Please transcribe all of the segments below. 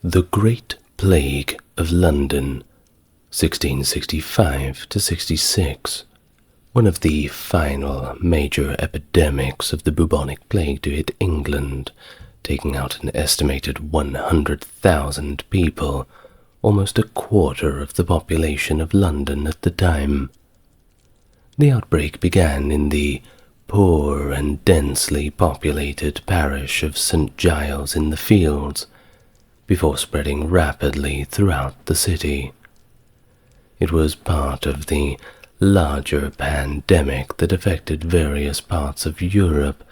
The Great Plague of London, 1665 to 66, one of the final major epidemics of the bubonic plague to hit England, taking out an estimated 100,000 people, almost a quarter of the population of London at the time. The outbreak began in the poor and densely populated parish of St. Giles in the Fields, before spreading rapidly throughout the city. It was part of the larger pandemic that affected various parts of Europe,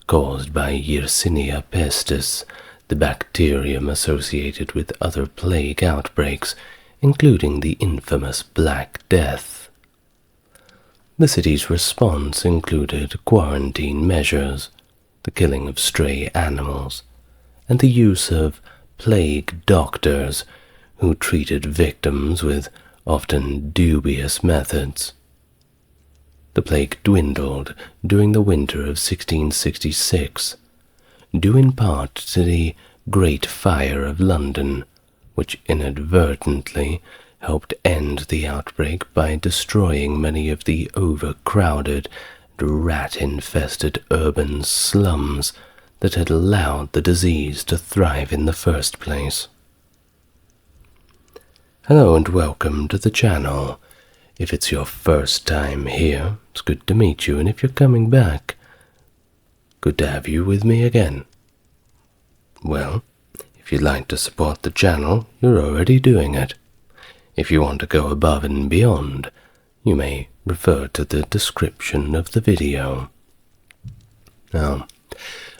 caused by Yersinia pestis, the bacterium associated with other plague outbreaks, including the infamous Black Death. The city's response included quarantine measures, the killing of stray animals, and the use of plague doctors who treated victims with often dubious methods. The plague dwindled during the winter of 1666, due in part to the Great Fire of London, which inadvertently helped end the outbreak by destroying many of the overcrowded and rat-infested urban slums that had allowed the disease to thrive in the first place. Hello and welcome to the channel. If it's your first time here, it's good to meet you, and if you're coming back, good to have you with me again. Well, if you'd like to support the channel, you're already doing it. If you want to go above and beyond, you may refer to the description of the video. Now,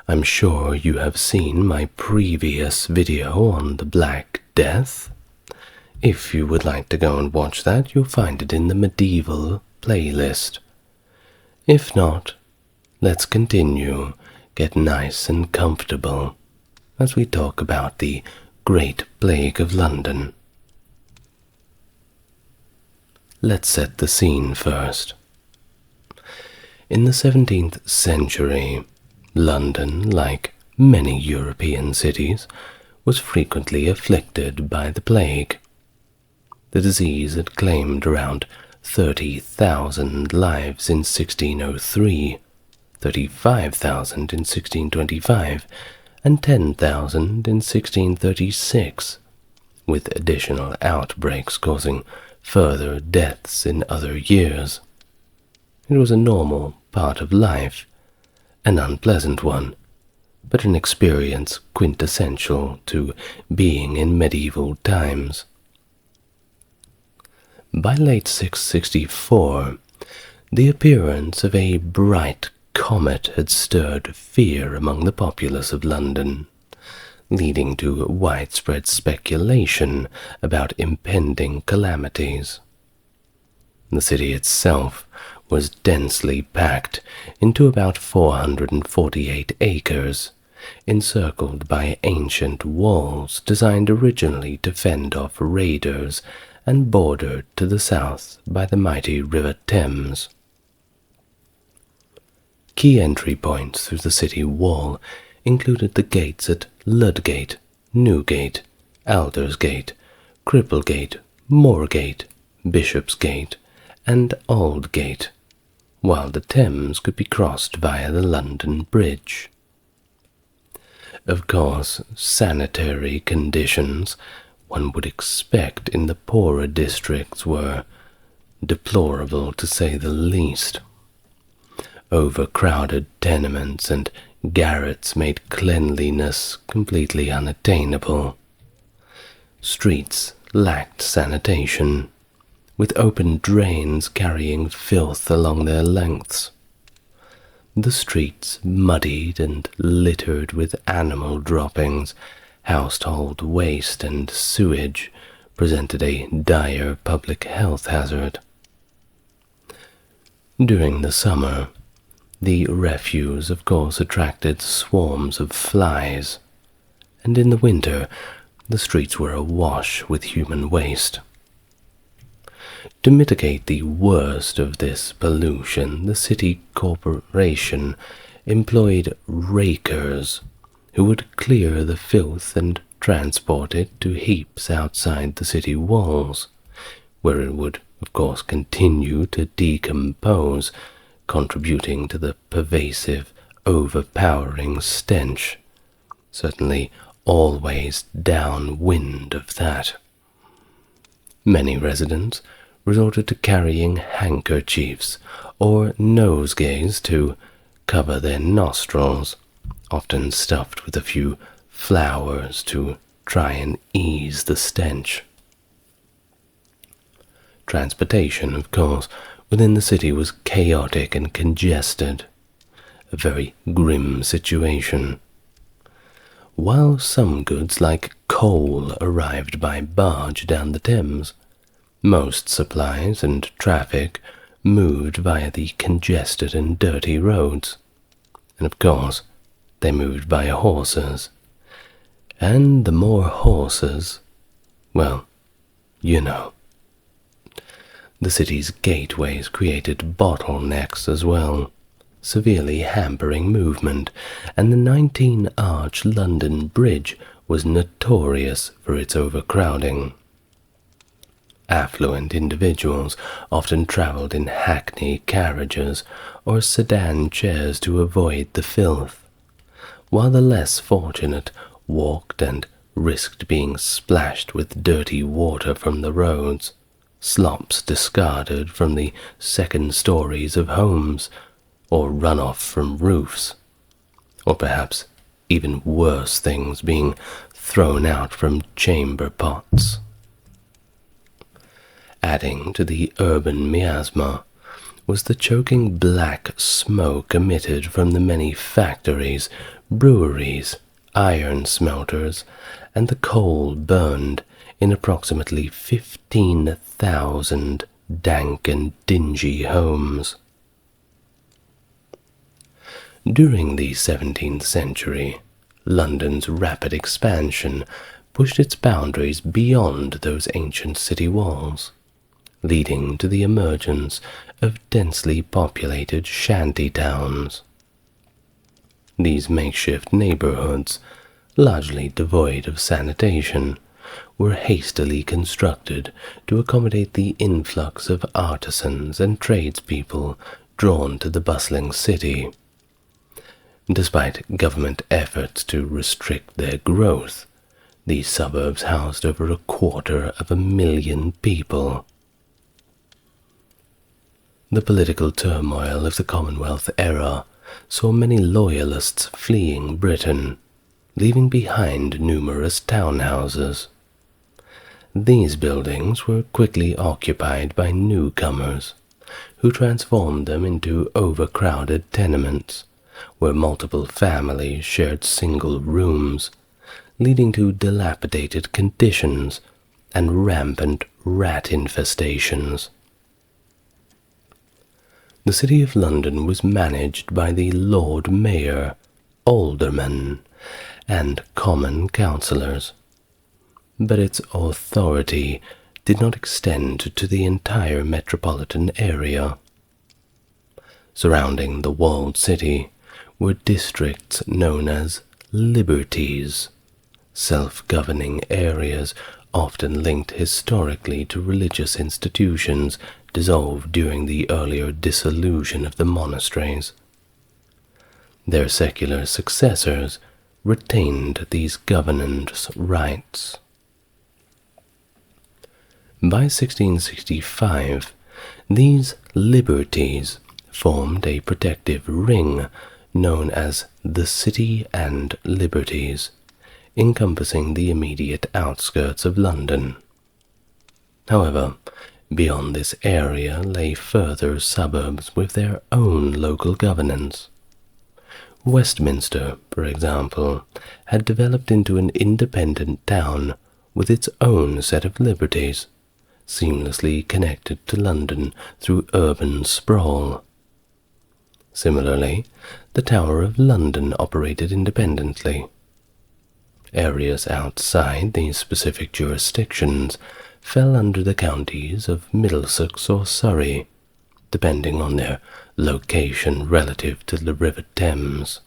I'm sure you have seen my previous video on the Black Death. If you would like to go and watch that, you'll find it in the medieval playlist. If not, let's continue, get nice and comfortable, as we talk about the Great Plague of London. Let's set the scene first. In the 17th century, London, like many European cities, was frequently afflicted by the plague. The disease had claimed around 30,000 lives in 1603, 35,000 in 1625, and 10,000 in 1636, with additional outbreaks causing further deaths in other years. It was a normal part of life, an unpleasant one, but an experience quintessential to being in medieval times. By late 664, the appearance of a bright comet had stirred fear among the populace of London, leading to widespread speculation about impending calamities. The city itself was densely packed into about 448 acres, encircled by ancient walls designed originally to fend off raiders and bordered to the south by the mighty River Thames. Key entry points through the city wall included the gates at Ludgate, Newgate, Aldersgate, Cripplegate, Moorgate, Bishopsgate, and Aldgate, while the Thames could be crossed via the London Bridge. Of course, sanitary conditions one would expect in the poorer districts were deplorable, to say the least. Overcrowded tenements and garrets made cleanliness completely unattainable. Streets lacked sanitation, with open drains carrying filth along their lengths. The streets, muddied and littered with animal droppings, household waste and sewage, presented a dire public health hazard. During the summer, the refuse of course attracted swarms of flies, and in the winter the streets were awash with human waste. To mitigate the worst of this pollution, the city corporation employed rakers who would clear the filth and transported to heaps outside the city walls, where it would, of course, continue to decompose, contributing to the pervasive, overpowering stench, certainly always downwind of that. Many residents resorted to carrying handkerchiefs or nosegays to cover their nostrils, often stuffed with a few flowers to try and ease the stench. Transportation, of course, within the city was chaotic and congested, a very grim situation. While some goods like coal arrived by barge down the Thames, most supplies and traffic moved via the congested and dirty roads, and of course they moved by horses. And the more horses, well, you know. The city's gateways created bottlenecks as well, severely hampering movement, and the 19-arch London Bridge was notorious for its overcrowding. Affluent individuals often travelled in hackney carriages or sedan chairs to avoid the filth, while the less fortunate walked and risked being splashed with dirty water from the roads, slops discarded from the second stories of homes, or runoff from roofs, or perhaps even worse things being thrown out from chamber pots. Adding to the urban miasma was the choking black smoke emitted from the many factories, breweries, iron smelters, and the coal burned in approximately 15,000 dank and dingy homes. During the 17th century, London's rapid expansion pushed its boundaries beyond those ancient city walls, leading to the emergence of densely populated shanty towns. These makeshift neighborhoods, largely devoid of sanitation, were hastily constructed to accommodate the influx of artisans and tradespeople drawn to the bustling city. Despite government efforts to restrict their growth, these suburbs housed over 250,000 people. The political turmoil of the Commonwealth era saw many loyalists fleeing Britain, leaving behind numerous townhouses. These buildings were quickly occupied by newcomers, who transformed them into overcrowded tenements, where multiple families shared single rooms, leading to dilapidated conditions and rampant rat infestations. The City of London was managed by the Lord Mayor, Aldermen, and Common Councillors, but its authority did not extend to the entire metropolitan area. Surrounding the walled city were districts known as liberties, self-governing areas often linked historically to religious institutions dissolved during the earlier dissolution of the monasteries. Their secular successors retained these governance rights. By 1665, these liberties formed a protective ring known as the City and Liberties, encompassing the immediate outskirts of London. However, beyond this area lay further suburbs with their own local governance. Westminster, for example, had developed into an independent town with its own set of liberties, seamlessly connected to London through urban sprawl. Similarly, the Tower of London operated independently. Areas outside these specific jurisdictions fell under the counties of Middlesex or Surrey, depending on their location relative to the River Thames.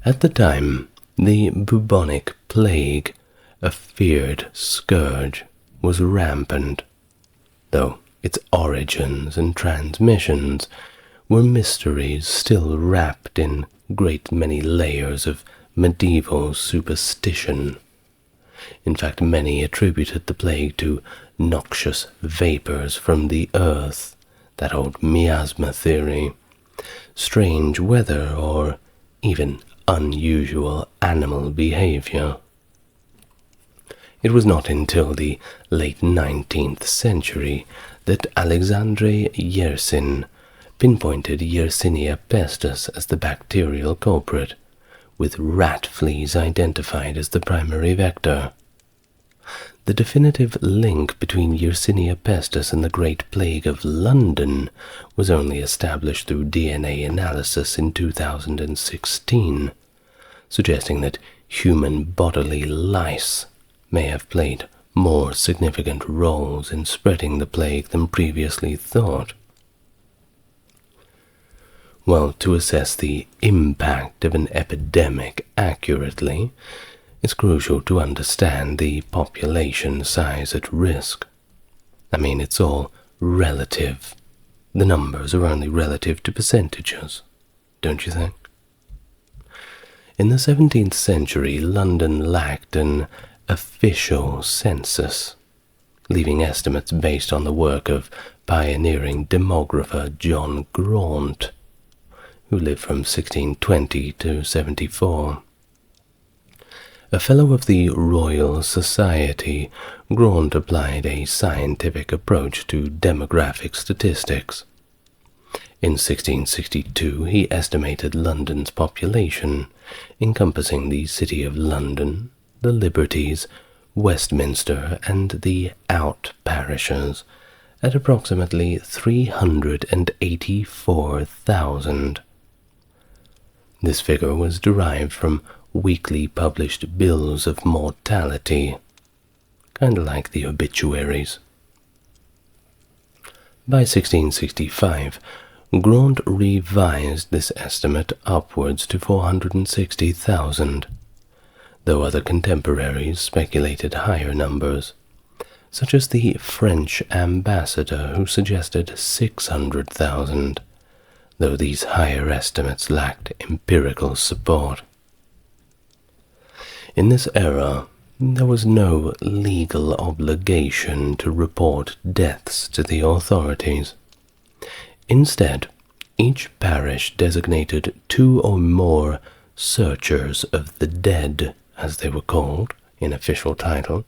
At the time, The bubonic plague, a feared scourge, was rampant, though its origins and transmissions were mysteries still wrapped in great many layers of medieval superstition. In fact, many attributed the plague to noxious vapors from the earth, that old miasma theory, strange weather, or even unusual animal behavior. It was not until the late 19th century that Alexandre Yersin pinpointed Yersinia pestis as the bacterial culprit, with rat fleas identified as the primary vector. The definitive link between Yersinia pestis and the Great Plague of London was only established through DNA analysis in 2016, suggesting that human bodily lice may have played more significant roles in spreading the plague than previously thought. Well, to assess the impact of an epidemic accurately, it's crucial to understand the population size at risk. I mean, it's all relative. The numbers are only relative to percentages, don't you think? In the 17th century, London lacked an official census, leaving estimates based on the work of pioneering demographer John Graunt, who lived from 1620 to 74. A Fellow of the Royal Society, Graunt applied a scientific approach to demographic statistics. In 1662, he estimated London's population, encompassing the City of London, the Liberties, Westminster, and the out parishes, at approximately 384,000. This figure was derived from weekly published bills of mortality, kind of like the obituaries. By 1665, Graunt revised this estimate upwards to 460,000, though other contemporaries speculated higher numbers, such as the French ambassador who suggested 600,000, though these higher estimates lacked empirical support. In this era, there was no legal obligation to report deaths to the authorities. Instead, each parish designated 2 or more searchers of the dead, as they were called in official title,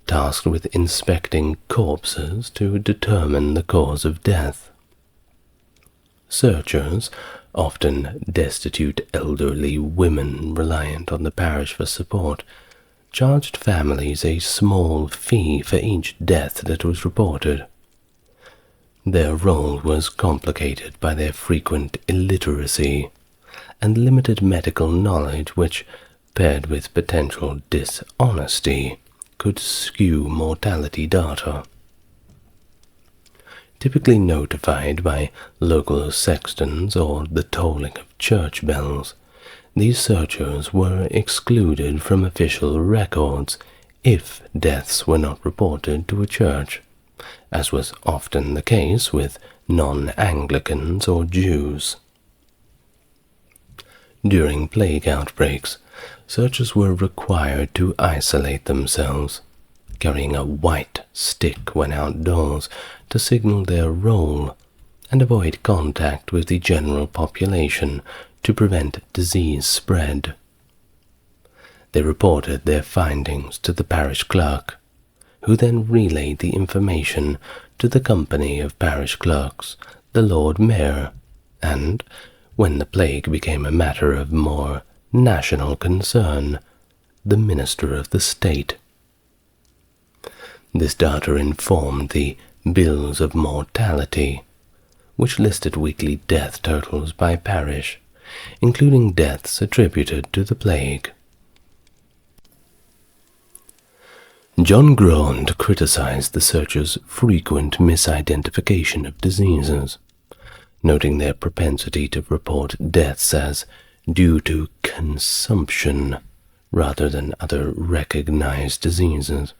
tasked with inspecting corpses to determine the cause of death. Searchers, often destitute elderly women reliant on the parish for support, charged families a small fee for each death that was reported. Their role was complicated by their frequent illiteracy and limited medical knowledge, which, paired with potential dishonesty, could skew mortality data. Typically notified by local sextons or the tolling of church bells, these searchers were excluded from official records if deaths were not reported to a church, as was often the case with non-Anglicans or Jews. During plague outbreaks, searchers were required to isolate themselves, carrying a white stick when outdoors to signal their role and avoid contact with the general population to prevent disease spread. They reported their findings to the parish clerk, who then relayed the information to the company of parish clerks, the Lord Mayor, and, when the plague became a matter of more national concern, the Minister of the State. This data informed the bills of mortality, which listed weekly death totals by parish, including deaths attributed to the plague. John Graunt criticized the searchers' frequent misidentification of diseases, noting their propensity to report deaths as due to consumption rather than other recognized diseases.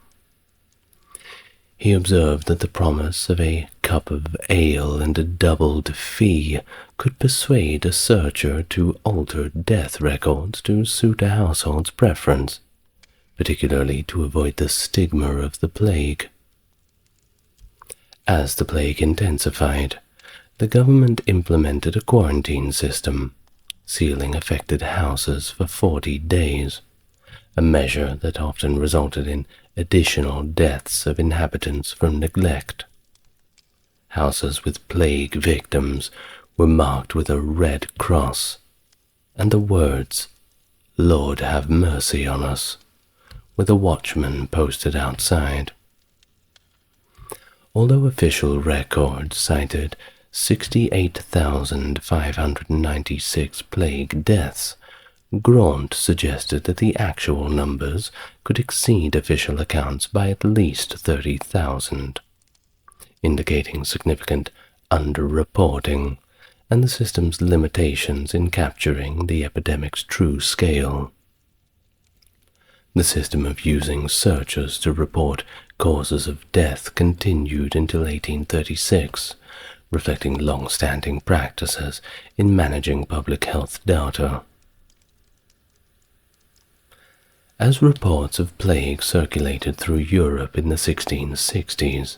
He observed that the promise of a cup of ale and a doubled fee could persuade a searcher to alter death records to suit a household's preference, particularly to avoid the stigma of the plague. As the plague intensified, the government implemented a quarantine system, sealing affected houses for 40 days, a measure that often resulted in additional deaths of inhabitants from neglect. Houses with plague victims were marked with a red cross, and the words, "Lord have mercy on us," with a watchman posted outside. Although official records cited 68,596 plague deaths, Grant suggested that the actual numbers could exceed official accounts by at least 30,000, indicating significant underreporting and the system's limitations in capturing the epidemic's true scale. The system of using searchers to report causes of death continued until 1836, reflecting long-standing practices in managing public health data. As reports of plague circulated through Europe in the 1660s,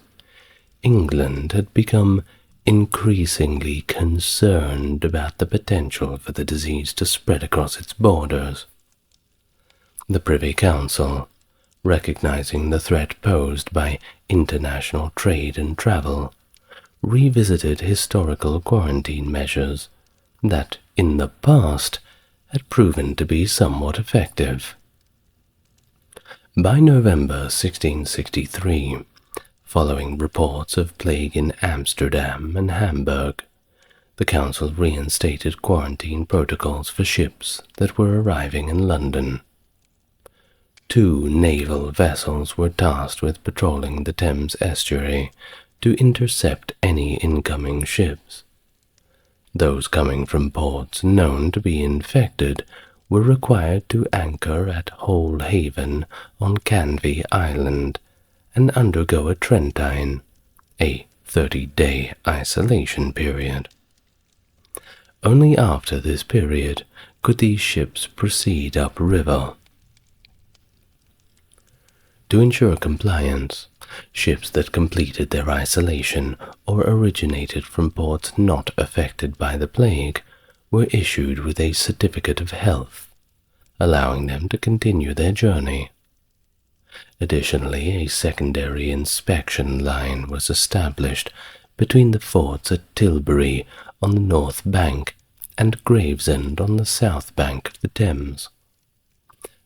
England had become increasingly concerned about the potential for the disease to spread across its borders. The Privy Council, recognizing the threat posed by international trade and travel, revisited historical quarantine measures that, in the past, had proven to be somewhat effective. By November 1663, following reports of plague in Amsterdam and Hamburg, the Council reinstated quarantine protocols for ships that were arriving in London. 2 naval vessels were tasked with patrolling the Thames estuary to intercept any incoming ships. Those coming from ports known to be infected were required to anchor at Hole Haven on Canvey Island and undergo a Trentine, a 30-day isolation period. Only after this period could these ships proceed upriver. To ensure compliance, ships that completed their isolation or originated from ports not affected by the plague were issued with a certificate of health, allowing them to continue their journey. Additionally, a secondary inspection line was established between the forts at Tilbury on the north bank and Gravesend on the south bank of the Thames.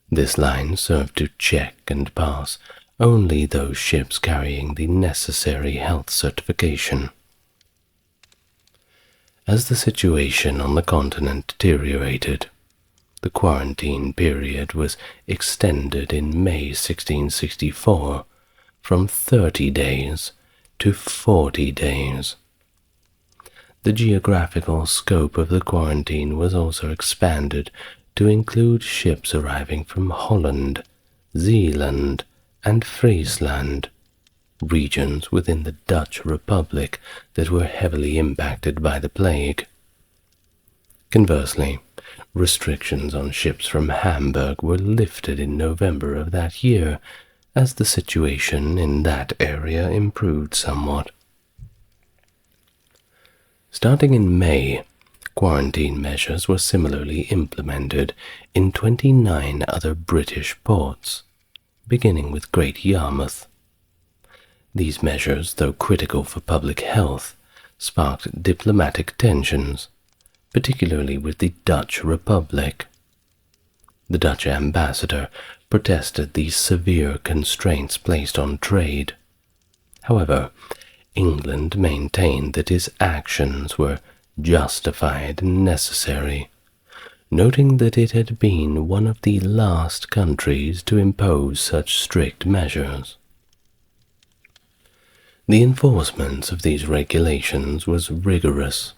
This line served to check and pass only those ships carrying the necessary health certification. As the situation on the continent deteriorated, the quarantine period was extended in May 1664 from 30 days to 40 days. The geographical scope of the quarantine was also expanded to include ships arriving from Holland, Zeeland, and Friesland, regions within the Dutch Republic that were heavily impacted by the plague. Conversely, restrictions on ships from Hamburg were lifted in November of that year as the situation in that area improved somewhat. Starting in May, quarantine measures were similarly implemented in 29 other British ports, beginning with Great Yarmouth. These measures, though critical for public health, sparked diplomatic tensions, particularly with the Dutch Republic. The Dutch ambassador protested the severe constraints placed on trade. However, England maintained that his actions were justified and necessary, noting that it had been one of the last countries to impose such strict measures. The enforcement of these regulations was rigorous.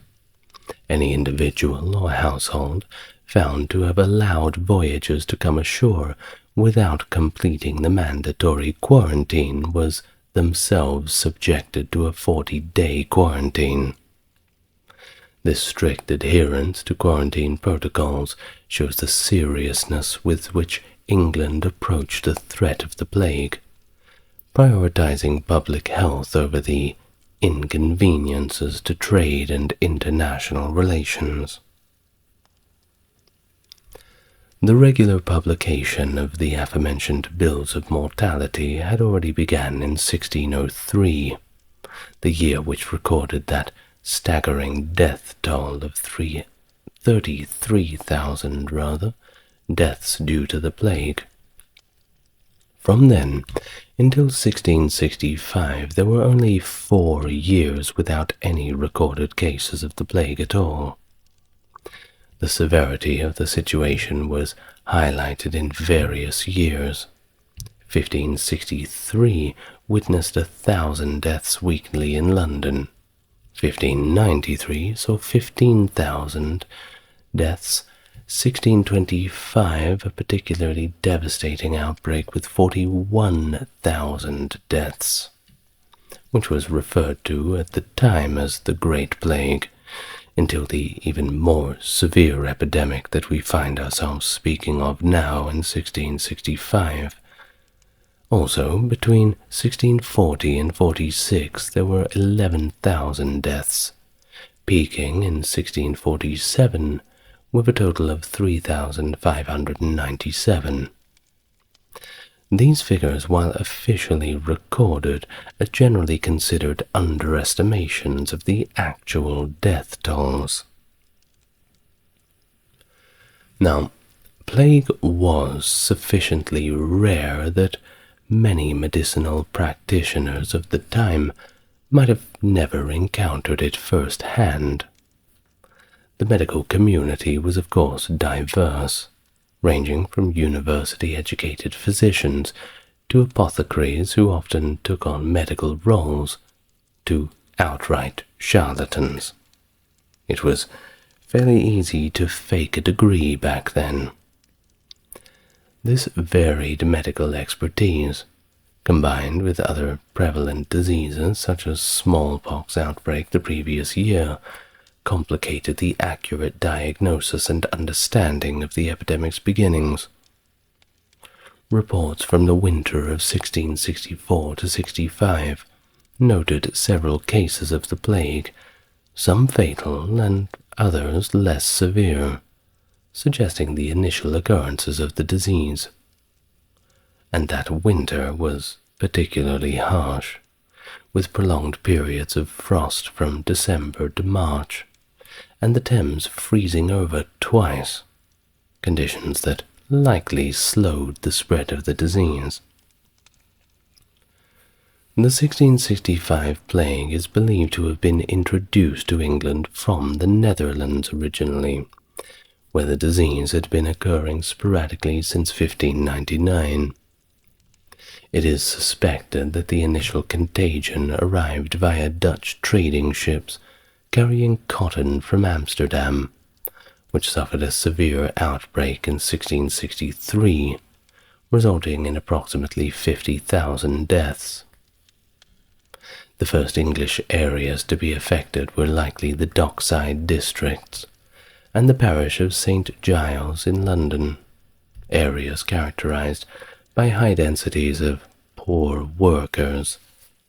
Any individual or household found to have allowed voyagers to come ashore without completing the mandatory quarantine was themselves subjected to a 40-day quarantine. This strict adherence to quarantine protocols shows the seriousness with which England approached the threat of the plague, prioritizing public health over the inconveniences to trade and international relations. The regular publication of the aforementioned bills of mortality had already begun in 1603, the year which recorded that staggering death toll of 33,000 deaths due to the plague. From then until 1665, there were only 4 years without any recorded cases of the plague at all. The severity of the situation was highlighted in various years. 1563 witnessed 1,000 deaths weekly in London. 1593 saw 15,000 deaths. 1625, a particularly devastating outbreak with 41,000 deaths, which was referred to at the time as the Great Plague, until the even more severe epidemic that we find ourselves speaking of now in 1665. Also, between 1640 and 46, there were 11,000 deaths, peaking in 1647 with a total of 3,597. These figures, while officially recorded, are generally considered underestimations of the actual death tolls. Now, plague was sufficiently rare that many medicinal practitioners of the time might have never encountered it firsthand. The medical community was, of course, diverse, ranging from university-educated physicians to apothecaries who often took on medical roles, to outright charlatans. It was fairly easy to fake a degree back then. This varied medical expertise, combined with other prevalent diseases such as smallpox outbreak the previous year, complicated the accurate diagnosis and understanding of the epidemic's beginnings. Reports from the winter of 1664 to 65 noted several cases of the plague, some fatal and others less severe, suggesting the initial occurrences of the disease. And that winter was particularly harsh, with prolonged periods of frost from December to March, and the Thames freezing over twice, conditions that likely slowed the spread of the disease. The 1665 plague is believed to have been introduced to England from the Netherlands originally, where the disease had been occurring sporadically since 1599. It is suspected that the initial contagion arrived via Dutch trading ships carrying cotton from Amsterdam, which suffered a severe outbreak in 1663, resulting in approximately 50,000 deaths. The first English areas to be affected were likely the dockside districts and the parish of St. Giles in London, areas characterized by high densities of poor workers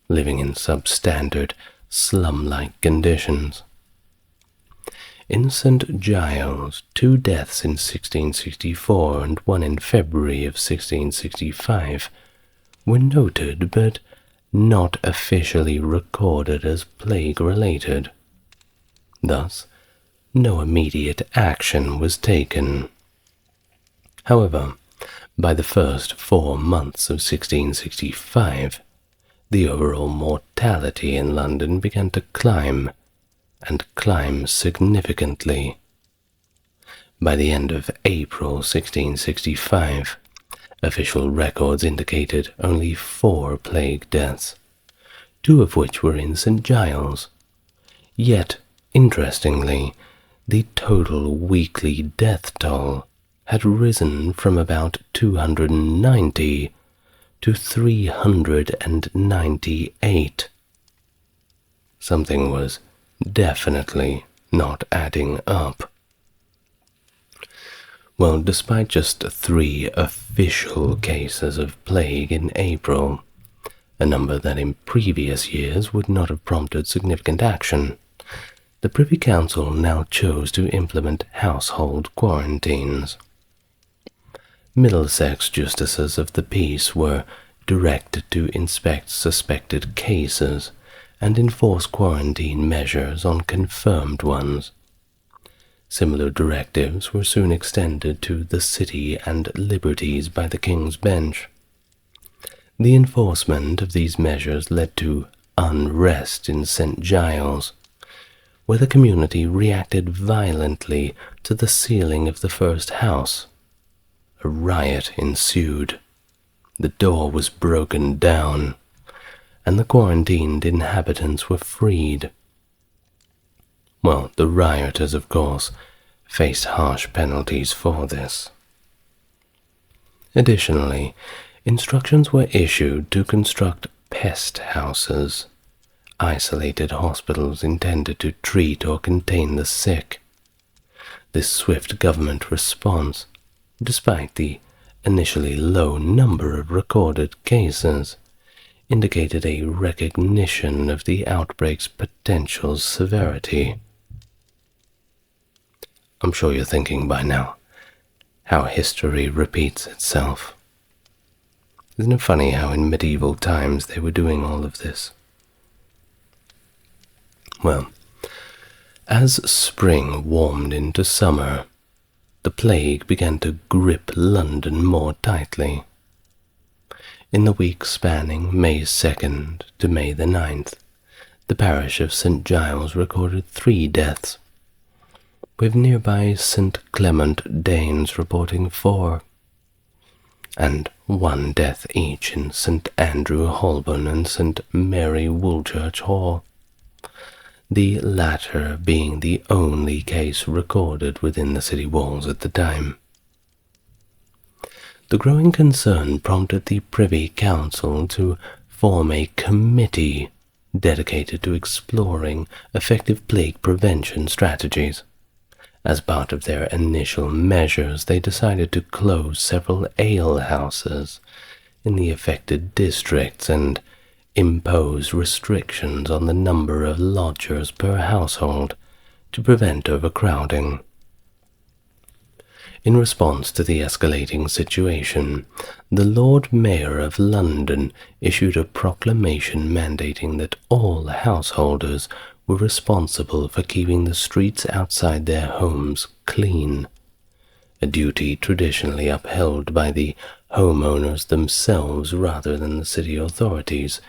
living in substandard, slum-like conditions. In St. Giles, 2 deaths in 1664 and 1 in February of 1665 were noted but not officially recorded as plague-related. Thus, no immediate action was taken. However, by the first 4 months of 1665, the overall mortality in London began to climb, and climb significantly. By the end of April 1665, official records indicated only 4 plague deaths, 2 of which were in St. Giles. Yet, interestingly, the total weekly death toll had risen from about 290 to 398. Something was definitely not adding up. Well, despite just 3 official cases of plague in April, a number that in previous years would not have prompted significant action, the Privy Council now chose to implement household quarantines. Middlesex justices of the peace were directed to inspect suspected cases and enforce quarantine measures on confirmed ones. Similar directives were soon extended to the City and Liberties by the King's Bench. The enforcement of these measures led to unrest in St. Giles, where the community reacted violently to the sealing of the first house. A riot ensued. The door was broken down, and the quarantined inhabitants were freed. Well, the rioters, of course, faced harsh penalties for this. Additionally, instructions were issued to construct pest houses, isolated hospitals intended to treat or contain the sick. This swift government response, despite the initially low number of recorded cases, indicated a recognition of the outbreak's potential severity. I'm sure you're thinking by now how history repeats itself. Isn't it funny how in medieval times they were doing all of this? Well, as spring warmed into summer, the plague began to grip London more tightly. In the week spanning May 2nd to May the 9th, the parish of St. Giles recorded 3 deaths, with nearby St. Clement Danes reporting 4, and 1 death each in St. Andrew Holborn and St. Mary Woolchurch Hall, the latter being the only case recorded within the city walls at the time. The growing concern prompted the Privy Council to form a committee dedicated to exploring effective plague prevention strategies. As part of their initial measures, they decided to close several alehouses in the affected districts and impose restrictions on the number of lodgers per household to prevent overcrowding. In response to the escalating situation, the Lord Mayor of London issued a proclamation mandating that all householders were responsible for keeping the streets outside their homes clean, a duty traditionally upheld by the homeowners themselves rather than the city authorities,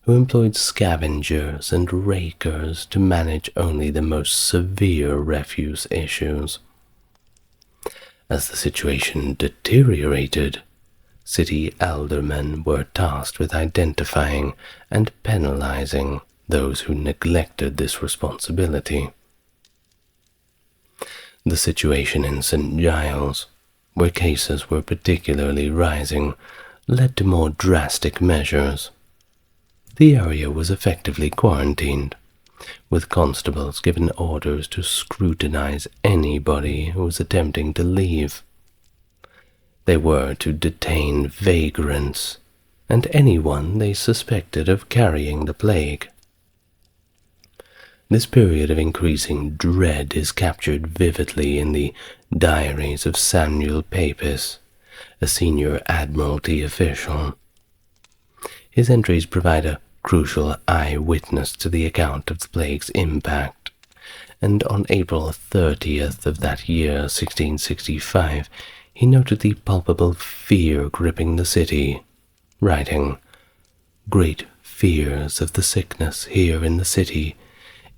who employed scavengers and rakers to manage only the most severe refuse issues. As the situation deteriorated, city aldermen were tasked with identifying and penalizing those who neglected this responsibility. The situation in St. Giles, where cases were particularly rising, led to more drastic measures. The area was effectively quarantined, with constables given orders to scrutinize anybody who was attempting to leave. They were to detain vagrants and anyone they suspected of carrying the plague. This period of increasing dread is captured vividly in the diaries of Samuel Pepys, a senior Admiralty official. His entries provide a crucial eyewitness to the account of the plague's impact, and on April 30th of that year, 1665, he noted the palpable fear gripping the city, writing, "Great fears of the sickness here in the city,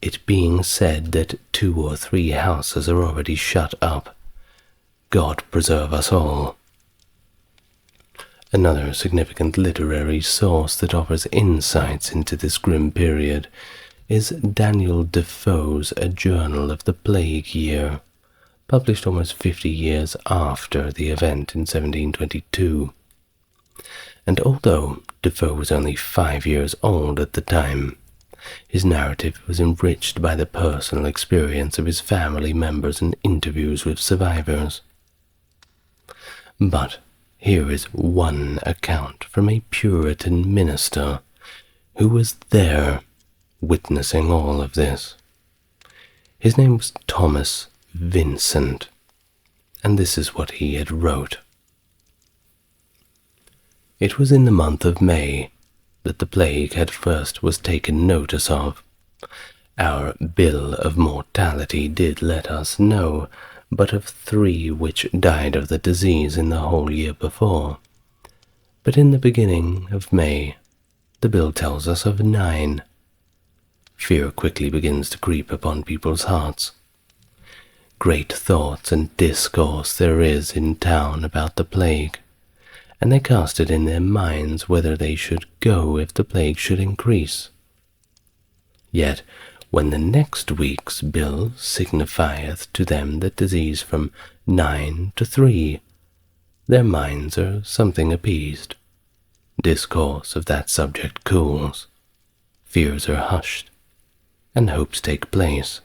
it being said that 2 or 3 houses are already shut up. God preserve us all." Another significant literary source that offers insights into this grim period is Daniel Defoe's A Journal of the Plague Year, published almost 50 years after the event in 1722. And although Defoe was only 5 years old at the time, his narrative was enriched by the personal experience of his family members and interviews with survivors. But here is one account from a Puritan minister who was there witnessing all of this. His name was Thomas Vincent, and this is what he had wrote. It was in the month of May that the plague had first was taken notice of. Our bill of mortality did let us know but of 3 which died of the disease in the whole year before. But in the beginning of May, the bill tells us of 9. Fear quickly begins to creep upon people's hearts. Great thoughts and discourse there is in town about the plague, and they cast it in their minds whether they should go if the plague should increase. Yet, when the next week's bill signifieth to them the disease from 9 to 3, their minds are something appeased. Discourse of that subject cools, fears are hushed, and hopes take place.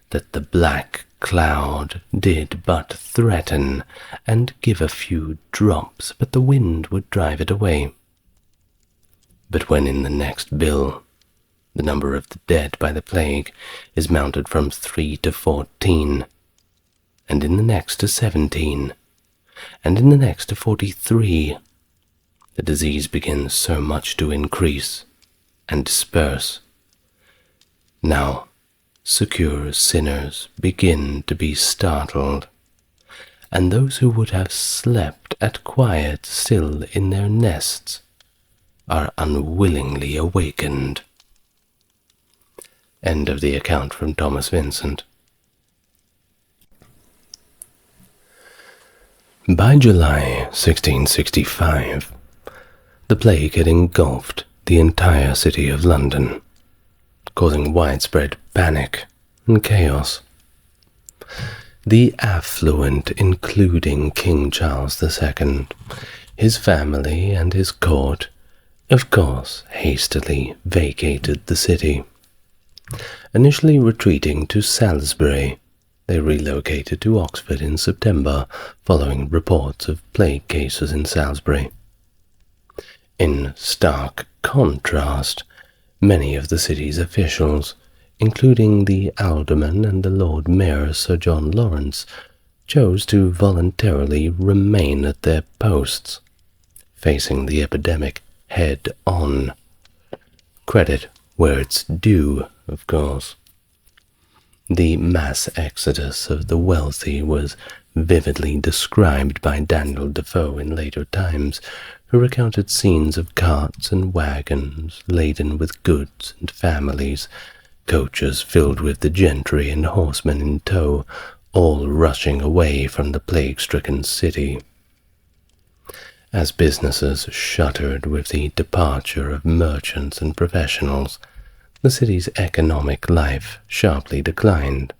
That the black cloud did but threaten and give a few drops, but the wind would drive it away. But when in the next bill the number of the dead by the plague is mounted from 3 to 14, and in the next to 17, and in the next to 43, the disease begins so much to increase and disperse. Now, secure sinners begin to be startled, and those who would have slept at quiet still in their nests are unwillingly awakened. End of the account from Thomas Vincent. By July 1665, the plague had engulfed the entire city of London, causing widespread panic and chaos. The affluent, including King Charles II, his family and his court, of course, hastily vacated the city. Initially retreating to Salisbury, they relocated to Oxford in September, following reports of plague cases in Salisbury. In stark contrast, many of the city's officials, including the alderman and the Lord Mayor Sir John Lawrence, chose to voluntarily remain at their posts, facing the epidemic head-on. Credit where it's due, of course. The mass exodus of the wealthy was vividly described by Daniel Defoe in later times, who recounted scenes of carts and wagons laden with goods and families, coaches filled with the gentry and horsemen in tow, all rushing away from the plague-stricken city. As businesses shuttered with the departure of merchants and professionals, the city's economic life sharply declined.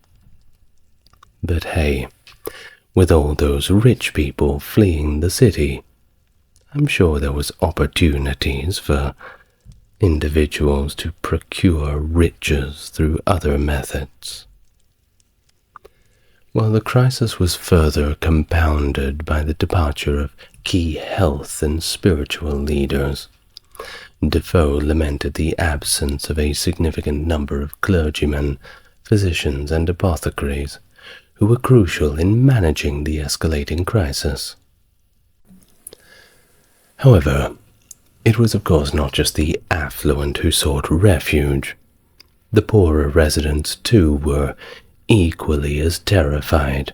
But hey, with all those rich people fleeing the city, I'm sure there was opportunities for individuals to procure riches through other methods. While the crisis was further compounded by the departure of key health and spiritual leaders, Defoe lamented the absence of a significant number of clergymen, physicians, and apothecaries, who were crucial in managing the escalating crisis. However, it was of course not just the affluent who sought refuge. The poorer residents, too, were equally as terrified,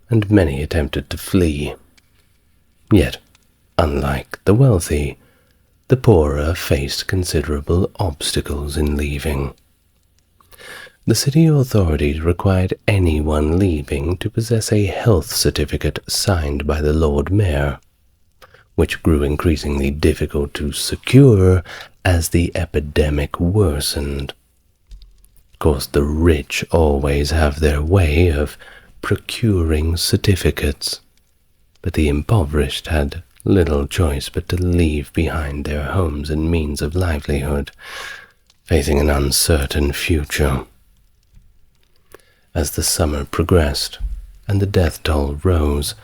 and many attempted to flee. Yet, unlike the wealthy, the poorer faced considerable obstacles in leaving. The city authorities required anyone leaving to possess a health certificate signed by the Lord Mayor, which grew increasingly difficult to secure as the epidemic worsened. course, the rich always have their way of procuring certificates, but the impoverished had little choice but to leave behind their homes and means of livelihood, facing an uncertain future. As the summer progressed and the death toll rose,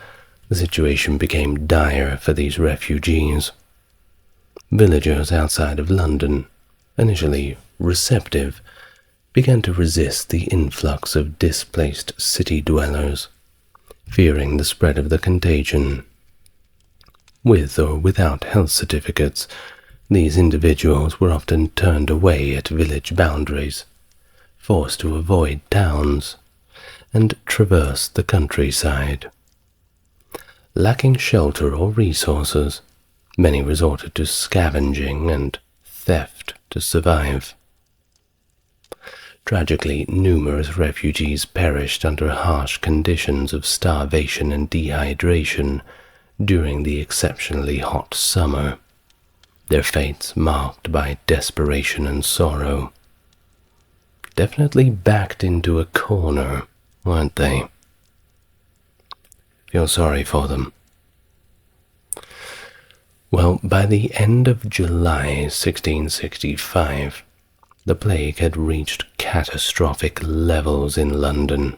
the situation became dire for these refugees. Villagers outside of London, initially receptive, began to resist the influx of displaced city dwellers, fearing the spread of the contagion. With or without health certificates, these individuals were often turned away at village boundaries, forced to avoid towns, and traverse the countryside. Lacking shelter or resources, many resorted to scavenging and theft to survive. Tragically, numerous refugees perished under harsh conditions of starvation and dehydration during the exceptionally hot summer, their fates marked by desperation and sorrow. Definitely backed into a corner, weren't they? Feel sorry for them. Well, by the end of July 1665, the plague had reached catastrophic levels in London.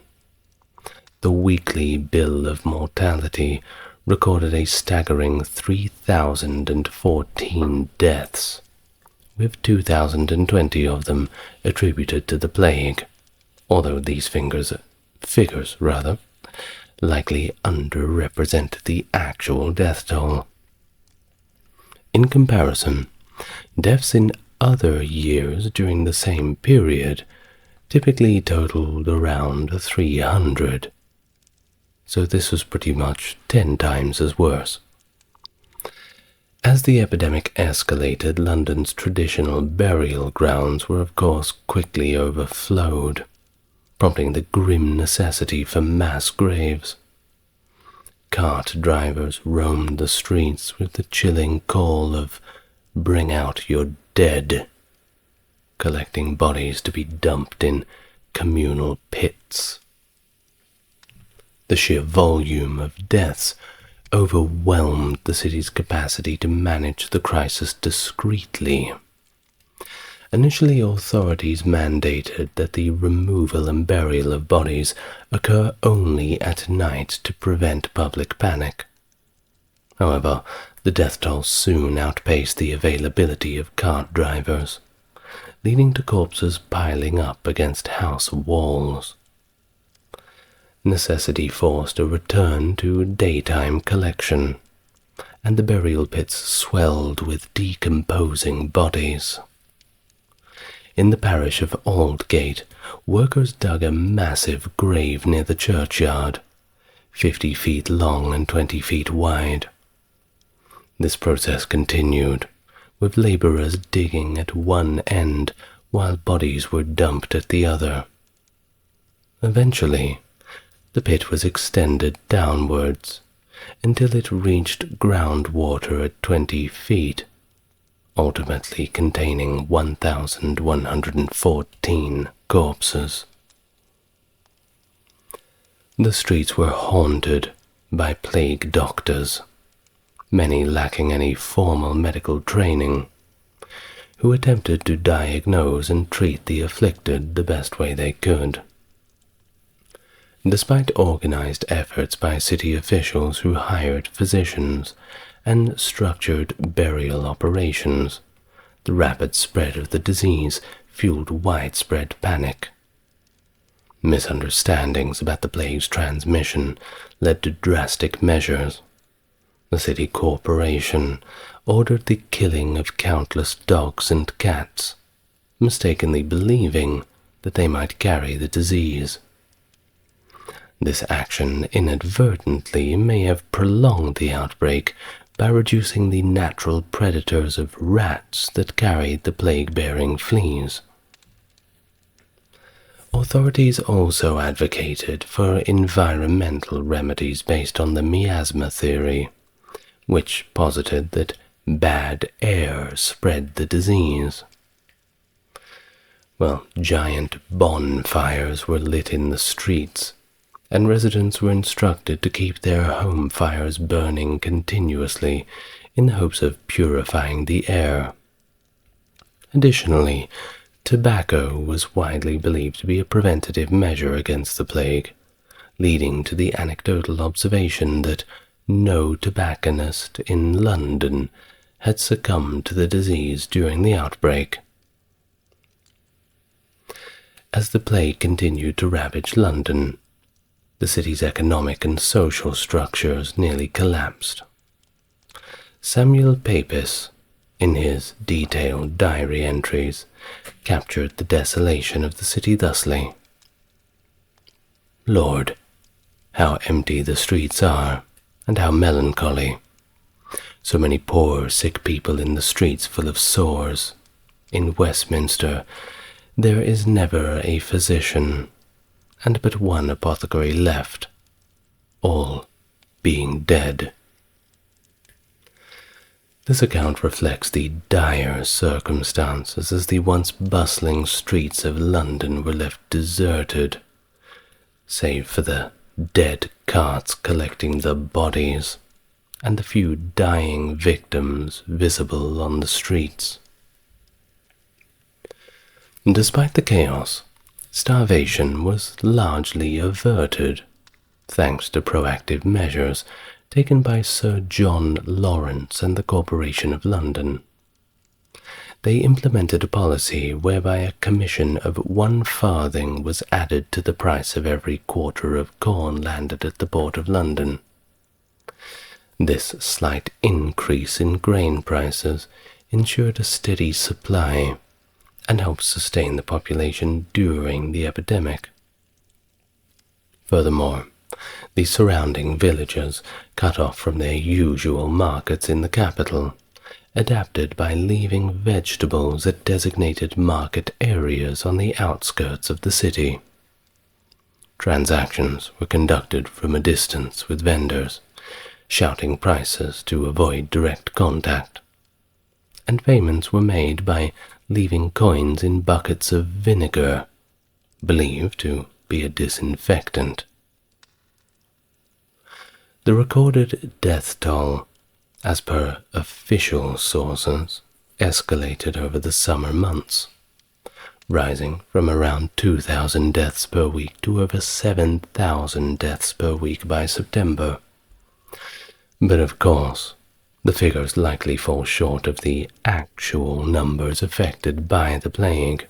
The weekly bill of mortality recorded a staggering 3,014 deaths, with 2,020 of them attributed to the plague, although these figures likely underrepresent the actual death toll. In comparison, deaths in other years during the same period typically totaled around 300, so this was pretty much 10 times as worse. As the epidemic escalated, London's traditional burial grounds were of course quickly overflowed, prompting the grim necessity for mass graves. Cart drivers roamed the streets with the chilling call of "Bring out your dead," collecting bodies to be dumped in communal pits. The sheer volume of deaths overwhelmed the city's capacity to manage the crisis discreetly. Initially, authorities mandated that the removal and burial of bodies occur only at night to prevent public panic. However, the death toll soon outpaced the availability of cart drivers, leading to corpses piling up against house walls. Necessity forced a return to daytime collection, and the burial pits swelled with decomposing bodies. In the parish of Aldgate, workers dug a massive grave near the churchyard, 50 feet long and 20 feet wide. This process continued, with labourers digging at one end while bodies were dumped at the other. Eventually, the pit was extended downwards until it reached groundwater at 20 feet, ultimately containing 1,114 corpses. The streets were haunted by plague doctors, many lacking any formal medical training, who attempted to diagnose and treat the afflicted the best way they could. Despite organized efforts by city officials who hired physicians and structured burial operations, the rapid spread of the disease fueled widespread panic. Misunderstandings about the plague's transmission led to drastic measures. The city corporation ordered the killing of countless dogs and cats, mistakenly believing that they might carry the disease. This action inadvertently may have prolonged the outbreak by reducing the natural predators of rats that carried the plague-bearing fleas. Authorities also advocated for environmental remedies based on the miasma theory, which posited that bad air spread the disease. Giant bonfires were lit in the streets, and residents were instructed to keep their home fires burning continuously in the hopes of purifying the air. Additionally, tobacco was widely believed to be a preventative measure against the plague, leading to the anecdotal observation that no tobacconist in London had succumbed to the disease during the outbreak. As the plague continued to ravage London, the city's economic and social structures nearly collapsed. Samuel Pepys, in his detailed diary entries, captured the desolation of the city thusly. "Lord, how empty the streets are, and how melancholy. So many poor, sick people in the streets full of sores. In Westminster there is never a physician, and but one apothecary left, all being dead." This account reflects the dire circumstances as the once bustling streets of London were left deserted, save for the dead carts collecting the bodies and the few dying victims visible on the streets. Despite the chaos, starvation was largely averted, thanks to proactive measures taken by Sir John Lawrence and the Corporation of London. They implemented a policy whereby a commission of 1 farthing was added to the price of every quarter of corn landed at the Port of London. This slight increase in grain prices ensured a steady supply and helped sustain the population during the epidemic. Furthermore, the surrounding villages, cut off from their usual markets in the capital, adapted by leaving vegetables at designated market areas on the outskirts of the city. Transactions were conducted from a distance with vendors, shouting prices to avoid direct contact, and payments were made by leaving coins in buckets of vinegar, believed to be a disinfectant. The recorded death toll, as per official sources, escalated over the summer months, rising from around 2,000 deaths per week to over 7,000 deaths per week by September. But of course, the figures likely fall short of the actual numbers affected by the plague.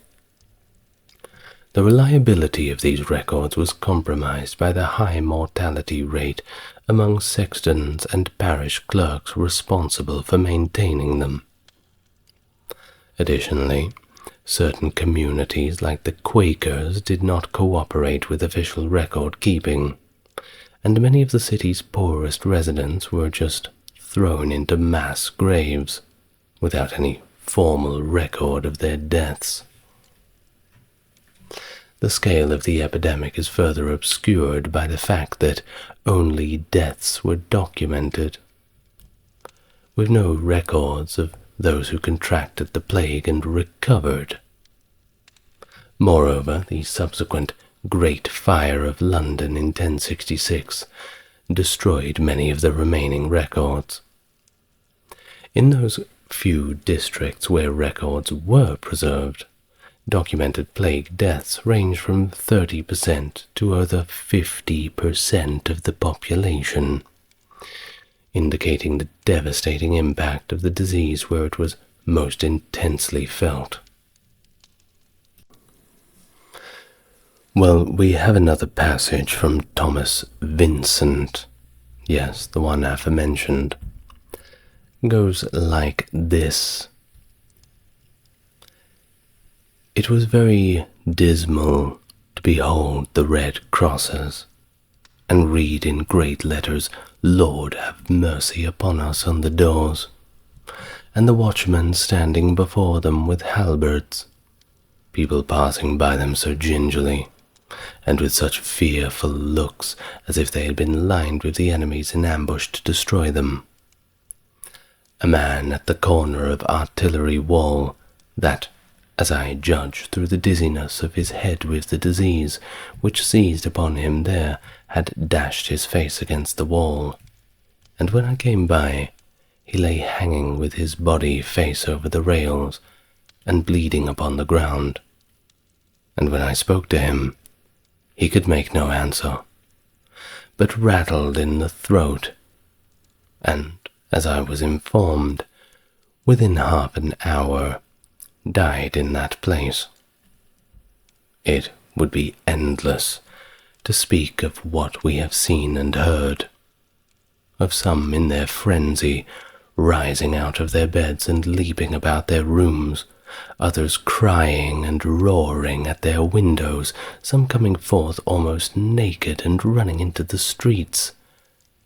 The reliability of these records was compromised by the high mortality rate among sextons and parish clerks responsible for maintaining them. Additionally, certain communities like the Quakers did not cooperate with official record keeping, and many of the city's poorest residents were just thrown into mass graves without any formal record of their deaths. The scale of the epidemic is further obscured by the fact that only deaths were documented, with no records of those who contracted the plague and recovered. Moreover, the subsequent Great Fire of London in 1066 destroyed many of the remaining records. In those few districts where records were preserved, documented plague deaths range from 30% to over 50% of the population, indicating the devastating impact of the disease where it was most intensely felt. Well, we have another passage from Thomas Vincent, yes, the one aforementioned. It goes like this. It was very dismal to behold the red crosses, and read in great letters, "Lord, have mercy upon us," on the doors, and the watchmen standing before them with halberds, people passing by them so gingerly, and with such fearful looks as if they had been lined with the enemies in ambush to destroy them. A man at the corner of Artillery Wall, that as I judged through the dizziness of his head with the disease, which seized upon him there, had dashed his face against the wall, and when I came by, he lay hanging with his body face over the rails, and bleeding upon the ground, and when I spoke to him, he could make no answer, but rattled in the throat, and, as I was informed, within half an hour, died in that place. It would be endless to speak of what we have seen and heard, of some in their frenzy rising out of their beds and leaping about their rooms, others crying and roaring at their windows, some coming forth almost naked and running into the streets.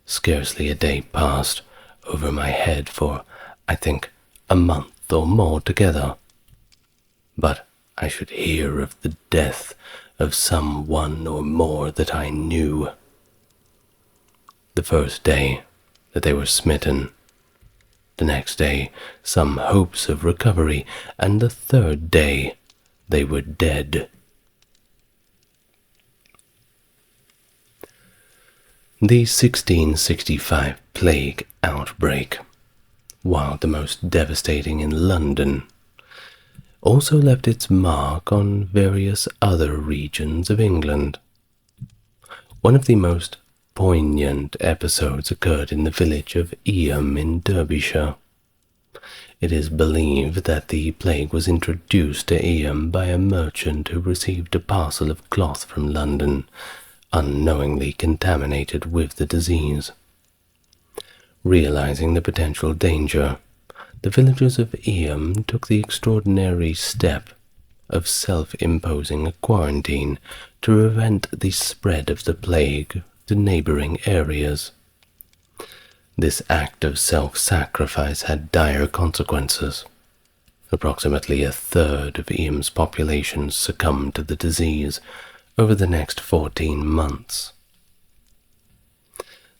Scarcely a day passed over my head for, I think, a month or more together, but I should hear of the death of some one or more that I knew. The first day that they were smitten, the next day some hopes of recovery, and the third day they were dead. The 1665 plague outbreak, while the most devastating in London, also left its mark on various other regions of England. One of the most poignant episodes occurred in the village of Eyam in Derbyshire. It is believed that the plague was introduced to Eyam by a merchant who received a parcel of cloth from London, unknowingly contaminated with the disease. Realizing the potential danger, the villagers of Eyam took the extraordinary step of self-imposing a quarantine to prevent the spread of the plague to neighboring areas. This act of self-sacrifice had dire consequences. Approximately a third of Eyam's population succumbed to the disease over the next 14 months.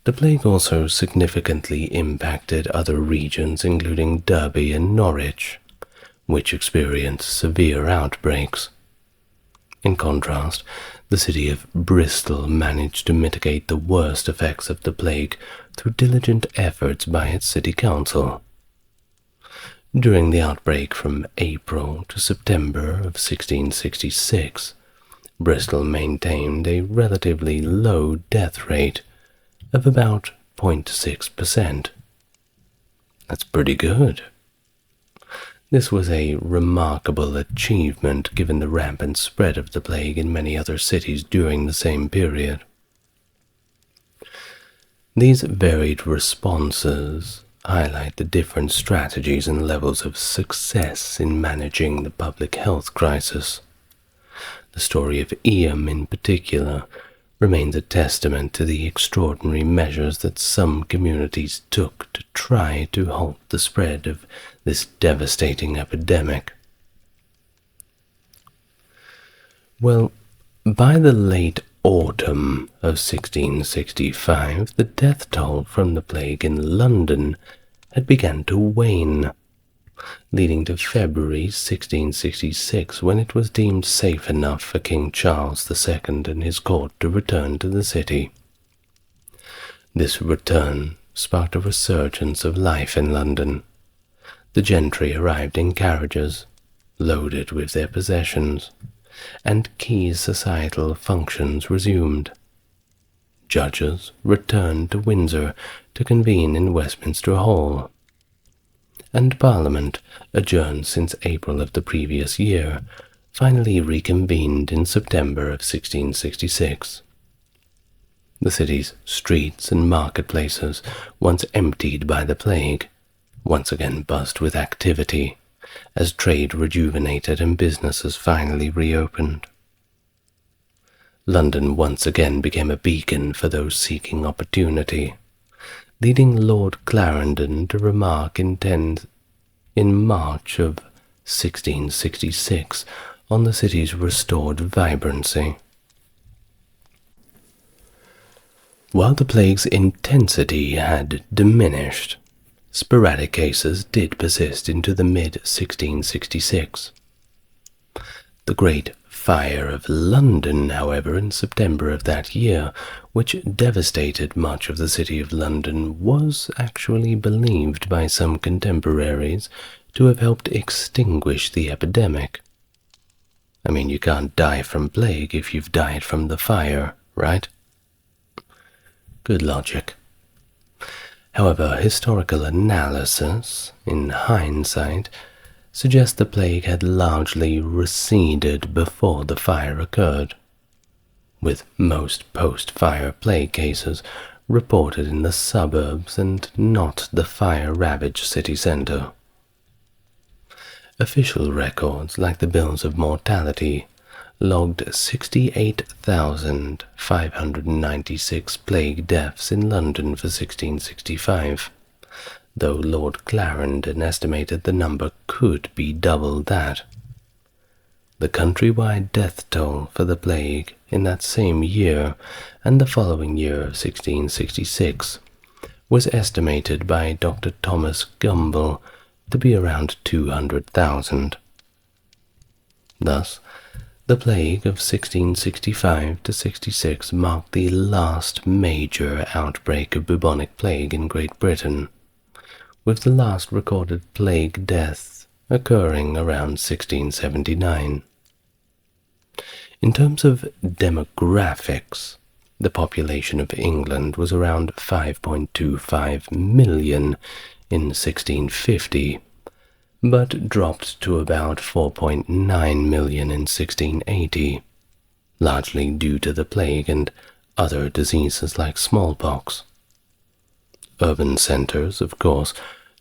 The plague also significantly impacted other regions, including Derby and Norwich, which experienced severe outbreaks. In contrast, the city of Bristol managed to mitigate the worst effects of the plague through diligent efforts by its city council. During the outbreak from April to September of 1666, Bristol maintained a relatively low death rate of about 0.6%. That's pretty good. This was a remarkable achievement given the rampant spread of the plague in many other cities during the same period. These varied responses highlight the different strategies and levels of success in managing the public health crisis. The story of Eyam in particular remains a testament to the extraordinary measures that some communities took to try to halt the spread of this devastating epidemic. Well, by the late autumn of 1665, the death toll from the plague in London had begun to wane, leading to February 1666, when it was deemed safe enough for King Charles II and his court to return to the city. This return sparked a resurgence of life in London. The gentry arrived in carriages, loaded with their possessions, and key societal functions resumed. Judges returned to Windsor to convene in Westminster Hall, and Parliament, adjourned since April of the previous year, finally reconvened in September of 1666. The city's streets and marketplaces, once emptied by the plague, once again buzzed with activity, as trade rejuvenated and businesses finally reopened. London once again became a beacon for those seeking opportunity, leading Lord Clarendon to remark in March of 1666 on the city's restored vibrancy. While the plague's intensity had diminished, sporadic cases did persist into the mid-1666. The Great Fire of London, however, in September of that year, which devastated much of the city of London, was actually believed by some contemporaries to have helped extinguish the epidemic. I mean, you can't die from plague if you've died from the fire, right? Good logic. However, historical analysis, in hindsight, suggests the plague had largely receded before the fire occurred, with most post-fire plague cases reported in the suburbs and not the fire-ravaged city centre. Official records, like the bills of mortality, logged 68,596 plague deaths in London for 1665, though Lord Clarendon estimated the number could be double that. The countrywide death toll for the plague in that same year and the following year of 1666 was estimated by Dr. Thomas Gumble to be around 200,000. Thus, the plague of 1665 to 66 marked the last major outbreak of bubonic plague in Great Britain, with the last recorded plague death occurring around 1679. In terms of demographics, the population of England was around 5.25 million in 1650, but dropped to about 4.9 million in 1680, largely due to the plague and other diseases like smallpox. Urban centers, of course,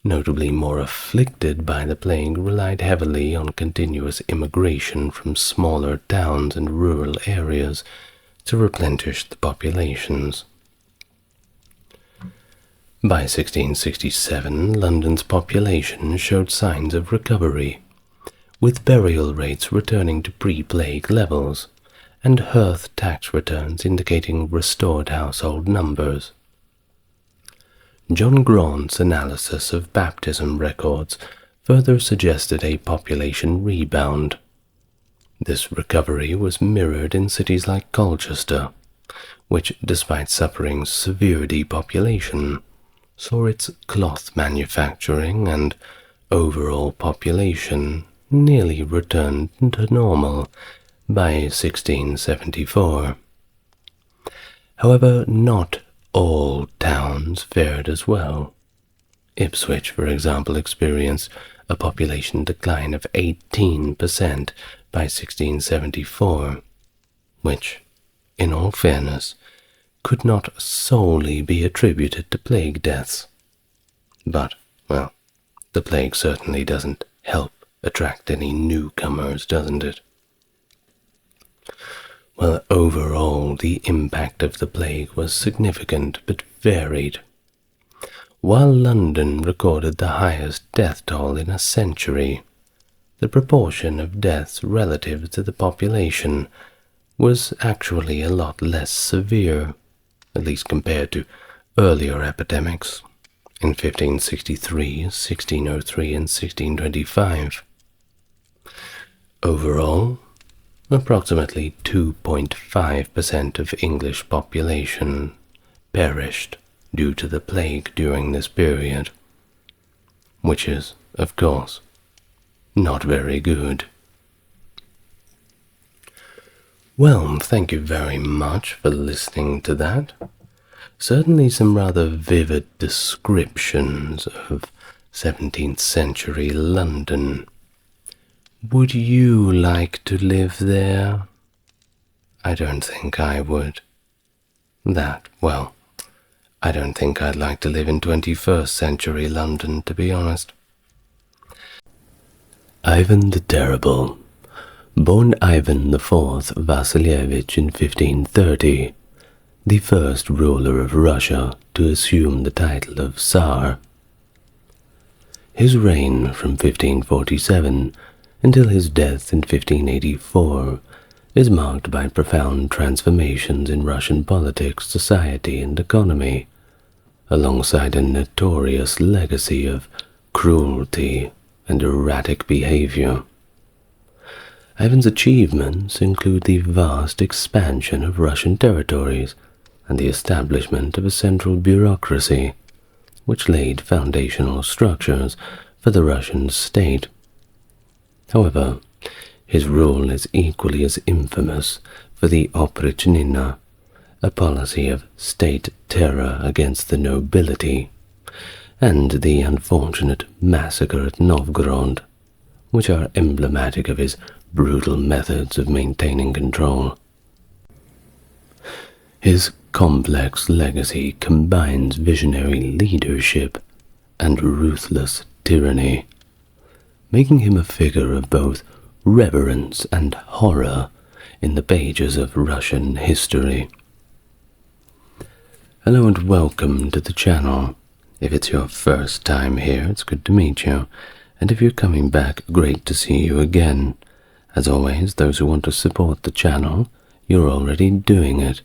notably more afflicted by the plague, relied heavily on continuous immigration from smaller towns and rural areas to replenish the populations. By 1667, London's population showed signs of recovery, with burial rates returning to pre-plague levels, and hearth tax returns indicating restored household numbers. John Graunt's analysis of baptism records further suggested a population rebound. This recovery was mirrored in cities like Colchester, which, despite suffering severe depopulation, saw its cloth manufacturing and overall population nearly return to normal by 1674. However, not all towns fared as well. Ipswich, for example, experienced a population decline of 18% by 1674, which, in all fairness, could not solely be attributed to plague deaths. But, well, the plague certainly doesn't help attract any newcomers, doesn't it? Well, overall, the impact of the plague was significant but varied. While London recorded the highest death toll in a century, the proportion of deaths relative to the population was actually a lot less severe, at least compared to earlier epidemics in 1563, 1603, and 1625. Overall, approximately 2.5% of English population perished due to the plague during this period, which is, of course, not very good. Well, thank you very much for listening to that. Certainly some rather vivid descriptions of 17th century London. Would you like to live there? I don't think I would. Well, I don't think I'd like to live in 21st century London, to be honest. Ivan the Terrible. Born Ivan IV Vasilievich in 1530, the first ruler of Russia to assume the title of Tsar. His reign from 1547 until his death in 1584 is marked by profound transformations in Russian politics, society, and economy, alongside a notorious legacy of cruelty and erratic behavior. Ivan's achievements include the vast expansion of Russian territories and the establishment of a central bureaucracy, which laid foundational structures for the Russian state. However, his rule is equally as infamous for the oprichnina, a policy of state terror against the nobility, and the unfortunate massacre at Novgorod, which are emblematic of his brutal methods of maintaining control. His complex legacy combines visionary leadership and ruthless tyranny, making him a figure of both reverence and horror in the pages of Russian history. Hello and welcome to the channel. If it's your first time here, it's good to meet you, and if you're coming back, great to see you again. As always, those who want to support the channel, you're already doing it.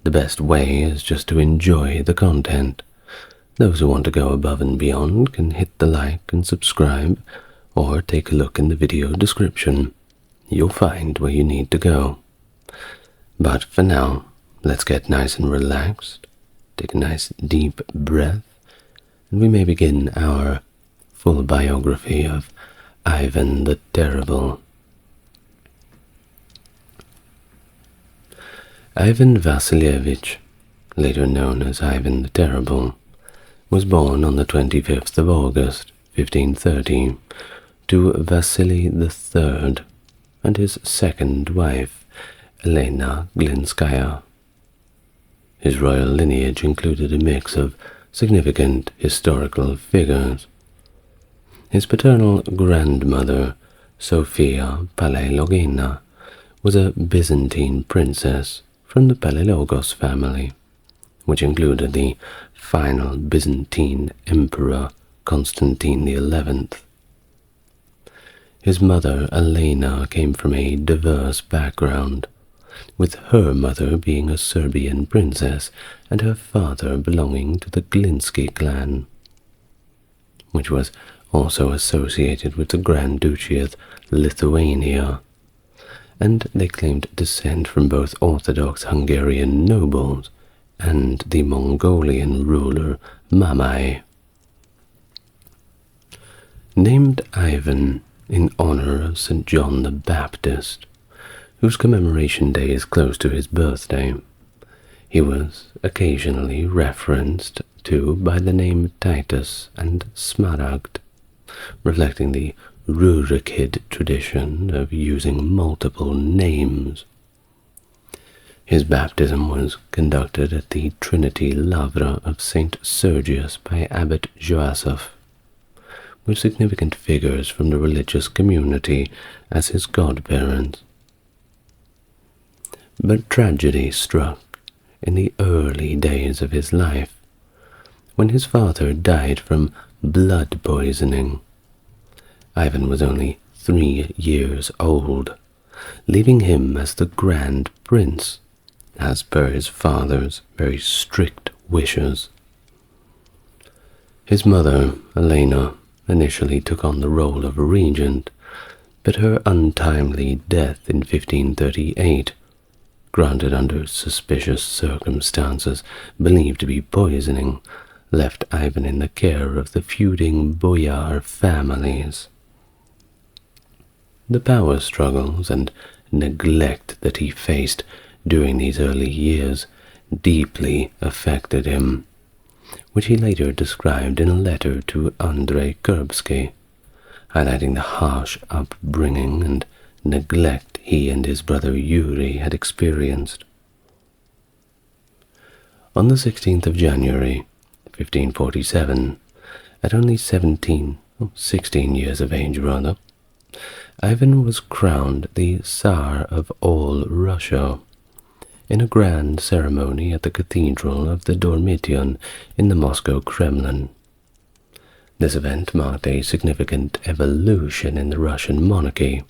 The best way is just to enjoy the content. Those who want to go above and beyond can hit the like and subscribe, or take a look in the video description. You'll find where you need to go. But for now, let's get nice and relaxed. Take a nice deep breath, and we may begin our full biography of Ivan the Terrible. Ivan Vasilievich, later known as Ivan the Terrible, was born on the 25th of August, 1530, to Vasily III and his second wife, Elena Glinskaya. His royal lineage included a mix of significant historical figures. His paternal grandmother, Sophia Palaiologina, was a Byzantine princess from the Palaiologos family, which included the final Byzantine emperor Constantine XI. His mother, Elena, came from a diverse background, with her mother being a Serbian princess and her father belonging to the Glinski clan, which was also associated with the Grand Duchy of Lithuania, and they claimed descent from both Orthodox Hungarian nobles and the Mongolian ruler Mamai. Named Ivan in honor of St. John the Baptist, whose commemoration day is close to his birthday, he was occasionally referenced to by the name Titus and Smaragd, reflecting the Rurikid tradition of using multiple names. His baptism was conducted at the Trinity Lavra of St. Sergius by Abbot Joasaph, with significant figures from the religious community as his godparents. But tragedy struck in the early days of his life, when his father died from blood poisoning. Ivan was only 3 years old, leaving him as the Grand Prince, as per his father's very strict wishes. His mother, Elena, initially took on the role of regent, but her untimely death in 1538, granted under suspicious circumstances believed to be poisoning, left Ivan in the care of the feuding boyar families. The power struggles and neglect that he faced during these early years deeply affected him, which he later described in a letter to Andrei Kurbsky, highlighting the harsh upbringing and neglect he and his brother Yuri had experienced. On the 16th of January, 1547, at only 16 years of age rather, Ivan was crowned the Tsar of all Russia in a grand ceremony at the Cathedral of the Dormition in the Moscow Kremlin. This event marked a significant evolution in the Russian monarchy,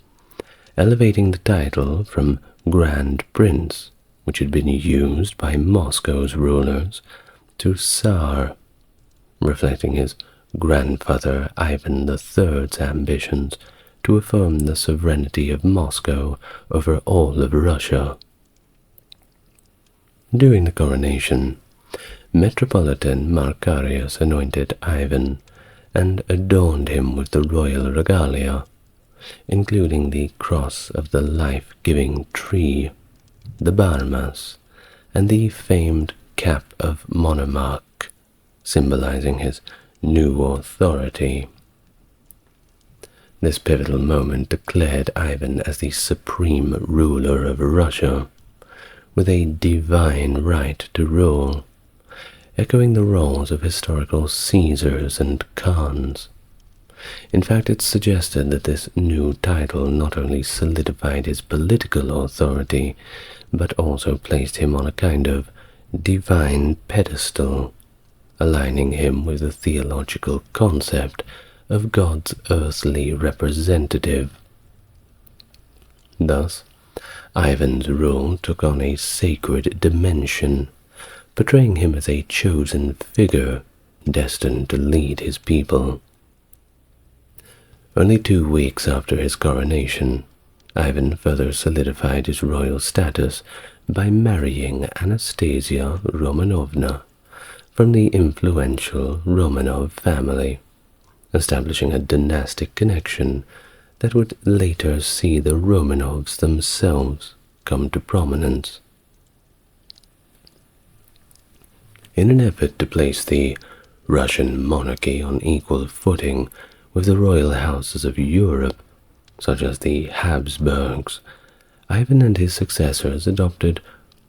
elevating the title from Grand Prince, which had been used by Moscow's rulers, to Tsar, reflecting his grandfather Ivan III's ambitions to affirm the sovereignty of Moscow over all of Russia. During the coronation, Metropolitan Macarius anointed Ivan and adorned him with the royal regalia, including the cross of the life-giving tree, the balmas, and the famed cap of monarch, symbolizing his new authority. This pivotal moment declared Ivan as the supreme ruler of Russia, with a divine right to rule, echoing the roles of historical Caesars and Khans. In fact, it's suggested that this new title not only solidified his political authority, but also placed him on a kind of divine pedestal, aligning him with the theological concept of God's earthly representative. Thus, Ivan's rule took on a sacred dimension, portraying him as a chosen figure destined to lead his people. Only 2 weeks after his coronation, Ivan further solidified his royal status by marrying Anastasia Romanovna from the influential Romanov family, establishing a dynastic connection that would later see the Romanovs themselves come to prominence. In an effort to place the Russian monarchy on equal footing with the royal houses of Europe, such as the Habsburgs, Ivan and his successors adopted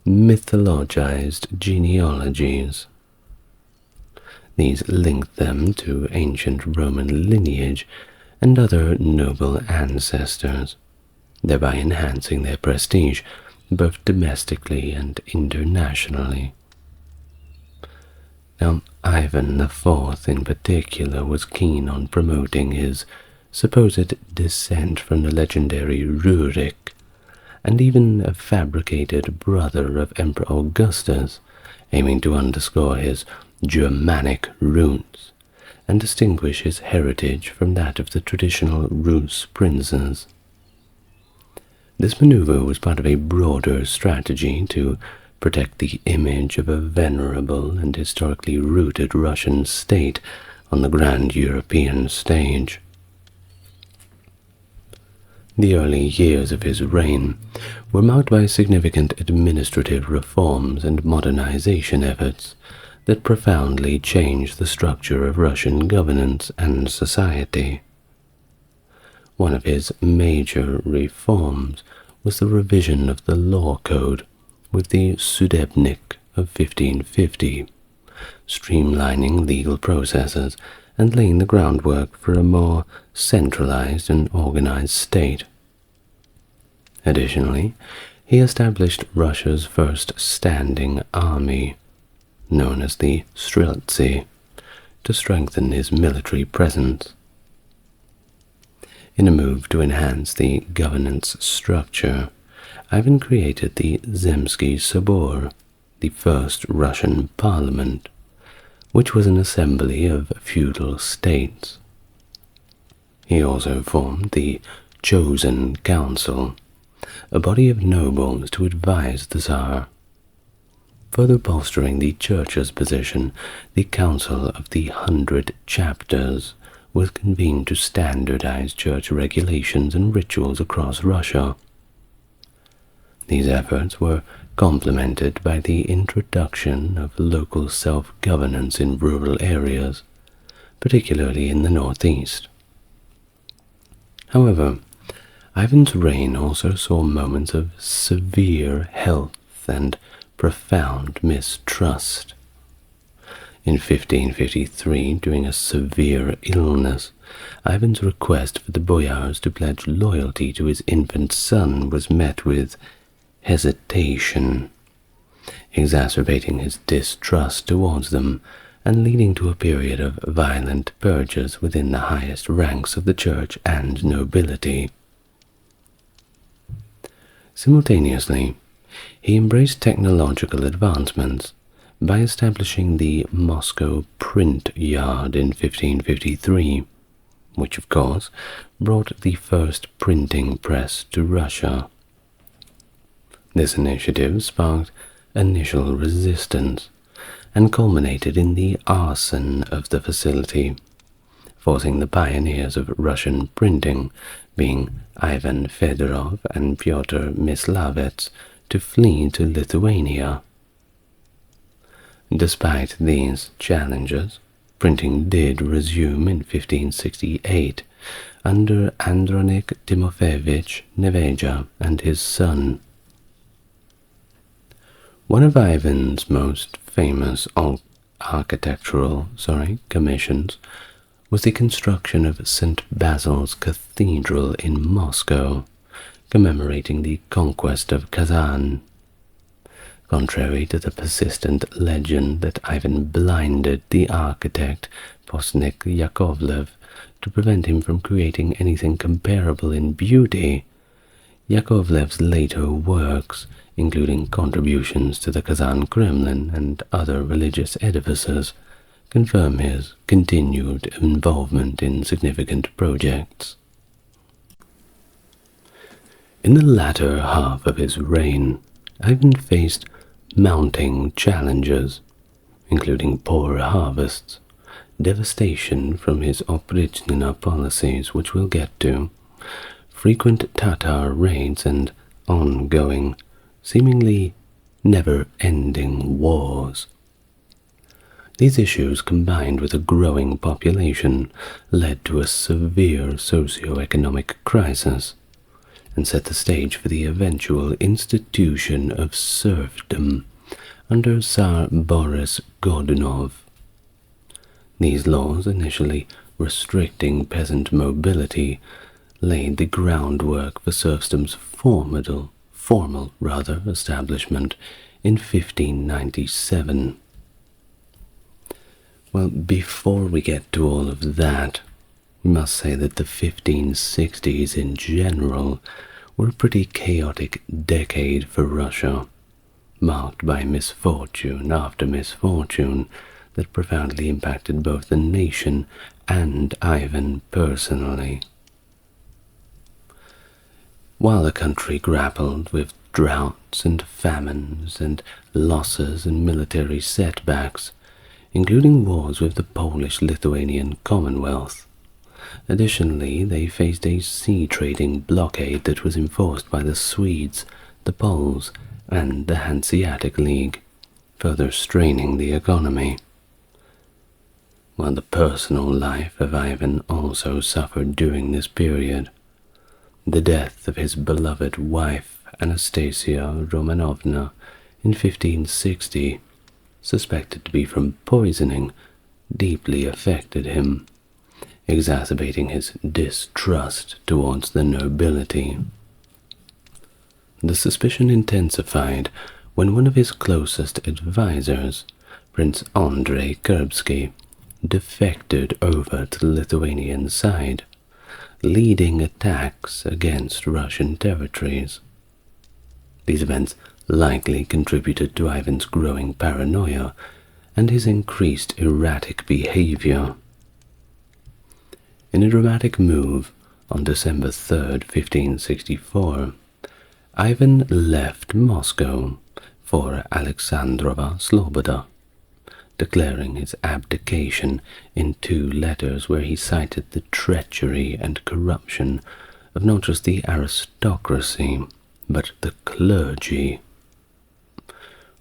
mythologized genealogies. These linked them to ancient Roman lineage and other noble ancestors, thereby enhancing their prestige both domestically and internationally. Now, Ivan IV in particular was keen on promoting his supposed descent from the legendary Rurik, and even a fabricated brother of Emperor Augustus, aiming to underscore his Germanic roots and distinguish his heritage from that of the traditional Rus princes. This maneuver was part of a broader strategy to protect the image of a venerable and historically rooted Russian state on the grand European stage. The early years of his reign were marked by significant administrative reforms and modernization efforts that profoundly changed the structure of Russian governance and society. One of his major reforms was the revision of the law code with the Sudebnik of 1550, streamlining legal processes and laying the groundwork for a more centralized and organized state. Additionally, he established Russia's first standing army, known as the Streltsy, to strengthen his military presence. In a move to enhance the governance structure, Ivan created the Zemsky Sobor, the first Russian parliament, which was an assembly of feudal states. He also formed the Chosen Council, a body of nobles to advise the Tsar. Further bolstering the Church's position, the Council of the 100 Chapters was convened to standardize church regulations and rituals across Russia. These efforts were complemented by the introduction of local self-governance in rural areas, particularly in the northeast. However, Ivan's reign also saw moments of severe health and profound mistrust. In 1553, during a severe illness, Ivan's request for the boyars to pledge loyalty to his infant son was met with hesitation, exacerbating his distrust towards them and leading to a period of violent purges within the highest ranks of the church and nobility. Simultaneously, he embraced technological advancements by establishing the Moscow Print Yard in 1553, which of course brought the first printing press to Russia. This initiative sparked initial resistance and culminated in the arson of the facility, forcing the pioneers of Russian printing, being Ivan Fedorov and Pyotr Myslavets, to flee to Lithuania. Despite these challenges, printing did resume in 1568 under Andronik Timofeyevich Neveja and his son. One of Ivan's most famous architectural commissions was the construction of St. Basil's Cathedral in Moscow, commemorating the conquest of Kazan. Contrary to the persistent legend that Ivan blinded the architect Postnik Yakovlev to prevent him from creating anything comparable in beauty, Yakovlev's later works, including contributions to the Kazan Kremlin and other religious edifices, confirm his continued involvement in significant projects. In the latter half of his reign, Ivan faced mounting challenges, including poor harvests, devastation from his Oprichnina policies, which we'll get to, frequent Tatar raids, and ongoing, seemingly never-ending wars. These issues, combined with a growing population, led to a severe socio-economic crisis and set the stage for the eventual institution of serfdom under Tsar Boris Godunov. These laws, initially restricting peasant mobility, laid the groundwork for serfdom's formal establishment in 1597. Well, before we get to all of that, we must say that the 1560s in general were a pretty chaotic decade for Russia, marked by misfortune after misfortune that profoundly impacted both the nation and Ivan personally. While the country grappled with droughts and famines and losses and military setbacks, including wars with the Polish-Lithuanian Commonwealth, additionally, they faced a sea trading blockade that was enforced by the Swedes, the Poles, and the Hanseatic League, further straining the economy. While the personal life of Ivan also suffered during this period. The death of his beloved wife, Anastasia Romanovna, in 1560, suspected to be from poisoning, deeply affected him, exacerbating his distrust towards the nobility. The suspicion intensified when one of his closest advisors, Prince Andrei Kurbsky, defected over to the Lithuanian side, leading attacks against Russian territories. These events likely contributed to Ivan's growing paranoia and his increased erratic behavior. In a dramatic move, on December 3, 1564, Ivan left Moscow for Alexandrova Sloboda, declaring his abdication in 2 letters where he cited the treachery and corruption of not just the aristocracy, but the clergy.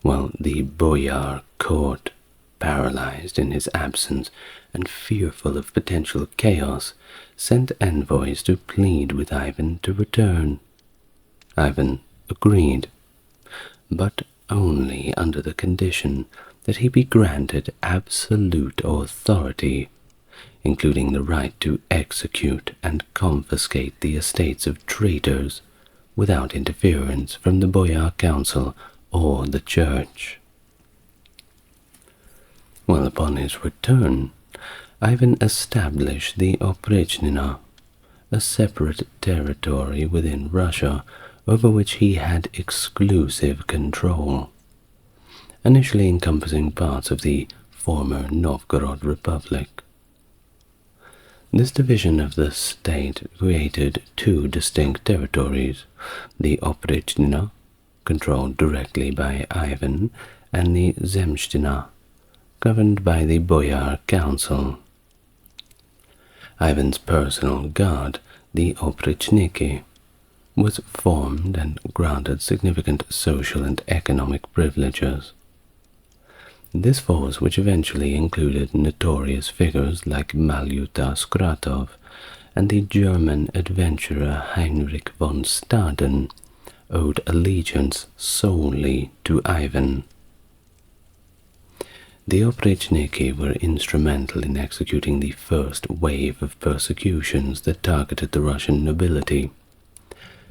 While the boyar court, paralyzed in his absence and fearful of potential chaos, sent envoys to plead with Ivan to return. Ivan agreed, but only under the condition that he be granted absolute authority, including the right to execute and confiscate the estates of traitors without interference from the boyar council or the church. Well, upon his return, Ivan established the Oprichnina, a separate territory within Russia over which he had exclusive control, initially encompassing parts of the former Novgorod Republic. This division of the state created two distinct territories, the Oprichnina, controlled directly by Ivan, and the Zemstina, governed by the Boyar Council. Ivan's personal guard, the Oprichniki, was formed and granted significant social and economic privileges. This force, which eventually included notorious figures like Malyuta Skratov and the German adventurer Heinrich von Staden, owed allegiance solely to Ivan. The Oprichniki were instrumental in executing the first wave of persecutions that targeted the Russian nobility,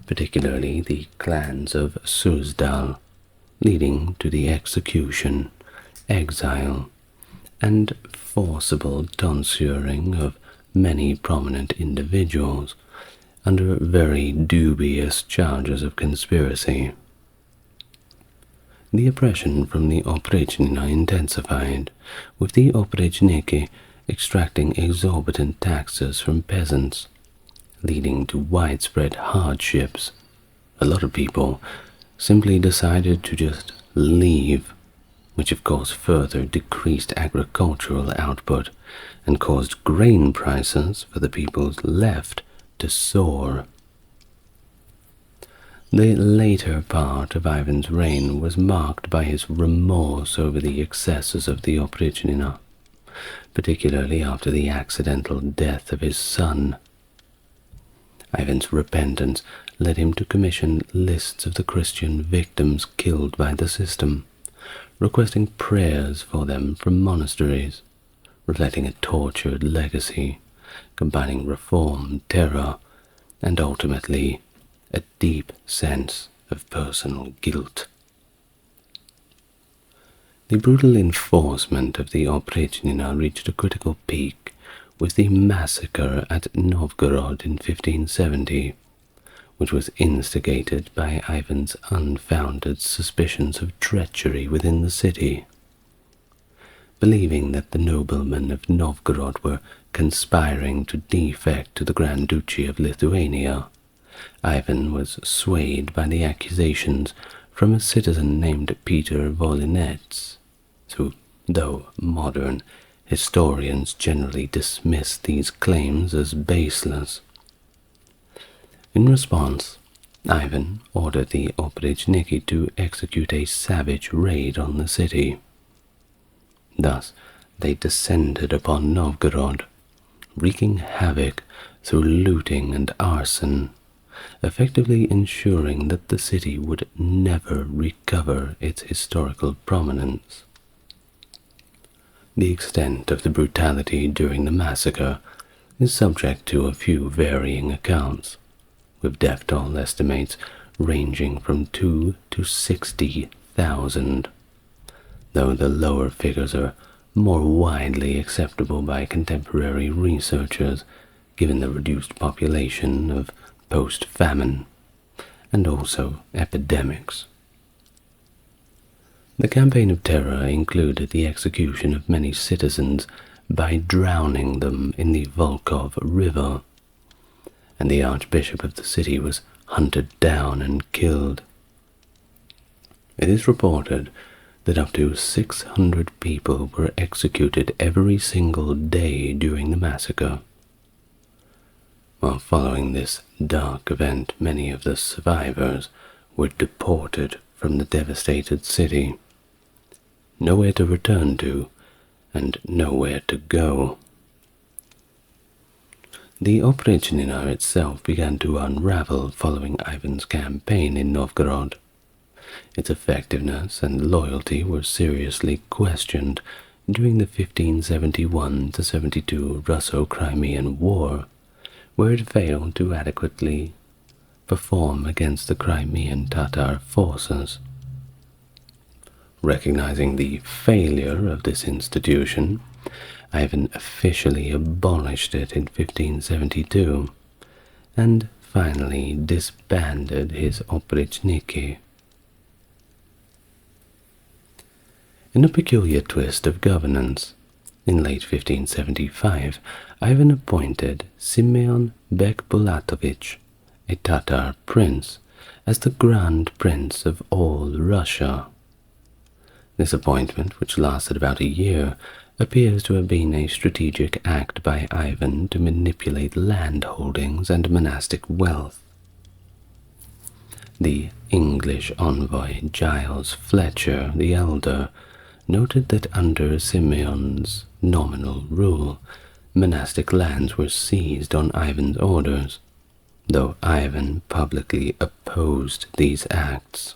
particularly the clans of Suzdal, leading to the execution, exile, and forcible tonsuring of many prominent individuals under very dubious charges of conspiracy. The oppression from the Oprichnina intensified, with the Oprichniki extracting exorbitant taxes from peasants, leading to widespread hardships. A lot of people simply decided to just leave, which of course further decreased agricultural output and caused grain prices for the people left to soar. The later part of Ivan's reign was marked by his remorse over the excesses of the Oprichnina, particularly after the accidental death of his son. Ivan's repentance led him to commission lists of the Christian victims killed by the system, requesting prayers for them from monasteries, reflecting a tortured legacy, combining reform, terror, and ultimately a deep sense of personal guilt. The brutal enforcement of the Oprichnina reached a critical peak with the massacre at Novgorod in 1570, which was instigated by Ivan's unfounded suspicions of treachery within the city. Believing that the noblemen of Novgorod were conspiring to defect to the Grand Duchy of Lithuania, Ivan was swayed by the accusations from a citizen named Peter Volinets, who, though modern historians generally dismiss these claims as baseless. In response, Ivan ordered the Oprichniki to execute a savage raid on the city. Thus, they descended upon Novgorod, wreaking havoc through looting and arson, effectively ensuring that the city would never recover its historical prominence. The extent of the brutality during the massacre is subject to a few varying accounts, with death toll estimates ranging from 2 to 60,000, though the lower figures are more widely acceptable by contemporary researchers given the reduced population of post-famine and also epidemics. The campaign of terror included the execution of many citizens by drowning them in the Volkhov River, and the Archbishop of the city was hunted down and killed. It is reported that up to 600 people were executed every single day during the massacre. While following this dark event, many of the survivors were deported from the devastated city, nowhere to return to and nowhere to go. The Oprichnina itself began to unravel following Ivan's campaign in Novgorod. Its effectiveness and loyalty were seriously questioned during the 1571-72 Russo-Crimean War, where it failed to adequately perform against the Crimean Tatar forces. Recognizing the failure of this institution, Ivan officially abolished it in 1572, and finally disbanded his Oprichniki. In a peculiar twist of governance, In late 1575, Ivan appointed Simeon Bekbulatovich, a Tatar prince, as the Grand Prince of all Russia. This appointment, which lasted about a year, appears to have been a strategic act by Ivan to manipulate land holdings and monastic wealth. The English envoy Giles Fletcher the Elder noted that under Simeon's nominal rule, monastic lands were seized on Ivan's orders, though Ivan publicly opposed these acts.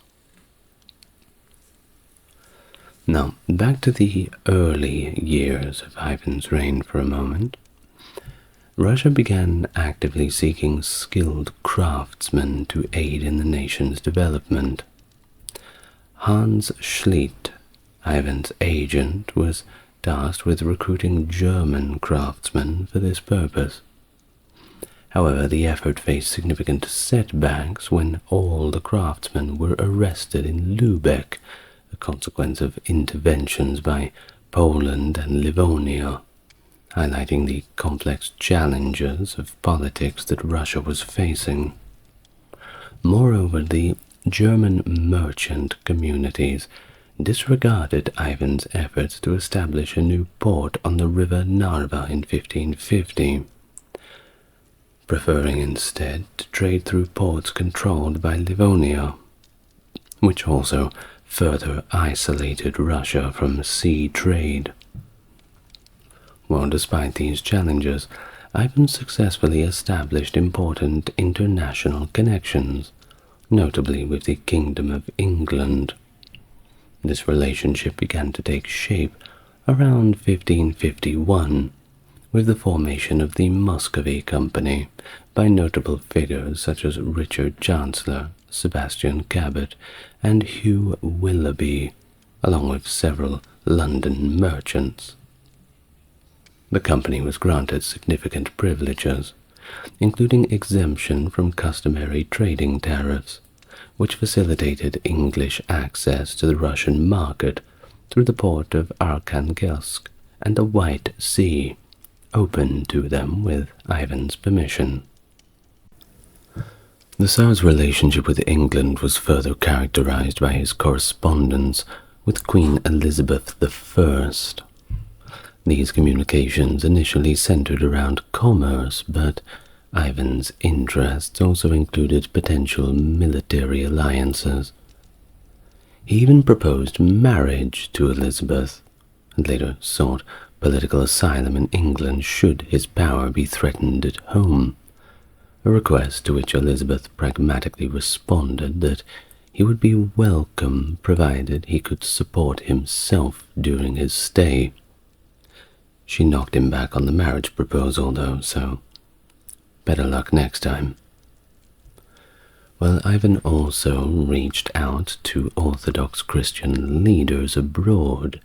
Now, back to the early years of Ivan's reign for a moment. Russia began actively seeking skilled craftsmen to aid in the nation's development. Hans Schlitt, Ivan's agent, was tasked with recruiting German craftsmen for this purpose. However, the effort faced significant setbacks when all the craftsmen were arrested in Lübeck, a consequence of interventions by Poland and Livonia, highlighting the complex challenges of politics that Russia was facing. Moreover, the German merchant communities disregarded Ivan's efforts to establish a new port on the river Narva in 1550, preferring instead to trade through ports controlled by Livonia, which also further isolated Russia from sea trade. Well, despite these challenges, Ivan successfully established important international connections, notably with the Kingdom of England. This relationship began to take shape around 1551, with the formation of the Muscovy Company by notable figures such as Richard Chancellor, Sebastian Cabot, and Hugh Willoughby, along with several London merchants. The company was granted significant privileges, including exemption from customary trading tariffs, which facilitated English access to the Russian market through the port of Arkhangelsk and the White Sea, open to them with Ivan's permission. The Tsar's relationship with England was further characterized by his correspondence with Queen Elizabeth I. These communications initially centered around commerce, but Ivan's interests also included potential military alliances. He even proposed marriage to Elizabeth, and later sought political asylum in England should his power be threatened at home, a request to which Elizabeth pragmatically responded that he would be welcome provided he could support himself during his stay. She knocked him back on the marriage proposal, though, so better luck next time. Well, Ivan also reached out to Orthodox Christian leaders abroad,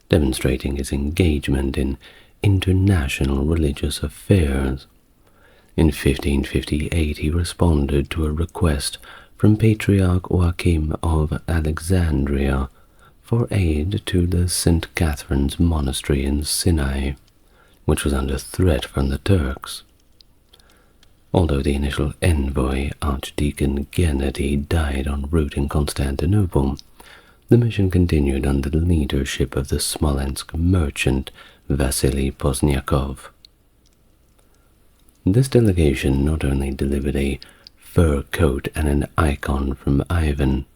demonstrating his engagement in international religious affairs. In 1558, he responded to a request from Patriarch Joachim of Alexandria for aid to the St. Catherine's monastery in Sinai, which was under threat from the Turks. Although the initial envoy, Archdeacon Gennady, died en route in Constantinople, the mission continued under the leadership of the Smolensk merchant Vasily Pozniakov. This delegation not only delivered a fur coat and an icon from Ivan,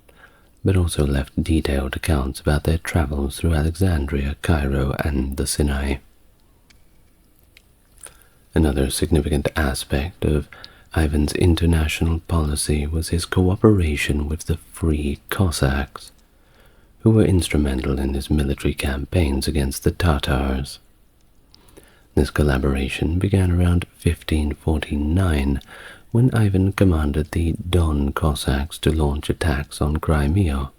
but also left detailed accounts about their travels through Alexandria, Cairo, and the Sinai. Another significant aspect of Ivan's international policy was his cooperation with the Free Cossacks, who were instrumental in his military campaigns against the Tatars. This collaboration began around 1549, when Ivan commanded the Don Cossacks to launch attacks on Crimea.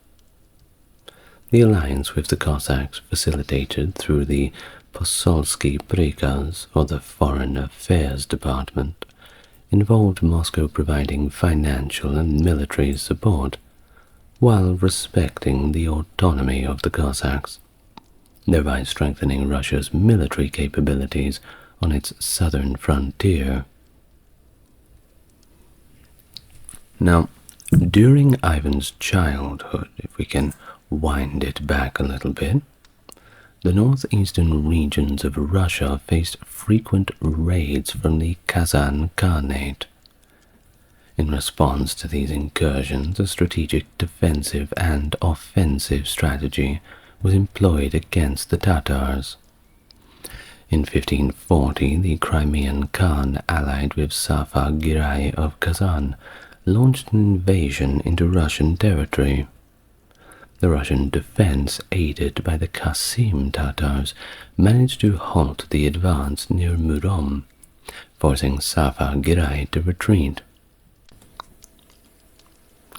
The alliance with the Cossacks, facilitated through the Posolsky Prikaz, or the Foreign Affairs Department, involved Moscow providing financial and military support, while respecting the autonomy of the Cossacks, thereby strengthening Russia's military capabilities on its southern frontier. Now, during Ivan's childhood, if we can wind it back a little bit, the northeastern regions of Russia faced frequent raids from the Kazan Khanate. In response to these incursions, a strategic defensive and offensive strategy was employed against the Tatars. In 1540, the Crimean Khan, allied with Safa Girai of Kazan, launched an invasion into Russian territory. The Russian defense, aided by the Kasim Tatars, managed to halt the advance near Murom, forcing Safa Girai to retreat.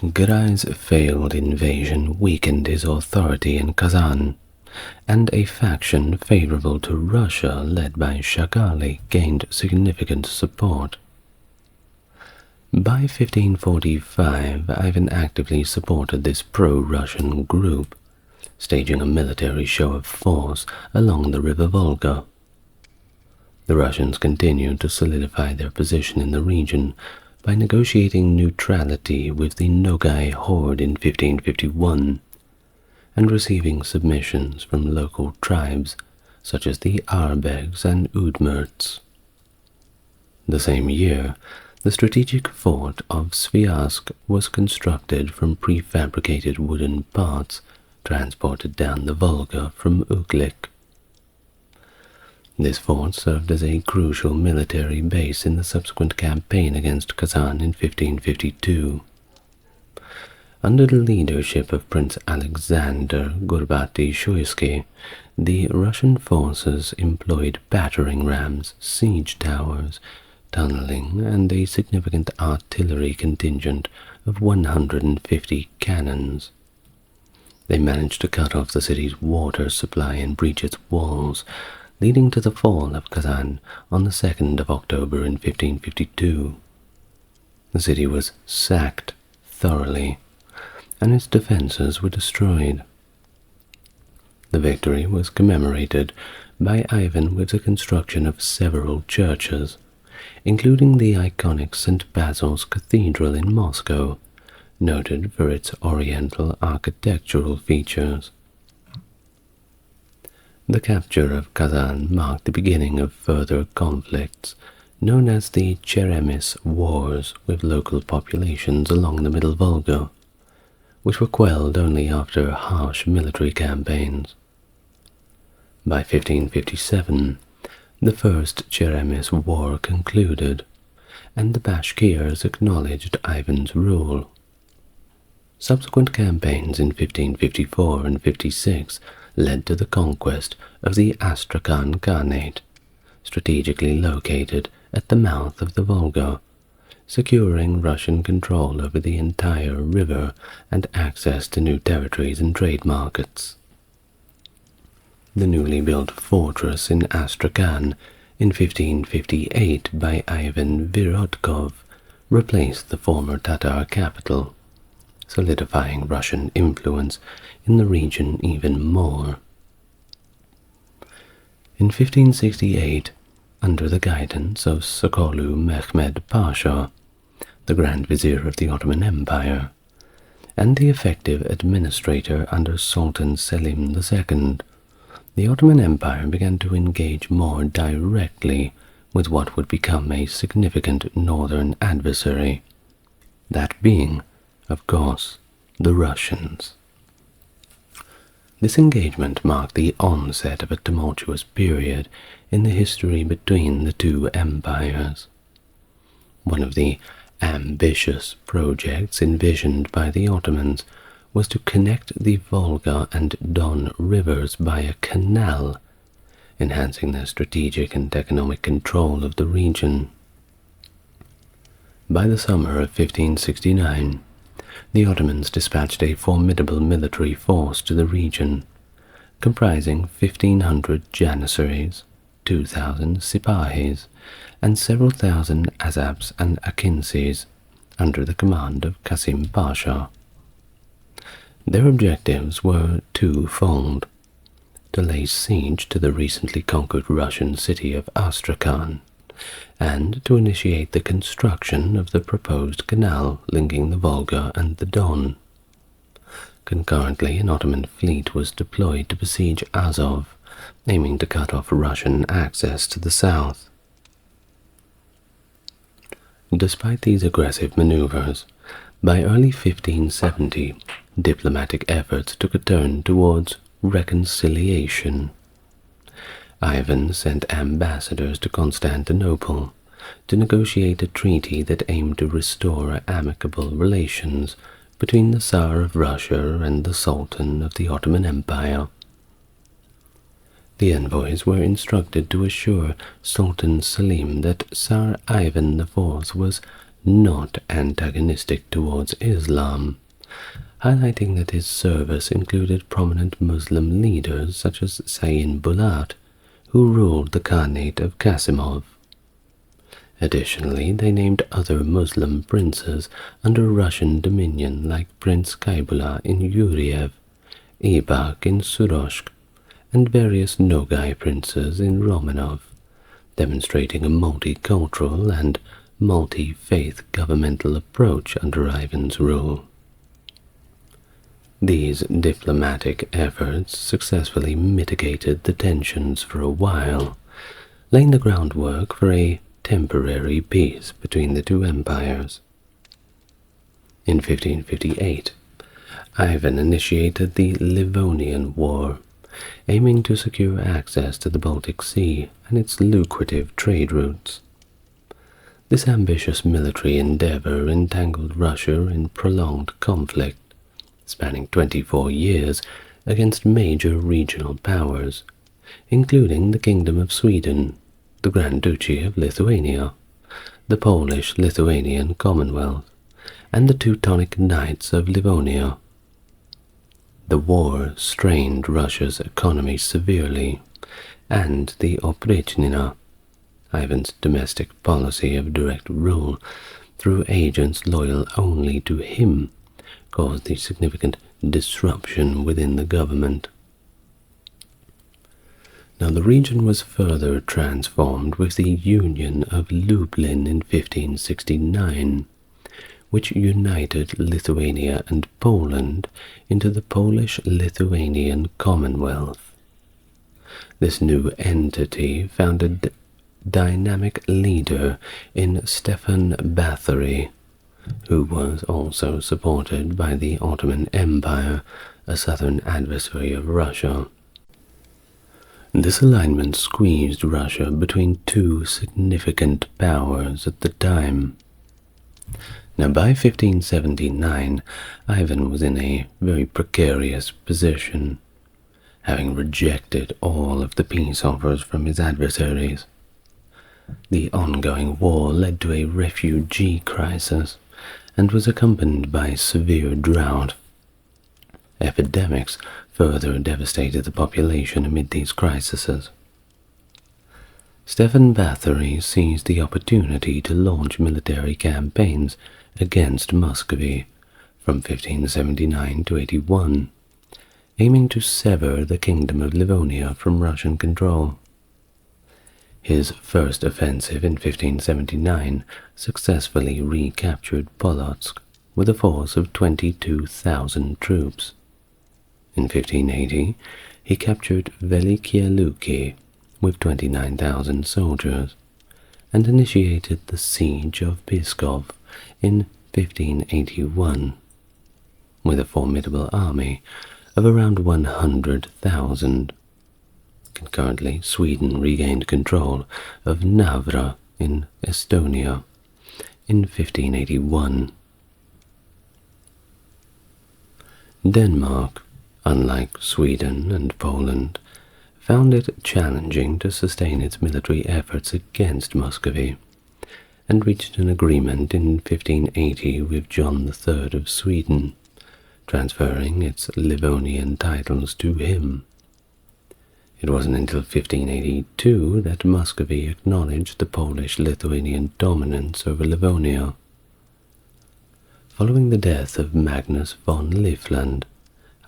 Girai's failed invasion weakened his authority in Kazan, and a faction favorable to Russia led by Shagali gained significant support. By 1545, Ivan actively supported this pro-Russian group, staging a military show of force along the river Volga. The Russians continued to solidify their position in the region by negotiating neutrality with the Nogai horde in 1551, and receiving submissions from local tribes such as the Arbegs and Udmurts. The same year, the strategic fort of Sviazk was constructed from prefabricated wooden parts transported down the Volga from Uglik. This fort served as a crucial military base in the subsequent campaign against Kazan in 1552. Under the leadership of Prince Alexander Gorbaty-Shuisky, the Russian forces employed battering rams, siege towers, tunneling, and a significant artillery contingent of 150 cannons. They managed to cut off the city's water supply and breach its walls, leading to the fall of Kazan on the 2nd of October in 1552. The city was sacked thoroughly, and its defenses were destroyed. The victory was commemorated by Ivan with the construction of several churches, including the iconic St. Basil's Cathedral in Moscow, noted for its oriental architectural features. The capture of Kazan marked the beginning of further conflicts, known as the Cheremis Wars with local populations along the Middle Volga, which were quelled only after harsh military campaigns. By 1557, the First Cheremis War concluded, and the Bashkirs acknowledged Ivan's rule. Subsequent campaigns in 1554 and 56 led to the conquest of the Astrakhan Khanate, strategically located at the mouth of the Volga, securing Russian control over the entire river and access to new territories and trade markets. The newly built fortress in Astrakhan in 1558 by Ivan Virodkov replaced the former Tatar capital, solidifying Russian influence in the region even more. In 1568, under the guidance of Sokollu Mehmed Pasha, the Grand Vizier of the Ottoman Empire, and the effective administrator under Sultan Selim II, the Ottoman Empire began to engage more directly with what would become a significant northern adversary, that being, of course, the Russians. This engagement marked the onset of a tumultuous period in the history between the two empires. One of the ambitious projects envisioned by the Ottomans was to connect the Volga and Don rivers by a canal, enhancing their strategic and economic control of the region. By the summer of 1569, the Ottomans dispatched a formidable military force to the region, comprising 1,500 Janissaries, 2,000 Sipahis, and several thousand Azabs and Akinsis, under the command of Qasim Pasha. Their objectives were twofold: to lay siege to the recently conquered Russian city of Astrakhan, and to initiate the construction of the proposed canal linking the Volga and the Don. Concurrently, an Ottoman fleet was deployed to besiege Azov, aiming to cut off Russian access to the south. Despite these aggressive maneuvers, by early 1570, diplomatic efforts took a turn towards reconciliation. Ivan sent ambassadors to Constantinople to negotiate a treaty that aimed to restore amicable relations between the Tsar of Russia and the Sultan of the Ottoman Empire. The envoys were instructed to assure Sultan Selim that Tsar Ivan IV was not antagonistic towards Islam, highlighting that his service included prominent Muslim leaders such as Sain Bulat, who ruled the Khanate of Kasimov. Additionally, they named other Muslim princes under Russian dominion like Prince Kaibula in Yuriev, Embark in Suroshk, and various Nogai princes in Romanov, demonstrating a multicultural and multi-faith governmental approach under Ivan's rule. These diplomatic efforts successfully mitigated the tensions for a while, laying the groundwork for a temporary peace between the two empires. In 1558, Ivan initiated the Livonian War, aiming to secure access to the Baltic Sea and its lucrative trade routes. This ambitious military endeavor entangled Russia in prolonged conflict, spanning 24 years against major regional powers, including the Kingdom of Sweden, the Grand Duchy of Lithuania, the Polish-Lithuanian Commonwealth, and the Teutonic Knights of Livonia. The war strained Russia's economy severely, and the Oprichnina, Ivan's domestic policy of direct rule through agents loyal only to him, caused a significant disruption within the government. Now, the region was further transformed with the Union of Lublin in 1569, which united Lithuania and Poland into the Polish-Lithuanian Commonwealth. This new entity found a dynamic leader in Stefan Batory, who was also supported by the Ottoman Empire, a southern adversary of Russia. This alignment squeezed Russia between two significant powers at the time. Now, by 1579, Ivan was in a very precarious position, having rejected all of the peace offers from his adversaries. The ongoing war led to a refugee crisis and was accompanied by severe drought. Epidemics further devastated the population amid these crises. Stefan Batory seized the opportunity to launch military campaigns against Muscovy from 1579 to 81, aiming to sever the Kingdom of Livonia from Russian control. His first offensive in 1579 successfully recaptured Polotsk with a force of 22,000 troops. In 1580, he captured Velikie Luki with 29,000 soldiers and initiated the siege of Pskov in 1581 with a formidable army of around 100,000. Concurrently, Sweden regained control of Navra in Estonia in 1581. Denmark, unlike Sweden and Poland, found it challenging to sustain its military efforts against Muscovy, and reached an agreement in 1580 with John III of Sweden, transferring its Livonian titles to him. It wasn't until 1582 that Muscovy acknowledged the Polish-Lithuanian dominance over Livonia. Following the death of Magnus von Livland,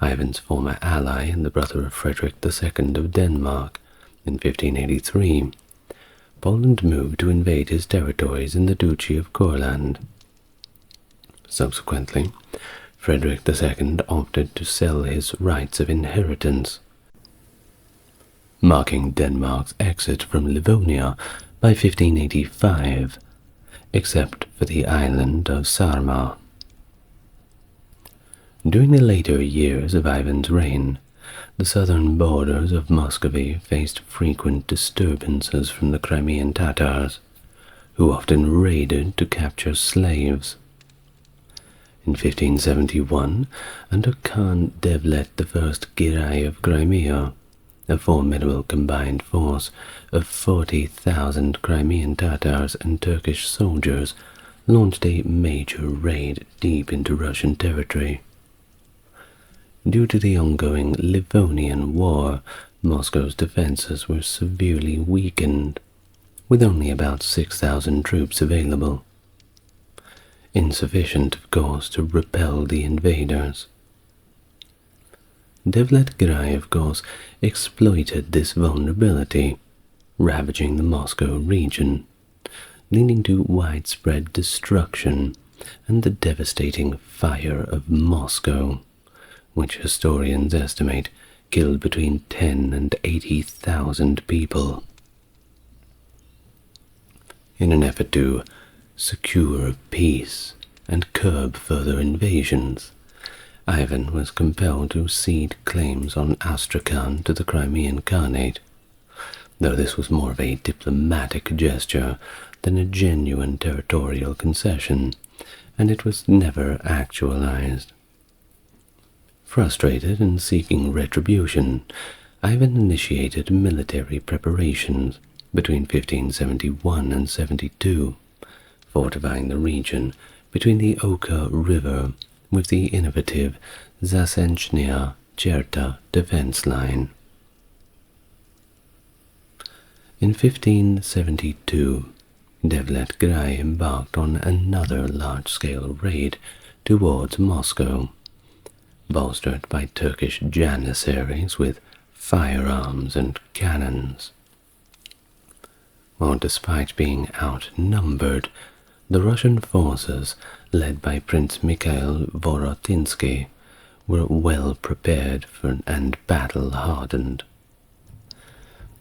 Ivan's former ally and the brother of Frederick II of Denmark. In 1583, Poland moved to invade his territories in the Duchy of Courland. Subsequently, Frederick II opted to sell his rights of inheritance, marking Denmark's exit from Livonia by 1585, except for the island of Saaremaa. During the later years of Ivan's reign, the southern borders of Muscovy faced frequent disturbances from the Crimean Tatars, who often raided to capture slaves. In 1571, under Khan Devlet I Girai of Crimea, a formidable combined force of 40,000 Crimean Tatars and Turkish soldiers launched a major raid deep into Russian territory. Due to the ongoing Livonian War, Moscow's defenses were severely weakened, with only about 6,000 troops available. Insufficient, of course, to repel the invaders. Devlet Girai, of course, exploited this vulnerability, ravaging the Moscow region, leading to widespread destruction and the devastating Fire of Moscow, which historians estimate killed between 10 and 80,000 people. In an effort to secure peace and curb further invasions, Ivan was compelled to cede claims on Astrakhan to the Crimean Khanate, though this was more of a diplomatic gesture than a genuine territorial concession, and it was never actualized. Frustrated and seeking retribution, Ivan initiated military preparations between 1571 and 72, fortifying the region between the Oka River with the innovative Zasenchnia Cherta defense line. In 1572, Devlet Girai embarked on another large-scale raid towards Moscow, bolstered by Turkish janissaries with firearms and cannons. While despite being outnumbered, the Russian forces, led by Prince Mikhail Vorotinsky, were well prepared and battle-hardened.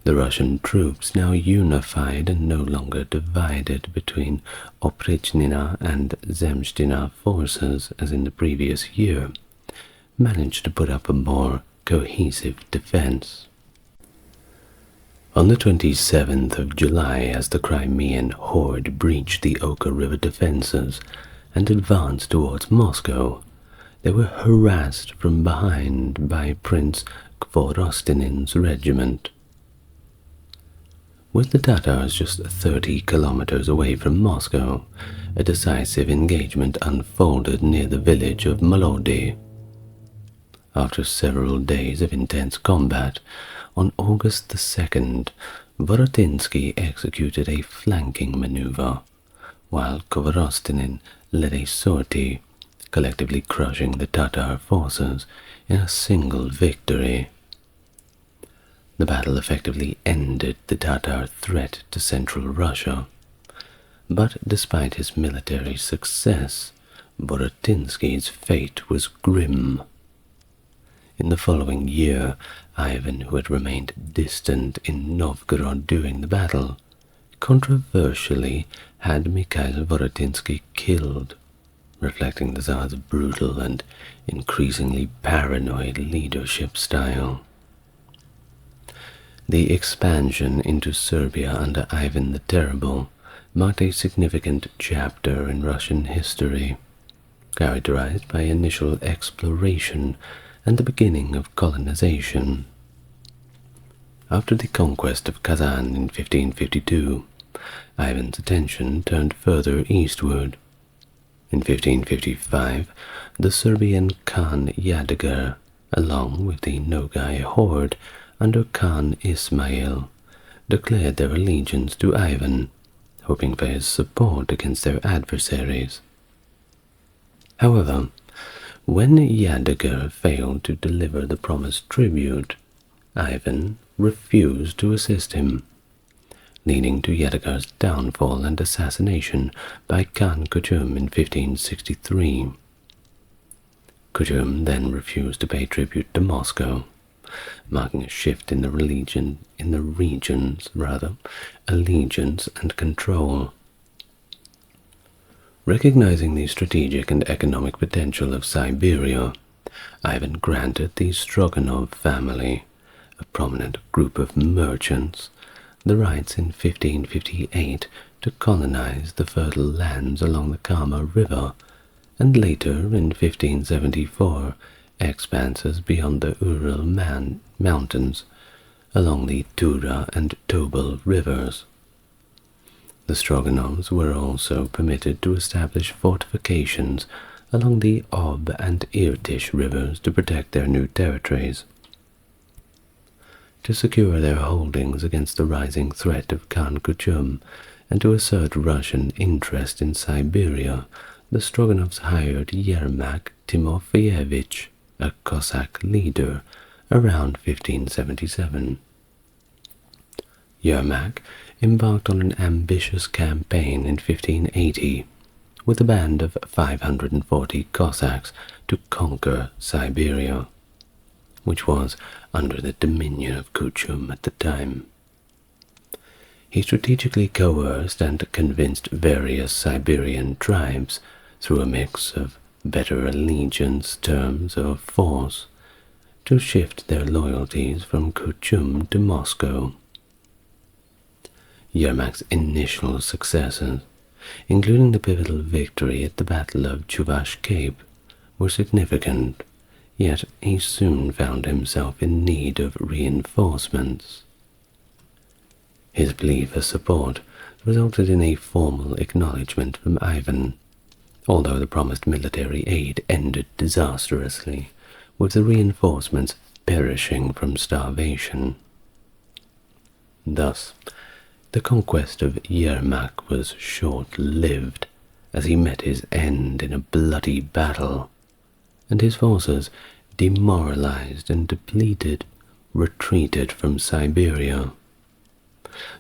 The Russian troops, now unified and no longer divided between Oprichnina and Zemstina forces as in the previous year, managed to put up a more cohesive defense. On the 27th of July, as the Crimean horde breached the Oka River defenses and advanced towards Moscow, they were harassed from behind by Prince Khvorostinin's regiment. With the Tatars just 30 kilometers away from Moscow, a decisive engagement unfolded near the village of Molody. After several days of intense combat, on August the 2nd, Vorotinsky executed a flanking maneuver, while Khvorostinin led a sortie, collectively crushing the Tatar forces in a single victory. The battle effectively ended the Tatar threat to central Russia, but despite his military success, Vorotinsky's fate was grim. In the following year, Ivan, who had remained distant in Novgorod during the battle, controversially had Mikhail Vorotinsky killed, reflecting the Tsar's brutal and increasingly paranoid leadership style. The expansion into Serbia under Ivan the Terrible marked a significant chapter in Russian history, characterized by initial exploration and the beginning of colonization. After the conquest of Kazan in 1552, Ivan's attention turned further eastward. In 1555, the Serbian Khan Yadigar, along with the Nogai horde under Khan Ismail, declared their allegiance to Ivan, hoping for his support against their adversaries. However, When Yadigar failed to deliver the promised tribute, Ivan refused to assist him, leading to Yadigar's downfall and assassination by Khan Kuchum in 1563. Kuchum then refused to pay tribute to Moscow, marking a shift in the region's allegiance and control. Recognizing the strategic and economic potential of Siberia, Ivan granted the Stroganov family, a prominent group of merchants, the rights in 1558 to colonize the fertile lands along the Kama River, and later in 1574 expanses beyond the Ural Mountains along the Tura and Tobol rivers. The Stroganovs were also permitted to establish fortifications along the Ob and Irtish rivers to protect their new territories. To secure their holdings against the rising threat of Khan Kuchum and to assert Russian interest in Siberia, the Stroganovs hired Yermak Timofeyevich, a Cossack leader, around 1577. Yermak embarked on an ambitious campaign in 1580 with a band of 540 Cossacks to conquer Siberia, which was under the dominion of Kuchum at the time. He strategically coerced and convinced various Siberian tribes through a mix of better allegiance terms of force to shift their loyalties from Kuchum to Moscow. Yermak's initial successes, including the pivotal victory at the Battle of Chuvash Cape, were significant, yet he soon found himself in need of reinforcements. His plea for support resulted in a formal acknowledgement from Ivan, although the promised military aid ended disastrously, with the reinforcements perishing from starvation. Thus, the conquest of Yermak was short-lived, as he met his end in a bloody battle, and his forces, demoralized and depleted, retreated from Siberia.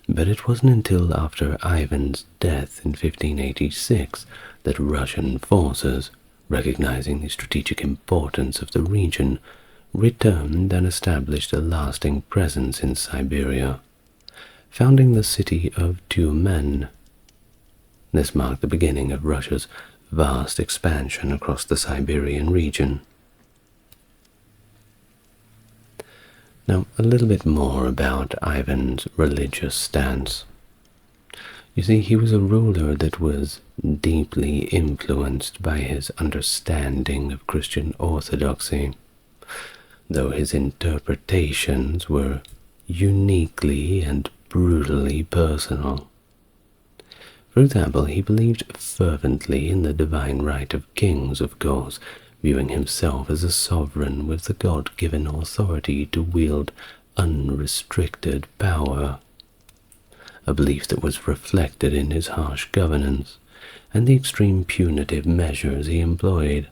But it wasn't until after Ivan's death in 1586 that Russian forces, recognizing the strategic importance of the region, returned and established a lasting presence in Siberia, founding the city of Tyumen. This marked the beginning of Russia's vast expansion across the Siberian region. Now, a little bit more about Ivan's religious stance. You see, he was a ruler that was deeply influenced by his understanding of Christian orthodoxy, though his interpretations were uniquely and brutally personal. For example, he believed fervently in the divine right of kings, of course, viewing himself as a sovereign with the God-given authority to wield unrestricted power, a belief that was reflected in his harsh governance and the extreme punitive measures he employed,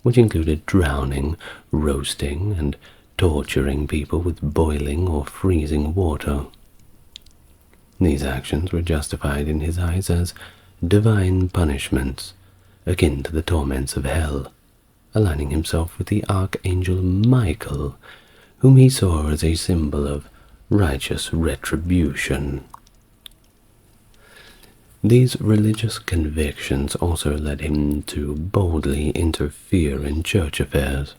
which included drowning, roasting, and torturing people with boiling or freezing water. These actions were justified in his eyes as divine punishments, akin to the torments of hell, aligning himself with the archangel Michael, whom he saw as a symbol of righteous retribution. These religious convictions also led him to boldly interfere in church affairs,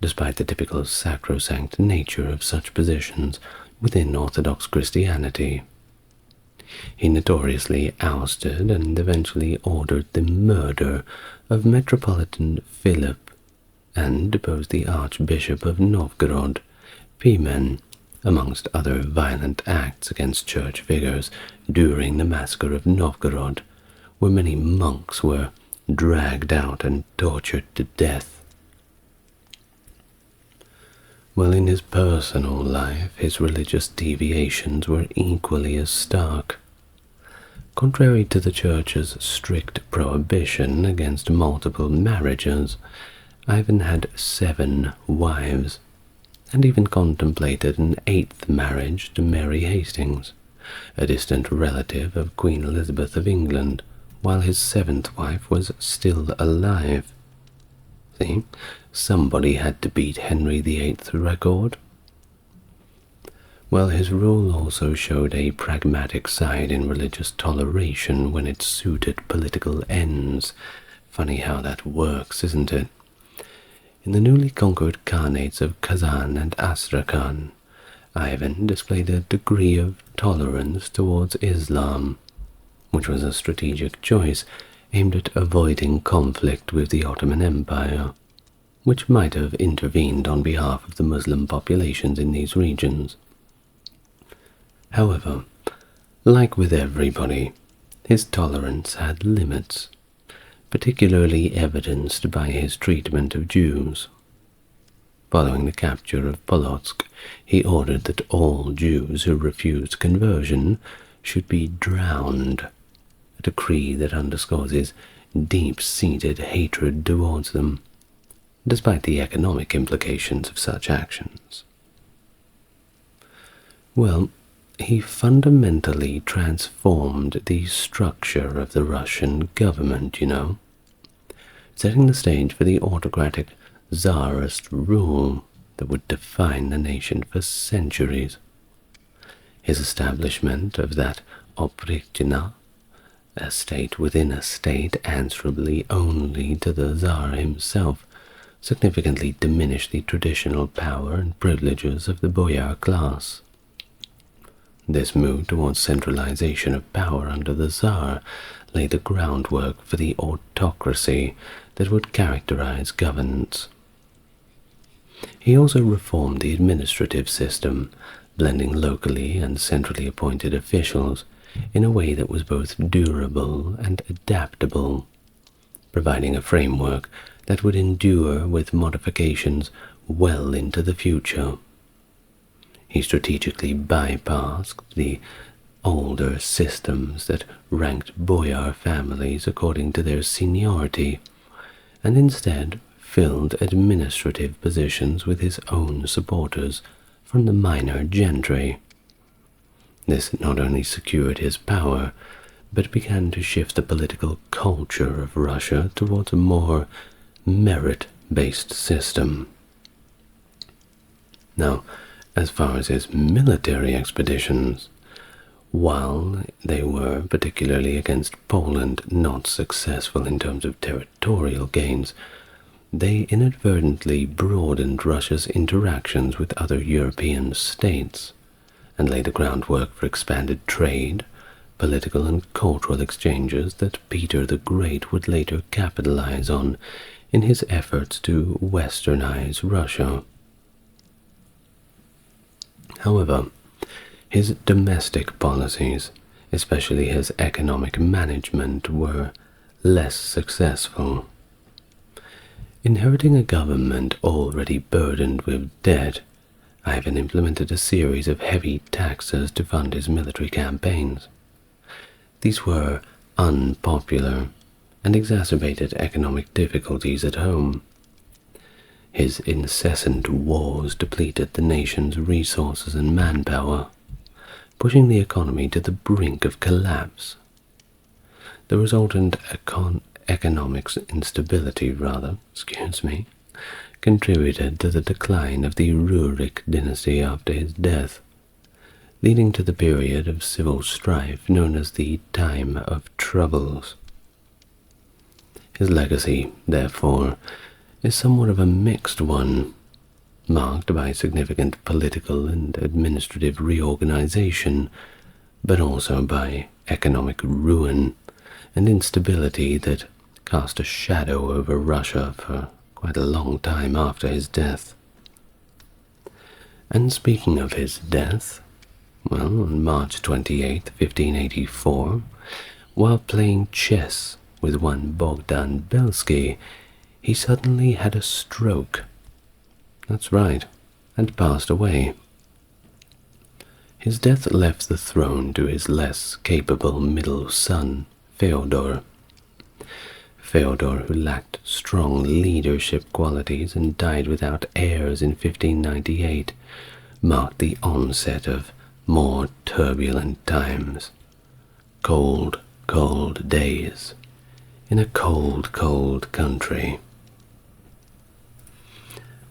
despite the typical sacrosanct nature of such positions within Orthodox Christianity. He notoriously ousted and eventually ordered the murder of Metropolitan Philip and deposed the Archbishop of Novgorod, Pimen, amongst other violent acts against church figures during the massacre of Novgorod, where many monks were dragged out and tortured to death. While in his personal life, his religious deviations were equally as stark. Contrary to the Church's strict prohibition against multiple marriages, Ivan had 7 wives, and even contemplated an 8th marriage to Mary Hastings, a distant relative of Queen Elizabeth of England, while his 7th wife was still alive. See, somebody had to beat Henry VIII's record. Well, his rule also showed a pragmatic side in religious toleration when it suited political ends. Funny how that works, isn't it? In the newly conquered Khanates of Kazan and Astrakhan, Ivan displayed a degree of tolerance towards Islam, which was a strategic choice aimed at avoiding conflict with the Ottoman Empire, which might have intervened on behalf of the Muslim populations in these regions. However, like with everybody, his tolerance had limits, particularly evidenced by his treatment of Jews. Following the capture of Polotsk, he ordered that all Jews who refused conversion should be drowned, a decree that underscores his deep-seated hatred towards them, despite the economic implications of such actions. Well, he fundamentally transformed the structure of the Russian government, setting the stage for the autocratic Tsarist rule that would define the nation for centuries. His establishment of that oprichnina, a state within a state answerably only to the Tsar himself, significantly diminished the traditional power and privileges of the boyar class. This move towards centralization of power under the Tsar laid the groundwork for the autocracy that would characterize governance. He also reformed the administrative system, blending locally and centrally appointed officials in a way that was both durable and adaptable, providing a framework that would endure with modifications well into the future. He strategically bypassed the older systems that ranked boyar families according to their seniority, and instead filled administrative positions with his own supporters from the minor gentry. This not only secured his power, but began to shift the political culture of Russia towards a more merit-based system. Now, as far as his military expeditions, while they were, particularly against Poland, not successful in terms of territorial gains, they inadvertently broadened Russia's interactions with other European states and laid the groundwork for expanded trade, political and cultural exchanges that Peter the Great would later capitalize on in his efforts to westernize Russia. However, his domestic policies, especially his economic management, were less successful. Inheriting a government already burdened with debt, Ivan implemented a series of heavy taxes to fund his military campaigns. These were unpopular and exacerbated economic difficulties at home. His incessant wars depleted the nation's resources and manpower, pushing the economy to the brink of collapse. The resultant economic instability, contributed to the decline of the Rurik dynasty after his death, leading to the period of civil strife known as the Time of Troubles. His legacy, therefore, is somewhat of a mixed one, marked by significant political and administrative reorganization, but also by economic ruin and instability that cast a shadow over Russia for quite a long time after his death. And speaking of his death, on March 28, 1584, while playing chess with one Bogdan Belsky, he suddenly had a stroke. That's right, and passed away. His death left the throne to his less capable middle son, Fyodor. Feodor, who lacked strong leadership qualities and died without heirs in 1598, marked the onset of more turbulent times. Cold, cold days in a cold, cold country.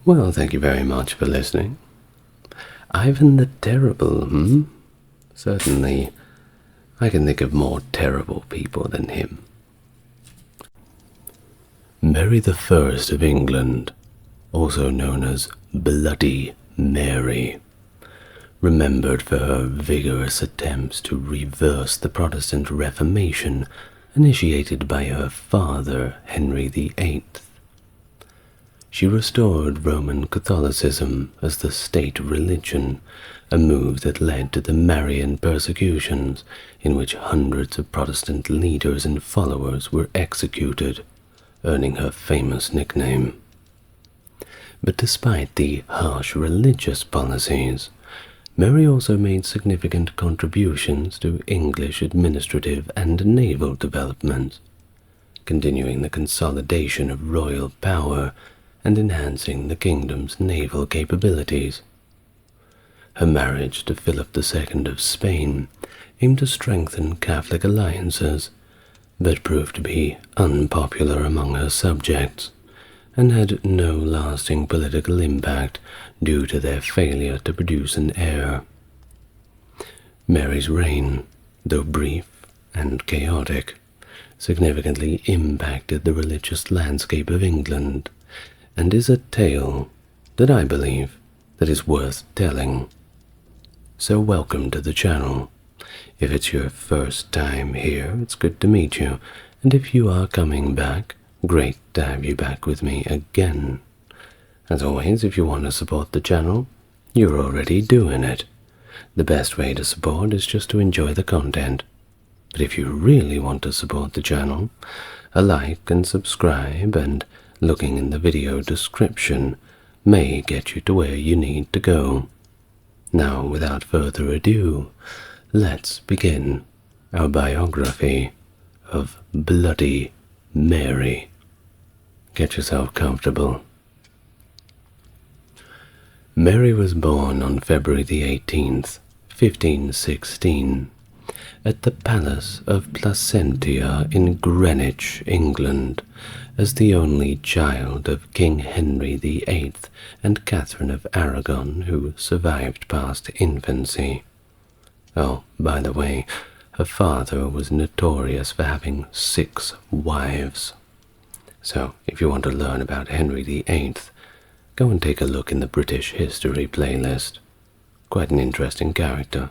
Well, thank you very much for listening. Ivan the Terrible, Certainly, I can think of more terrible people than him. Mary I of England, also known as Bloody Mary, remembered for her vigorous attempts to reverse the Protestant Reformation initiated by her father, Henry VIII. She restored Roman Catholicism as the state religion, a move that led to the Marian persecutions, in which hundreds of Protestant leaders and followers were executed, earning her famous nickname. But despite the harsh religious policies, Mary also made significant contributions to English administrative and naval development, continuing the consolidation of royal power and enhancing the kingdom's naval capabilities. Her marriage to Philip II of Spain aimed to strengthen Catholic alliances, but proved to be unpopular among her subjects, and had no lasting political impact due to their failure to produce an heir. Mary's reign, though brief and chaotic, significantly impacted the religious landscape of England, and is a tale that I believe that is worth telling. So welcome to the channel. If it's your first time here, it's good to meet you, and if you are coming back, great to have you back with me again. As always, if you want to support the channel, you're already doing it. The best way to support is just to enjoy the content. But if you really want to support the channel, a like and subscribe and looking in the video description may get you to where you need to go. Now, without further ado, let's begin our biography of Bloody Mary. Get yourself comfortable. Mary was born on February the 18th, 1516, at the Palace of Placentia in Greenwich, England, as the only child of King Henry VIII and Catherine of Aragon, who survived past infancy. Oh, by the way, her father was notorious for having 6 wives. So, if you want to learn about Henry VIII, go and take a look in the British History playlist. Quite an interesting character.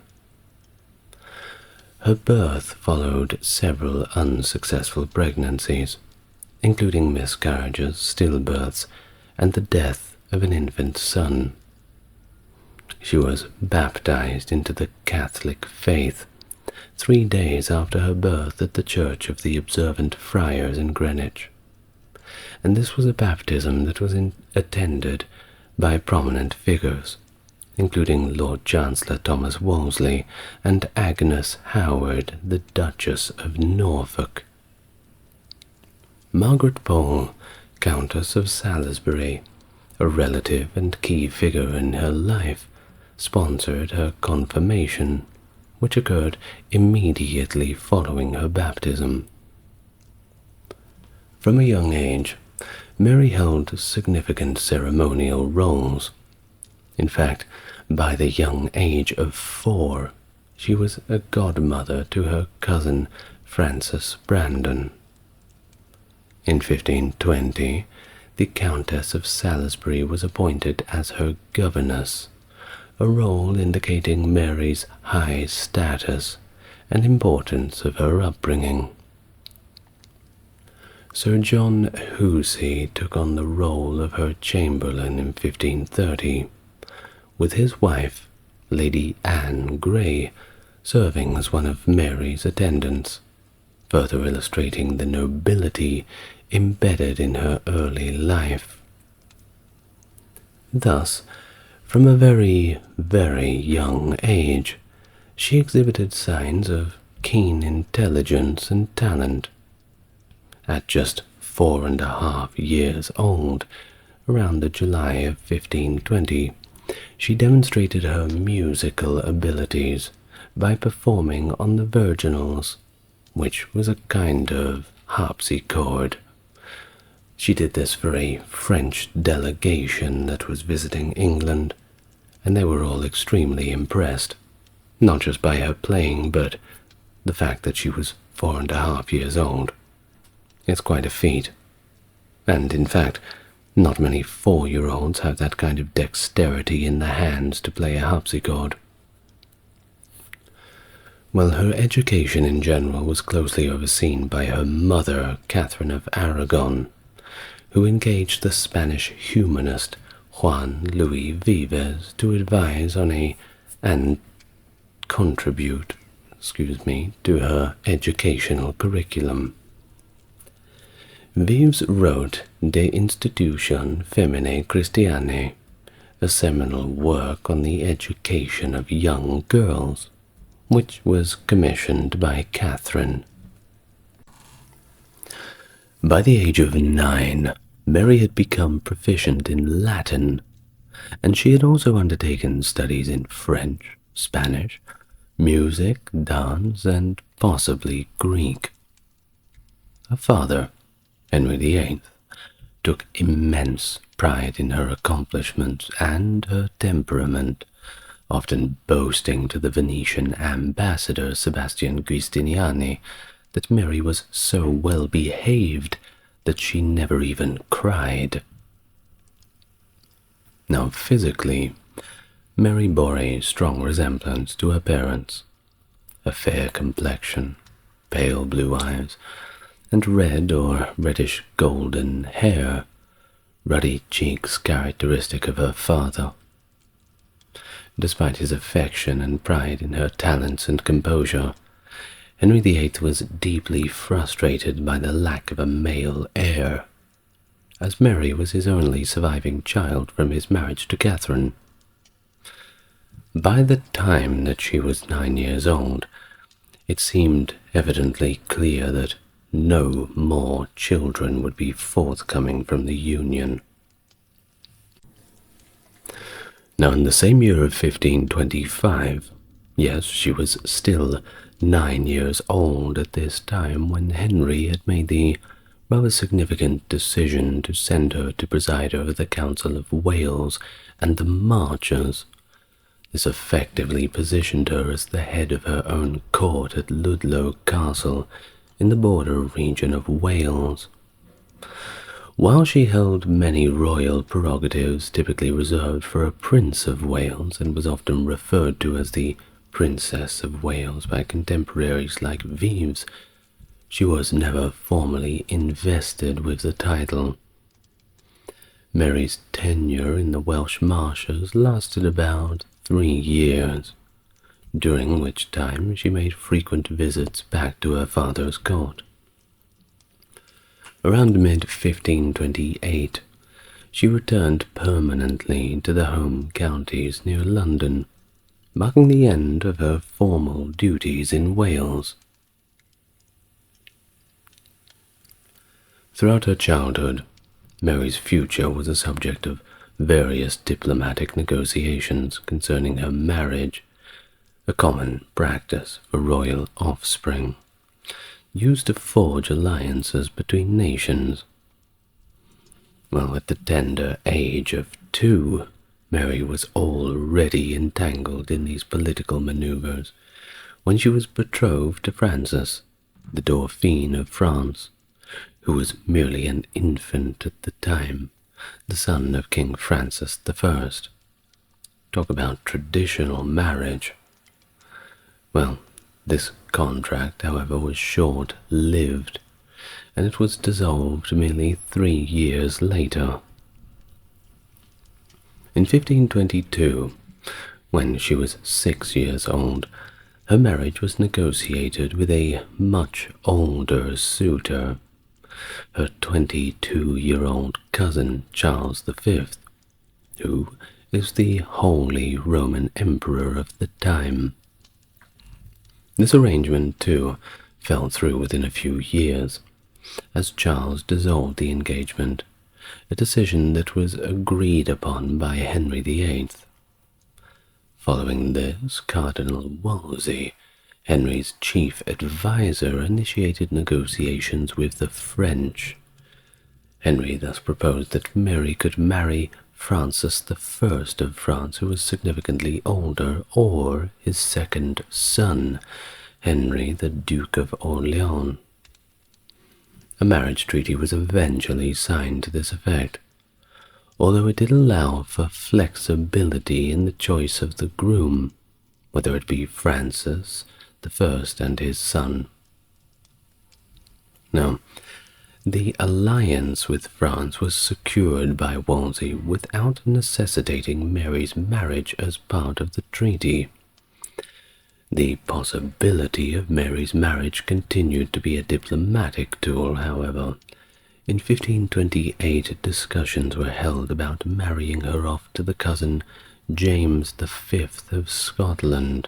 Her birth followed several unsuccessful pregnancies, including miscarriages, stillbirths, and the death of an infant son. She was baptized into the Catholic faith 3 days after her birth at the Church of the Observant Friars in Greenwich, and this was a baptism that was attended by prominent figures, including Lord Chancellor Thomas Wolsey and Agnes Howard, the Duchess of Norfolk. Margaret Pole, Countess of Salisbury, a relative and key figure in her life, sponsored her confirmation, which occurred immediately following her baptism. From a young age, Mary held significant ceremonial roles. In fact, by the young age of 4, she was a godmother to her cousin Frances Brandon. In 1520, the Countess of Salisbury was appointed as her governess, a role indicating Mary's high status and importance of her upbringing. Sir John Hussey took on the role of her chamberlain in 1530, with his wife, Lady Anne Grey, serving as one of Mary's attendants, further illustrating the nobility embedded in her early life. Thus, from a very, very young age, she exhibited signs of keen intelligence and talent. At just 4.5 years old, around the July of 1520, she demonstrated her musical abilities by performing on the virginals, which was a kind of harpsichord. She did this for a French delegation that was visiting England, and they were all extremely impressed, not just by her playing, but the fact that she was 4.5 years old. It's quite a feat. And in fact, not many 4-year-olds have that kind of dexterity in the hands to play a harpsichord. Well, her education in general was closely overseen by her mother, Catherin of Aragon, who engaged the Spanish humanist Juan Luis Vives to advise on and contribute, to her educational curriculum. Vives wrote De Institutione Feminae Christianae, a seminal work on the education of young girls, which was commissioned by Catherine. By the age of 9, Mary had become proficient in Latin, and she had also undertaken studies in French, Spanish, music, dance, and possibly Greek. Her father, Henry VIII, took immense pride in her accomplishments and her temperament, often boasting to the Venetian ambassador Sebastian Giustiniani that Mary was so well behaved that she never even cried. Now, physically, Mary bore a strong resemblance to her parents. A fair complexion, pale blue eyes, and red or reddish golden hair, ruddy cheeks characteristic of her father. Despite his affection and pride in her talents and composure, Henry VIII was deeply frustrated by the lack of a male heir, as Mary was his only surviving child from his marriage to Catherine. By the time that she was 9 years old, it seemed evidently clear that no more children would be forthcoming from the union. Now, in the same year of 1525, yes, she was still 9 years old at this time when Henry had made the rather significant decision to send her to preside over the Council of Wales and the Marches. This effectively positioned her as the head of her own court at Ludlow Castle in the border region of Wales. While she held many royal prerogatives typically reserved for a Prince of Wales and was often referred to as the Princess of Wales by contemporaries like Vives, she was never formally invested with the title. Mary's tenure in the Welsh Marches lasted about 3 years, during which time she made frequent visits back to her father's court. Around mid-1528, she returned permanently to the home counties near London, marking the end of her formal duties in Wales. Throughout her childhood, Mary's future was a subject of various diplomatic negotiations concerning her marriage, a common practice for royal offspring, used to forge alliances between nations. Well, at the tender age of 2, Mary was already entangled in these political maneuvers when she was betrothed to Francis, the Dauphin of France, who was merely an infant at the time, the son of King Francis I. Talk about traditional marriage. Well, this contract, however, was short-lived, and it was dissolved merely 3 years later. In 1522, when she was 6 years old, her marriage was negotiated with a much older suitor, her 22-year-old cousin Charles V, who is the Holy Roman Emperor of the time. This arrangement, too, fell through within a few years, as Charles dissolved the engagement, a decision that was agreed upon by Henry VIII. Following this, Cardinal Wolsey, Henry's chief advisor, initiated negotiations with the French. Henry thus proposed that Mary could marry Francis I of France, who was significantly older, or his second son, Henry, the Duke of Orleans. A marriage treaty was eventually signed to this effect, although it did allow for flexibility in the choice of the groom, whether it be Francis I and his son. Now, the alliance with France was secured by Wolsey without necessitating Mary's marriage as part of the treaty. The possibility of Mary's marriage continued to be a diplomatic tool, however. In 1528, discussions were held about marrying her off to the cousin James V of Scotland.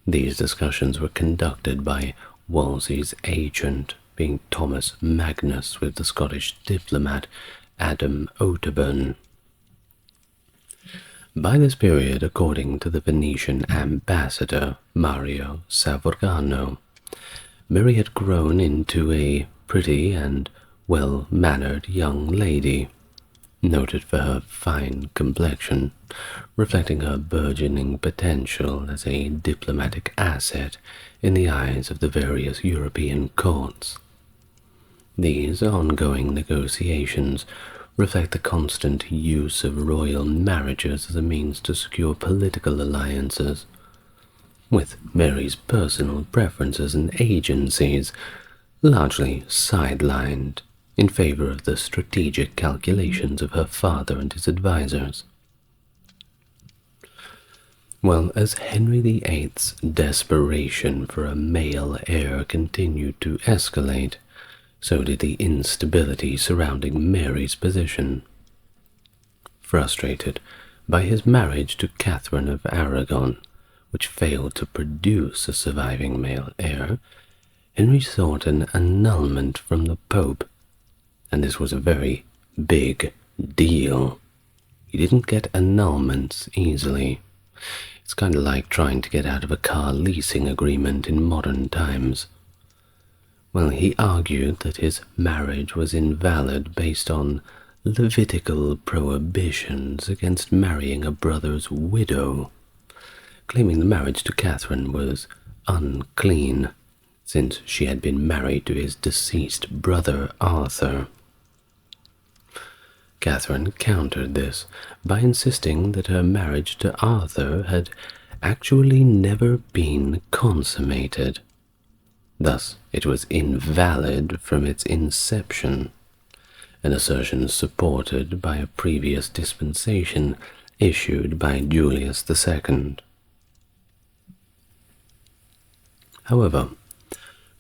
These discussions were conducted by Wolsey's agent, being Thomas Magnus, with the Scottish diplomat Adam Otterburn. By this period, according to the Venetian ambassador Mario Savorgano, Mary had grown into a pretty and well-mannered young lady, noted for her fine complexion, reflecting her burgeoning potential as a diplomatic asset in the eyes of the various European courts. These ongoing negotiations reflect the constant use of royal marriages as a means to secure political alliances, with Mary's personal preferences and agencies largely sidelined in favor of the strategic calculations of her father and his advisors. Well, as Henry VIII's desperation for a male heir continued to escalate, so did the instability surrounding Mary's position. Frustrated by his marriage to Catherin of Aragon, which failed to produce a surviving male heir, Henry sought an annulment from the Pope, and this was a very big deal. He didn't get annulments easily. It's kind of like trying to get out of a car leasing agreement in modern times. Well, he argued that his marriage was invalid based on Levitical prohibitions against marrying a brother's widow, claiming the marriage to Catherine was unclean, since she had been married to his deceased brother Arthur. Catherine countered this by insisting that her marriage to Arthur had actually never been consummated. Thus, it was invalid from its inception, an assertion supported by a previous dispensation issued by Julius II. However,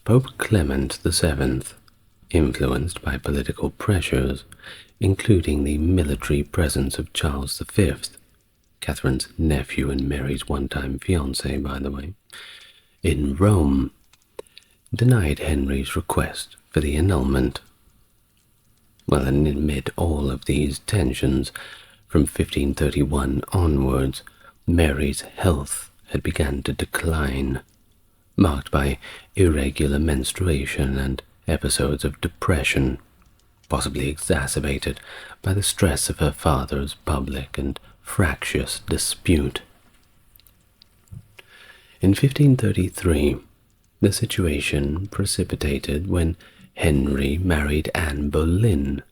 Pope Clement VII, influenced by political pressures, including the military presence of Charles V, Catherine's nephew and Mary's one-time fiancé, by the way, in Rome, denied Henry's request for the annulment. Well, and amid all of these tensions, from 1531 onwards, Mary's health had begun to decline, marked by irregular menstruation and episodes of depression, possibly exacerbated by the stress of her father's public and fractious dispute. In 1533, the situation precipitated when Henry married Anne Boleyn,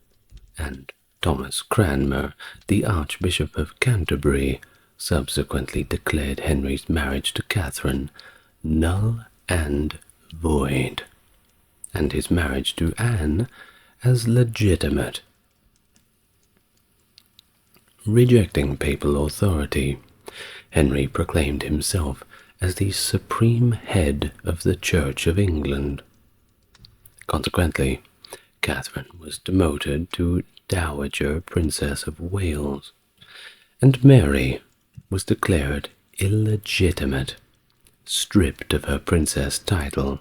and Thomas Cranmer, the Archbishop of Canterbury, subsequently declared Henry's marriage to Catherine null and void, and his marriage to Anne as legitimate. Rejecting papal authority, Henry proclaimed himself as the supreme head of the Church of England. Consequently, Catherine was demoted to Dowager Princess of Wales, and Mary was declared illegitimate, stripped of her princess title,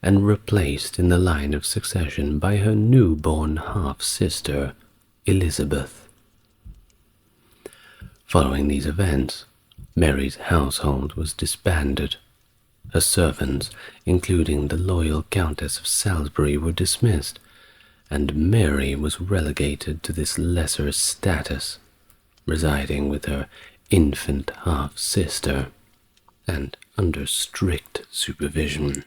and replaced in the line of succession by her newborn half-sister, Elizabeth. Following these events, Mary's household was disbanded. Her servants, including the loyal Countess of Salisbury, were dismissed, and Mary was relegated to this lesser status, residing with her infant half-sister and under strict supervision.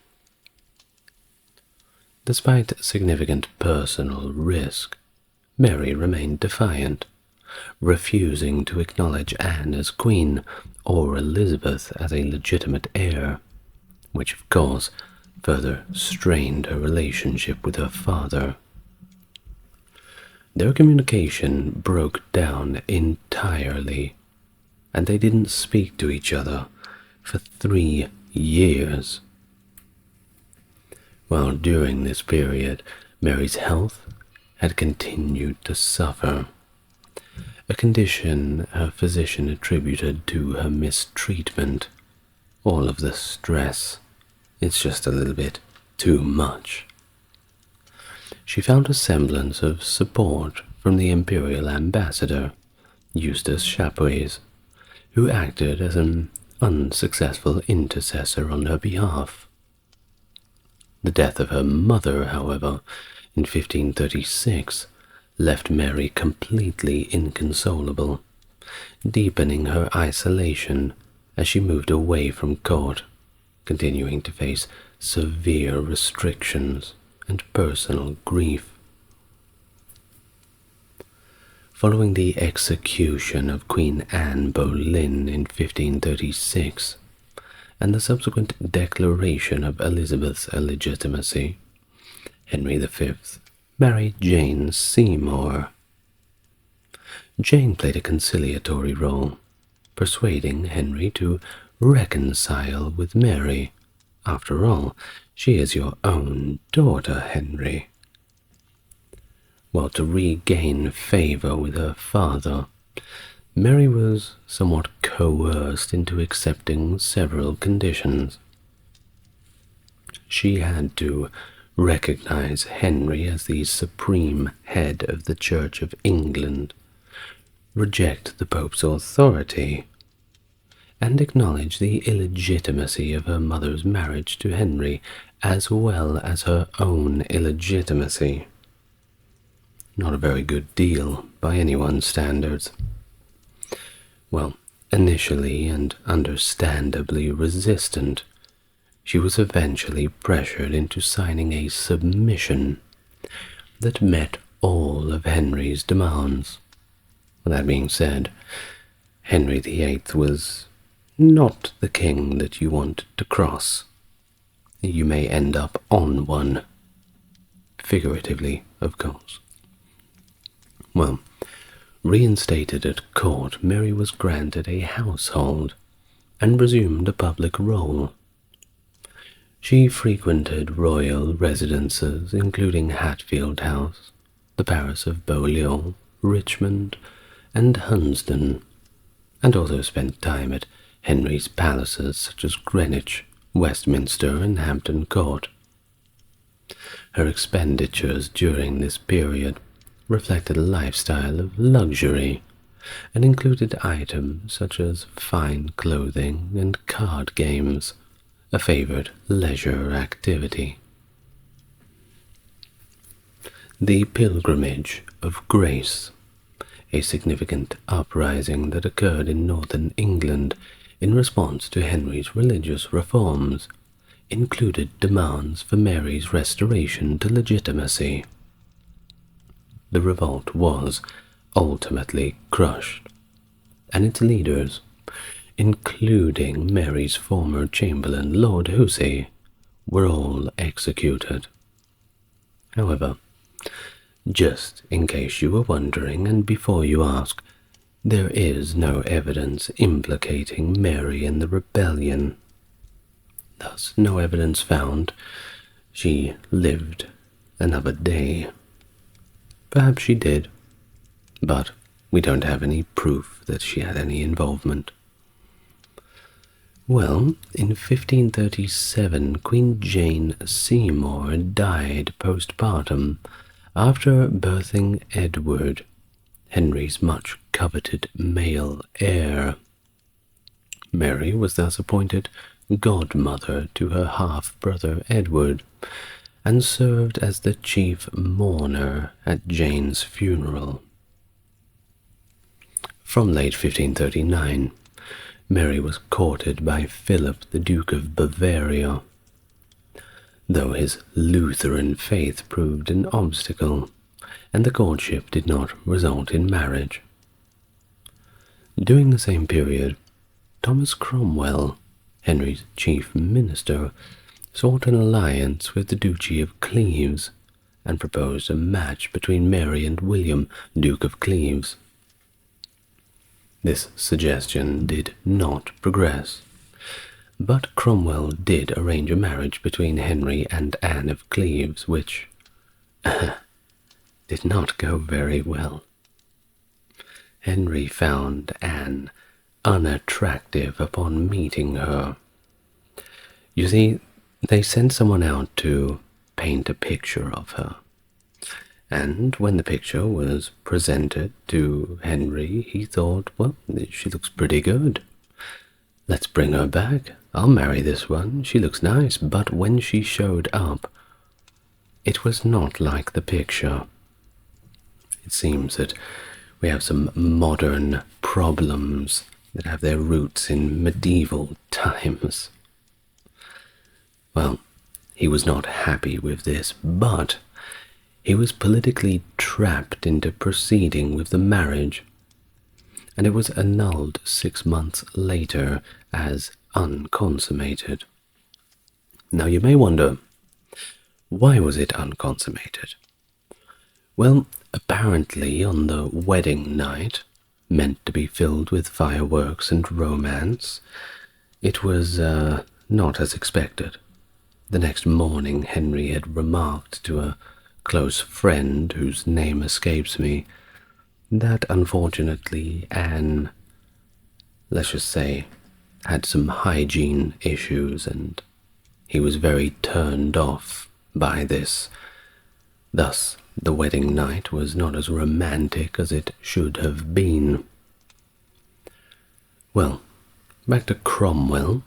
Despite significant personal risk, Mary remained defiant, refusing to acknowledge Anne as queen or Elizabeth as a legitimate heir, which of course further strained her relationship with her father. Their communication broke down entirely, and they didn't speak to each other for 3 years. While during this period, Mary's health had continued to suffer, a condition her physician attributed to her mistreatment. All of the stress, it's just a little bit too much. She found a semblance of support from the imperial ambassador, Eustace Chapuis, who acted as an unsuccessful intercessor on her behalf. The death of her mother, however, in 1536, left Mary completely inconsolable, deepening her isolation as she moved away from court, continuing to face severe restrictions and personal grief. Following the execution of Queen Anne Boleyn in 1536, and the subsequent declaration of Elizabeth's illegitimacy, Henry V married Jane Seymour. Jane played a conciliatory role, persuading Henry to reconcile with Mary. After all, she is your own daughter, Henry. While to regain favor with her father, Mary was somewhat coerced into accepting several conditions. She had to recognize Henry as the supreme head of the Church of England, reject the Pope's authority, and acknowledge the illegitimacy of her mother's marriage to Henry, as well as her own illegitimacy. Not a very good deal by anyone's standards. Well, initially and understandably resistant, she was eventually pressured into signing a submission that met all of Henry's demands. That being said, Henry VIII was not the king that you want to cross. You may end up on one. Figuratively, of course. Well, reinstated at court, Mary was granted a household and resumed a public role. She frequented royal residences, including Hatfield House, the Paris of Beaulieu, Richmond, and Hunsdon, and also spent time at Henry's palaces such as Greenwich, Westminster, and Hampton Court. Her expenditures during this period reflected a lifestyle of luxury and included items such as fine clothing and card games, a favored leisure activity. The Pilgrimage of Grace, a significant uprising that occurred in northern England in response to Henry's religious reforms, included demands for Mary's restoration to legitimacy. The revolt was ultimately crushed, and its leaders, including Mary's former chamberlain Lord Hussey, were all executed. However, just in case you were wondering and before you ask, there is no evidence implicating Mary in the rebellion. Thus, no evidence found. She lived another day. Perhaps she did, but we don't have any proof that she had any involvement. Well, in 1537, Queen Jane Seymour died postpartum after birthing Edward, Henry's much coveted male heir. Mary was thus appointed godmother to her half-brother Edward, and served as the chief mourner at Jane's funeral. From late 1539, Mary was courted by Philip, the Duke of Bavaria, though his Lutheran faith proved an obstacle, and the courtship did not result in marriage. During the same period, Thomas Cromwell, Henry's chief minister, sought an alliance with the Duchy of Cleves, and proposed a match between Mary and William, Duke of Cleves. This suggestion did not progress, but Cromwell did arrange a marriage between Henry and Anne of Cleves, which did not go very well. Henry found Anne unattractive upon meeting her. You see, they sent someone out to paint a picture of her, and when the picture was presented to Henry, he thought, well, she looks pretty good. Let's bring her back. I'll marry this one. She looks nice. But when she showed up, it was not like the picture. It seems that we have some modern problems that have their roots in medieval times. Well, he was not happy with this, but he was politically trapped into proceeding with the marriage, and it was annulled 6 months later as unconsummated. Now you may wonder, why was it unconsummated? Well, apparently on the wedding night, meant to be filled with fireworks and romance, it was not as expected. The next morning Henry had remarked to a close friend whose name escapes me that unfortunately Anne, let's just say, had some hygiene issues, and he was very turned off by this. Thus, the wedding night was not as romantic as it should have been. Well, back to Cromwell,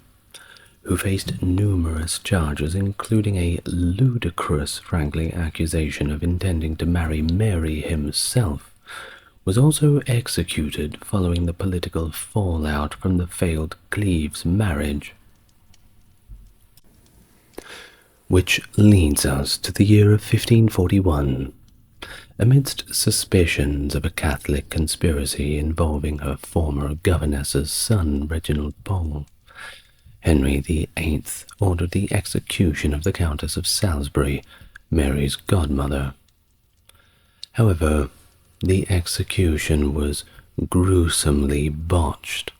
who faced numerous charges, including a ludicrous, frankly, accusation of intending to marry Mary himself, was also executed following the political fallout from the failed Cleves marriage. Which leads us to the year of 1541. Amidst suspicions of a Catholic conspiracy involving her former governess's son, Reginald Pole, Henry VIII ordered the execution of the Countess of Salisbury, Mary's godmother. However, the execution was gruesomely botched,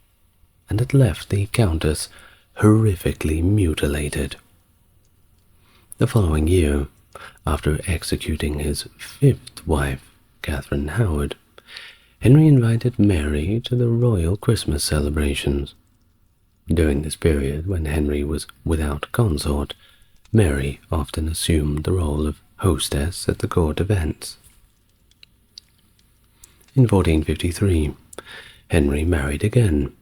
and it left the Countess horrifically mutilated. The following year, after executing his fifth wife, Catherine Howard, Henry invited Mary to the royal Christmas celebrations. During this period, when Henry was without consort, Mary often assumed the role of hostess at the court events. In 1453, Henry married again,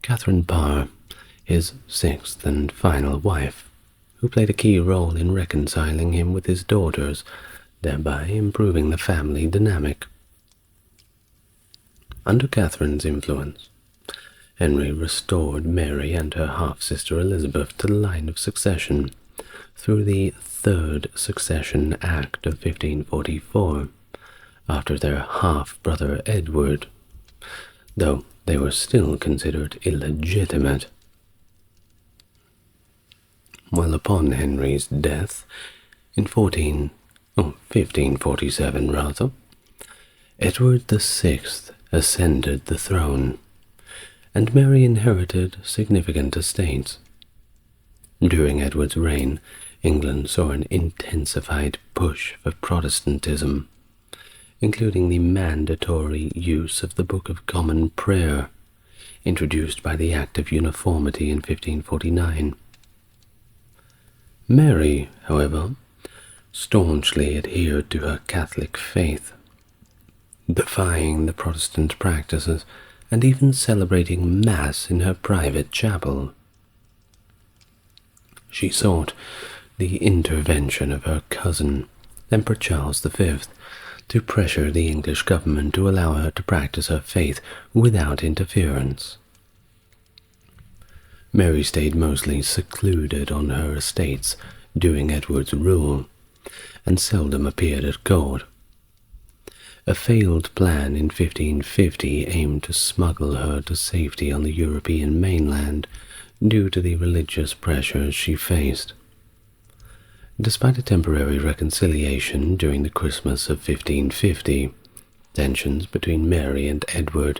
Catherine Parr, his sixth and final wife, who played a key role in reconciling him with his daughters, thereby improving the family dynamic. Under Catherine's influence, Henry restored Mary and her half-sister Elizabeth to the line of succession through the Third Succession Act of 1544, after their half-brother Edward, though they were still considered illegitimate. Well, upon Henry's death in 1547, Edward VI ascended the throne, and Mary inherited significant estates. During Edward's reign, England saw an intensified push for Protestantism, including the mandatory use of the Book of Common Prayer, introduced by the Act of Uniformity in 1549. Mary, however, staunchly adhered to her Catholic faith, defying the Protestant practices and even celebrating Mass in her private chapel. She sought the intervention of her cousin, Emperor Charles V, to pressure the English government to allow her to practice her faith without interference. Mary stayed mostly secluded on her estates during Edward's rule, and seldom appeared at court. A failed plan in 1550 aimed to smuggle her to safety on the European mainland due to the religious pressures she faced. Despite a temporary reconciliation during the Christmas of 1550, tensions between Mary and Edward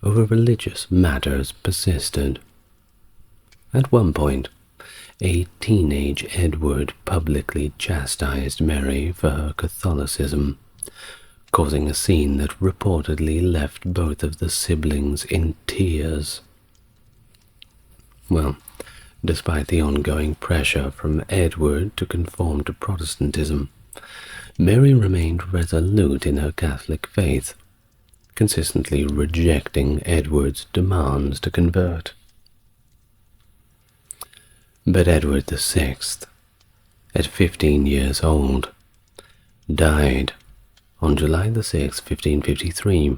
over religious matters persisted. At one point, a teenage Edward publicly chastised Mary for her Catholicism, causing a scene that reportedly left both of the siblings in tears. Well, despite the ongoing pressure from Edward to conform to Protestantism, Mary remained resolute in her Catholic faith, consistently rejecting Edward's demands to convert. But Edward VI, at 15 years old, died on July 6, 1553.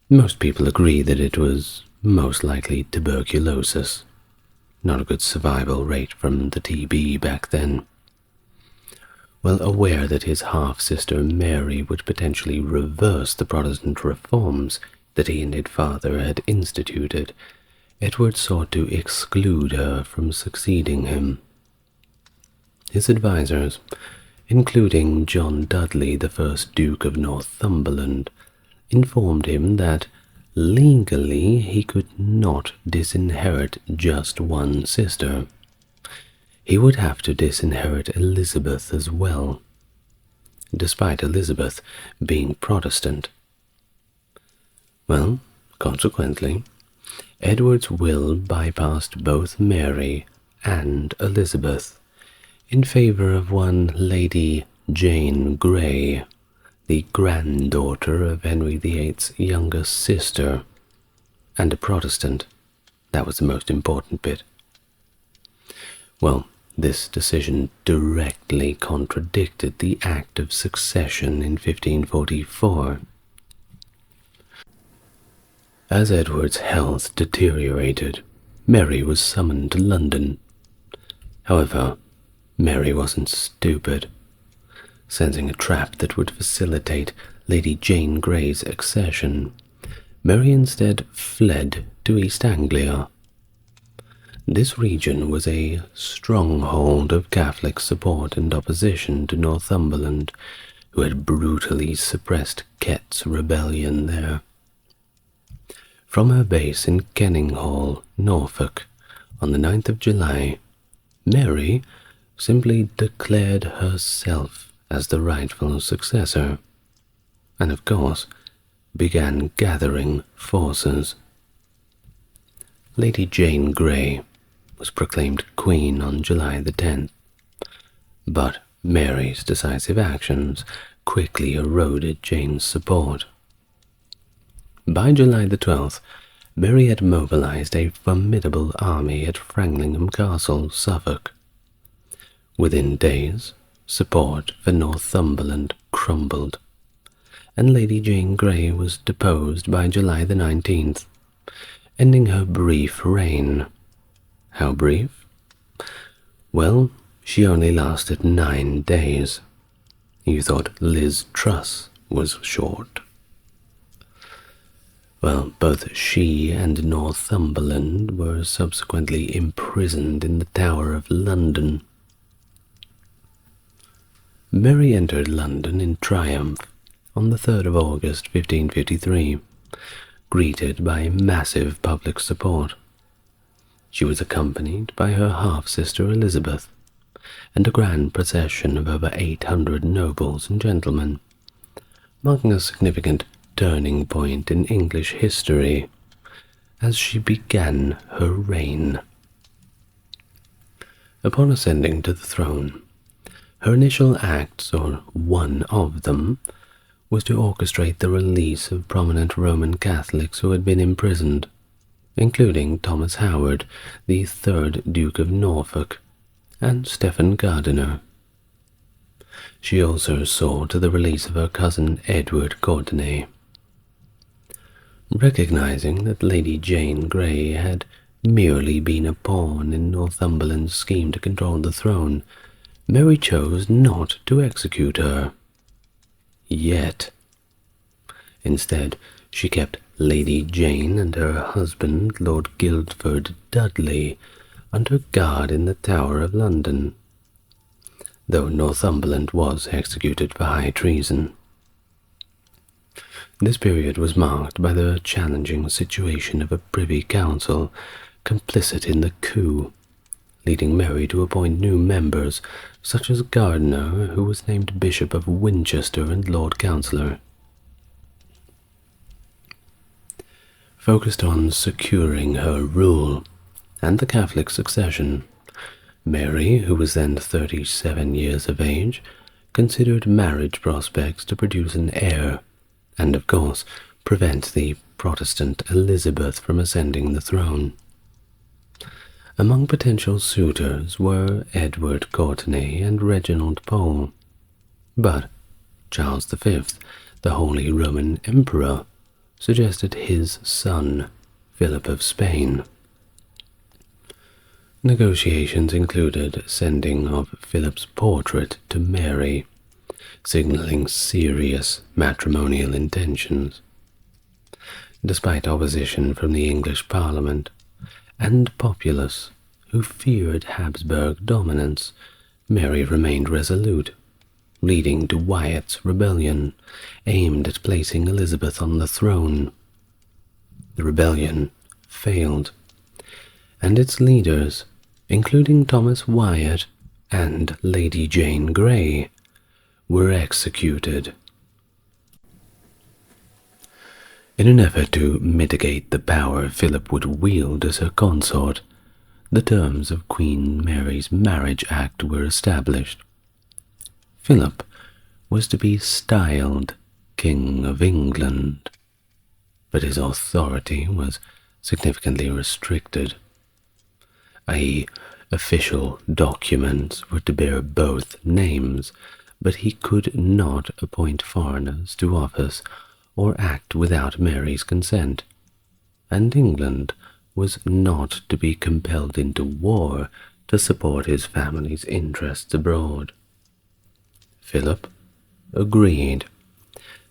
Most people agree that it was most likely tuberculosis. Not a good survival rate from the TB back then. Well aware that his half-sister Mary would potentially reverse the Protestant reforms that he and his father had instituted, Edward sought to exclude her from succeeding him. His advisors, including John Dudley, the first Duke of Northumberland, informed him that legally he could not disinherit just one sister. He would have to disinherit Elizabeth as well, despite Elizabeth being Protestant. Well, consequently, Edward's will bypassed both Mary and Elizabeth in favor of one Lady Jane Grey, the granddaughter of Henry VIII's younger sister, and a Protestant. That was the most important bit. Well, this decision directly contradicted the Act of Succession in 1544. As Edward's health deteriorated, Mary was summoned to London. However, Mary wasn't stupid. Sensing a trap that would facilitate Lady Jane Grey's accession, Mary instead fled to East Anglia. This region was a stronghold of Catholic support and opposition to Northumberland, who had brutally suppressed Kett's rebellion there. From her base in Kenninghall, Norfolk, on the 9th of July, Mary simply declared herself as the rightful successor, and of course began gathering forces. Lady Jane Grey was proclaimed Queen on July the 10th, but Mary's decisive actions quickly eroded Jane's support. By July the 12th, Mary had mobilized a formidable army at Framlingham Castle, Suffolk. Within days, support for Northumberland crumbled, and Lady Jane Grey was deposed by July the 19th, ending her brief reign. How brief? Well, she only lasted 9 days. You thought Liz Truss was short. Well, both she and Northumberland were subsequently imprisoned in the Tower of London. Mary entered London in triumph on the 3rd of August 1553, greeted by massive public support. She was accompanied by her half-sister Elizabeth, and a grand procession of over 800 nobles and gentlemen, marking a significant turning point in English history, as she began her reign. Upon ascending to the throne, her initial acts, or one of them, was to orchestrate the release of prominent Roman Catholics who had been imprisoned, including Thomas Howard, the 3rd Duke of Norfolk, and Stephen Gardiner. She also saw to the release of her cousin Edward Courtenay. Recognizing that Lady Jane Grey had merely been a pawn in Northumberland's scheme to control the throne, Mary chose not to execute her. Yet. Instead, she kept Lady Jane and her husband, Lord Guildford Dudley, under guard in the Tower of London, though Northumberland was executed for high treason. This period was marked by the challenging situation of a Privy Council complicit in the coup, leading Mary to appoint new members, such as Gardiner, who was named Bishop of Winchester and Lord Councillor. Focused on securing her rule and the Catholic succession, Mary, who was then 37 years of age, considered marriage prospects to produce an heir, and of course prevent the Protestant Elizabeth from ascending the throne. Among potential suitors were Edward Courtenay and Reginald Pole, but Charles V, the Holy Roman Emperor, suggested his son, Philip of Spain. Negotiations included sending of Philip's portrait to Mary, signaling serious matrimonial intentions. Despite opposition from the English Parliament and populace who feared Habsburg dominance, Mary remained resolute, leading to Wyatt's rebellion, aimed at placing Elizabeth on the throne. The rebellion failed, and its leaders, including Thomas Wyatt and Lady Jane Grey, were executed. In an effort to mitigate the power Philip would wield as her consort, the terms of Queen Mary's Marriage Act were established. Philip was to be styled King of England, but his authority was significantly restricted, i.e., official documents were to bear both names, but he could not appoint foreigners to office or act without Mary's consent, and England was not to be compelled into war to support his family's interests abroad. Philip agreed,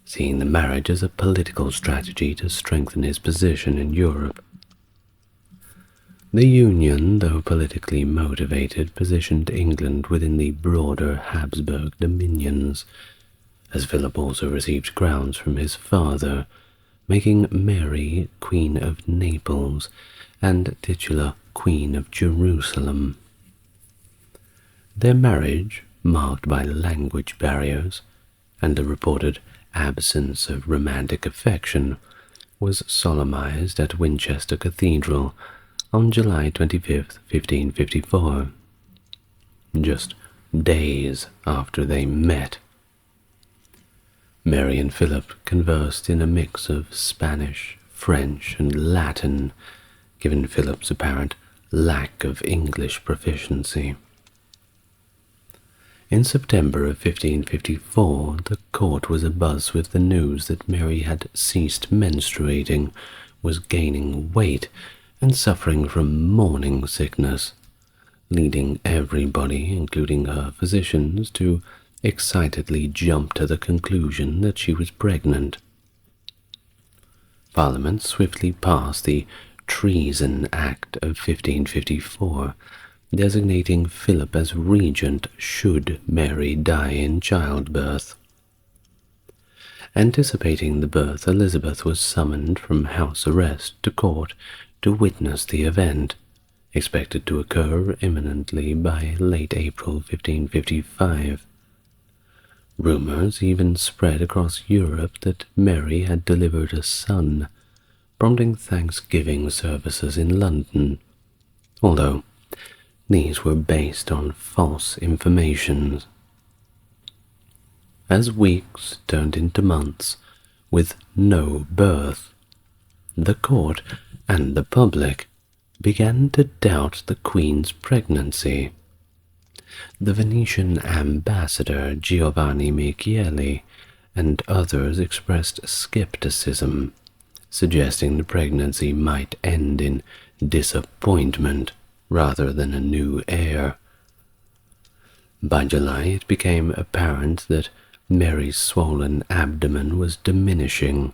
seeing the marriage as a political strategy to strengthen his position in Europe. The union, though politically motivated, positioned England within the broader Habsburg dominions, as Philip also received crowns from his father, making Mary Queen of Naples and titular Queen of Jerusalem. Their marriage, marked by language barriers and a reported absence of romantic affection, was solemnized at Winchester Cathedral on July 25, 1554, just days after they met. Mary and Philip conversed in a mix of Spanish, French, and Latin, given Philip's apparent lack of English proficiency. In September of 1554, the court was abuzz with the news that Mary had ceased menstruating, was gaining weight, and suffering from morning sickness, leading everybody, including her physicians, to excitedly jump to the conclusion that she was pregnant. Parliament swiftly passed the Treason Act of 1554, designating Philip as regent should Mary die in childbirth. Anticipating the birth, Elizabeth was summoned from house arrest to court to witness the event, expected to occur imminently by late April 1555. Rumors even spread across Europe that Mary had delivered a son, prompting Thanksgiving services in London, although these were based on false information. As weeks turned into months with no birth, the court and the public began to doubt the Queen's pregnancy. The Venetian ambassador Giovanni Michieli and others expressed skepticism, suggesting the pregnancy might end in disappointment rather than a new heir. By July, it became apparent that Mary's swollen abdomen was diminishing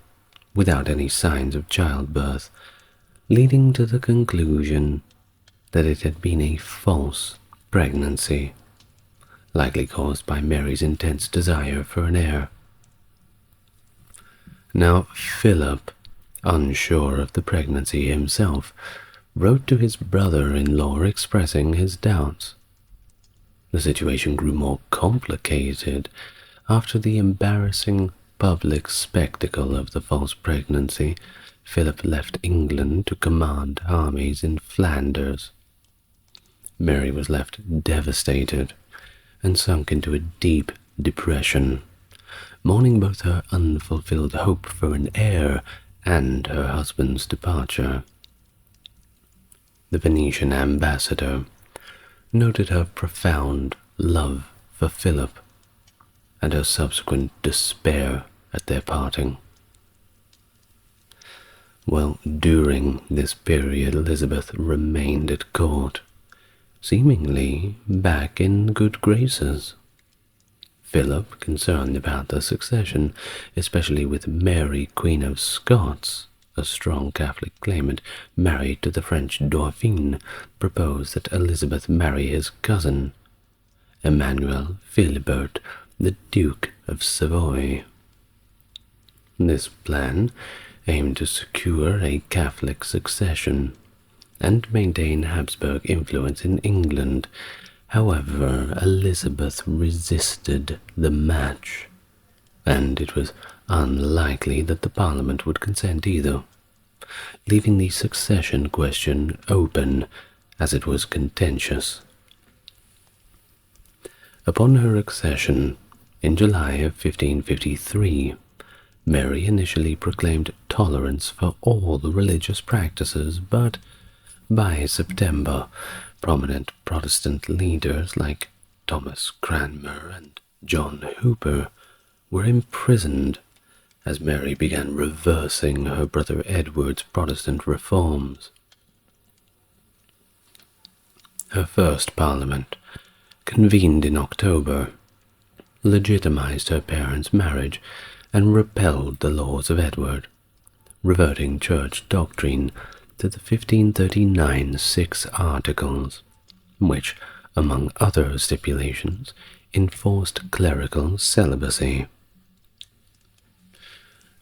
without any signs of childbirth, leading to the conclusion that it had been a false pregnancy, likely caused by Mary's intense desire for an heir. Now, Philip, unsure of the pregnancy himself, wrote to his brother-in-law expressing his doubts. The situation grew more complicated after the embarrassing public spectacle of the false pregnancy. Philip left England to command armies in Flanders. Mary was left devastated and sunk into a deep depression, mourning both her unfulfilled hope for an heir and her husband's departure. The Venetian ambassador noted her profound love for Philip and her subsequent despair at their parting. Well, during this period, Elizabeth remained at court, seemingly back in good graces. Philip, concerned about the succession, especially with Mary, Queen of Scots, a strong Catholic claimant married to the French Dauphin, proposed that Elizabeth marry his cousin, Emmanuel Philibert, the Duke of Savoy. This plan aimed to secure a Catholic succession and maintain Habsburg influence in England. However, Elizabeth resisted the match, and it was unlikely that the Parliament would consent either, leaving the succession question open as it was contentious. Upon her accession, in July of 1553, Mary initially proclaimed tolerance for all the religious practices, but by September, prominent Protestant leaders like Thomas Cranmer and John Hooper were imprisoned as Mary began reversing her brother Edward's Protestant reforms. Her first Parliament, convened in October, legitimized her parents' marriage and repelled the laws of Edward, reverting church doctrine to the 1539 Six Articles, which, among other stipulations, enforced clerical celibacy.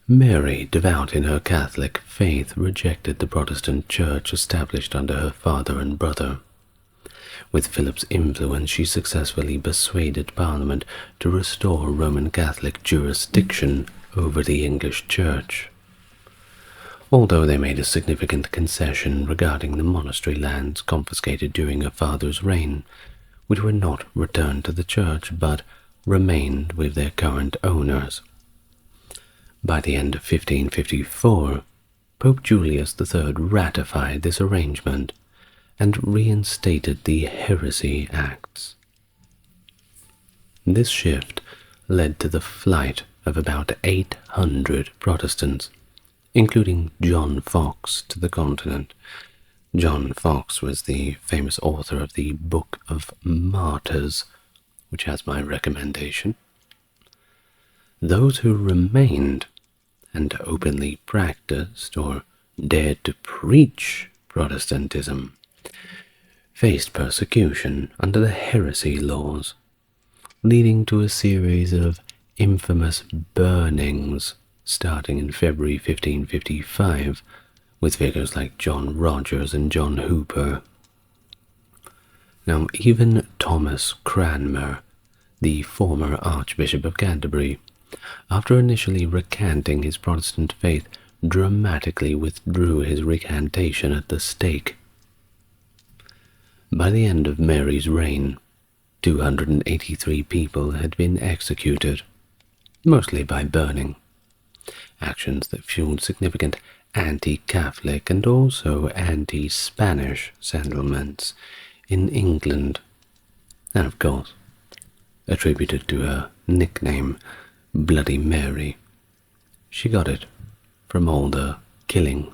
Mary, devout in her Catholic faith, rejected the Protestant church established under her father and brother. With Philip's influence, she successfully persuaded Parliament to restore Roman Catholic jurisdiction over the English Church. Although they made a significant concession regarding the monastery lands confiscated during her father's reign, which were not returned to the Church but remained with their current owners. By the end of 1554, Pope Julius III ratified this arrangement and reinstated the Heresy Acts. This shift led to the flight of about 800 Protestants, including John Fox, to the continent. John Fox was the famous author of the Book of Martyrs, which has my recommendation. Those who remained and openly practiced or dared to preach Protestantism faced persecution under the heresy laws, leading to a series of infamous burnings starting in February 1555 with figures like John Rogers and John Hooper. Now, even Thomas Cranmer, the former Archbishop of Canterbury, after initially recanting his Protestant faith, dramatically withdrew his recantation at the stake. By the end of Mary's reign, 283 people had been executed, mostly by burning, actions that fueled significant anti-Catholic and also anti-Spanish sentiments in England, and of course, attributed to her nickname, Bloody Mary. She got it from all the killing.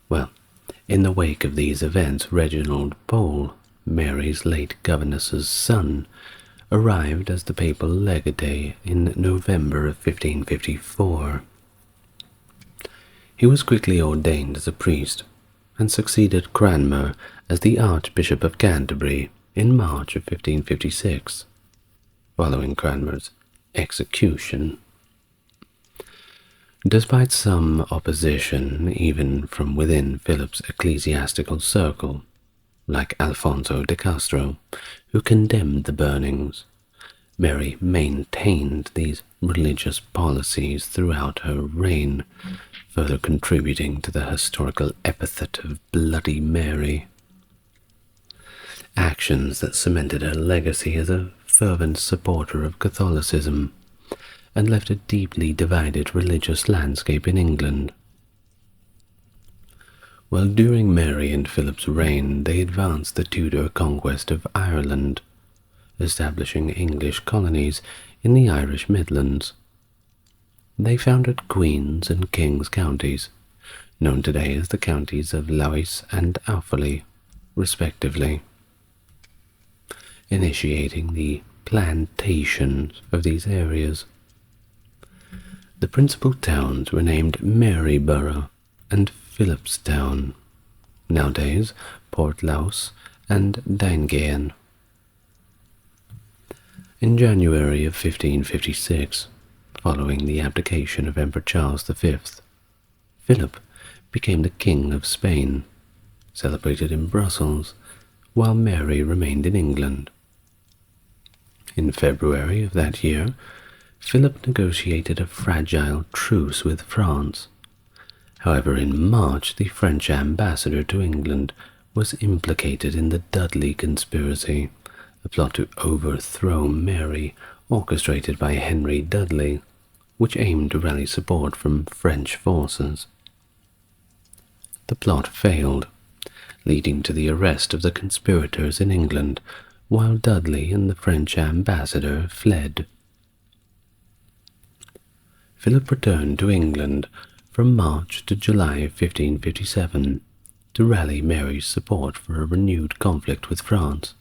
Well, in the wake of these events, Reginald Pole, Mary's late governess's son, arrived as the papal legate in November of 1554. He was quickly ordained as a priest and succeeded Cranmer as the Archbishop of Canterbury in March of 1556, following Cranmer's execution. Despite some opposition, even from within Philip's ecclesiastical circle, like Alfonso de Castro, who condemned the burnings, Mary maintained these religious policies throughout her reign, further contributing to the historical epithet of Bloody Mary. Actions that cemented her legacy as a fervent supporter of Catholicism and left a deeply divided religious landscape in England. While during Mary and Philip's reign, they advanced the Tudor conquest of Ireland, establishing English colonies in the Irish Midlands. They founded Queen's and King's counties, known today as the counties of Lewis and Offaly, respectively, initiating the plantations of these areas. The principal towns were named Maryborough and Philipstown, nowadays Portlaoise and Dingaen. In January of 1556, following the abdication of Emperor Charles V, Philip became the King of Spain, celebrated in Brussels, while Mary remained in England. In February of that year, Philip negotiated a fragile truce with France. However, in March, the French ambassador to England was implicated in the Dudley conspiracy, a plot to overthrow Mary, orchestrated by Henry Dudley, which aimed to rally support from French forces. The plot failed, leading to the arrest of the conspirators in England, while Dudley and the French ambassador fled. Philip returned to England from March to July 1557 to rally Mary's support for a renewed conflict with France.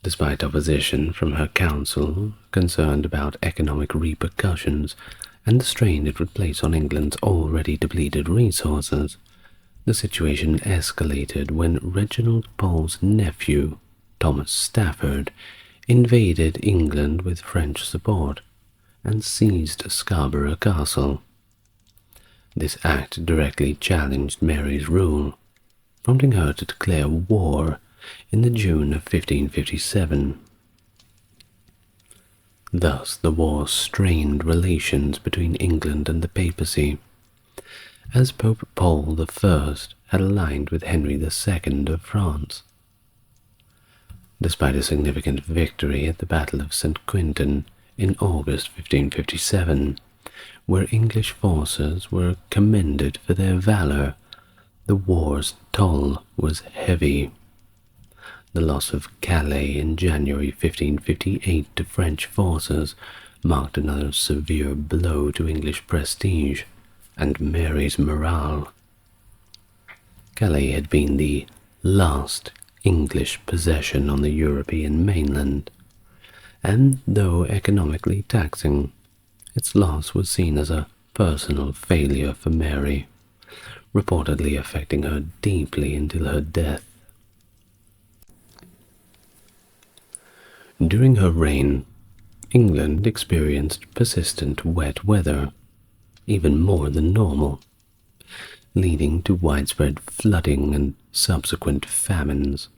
Despite opposition from her council, concerned about economic repercussions and the strain it would place on England's already depleted resources, the situation escalated when Reginald Pole's nephew, Thomas Stafford, invaded England with French support and seized Scarborough Castle. This act directly challenged Mary's rule, prompting her to declare war in the June of 1557. Thus, the war strained relations between England and the papacy, as Pope Paul I had aligned with Henry II of France. Despite a significant victory at the Battle of St. Quentin in August 1557, where English forces were commended for their valor, the war's toll was heavy. The loss of Calais in January 1558 to French forces marked another severe blow to English prestige and Mary's morale. Calais had been the last English possession on the European mainland, and though economically taxing, its loss was seen as a personal failure for Mary, reportedly affecting her deeply until her death. During her reign, England experienced persistent wet weather, even more than normal, leading to widespread flooding and subsequent famines.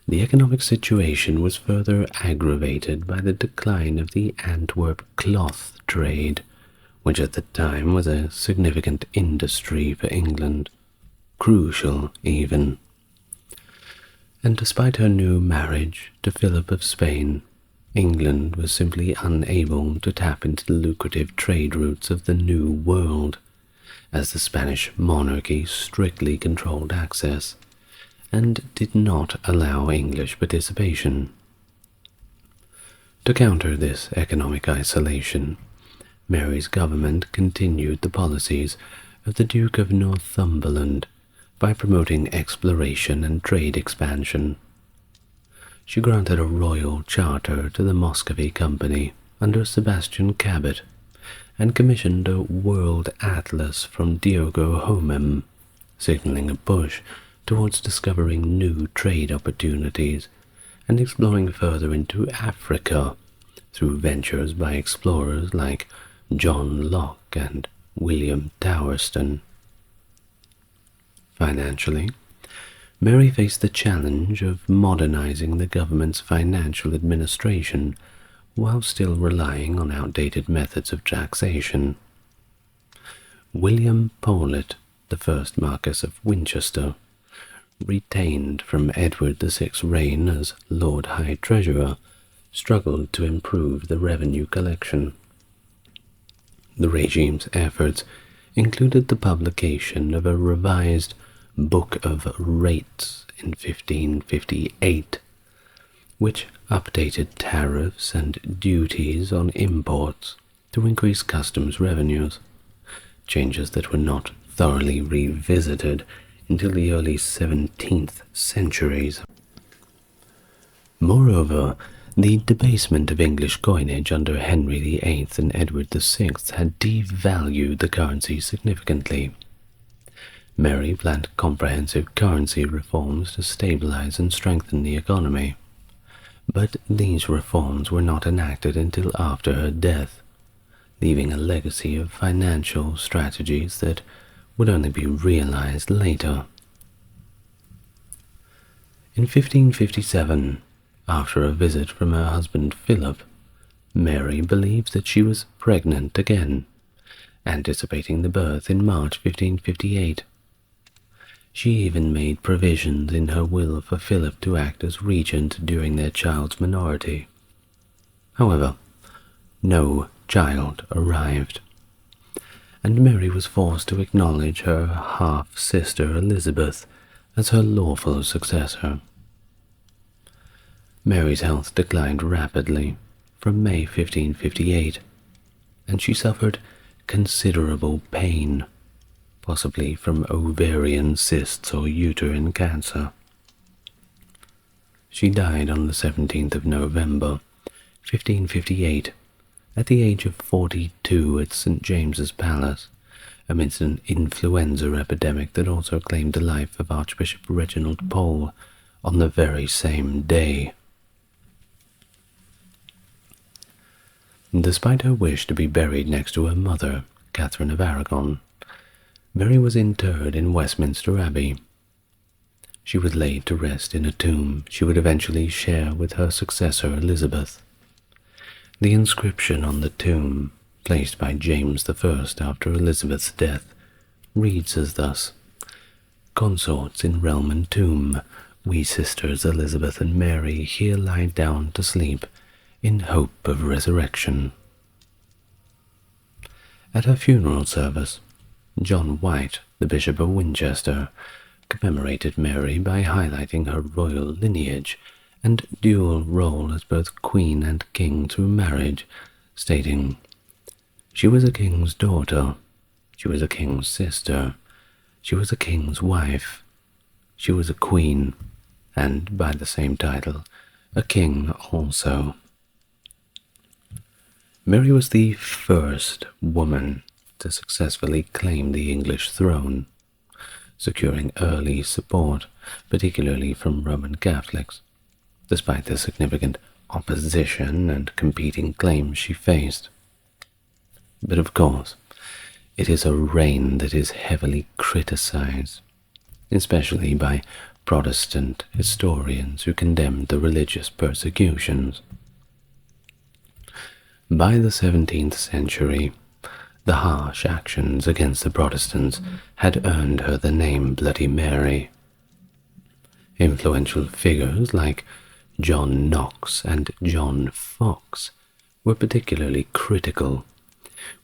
The economic situation was further aggravated by the decline of the Antwerp cloth trade, which at the time was a significant industry for England, crucial even. And despite her new marriage to Philip of Spain, England was simply unable to tap into the lucrative trade routes of the New World, as the Spanish monarchy strictly controlled access and did not allow English participation. To counter this economic isolation, Mary's government continued the policies of the Duke of Northumberland by promoting exploration and trade expansion. She granted a royal charter to the Muscovy Company under Sebastian Cabot and commissioned a world atlas from Diogo Homem, signaling a push towards discovering new trade opportunities and exploring further into Africa through ventures by explorers like John Locke and William Towerston. Financially, Mary faced the challenge of modernizing the government's financial administration while still relying on outdated methods of taxation. William Paulet, the first Marquess of Winchester, retained from Edward VI's reign as Lord High Treasurer, struggled to improve the revenue collection. The regime's efforts included the publication of a revised Book of Rates in 1558, which updated tariffs and duties on imports to increase customs revenues, changes that were not thoroughly revisited until the early 17th centuries. Moreover, the debasement of English coinage under Henry VIII and Edward VI had devalued the currency significantly. Mary planned comprehensive currency reforms to stabilize and strengthen the economy, but these reforms were not enacted until after her death, leaving a legacy of financial strategies that would only be realized later. In 1557, after a visit from her husband Philip, Mary believed that she was pregnant again, anticipating the birth in March 1558. She even made provisions in her will for Philip to act as regent during their child's minority. However, no child arrived, and Mary was forced to acknowledge her half-sister Elizabeth as her lawful successor. Mary's health declined rapidly from May 1558, and she suffered considerable pain, possibly from ovarian cysts or uterine cancer. She died on the 17th of November, 1558, at the age of 42 at St. James's Palace, amidst an influenza epidemic that also claimed the life of Archbishop Reginald Pole on the very same day. Despite her wish to be buried next to her mother, Catherin of Aragon, Mary was interred in Westminster Abbey. She was laid to rest in a tomb she would eventually share with her successor Elizabeth. The inscription on the tomb, placed by James I after Elizabeth's death, reads as thus: "Consorts in realm and tomb, we sisters Elizabeth and Mary here lie down to sleep, in hope of resurrection." At her funeral service, John White, the Bishop of Winchester, commemorated Mary by highlighting her royal lineage and dual role as both queen and king through marriage, stating, "She was a king's daughter, she was a king's sister, she was a king's wife, she was a queen, and, by the same title, a king also." Mary was the first woman to successfully claim the English throne, securing early support, particularly from Roman Catholics, despite the significant opposition and competing claims she faced. But of course, it is a reign that is heavily criticized, especially by Protestant historians who condemned the religious persecutions. By the 17th century, The harsh actions against the Protestants had earned her the name Bloody Mary. Influential figures like John Knox and John Fox were particularly critical,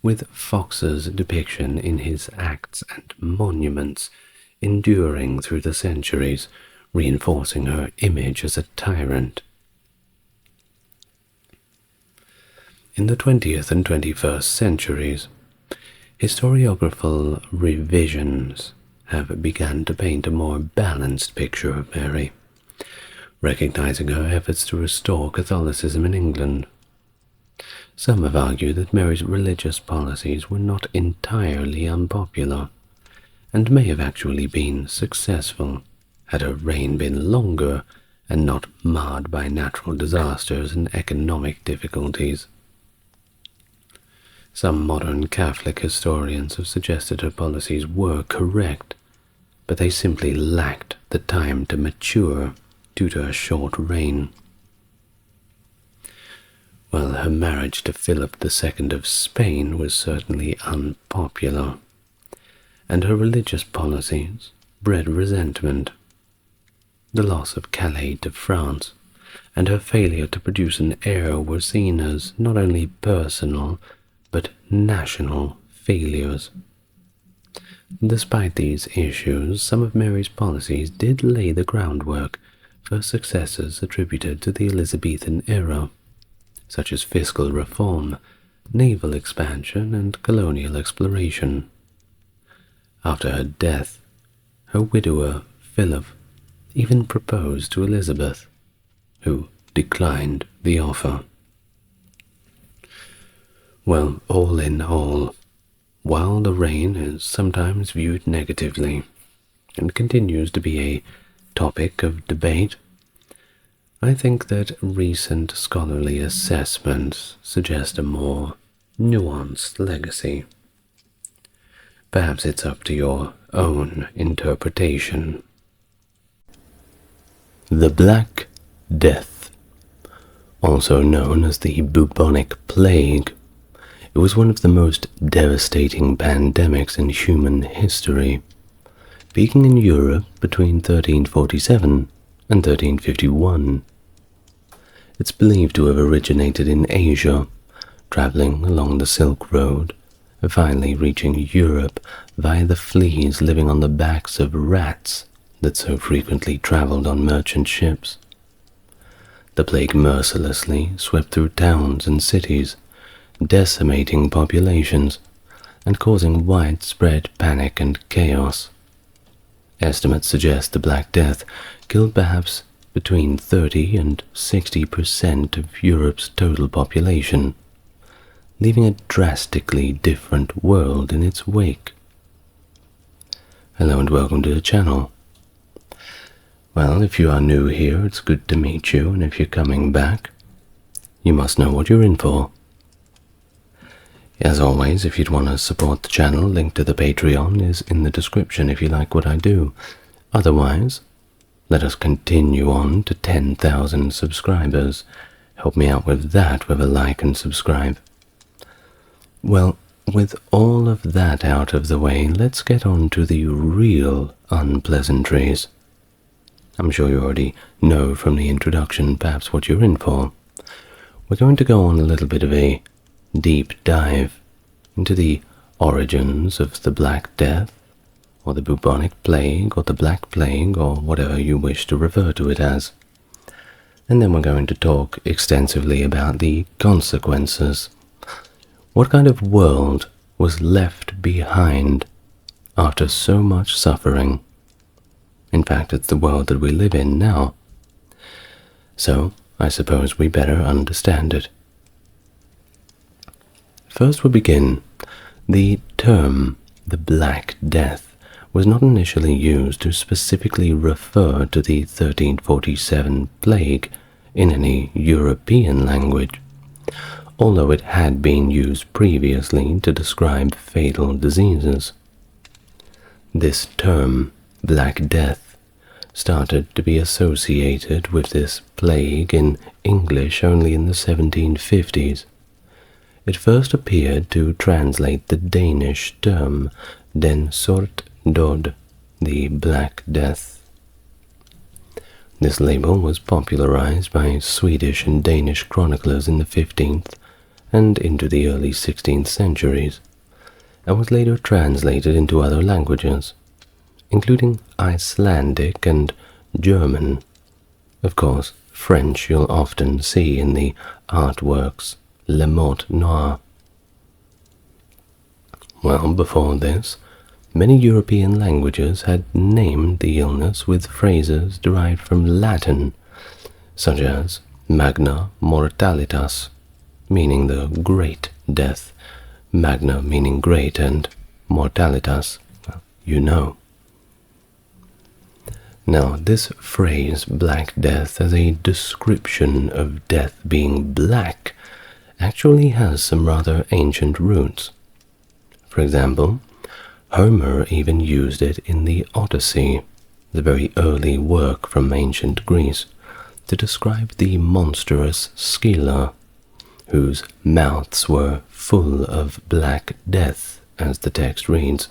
with Fox's depiction in his Acts and Monuments enduring through the centuries, reinforcing her image as a tyrant. In the 20th and 21st centuries, historiographical revisions have begun to paint a more balanced picture of Mary, recognizing her efforts to restore Catholicism in England. Some have argued that Mary's religious policies were not entirely unpopular, and may have actually been successful had her reign been longer and not marred by natural disasters and economic difficulties. Some modern Catholic historians have suggested her policies were correct, but they simply lacked the time to mature due to her short reign. While her marriage to Philip II of Spain was certainly unpopular, and her religious policies bred resentment, the loss of Calais to France and her failure to produce an heir were seen as not only personal but national failures. Despite these issues, some of Mary's policies did lay the groundwork for successes attributed to the Elizabethan era, such as fiscal reform, naval expansion, and colonial exploration. After her death, her widower, Philip, even proposed to Elizabeth, who declined the offer. Well, all in all, while the reign is sometimes viewed negatively and continues to be a topic of debate, I think that recent scholarly assessments suggest a more nuanced legacy. Perhaps it's up to your own interpretation. The Black Death, also known as the bubonic plague, it was one of the most devastating pandemics in human history, peaking in Europe between 1347 and 1351. It's believed to have originated in Asia, traveling along the Silk Road, and finally reaching Europe via the fleas living on the backs of rats that so frequently traveled on merchant ships. The plague mercilessly swept through towns and cities, decimating populations and causing widespread panic and chaos. Estimates suggest the Black Death killed perhaps between 30 and 60% of Europe's total population, leaving a drastically different world in its wake. Hello and welcome to the channel. Well, if you are new here, it's good to meet you, and if you're coming back, you must know what you're in for. As always, if you'd want to support the channel, link to the Patreon is in the description if you like what I do. Otherwise, let us continue on to 10,000 subscribers. Help me out with that with a like and subscribe. Well, with all of that out of the way, let's get on to the real unpleasantries. I'm sure you already know from the introduction perhaps what you're in for. We're going to go on a little bit of a deep dive into the origins of the Black Death, or the bubonic plague, or the Black Plague, or whatever you wish to refer to it as. And then we're going to talk extensively about the consequences. What kind of world was left behind after so much suffering? In fact, it's the world that we live in now. So, I suppose we better understand it. First we'll begin. The term, the Black Death, was not initially used to specifically refer to the 1347 plague in any European language, although it had been used previously to describe fatal diseases. This term, Black Death, started to be associated with this plague in English only in the 1750s. It first appeared to translate the Danish term den sort død, the Black Death. This label was popularized by Swedish and Danish chroniclers in the 15th and into the early 16th centuries, and was later translated into other languages, including Icelandic and German. Of course, French you'll often see in the artworks Le Mort Noir. Well, before this, many European languages had named the illness with phrases derived from Latin, such as magna mortalitas, meaning the great death, magna meaning great, and mortalitas, well, you know. Now, this phrase, Black Death, as a description of death being black, actually has some rather ancient roots. For example, Homer even used it in the Odyssey, the very early work from ancient Greece, to describe the monstrous Scylla, whose mouths were full of black death, as the text reads.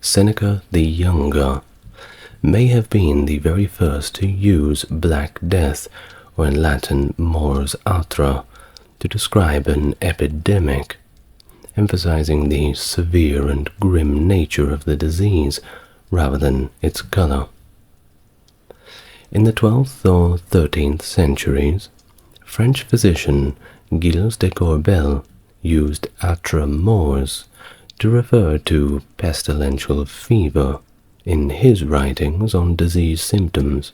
Seneca the Younger may have been the very first to use Black Death, or in Latin mors atra, to describe an epidemic, emphasizing the severe and grim nature of the disease rather than its color. In the 12th or 13th centuries, French physician Gilles de Corbel used atra mors to refer to pestilential fever in his writings on disease symptoms.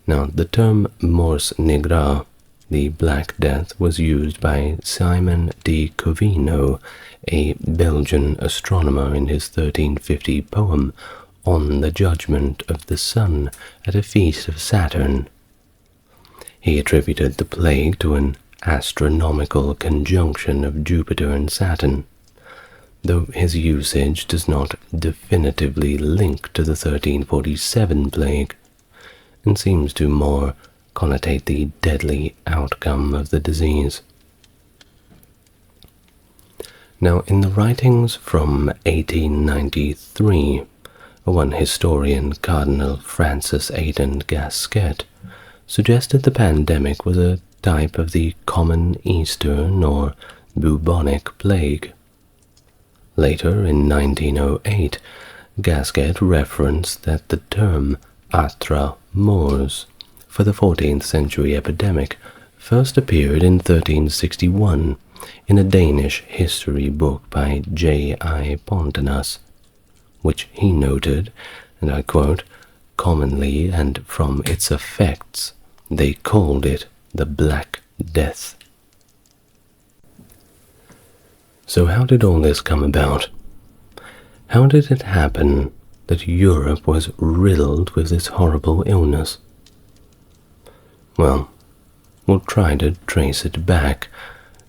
Now, the term mors nigra, the Black Death, was used by Simon de Covino, a Belgian astronomer, in his 1350 poem On the Judgment of the Sun at a Feast of Saturn. He attributed the plague to an astronomical conjunction of Jupiter and Saturn, though his usage does not definitively link to the 1347 plague, and seems to more connotate the deadly outcome of the disease. Now, in the writings from 1893, one historian, Cardinal Francis Aidan Gasquet, suggested the pandemic was a type of the common Eastern or bubonic plague. Later, in 1908, Gasquet referenced that the term atra mors for the 14th century epidemic first appeared in 1361 in a Danish history book by J.I. Pontanus, which he noted, and I quote, "Commonly and from its effects, they called it the Black Death." So how did all this come about? How did it happen that Europe was riddled with this horrible illness? Well, we'll try to trace it back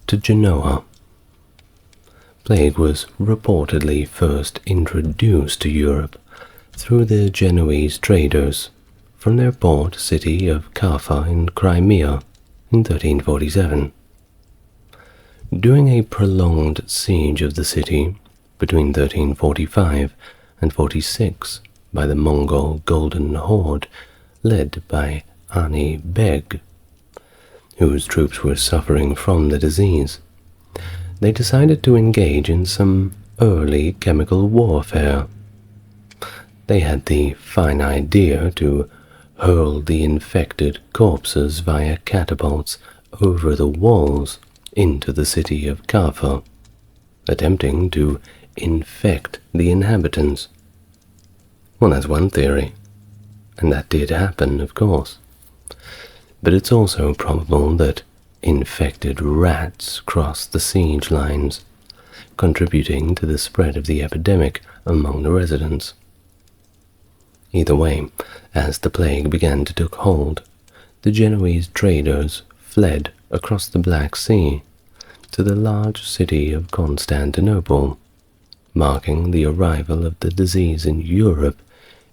to Genoa. Plague was reportedly first introduced to Europe through the Genoese traders from their port city of Kaffa in Crimea in 1347. During a prolonged siege of the city between 1345 and 46 by the Mongol Golden Horde led by Ani Beg, whose troops were suffering from the disease, they decided to engage in some early chemical warfare. They had the fine idea to hurl the infected corpses via catapults over the walls into the city of Kaffa, attempting to infect the inhabitants. Well, that's one theory, and that did happen, of course. But it's also probable that infected rats crossed the siege lines, contributing to the spread of the epidemic among the residents. Either way, as the plague began to take hold, the Genoese traders fled across the Black Sea to the large city of Constantinople, marking the arrival of the disease in Europe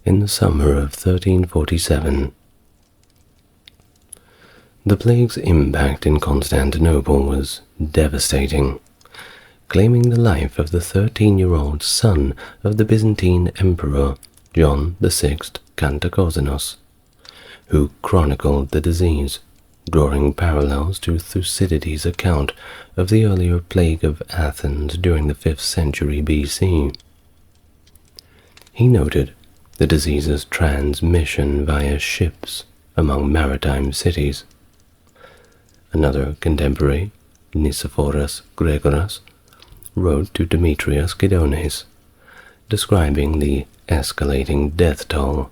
in the summer of 1347. The plague's impact in Constantinople was devastating, claiming the life of the 13-year-old son of the Byzantine Emperor John VI Cantacosinus, who chronicled the disease, drawing parallels to Thucydides' account of the earlier plague of Athens during the 5th century BC. He noted the disease's transmission via ships among maritime cities. Another contemporary, Nicephorus Gregoras, wrote to Demetrius Gidones, describing the escalating death toll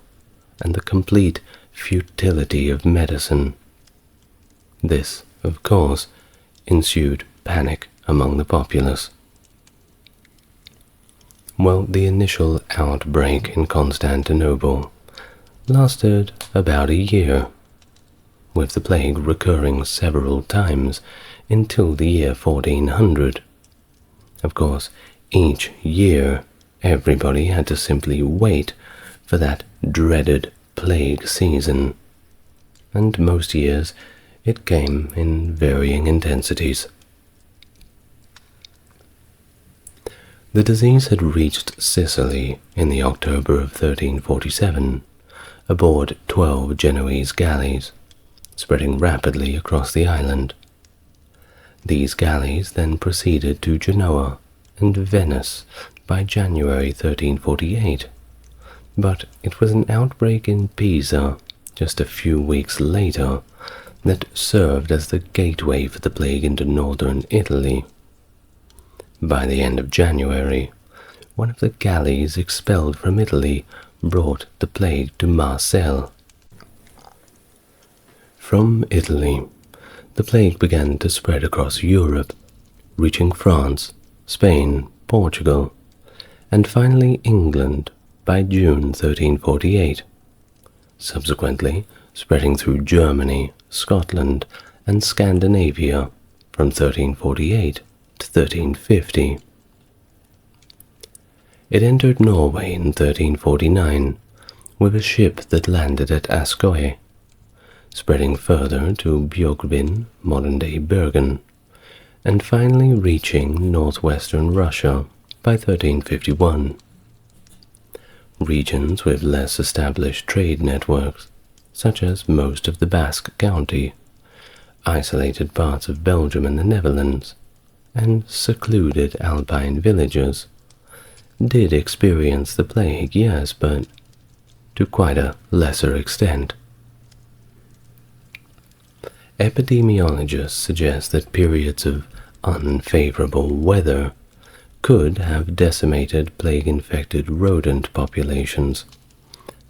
and the complete futility of medicine. This, of course, ensued panic among the populace. Well, the initial outbreak in Constantinople lasted about a year, with the plague recurring several times until the year 1400. Of course, each year everybody had to simply wait for that dreaded plague season, and most years it came in varying intensities. The disease had reached Sicily in the October of 1347, aboard 12 Genoese galleys, spreading rapidly across the island. These galleys then proceeded to Genoa and Venice by January 1348, but it was an outbreak in Pisa just a few weeks later that served as the gateway for the plague into northern Italy. By the end of January, one of the galleys expelled from Italy brought the plague to Marseille. From Italy, the plague began to spread across Europe, reaching France, Spain, Portugal, and finally England by June 1348, subsequently spreading through Germany, Scotland, and Scandinavia from 1348 to 1350. It entered Norway in 1349 with a ship that landed at Askøy, spreading further to Björgvin, modern-day Bergen, and finally reaching northwestern Russia by 1351. Regions with less established trade networks, such as most of the Basque County, isolated parts of Belgium and the Netherlands, and secluded alpine villages, did experience the plague, yes, but to quite a lesser extent. Epidemiologists suggest that periods of unfavorable weather could have decimated plague-infected rodent populations,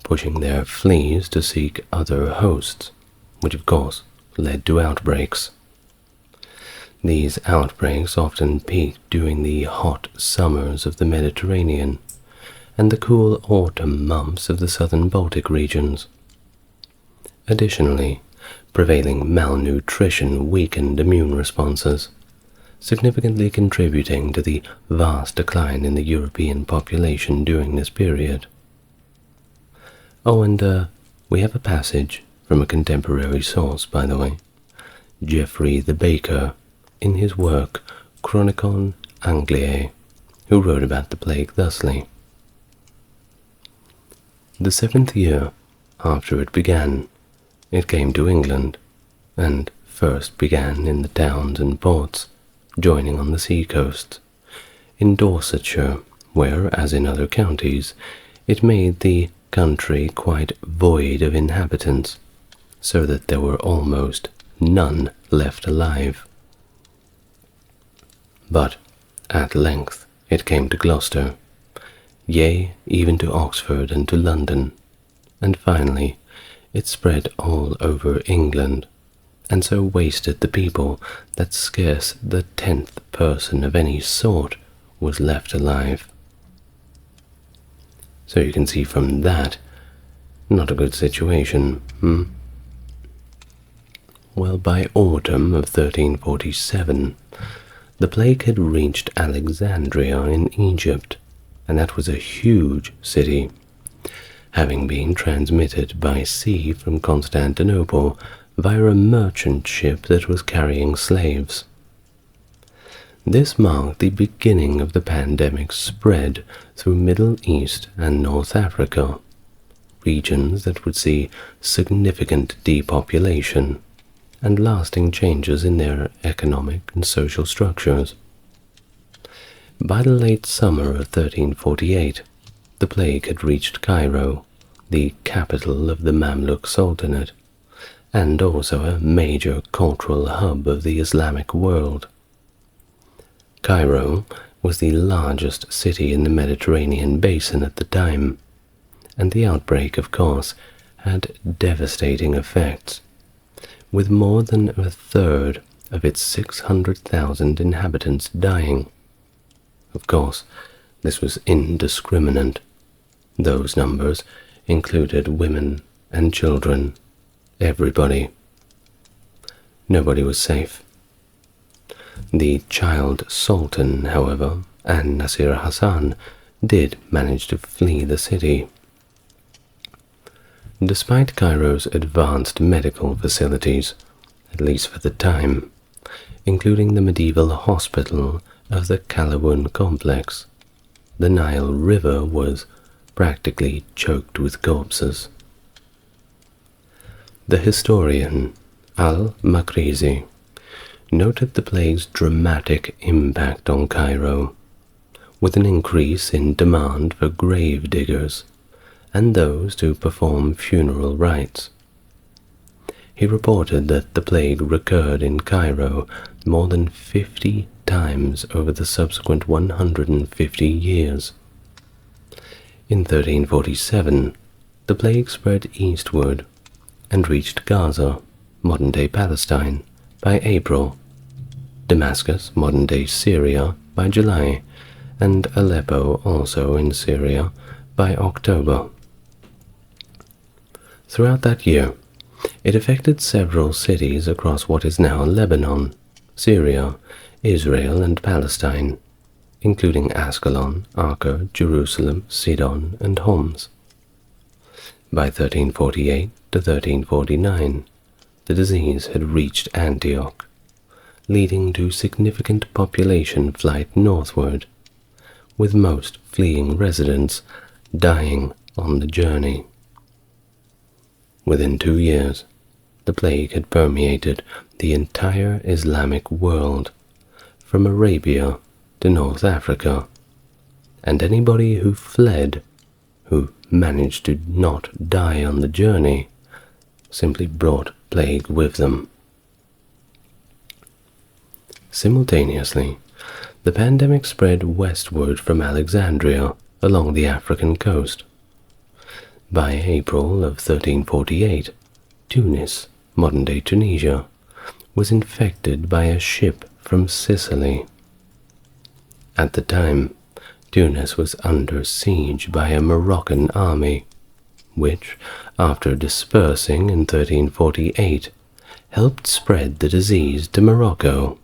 pushing their fleas to seek other hosts, which of course led to outbreaks. These outbreaks often peaked during the hot summers of the Mediterranean and the cool autumn months of the southern Baltic regions. Additionally, prevailing malnutrition weakened immune responses, significantly contributing to the vast decline in the European population during this period. Oh, and we have a passage from a contemporary source, by the way, Geoffrey the Baker, in his work Chronicon Angliae, who wrote about the plague thusly. The 7th year after it began, it came to England, and first began in the towns and ports, joining on the sea coast, in Dorsetshire, where, as in other counties, it made the country quite void of inhabitants, so that there were almost none left alive. But at length it came to Gloucester, yea, even to Oxford and to London, and finally it spread all over England, and so wasted the people that scarce the 10th person of any sort was left alive. So you can see from that, not a good situation, Well, by autumn of 1347, the plague had reached Alexandria in Egypt, and that was a huge city, having been transmitted by sea from Constantinople via a merchant ship that was carrying slaves. This marked the beginning of the pandemic's spread through Middle East and North Africa, regions that would see significant depopulation and lasting changes in their economic and social structures. By the late summer of 1348, the plague had reached Cairo, the capital of the Mamluk Sultanate, and also a major cultural hub of the Islamic world. Cairo was the largest city in the Mediterranean basin at the time, and the outbreak, of course, had devastating effects, with more than a third of its 600,000 inhabitants dying. Of course, this was indiscriminate. Those numbers included women and children, everybody. Nobody was safe. The child sultan, however, and Nasir Hassan, did manage to flee the city. Despite Cairo's advanced medical facilities, at least for the time, including the medieval hospital of the Calawun complex, the Nile River was practically choked with corpses. The historian Al-Makrizi noted the plague's dramatic impact on Cairo, with an increase in demand for grave diggers and those to perform funeral rites. He reported that the plague recurred in Cairo more than 50 times over the subsequent 150 years. In 1347, the plague spread eastward and reached Gaza, modern-day Palestine, by April, Damascus, modern-day Syria, by July, and Aleppo, also in Syria, by October. Throughout that year, it affected several cities across what is now Lebanon, Syria, Israel, and Palestine, including Ascalon, Acre, Jerusalem, Sidon, and Homs. By 1348 to 1349, the disease had reached Antioch, leading to significant population flight northward, with most fleeing residents dying on the journey. Within 2 years, the plague had permeated the entire Islamic world, from Arabia to North Africa, and anybody who fled, who managed to not die on the journey, simply brought plague with them. Simultaneously, the pandemic spread westward from Alexandria along the African coast. By April of 1348, Tunis, modern-day Tunisia, was infected by a ship from Sicily. At the time, Tunis was under siege by a Moroccan army, which, after dispersing in 1348, helped spread the disease to Morocco.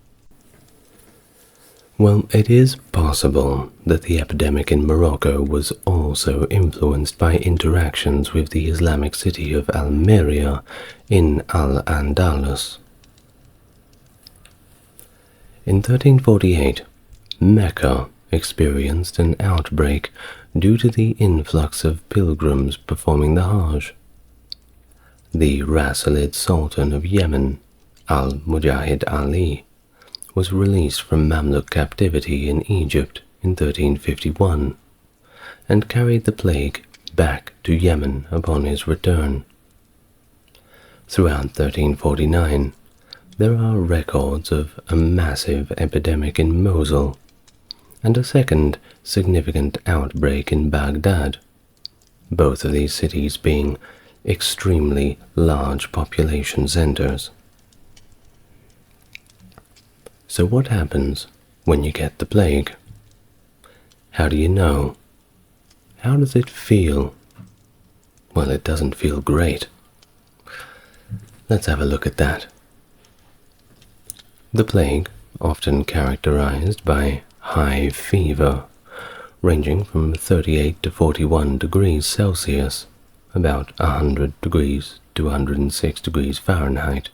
Well, it is possible that the epidemic in Morocco was also influenced by interactions with the Islamic city of Almeria in Al-Andalus. In 1348, Mecca experienced an outbreak due to the influx of pilgrims performing the Hajj. The Rasulid Sultan of Yemen, Al-Mujahid Ali, was released from Mamluk captivity in Egypt in 1351 and carried the plague back to Yemen upon his return. Throughout 1349, there are records of a massive epidemic in Mosul and a second significant outbreak in Baghdad, both of these cities being extremely large population centers. So what happens when you get the plague? How do you know? How does it feel? Well, it doesn't feel great. Let's have a look at that. The plague, often characterized by high fever, ranging from 38 to 41 degrees Celsius, about 100 degrees to 106 degrees Fahrenheit.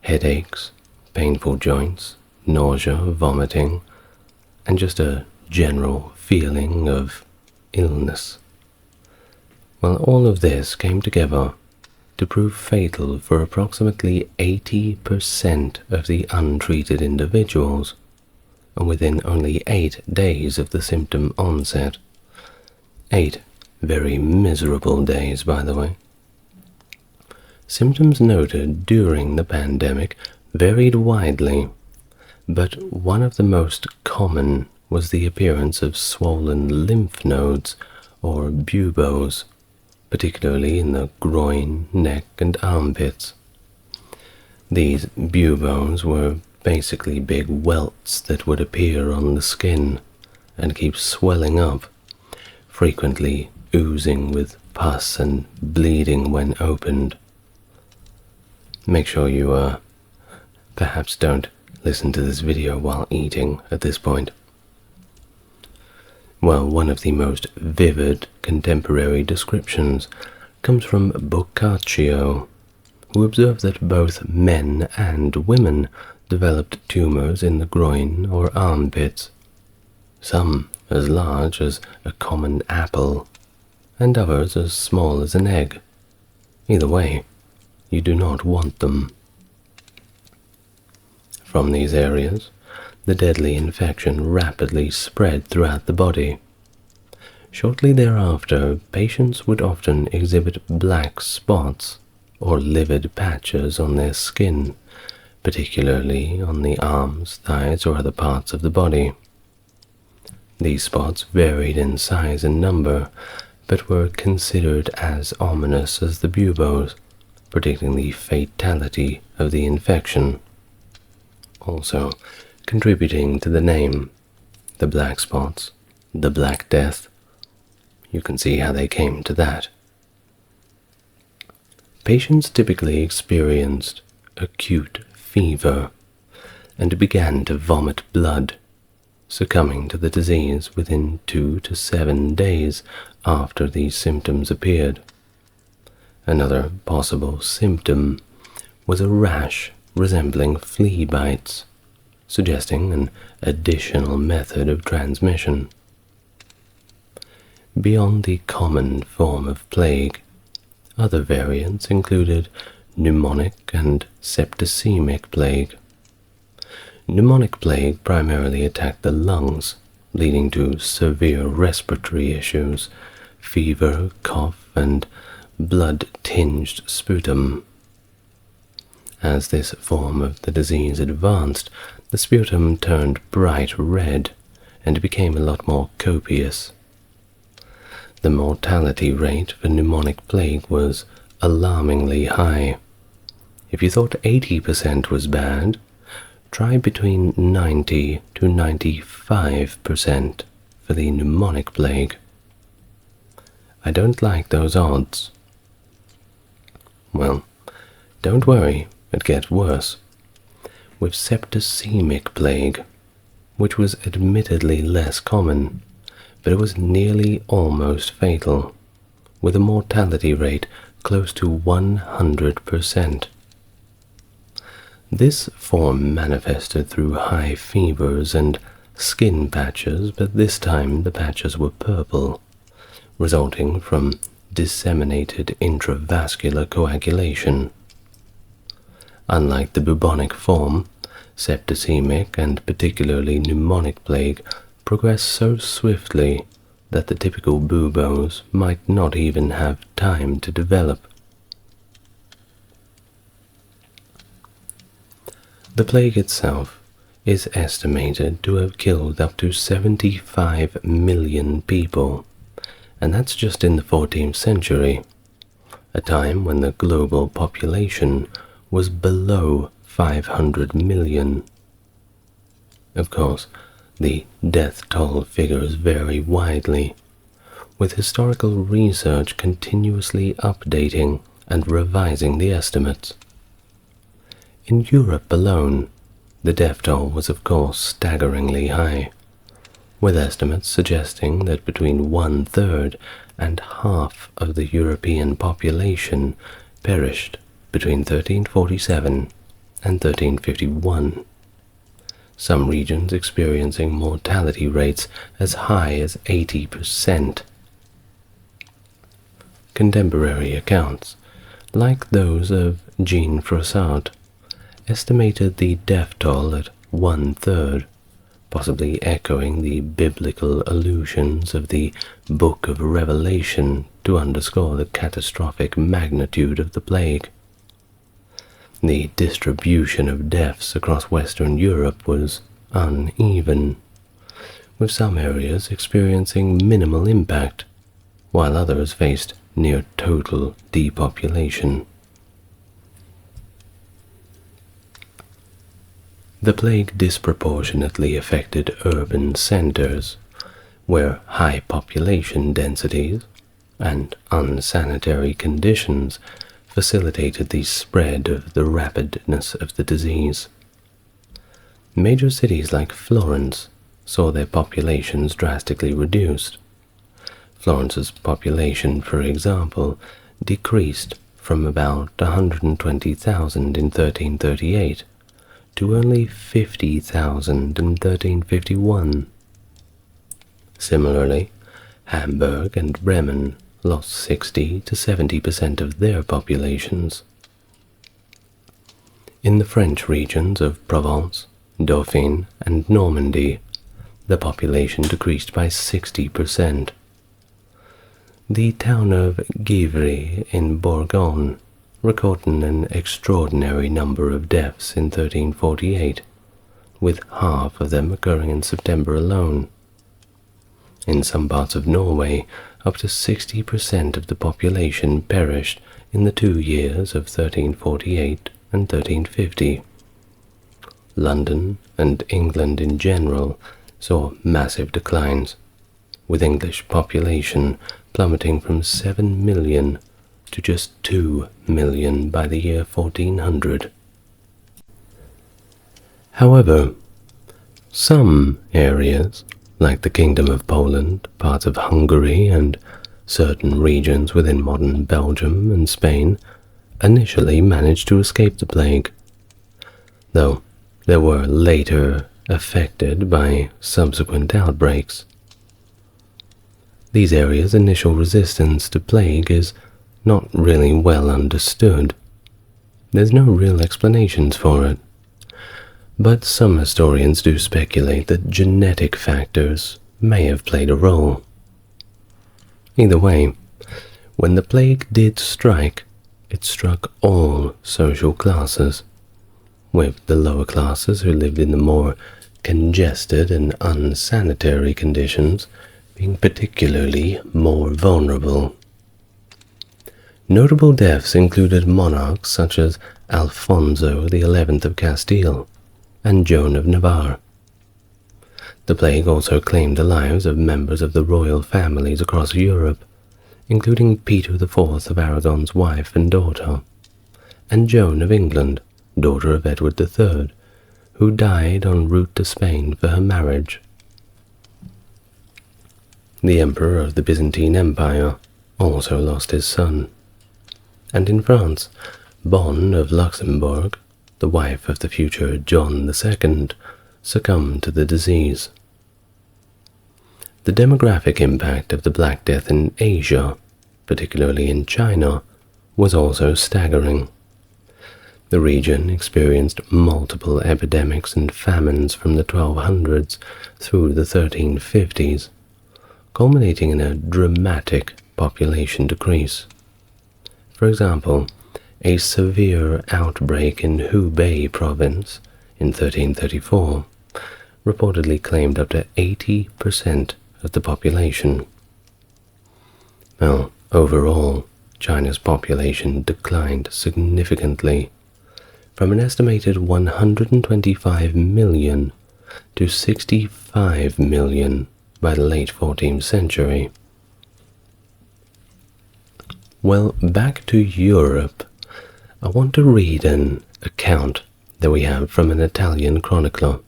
Headaches, painful joints, nausea, vomiting, and just a general feeling of illness. Well, all of this came together to prove fatal for approximately 80% of the untreated individuals, and within only 8 days of the symptom onset. 8 very miserable days, by the way. Symptoms noted during the pandemic varied widely, but one of the most common was the appearance of swollen lymph nodes, or buboes, particularly in the groin, neck, and armpits. These buboes were basically big welts that would appear on the skin and keep swelling up, frequently oozing with pus and bleeding when opened. Make sure you perhaps don't listen to this video while eating at this point. Well, one of the most vivid contemporary descriptions comes from Boccaccio, who observed that both men and women developed tumors in the groin or armpits, some as large as a common apple, and others as small as an egg. Either way, you do not want them. From these areas, the deadly infection rapidly spread throughout the body. Shortly thereafter, patients would often exhibit black spots or livid patches on their skin, particularly on the arms, thighs, or other parts of the body. These spots varied in size and number, but were considered as ominous as the buboes, predicting the fatality of the infection. Also, contributing to the name, the black spots, the Black Death. You can see how they came to that. Patients typically experienced acute fever and began to vomit blood, succumbing to the disease within 2 to 7 days after these symptoms appeared. Another possible symptom was a rash resembling flea bites, suggesting an additional method of transmission. Beyond the common form of plague, other variants included pneumonic and septicemic plague. Pneumonic plague primarily attacked the lungs, leading to severe respiratory issues, fever, cough, and blood-tinged sputum. As this form of the disease advanced, the sputum turned bright red and became a lot more copious. The mortality rate for pneumonic plague was alarmingly high. If you thought 80% was bad, try between 90 to 95% for the pneumonic plague. I don't like those odds. Well, don't worry, it gets worse. With septicemic plague, which was admittedly less common, but it was nearly almost fatal, with a mortality rate close to 100%. This form manifested through high fevers and skin patches, but this time the patches were purple, resulting from disseminated intravascular coagulation. Unlike the bubonic form, septicemic and particularly pneumonic plague progressed so swiftly that the typical buboes might not even have time to develop. The plague itself is estimated to have killed up to 75 million people, and that's just in the 14th century, a time when the global population was below 500 million. Of course, the death toll figures vary widely, with historical research continuously updating and revising the estimates. In Europe alone, the death toll was of course staggeringly high, with estimates suggesting that between 1/3 and half of the European population perished between 1347 and 1351. Some regions experiencing mortality rates as high as 80%. Contemporary accounts, like those of Jean Froissart, estimated the death toll at 1/3, possibly echoing the biblical allusions of the Book of Revelation to underscore the catastrophic magnitude of the plague. The distribution of deaths across Western Europe was uneven, with some areas experiencing minimal impact, while others faced near total depopulation. The plague disproportionately affected urban centers, where high population densities and unsanitary conditions facilitated the spread of the rapidness of the disease. Major cities like Florence saw their populations drastically reduced. Florence's population, for example, decreased from about 120,000 in 1338 to only 50,000 in 1351. Similarly, Hamburg and Bremen lost 60 to 70% of their populations. In the French regions of Provence, Dauphine, and Normandy, the population decreased by 60%. The town of Givry in Bourgogne recorded an extraordinary number of deaths in 1348, with half of them occurring in September alone. In some parts of Norway, up to 60% of the population perished in the 2 years of 1348 and 1350. London and England in general saw massive declines, with English population plummeting from 7 million to just 2 million by the year 1400. However, some areas, like the Kingdom of Poland, parts of Hungary, and certain regions within modern Belgium and Spain, initially managed to escape the plague, though they were later affected by subsequent outbreaks. These areas' initial resistance to plague is not really well understood. There's no real explanations for it, but some historians do speculate that genetic factors may have played a role. Either way, when the plague did strike, it struck all social classes, with the lower classes who lived in the more congested and unsanitary conditions being particularly more vulnerable. Notable deaths included monarchs such as Alfonso XI of Castile and Joan of Navarre. The plague also claimed the lives of members of the royal families across Europe, including Peter IV of Aragon's wife and daughter, and Joan of England, daughter of Edward III, who died en route to Spain for her marriage. The Emperor of the Byzantine Empire also lost his son, and in France, Bonne of Luxembourg, the wife of the future John II, succumbed to the disease. The demographic impact of the Black Death in Asia, particularly in China, was also staggering. The region experienced multiple epidemics and famines from the 1200s through the 1350s, culminating in a dramatic population decrease. For example, a severe outbreak in Hubei province in 1334 reportedly claimed up to 80% of the population. Well, overall, China's population declined significantly, from an estimated 125 million to 65 million by the late 14th century. Well, back to Europe, I want to read an account that we have from an Italian chronicler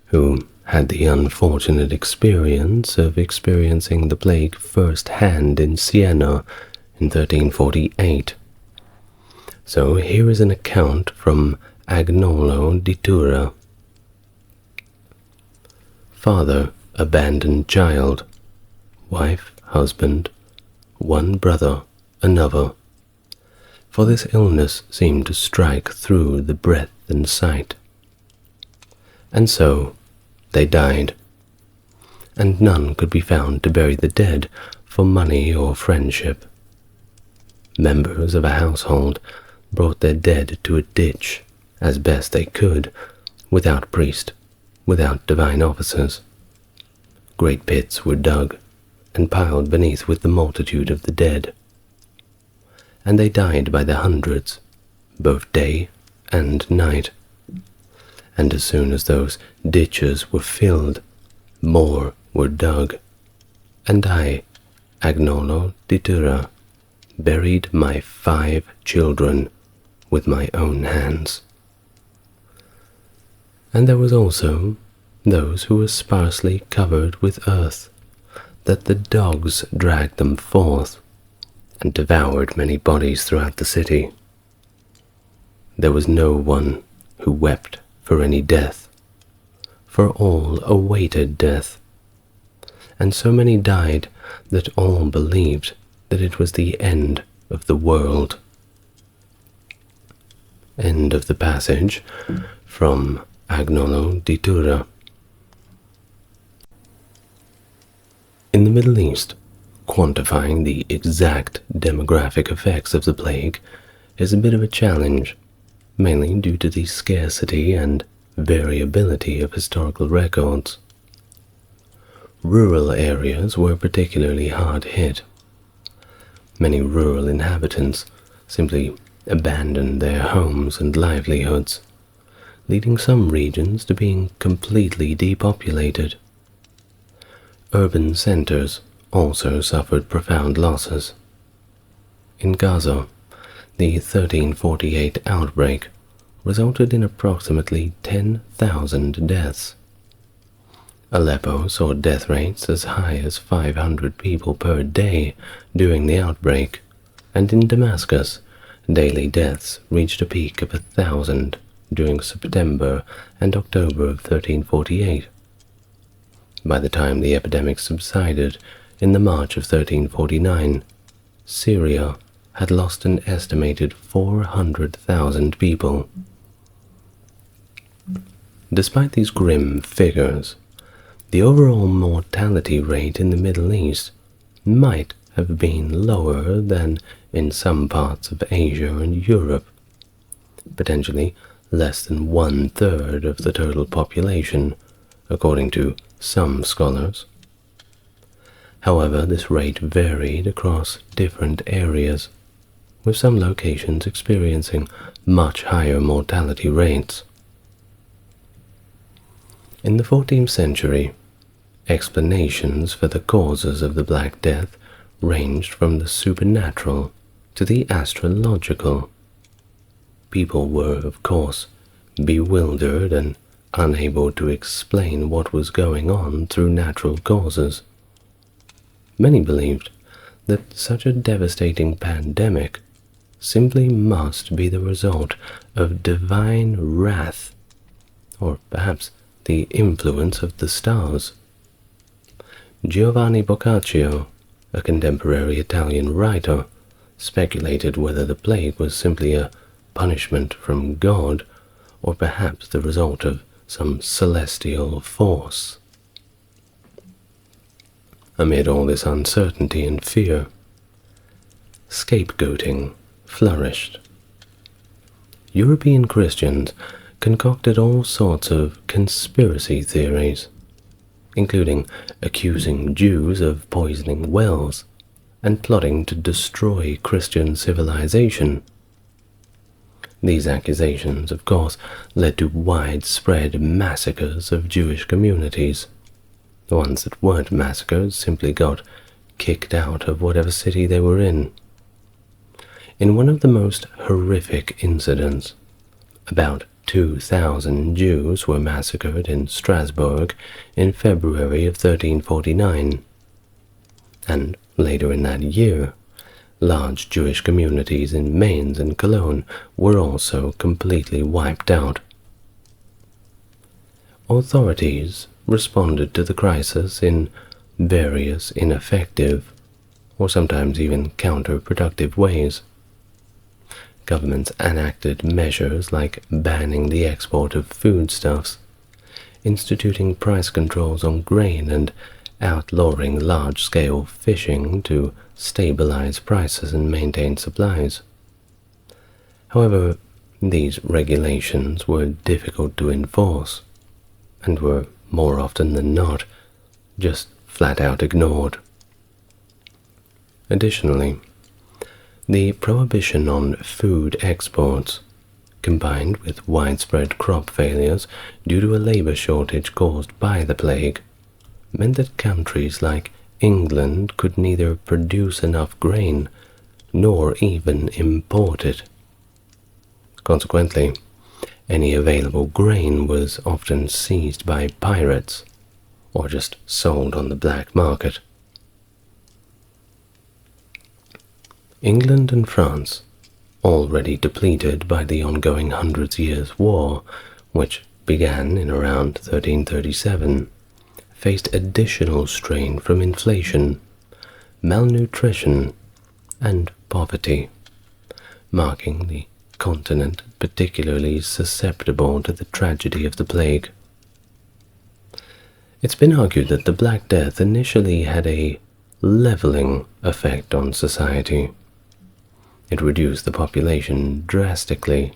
who had the unfortunate experience of experiencing the plague firsthand in Siena in 1348. So here is an account from Agnolo di Tura. Father, abandoned child. Wife, husband, one brother, another. For this illness seemed to strike through the breath and sight. And so they died, and none could be found to bury the dead for money or friendship. Members of a household brought their dead to a ditch as best they could, without priest, without divine officers. Great pits were dug and piled beneath with the multitude of the dead. And they died by the hundreds, both day and night. And as soon as those ditches were filled, more were dug, and I, Agnolo di Tura, buried my 5 children with my own hands. And there was also those who were sparsely covered with earth, that the dogs dragged them forth, and devoured many bodies throughout the city. There was no one who wept for any death, for all awaited death, and so many died that all believed that it was the end of the world. End of the passage from Agnolo di Tura. In the Middle East, quantifying the exact demographic effects of the plague is a bit of a challenge, mainly due to the scarcity and variability of historical records. Rural areas were particularly hard hit. Many rural inhabitants simply abandoned their homes and livelihoods, leading some regions to being completely depopulated. Urban centers also suffered profound losses. In Gaza, the 1348 outbreak resulted in approximately 10,000 deaths. Aleppo saw death rates as high as 500 people per day during the outbreak, and in Damascus, daily deaths reached a peak of 1,000 during September and October of 1348. By the time the epidemic subsided in the March of 1349, Syria had lost an estimated 400,000 people. Despite these grim figures, the overall mortality rate in the Middle East might have been lower than in some parts of Asia and Europe, potentially less than 1/3 of the total population, according to some scholars. However, this rate varied across different areas, with some locations experiencing much higher mortality rates. In the 14th century, explanations for the causes of the Black Death ranged from the supernatural to the astrological. People were, of course, bewildered and unable to explain what was going on through natural causes. Many believed that such a devastating pandemic simply must be the result of divine wrath, or perhaps the influence of the stars. Giovanni Boccaccio, a contemporary Italian writer, speculated whether the plague was simply a punishment from God, or perhaps the result of some celestial force. Amid all this uncertainty and fear, scapegoating flourished. European Christians concocted all sorts of conspiracy theories, including accusing Jews of poisoning wells and plotting to destroy Christian civilization. These accusations, of course, led to widespread massacres of Jewish communities. The ones that weren't massacred simply got kicked out of whatever city they were in. In one of the most horrific incidents, about 2,000 Jews were massacred in Strasbourg in February of 1349, and later in that year, Large Jewish communities in Mainz and Cologne were also completely wiped out. Authorities responded to the crisis in various ineffective, or sometimes even counterproductive ways. Governments enacted measures like banning the export of foodstuffs, instituting price controls on grain, and outlawing large-scale fishing to stabilize prices and maintain supplies. However, these regulations were difficult to enforce, and were, more often than not, just flat-out ignored. Additionally, the prohibition on food exports, combined with widespread crop failures due to a labor shortage caused by the plague, meant that countries like England could neither produce enough grain nor even import it. Consequently, any available grain was often seized by pirates or just sold on the black market. England and France, already depleted by the ongoing Hundred Years' War, which began in around 1337, faced additional strain from inflation, malnutrition, and poverty, marking the continent particularly susceptible to the tragedy of the plague. It's been argued that the Black Death initially had a leveling effect on society. It reduced the population drastically,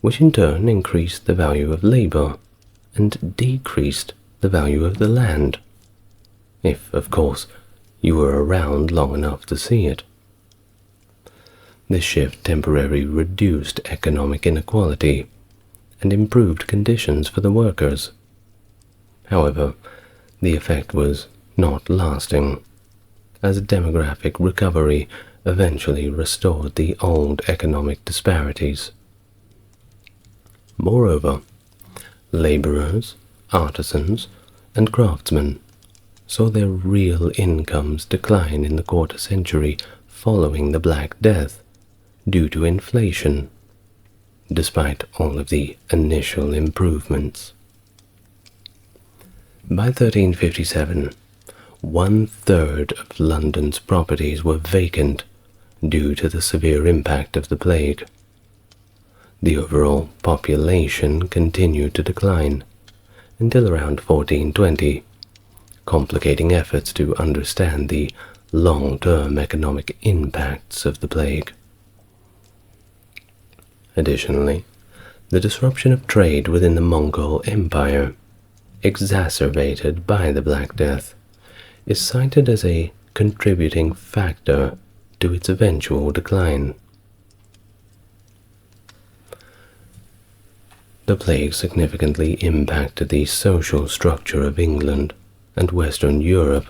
which in turn increased the value of labor and decreased the value of the land, if, of course, you were around long enough to see it. This shift temporarily reduced economic inequality and improved conditions for the workers. However, the effect was not lasting, as demographic recovery eventually restored the old economic disparities. Moreover, laborers, artisans, and craftsmen saw their real incomes decline in the quarter century following the Black Death due to inflation, despite all of the initial improvements. By 1357, 1/3 of London's properties were vacant due to the severe impact of the plague. The overall population continued to decline until around 1420, complicating efforts to understand the long-term economic impacts of the plague. Additionally, the disruption of trade within the Mongol Empire, exacerbated by the Black Death, is cited as a contributing factor to its eventual decline. The plague significantly impacted the social structure of England and Western Europe,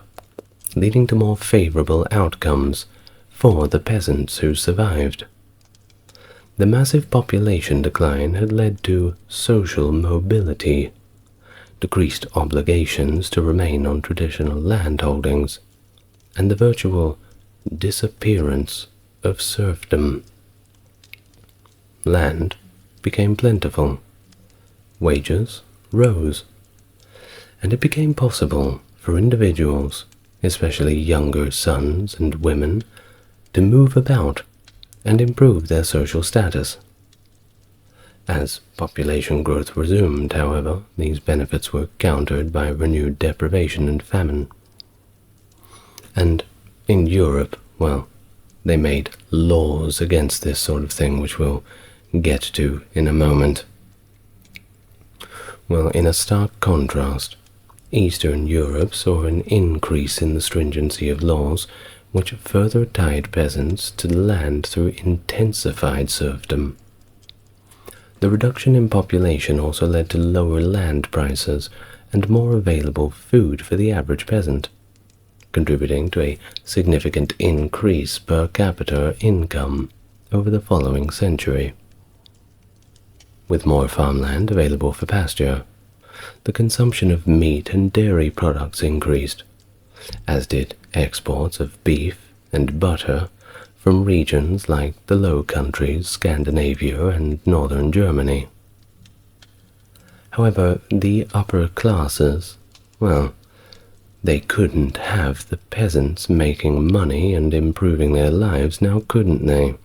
leading to more favorable outcomes for the peasants who survived. The massive population decline had led to social mobility, decreased obligations to remain on traditional land holdings, and the virtual disappearance of serfdom. Land became plentiful, wages rose, and it became possible for individuals, especially younger sons and women, to move about and improve their social status. As population growth resumed, however, these benefits were countered by renewed deprivation and famine. And in Europe, well, they made laws against this sort of thing, which we'll get to in a moment. Well, in a stark contrast, Eastern Europe saw an increase in the stringency of laws, which further tied peasants to the land through intensified serfdom. The reduction in population also led to lower land prices and more available food for the average peasant, contributing to a significant increase per capita income over the following century. With more farmland available for pasture, the consumption of meat and dairy products increased, as did exports of beef and butter from regions like the Low Countries, Scandinavia, and northern Germany. However, the upper classes, well, they couldn't have the peasants making money and improving their lives, now couldn't they?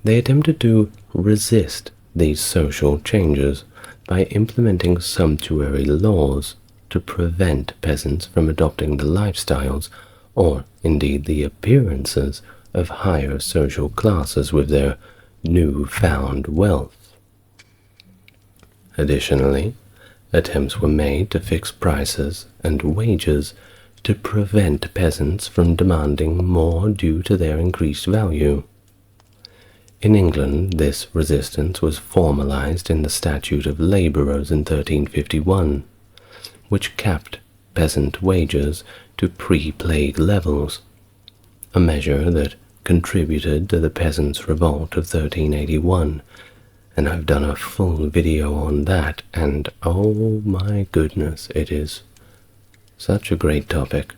They attempted to resist these social changes by implementing sumptuary laws to prevent peasants from adopting the lifestyles or indeed the appearances of higher social classes with their newfound wealth. Additionally, attempts were made to fix prices and wages to prevent peasants from demanding more due to their increased value. In England, this resistance was formalized in the Statute of Labourers in 1351, which capped peasant wages to pre-plague levels, a measure that contributed to the Peasants' Revolt of 1381, and I've done a full video on that, and oh my goodness, it is such a great topic.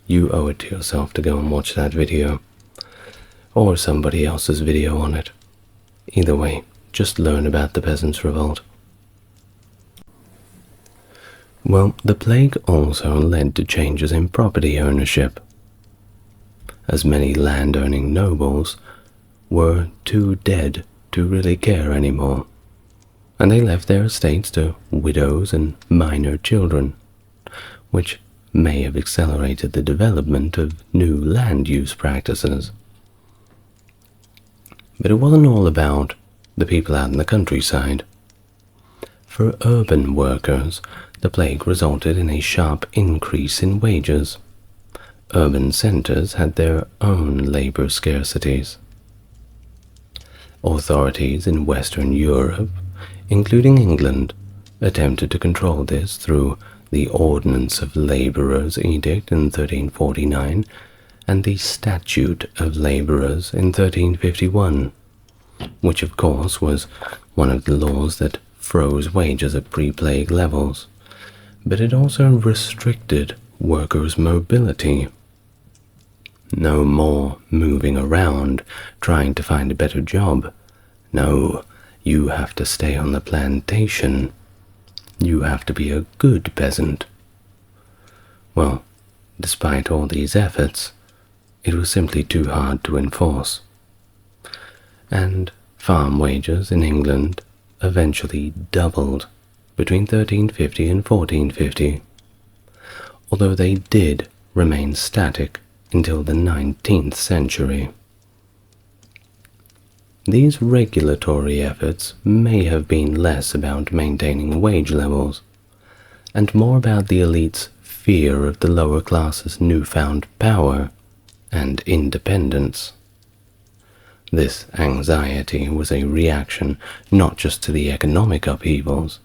You owe it to yourself to go and watch that video, or somebody else's video on it. Either way, just learn about the Peasants' Revolt. Well, the plague also led to changes in property ownership, as many land-owning nobles were too dead to really care anymore, and they left their estates to widows and minor children, which may have accelerated the development of new land use practices. But it wasn't all about the people out in the countryside. For urban workers, the plague resulted in a sharp increase in wages. Urban centers had their own labor scarcities. Authorities in Western Europe, including England, attempted to control this through the Ordinance of Labourers Edict in 1349 and the Statute of Labourers in 1351, which of course was one of the laws that froze wages at pre-plague levels, but it also restricted workers' mobility. No more moving around trying to find a better job. No, you have to stay on the plantation. You have to be a good peasant. Well, despite all these efforts, it was simply too hard to enforce. And farm wages in England eventually doubled between 1350 and 1450, although they did remain static until the 19th century. These regulatory efforts may have been less about maintaining wage levels, and more about the elite's fear of the lower class's newfound power and independence. This anxiety was a reaction not just to the economic upheavals,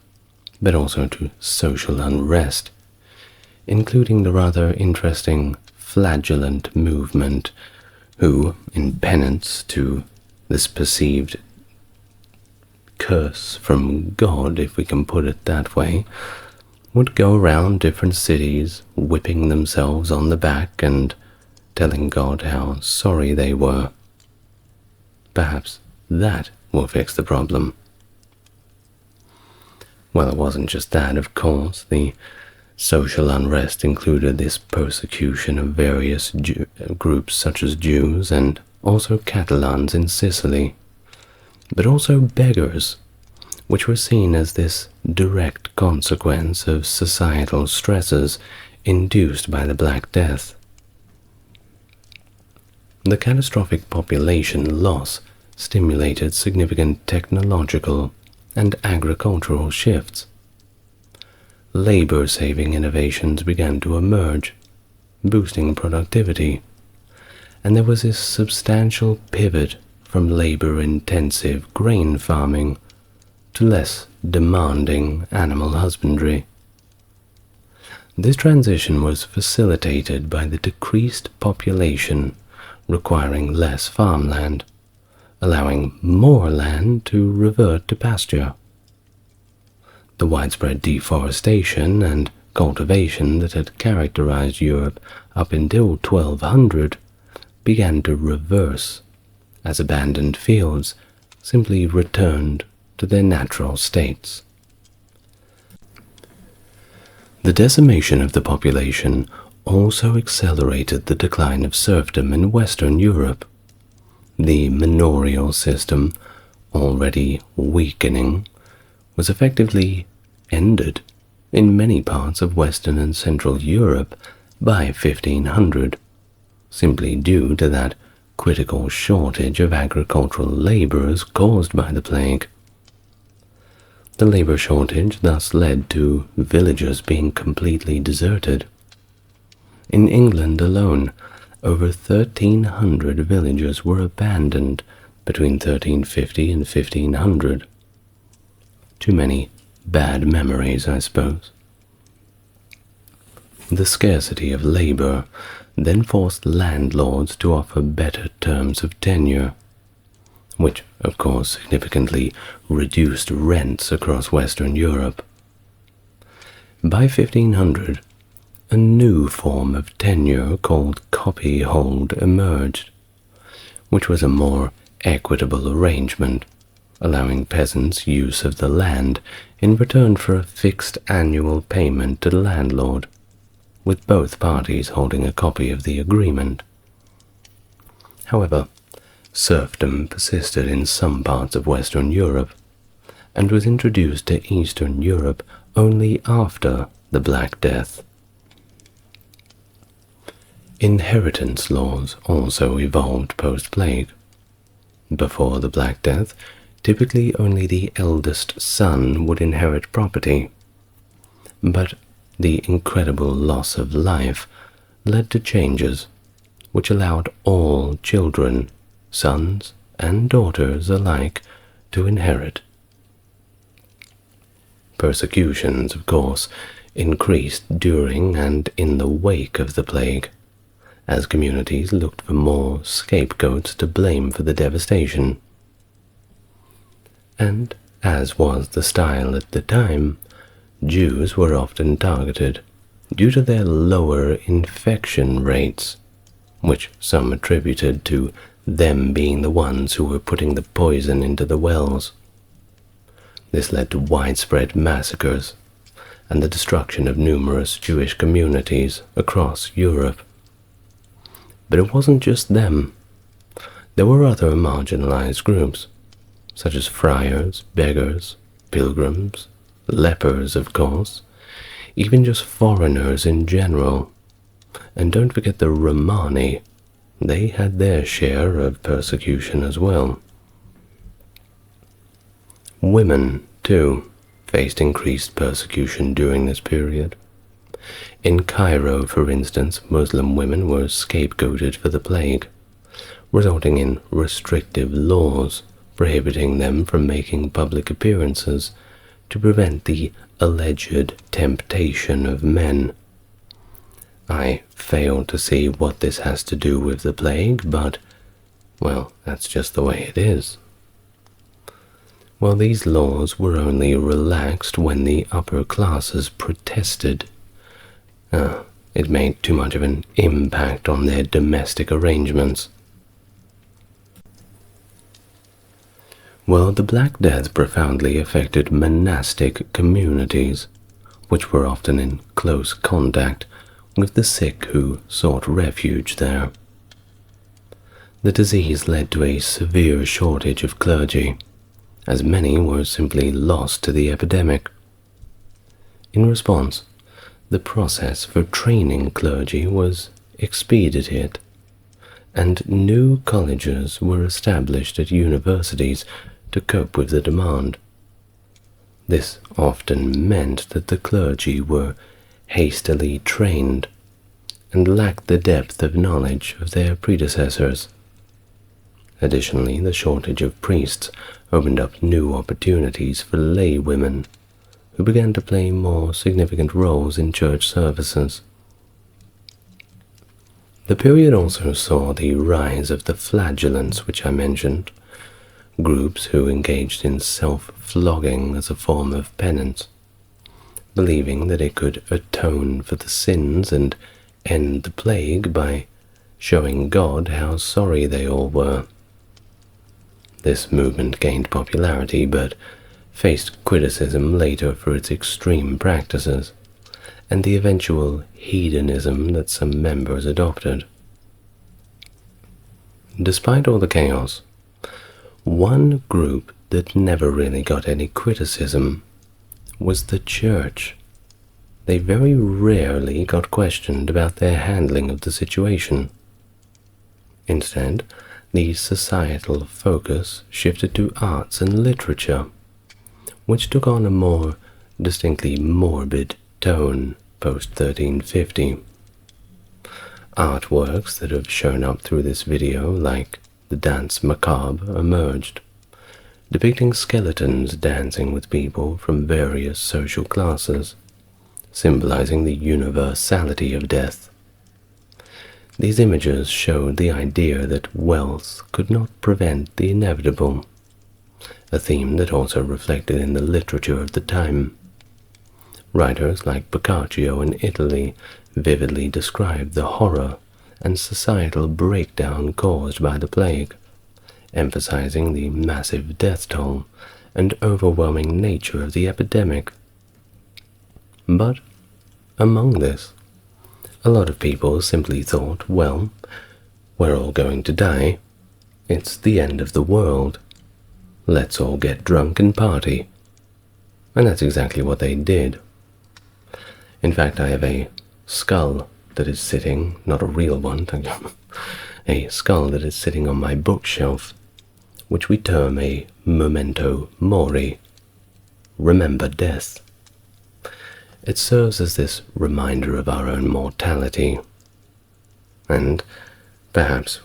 but also to social unrest, including the rather interesting flagellant movement, who, in penance to this perceived curse from God, if we can put it that way, would go around different cities whipping themselves on the back and telling God how sorry they were. Perhaps that will fix the problem. Well, it wasn't just that, of course. The social unrest included this persecution of various groups such as Jews and also Catalans in Sicily, but also beggars, which were seen as this direct consequence of societal stresses induced by the Black Death. The catastrophic population loss stimulated significant technological and agricultural shifts. Labor-saving innovations began to emerge, boosting productivity, and there was this substantial pivot from labor-intensive grain farming to less demanding animal husbandry. This transition was facilitated by the decreased population requiring less farmland, allowing more land to revert to pasture. The widespread deforestation and cultivation that had characterized Europe up until 1200 began to reverse, as abandoned fields simply returned to their natural states. The decimation of the population also accelerated the decline of serfdom in Western Europe. The manorial system, already weakening, was effectively ended in many parts of Western and Central Europe by 1500, simply due to that critical shortage of agricultural laborers caused by the plague. The labor shortage thus led to villages being completely deserted. In England alone, over 1,300 villages were abandoned between 1350 and 1500. Too many bad memories, I suppose. The scarcity of labor then forced landlords to offer better terms of tenure, which of course significantly reduced rents across Western Europe. By 1500, a new form of tenure called copyhold emerged, which was a more equitable arrangement, allowing peasants use of the land in return for a fixed annual payment to the landlord, with both parties holding a copy of the agreement. However, serfdom persisted in some parts of Western Europe, and was introduced to Eastern Europe only after the Black Death. Inheritance laws also evolved post-plague. Before the Black Death, typically only the eldest son would inherit property, but the incredible loss of life led to changes which allowed all children, sons and daughters alike, to inherit. Persecutions, of course, increased during and in the wake of the plague, as communities looked for more scapegoats to blame for the devastation. And, as was the style at the time, Jews were often targeted due to their lower infection rates, which some attributed to them being the ones who were putting the poison into the wells. This led to widespread massacres and the destruction of numerous Jewish communities across Europe. But it wasn't just them. There were other marginalized groups, such as friars, beggars, pilgrims, lepers, of course, even just foreigners in general. And don't forget the Romani. They had their share of persecution as well. Women, too, faced increased persecution during this period. In Cairo, for instance, Muslim women were scapegoated for the plague, resulting in restrictive laws prohibiting them from making public appearances to prevent the alleged temptation of men. I fail to see what this has to do with the plague, but, well, that's just the way it is. Well, these laws were only relaxed when the upper classes protested. It made too much of an impact on their domestic arrangements. Well, the Black Death profoundly affected monastic communities, which were often in close contact with the sick who sought refuge there. The disease led to a severe shortage of clergy, as many were simply lost to the epidemic. In response, the process for training clergy was expedited, and new colleges were established at universities to cope with the demand. This often meant that the clergy were hastily trained and lacked the depth of knowledge of their predecessors. Additionally, the shortage of priests opened up new opportunities for lay women, who began to play more significant roles in church services. The period also saw the rise of the flagellants, which I mentioned, groups who engaged in self-flogging as a form of penance, believing that it could atone for the sins and end the plague by showing God how sorry they all were. This movement gained popularity, but faced criticism later for its extreme practices, and the eventual hedonism that some members adopted. Despite all the chaos, one group that never really got any criticism was the Church. They very rarely got questioned about their handling of the situation. Instead, the societal focus shifted to arts and literature, which took on a more distinctly morbid tone post-1350. Artworks that have shown up through this video, like the Dance Macabre, emerged, depicting skeletons dancing with people from various social classes, symbolizing the universality of death. These images showed the idea that wealth could not prevent the inevitable, a theme that also reflected in the literature of the time. Writers like Boccaccio in Italy vividly described the horror and societal breakdown caused by the plague, emphasizing the massive death toll and overwhelming nature of the epidemic. But among this, a lot of people simply thought, well, we're all going to die. It's the end of the world. Let's all get drunk and party. And that's exactly what they did. In fact, I have a skull that is sitting, not a real one, a skull that is sitting on my bookshelf, which we term a memento mori, remember death. It serves as this reminder of our own mortality, and perhaps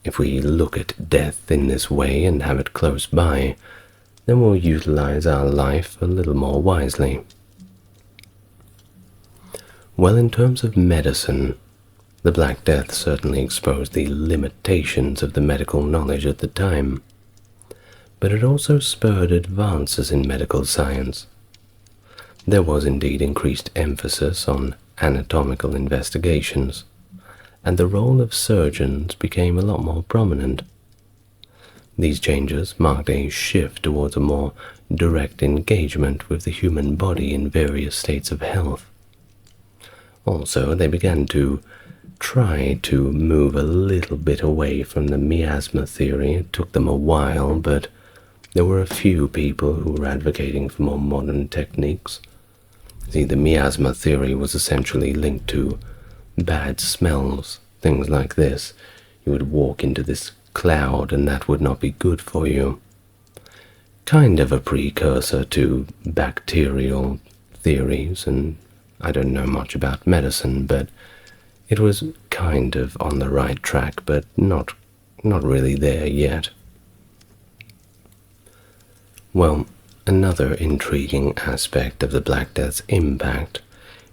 if we look at death in this way and have it close by, then we'll utilize our life a little more wisely. Well, in terms of medicine, the Black Death certainly exposed the limitations of the medical knowledge at the time, but it also spurred advances in medical science. There was indeed increased emphasis on anatomical investigations, and the role of surgeons became a lot more prominent. These changes marked a shift towards a more direct engagement with the human body in various states of health. Also, they began to try to move a little bit away from the miasma theory. It took them a while, but there were a few people who were advocating for more modern techniques. See, the miasma theory was essentially linked to bad smells, things like this. You would walk into this cloud and that would not be good for you. Kind of a precursor to bacterial theories, and I don't know much about medicine, but it was kind of on the right track, but not really there yet. Well, another intriguing aspect of the Black Death's impact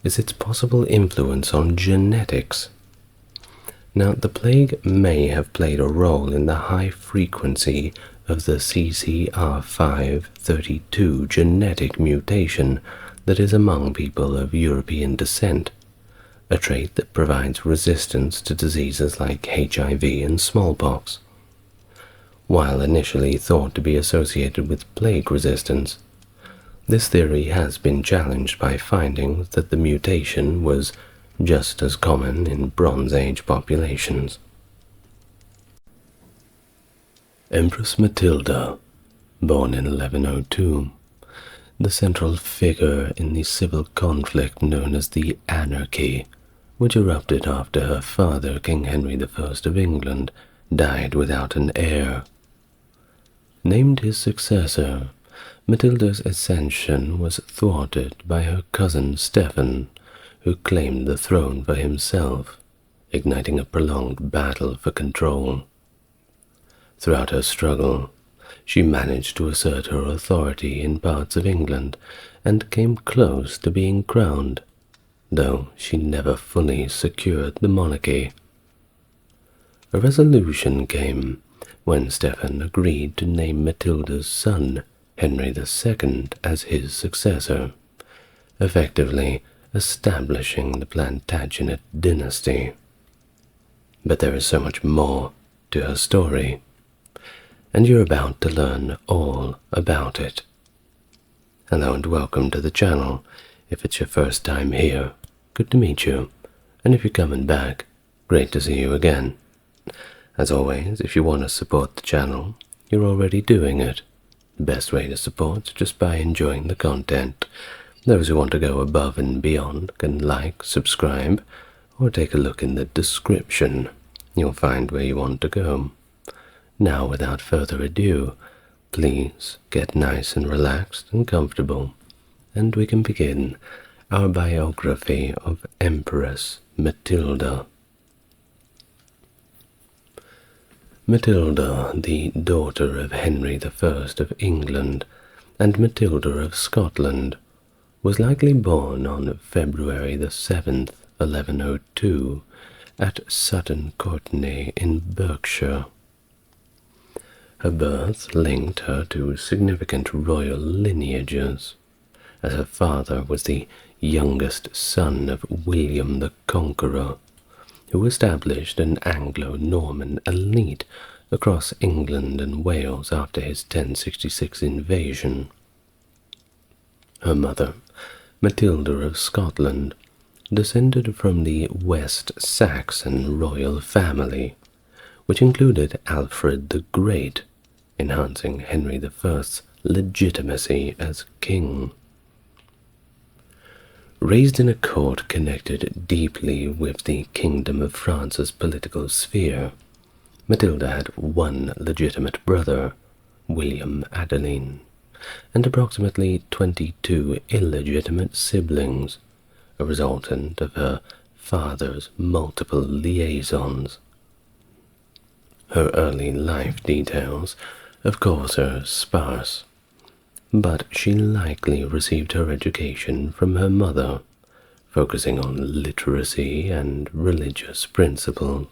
is its possible influence on genetics. Now, the plague may have played a role in the high frequency of the CCR532 genetic mutation that is among people of European descent, a trait that provides resistance to diseases like HIV and smallpox. While initially thought to be associated with plague resistance, this theory has been challenged by findings that the mutation was just as common in Bronze Age populations. Empress Matilda, born in 1102, the central figure in the civil conflict known as the Anarchy, which erupted after her father, King Henry I of England, died without an heir. Named his successor, Matilda's ascension was thwarted by her cousin Stephen, who claimed the throne for himself, igniting a prolonged battle for control. Throughout her struggle, she managed to assert her authority in parts of England and came close to being crowned, though she never fully secured the monarchy. A resolution came when Stephen agreed to name Matilda's son, Henry II, as his successor, effectively establishing the Plantagenet dynasty. But there is so much more to her story, and you're about to learn all about it. Hello and welcome to the channel. If it's your first time here, good to meet you, and if you're coming back, great to see you again. As always, if you want to support the channel, you're already doing it. The best way to support is just by enjoying the content. Those who want to go above and beyond can like, subscribe, or take a look in the description. You'll find where you want to go. Now, without further ado, please get nice and relaxed and comfortable, and we can begin our biography of Empress Matilda. Matilda, the daughter of Henry I of England and Matilda of Scotland, was likely born on February the 7th, 1102, at Sutton Courtenay in Berkshire. Her birth linked her to significant royal lineages, as her father was the youngest son of William the Conqueror, who established an Anglo-Norman elite across England and Wales after his 1066 invasion. Her mother, Matilda of Scotland, descended from the West Saxon royal family, which included Alfred the Great, enhancing Henry I's legitimacy as king. Raised in a court connected deeply with the Kingdom of France's political sphere, Matilda had one legitimate brother, William Adeline, and approximately 22 illegitimate siblings, a resultant of her father's multiple liaisons. Her early life details, of course, are sparse, but she likely received her education from her mother, focusing on literacy and religious principles.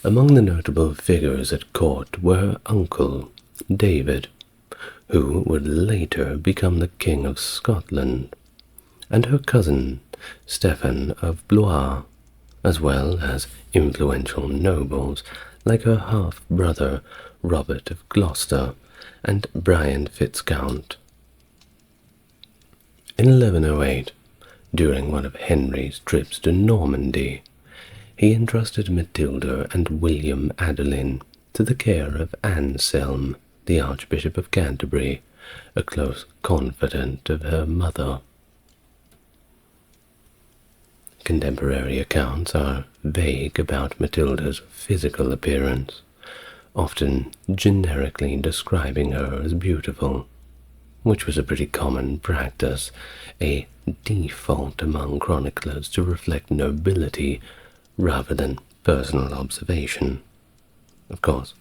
Among the notable figures at court were her uncle, David, who would later become the King of Scotland, and her cousin, Stephen of Blois, as well as influential nobles like her half-brother Robert of Gloucester and Brian Viscount. In 1108, during one of Henry's trips to Normandy, he entrusted Matilda and William Adeline to the care of Anselm, the Archbishop of Canterbury, a close confidant of her mother. Contemporary accounts are vague about Matilda's physical appearance, often generically describing her as beautiful, which was a pretty common practice, a default among chroniclers to reflect nobility rather than personal observation. Of course,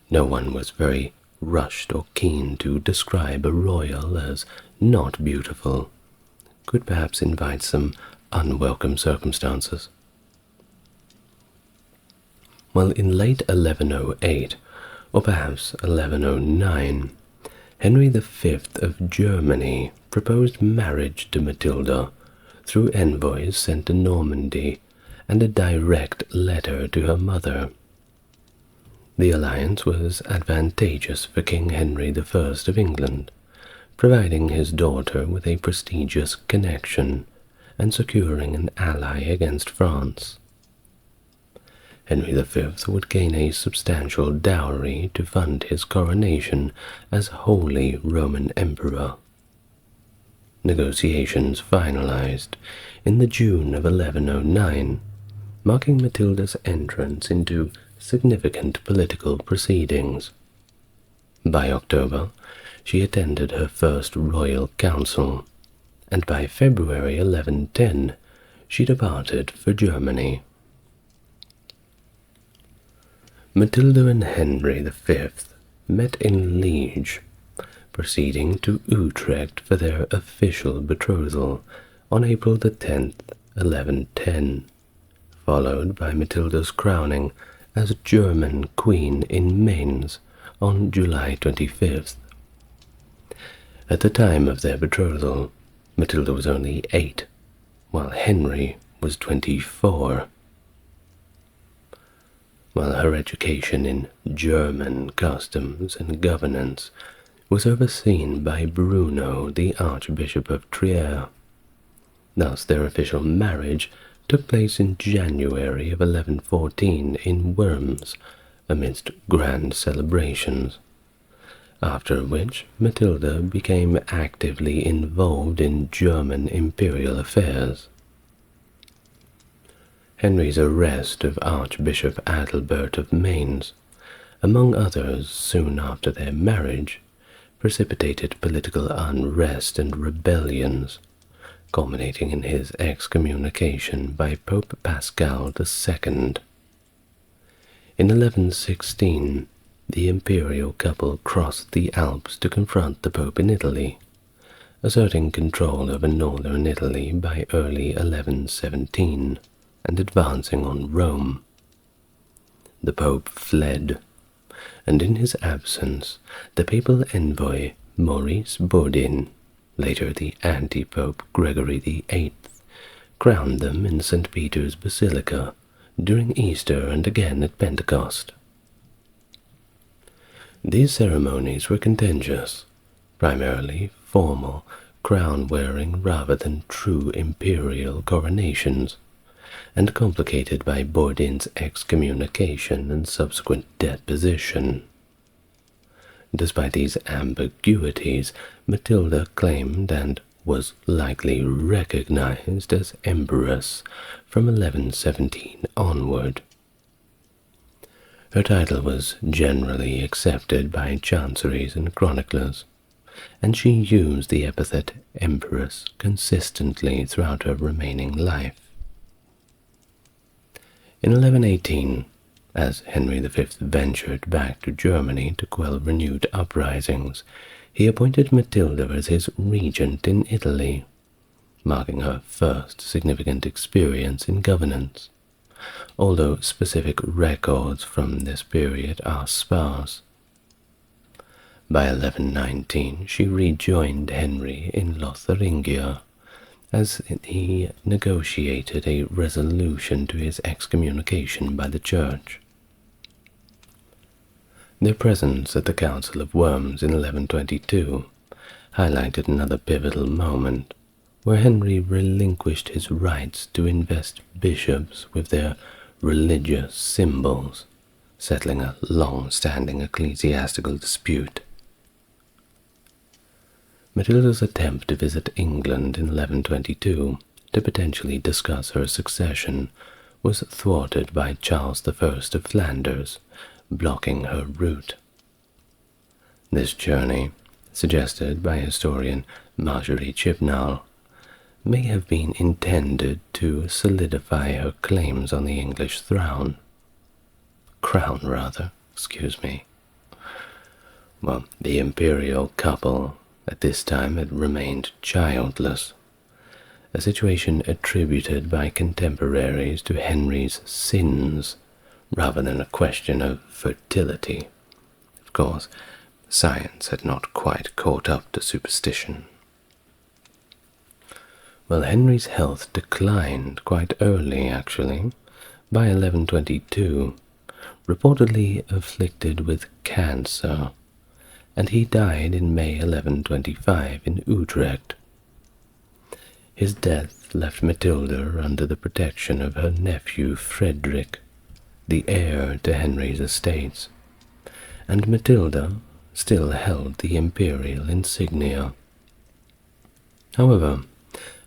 no one was very rushed or keen to describe a royal as not beautiful, could perhaps invite some unwelcome circumstances. Well, in late 1108, or perhaps 1109, Henry V of Germany proposed marriage to Matilda through envoys sent to Normandy and a direct letter to her mother. The alliance was advantageous for King Henry I of England, providing his daughter with a prestigious connection and securing an ally against France. Henry V would gain a substantial dowry to fund his coronation as Holy Roman Emperor. Negotiations finalized in the June of 1109, marking Matilda's entrance into significant political proceedings. By October, she attended her first royal council, and by February 1110, she departed for Germany. Matilda and Henry V met in Liege, proceeding to Utrecht for their official betrothal on April the 10th, 1110, followed by Matilda's crowning as German Queen in Mainz on July 25th. At the time of their betrothal, Matilda was only 8, while Henry was 24. while her education in German customs and governance was overseen by Bruno, the Archbishop of Trier. Thus their official marriage took place in January of 1114 in Worms, amidst grand celebrations, after which Matilda became actively involved in German imperial affairs. Henry's arrest of Archbishop Adalbert of Mainz, among others soon after their marriage, precipitated political unrest and rebellions, culminating in his excommunication by Pope Pascal II. In 1116, the imperial couple crossed the Alps to confront the Pope in Italy, asserting control over northern Italy by early 1117 and advancing on Rome. The Pope fled, and in his absence, the papal envoy Maurice Bodin, later the anti-pope Gregory VIII, crowned them in St. Peter's Basilica during Easter and again at Pentecost. These ceremonies were contentious, primarily formal, crown-wearing rather than true imperial coronations, and complicated by Bodin's excommunication and subsequent deposition. Despite these ambiguities, Matilda claimed and was likely recognized as Empress from 1117 onward. Her title was generally accepted by chanceries and chroniclers, and she used the epithet Empress consistently throughout her remaining life. In 1118, as Henry V ventured back to Germany to quell renewed uprisings, he appointed Matilda as his regent in Italy, marking her first significant experience in governance, although specific records from this period are sparse. By 1119, she rejoined Henry in Lotharingia, as he negotiated a resolution to his excommunication by the Church. Their presence at the Council of Worms in 1122 highlighted another pivotal moment, where Henry relinquished his rights to invest bishops with their religious symbols, settling a long-standing ecclesiastical dispute. Matilda's attempt to visit England in 1122 to potentially discuss her succession was thwarted by Charles I of Flanders, blocking her route. This journey, suggested by historian Marjorie Chibnall, may have been intended to solidify her claims on the English crown, excuse me. Well, the imperial couple at this time had remained childless, a situation attributed by contemporaries to Henry's sins rather than a question of fertility. Of course, science had not quite caught up to superstition. Well, Henry's health declined quite early, actually, by 1122, reportedly afflicted with cancer, and he died in May 1125 in Utrecht. His death left Matilda under the protection of her nephew Frederick, the heir to Henry's estates, and Matilda still held the imperial insignia. However,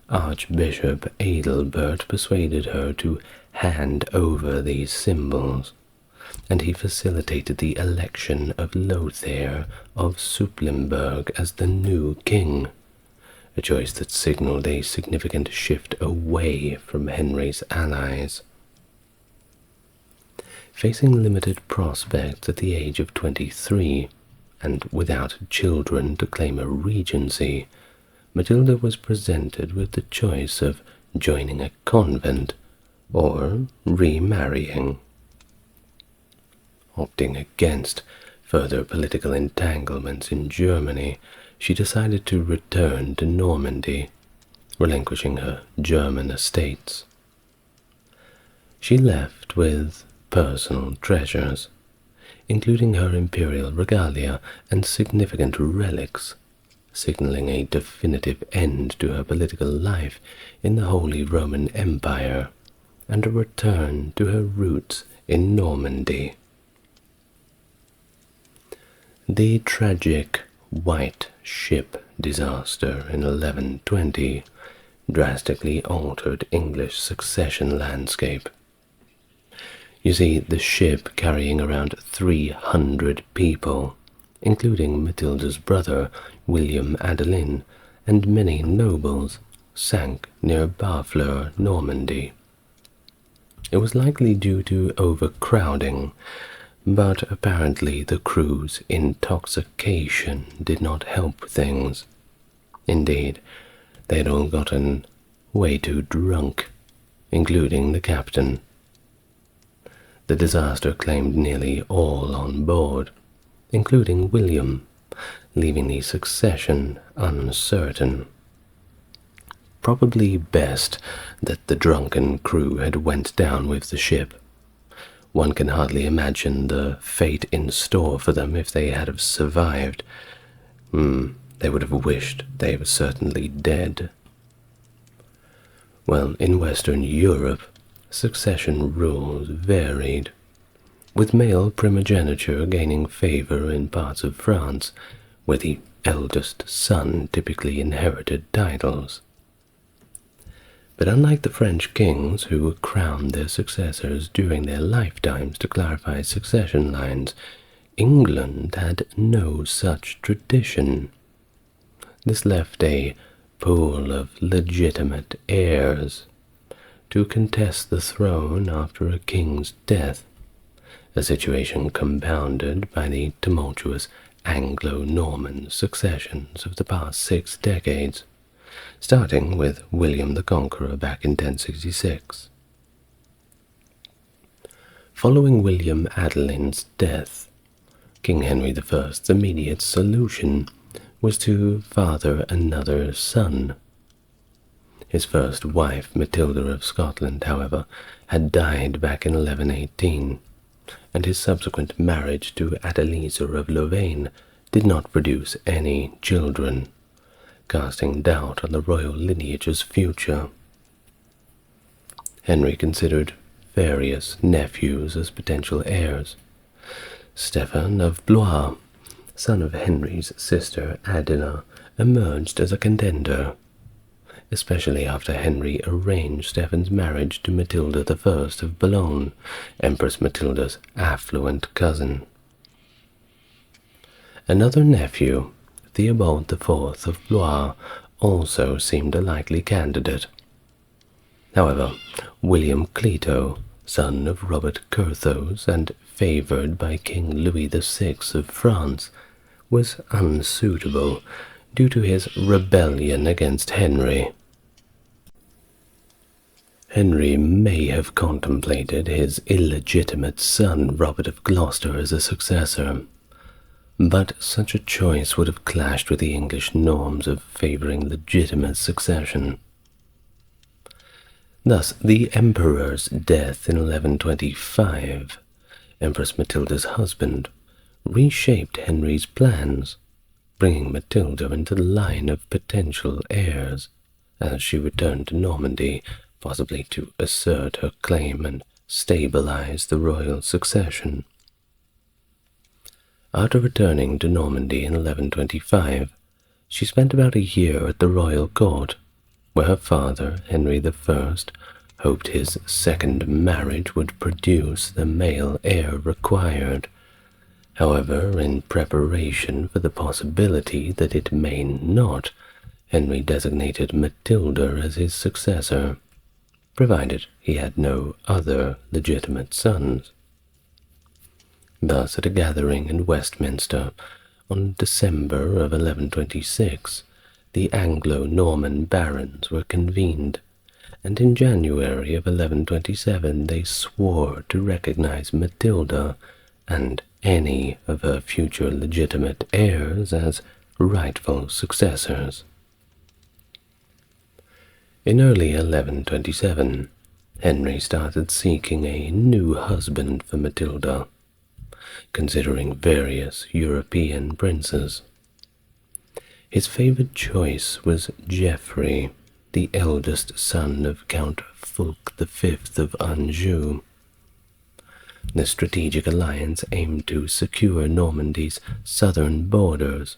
Archbishop Adalbert persuaded her to hand over these symbols, and he facilitated the election of Lothair of Supplinburg as the new king, a choice that signaled a significant shift away from Henry's allies. Facing limited prospects at the age of 23, and without children to claim a regency, Matilda was presented with the choice of joining a convent or remarrying. Opting against further political entanglements in Germany, she decided to return to Normandy, relinquishing her German estates. She left with personal treasures, including her imperial regalia and significant relics, signaling a definitive end to her political life in the Holy Roman Empire and a return to her roots in Normandy. The tragic White Ship disaster in 1120 drastically altered English succession landscape. You see, the ship carrying around 300 people, including Matilda's brother William Adelin and many nobles, sank near Barfleur, Normandy. It was likely due to overcrowding, but apparently the crew's intoxication did not help things. Indeed, they had all gotten way too drunk, including the captain. The disaster claimed nearly all on board, including William, leaving the succession uncertain. Probably best that the drunken crew had went down with the ship. One can hardly imagine the fate in store for them if they had have survived. They would have wished they were certainly dead. Well, in Western Europe, succession rules varied, with male primogeniture gaining favor in parts of France, where the eldest son typically inherited titles. But unlike the French kings, who crowned their successors during their lifetimes to clarify succession lines, England had no such tradition. This left a pool of legitimate heirs to contest the throne after a king's death, a situation compounded by the tumultuous Anglo-Norman successions of the past 6 decades, starting with William the Conqueror back in 1066. Following William Adelin's death, King Henry I's immediate solution was to father another son. His first wife, Matilda of Scotland, however, had died back in 1118, and his subsequent marriage to Adeliza of Louvain did not produce any children, casting doubt on the royal lineage's future. Henry considered various nephews as potential heirs. Stephen of Blois, son of Henry's sister Adela, emerged as a contender, especially after Henry arranged Stephen's marriage to Matilda I of Boulogne, Empress Matilda's affluent cousin. Another nephew, Theobald IV of Blois, also seemed a likely candidate. However, William Clito, son of Robert Curthose and favored by King Louis VI of France, was unsuitable due to his rebellion against Henry. Henry may have contemplated his illegitimate son Robert of Gloucester as a successor, but such a choice would have clashed with the English norms of favoring legitimate succession. Thus, the emperor's death in 1125, Empress Matilda's husband, reshaped Henry's plans, bringing Matilda into the line of potential heirs as she returned to Normandy, possibly to assert her claim and stabilize the royal succession. After returning to Normandy in 1125, she spent about a year at the royal court, where her father, Henry I, hoped his second marriage would produce the male heir required. However, in preparation for the possibility that it may not, Henry designated Matilda as his successor, provided he had no other legitimate sons. Thus, at a gathering in Westminster on December of 1126, the Anglo-Norman barons were convened, and in January of 1127 they swore to recognize Matilda and any of her future legitimate heirs as rightful successors. In early 1127, Henry started seeking a new husband for Matilda, considering various European princes. His favored choice was Geoffrey, the eldest son of Count Fulk V of Anjou. The strategic alliance aimed to secure Normandy's southern borders,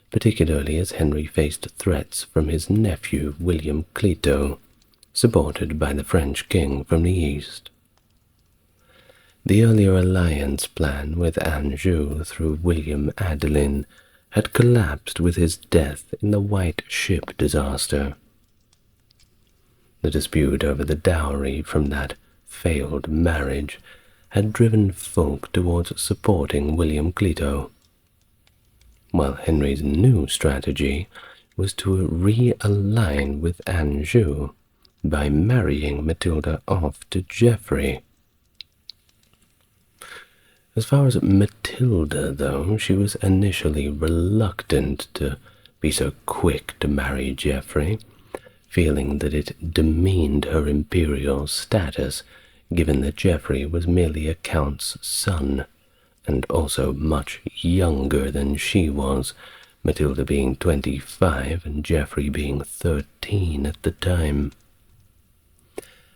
particularly as Henry faced threats from his nephew William Clito, supported by the French king from the east. The earlier alliance plan with Anjou through William Adelin had collapsed with his death in the White Ship disaster. The dispute over the dowry from that failed marriage had driven Fulk towards supporting William Clito, while Henry's new strategy was to realign with Anjou by marrying Matilda off to Geoffrey. As far as Matilda, though, she was initially reluctant to be so quick to marry Geoffrey, feeling that it demeaned her imperial status, given that Geoffrey was merely a count's son, and also much younger than she was, Matilda being 25 and Geoffrey being 13 at the time.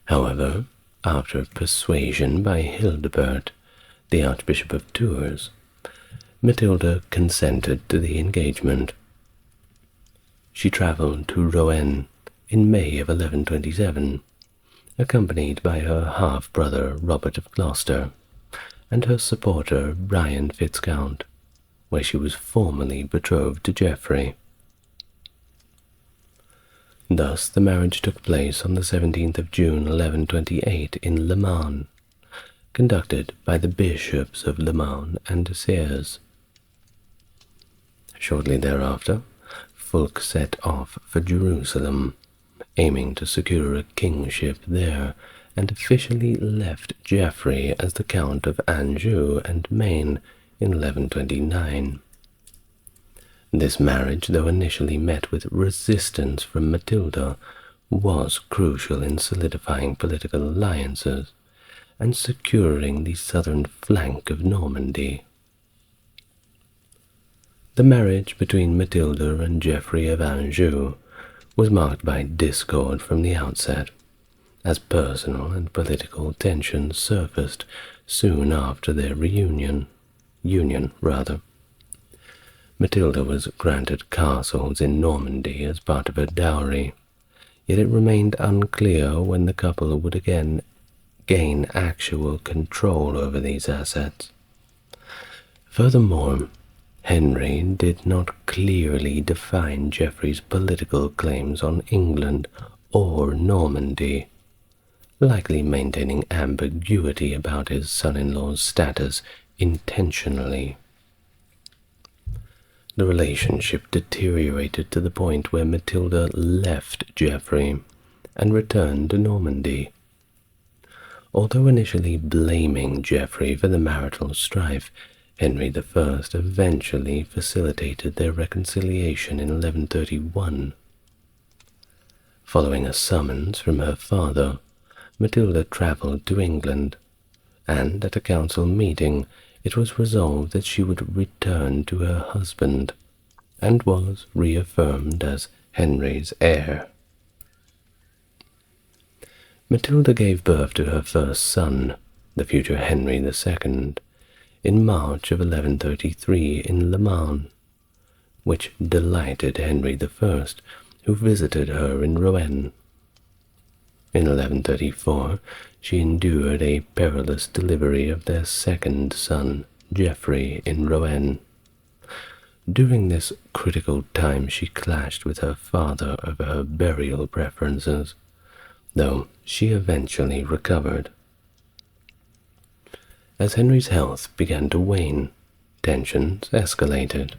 However, after persuasion by Hildebert, the Archbishop of Tours, Matilda consented to the engagement. She travelled to Rouen in May of 1127, accompanied by her half-brother Robert of Gloucester and her supporter Brian Fitzcount, where she was formally betrothed to Geoffrey. Thus the marriage took place on the 17th of June 1128 in Le Mans, conducted by the bishops of Le Mans and Serres. Shortly thereafter, Fulk set off for Jerusalem, aiming to secure a kingship there, and officially left Geoffrey as the Count of Anjou and Maine in 1129. This marriage, though initially met with resistance from Matilda, was crucial in solidifying political alliances and securing the southern flank of Normandy. The marriage between Matilda and Geoffrey of Anjou was marked by discord from the outset, as personal and political tensions surfaced soon after their union. Matilda was granted castles in Normandy as part of her dowry, yet it remained unclear when the couple would again gain actual control over these assets. Furthermore, Henry did not clearly define Geoffrey's political claims on England or Normandy, likely maintaining ambiguity about his son-in-law's status intentionally. The relationship deteriorated to the point where Matilda left Geoffrey and returned to Normandy. Although initially blaming Geoffrey for the marital strife, Henry I eventually facilitated their reconciliation in 1131. Following a summons from her father, Matilda travelled to England, and at a council meeting it was resolved that she would return to her husband, and was reaffirmed as Henry's heir. Matilda gave birth to her first son, the future Henry II, in March of 1133 in Le Mans, which delighted Henry I, who visited her in Rouen. In 1134, she endured a perilous delivery of their second son, Geoffrey, in Rouen. During this critical time she clashed with her father over her burial preferences, though she eventually recovered. As Henry's health began to wane, tensions escalated.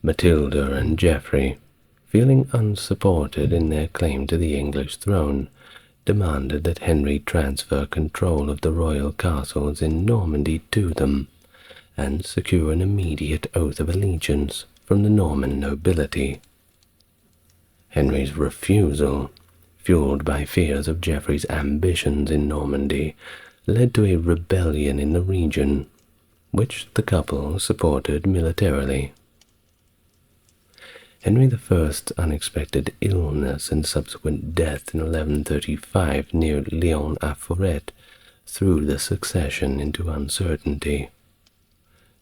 Matilda and Geoffrey, feeling unsupported in their claim to the English throne, demanded that Henry transfer control of the royal castles in Normandy to them, and secure an immediate oath of allegiance from the Norman nobility. Henry's refusal, fueled by fears of Geoffrey's ambitions in Normandy, led to a rebellion in the region, which the couple supported militarily. Henry I's unexpected illness and subsequent death in 1135 near Lyon-à-Forêt threw the succession into uncertainty.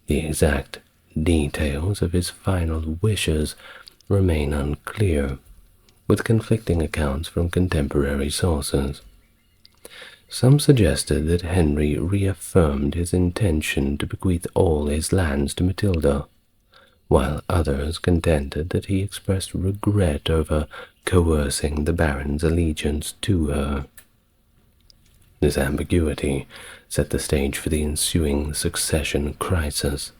The exact details of his final wishes remain unclear, with conflicting accounts from contemporary sources. Some suggested that Henry reaffirmed his intention to bequeath all his lands to Matilda, while others contended that he expressed regret over coercing the baron's allegiance to her. This ambiguity set the stage for the ensuing succession crisis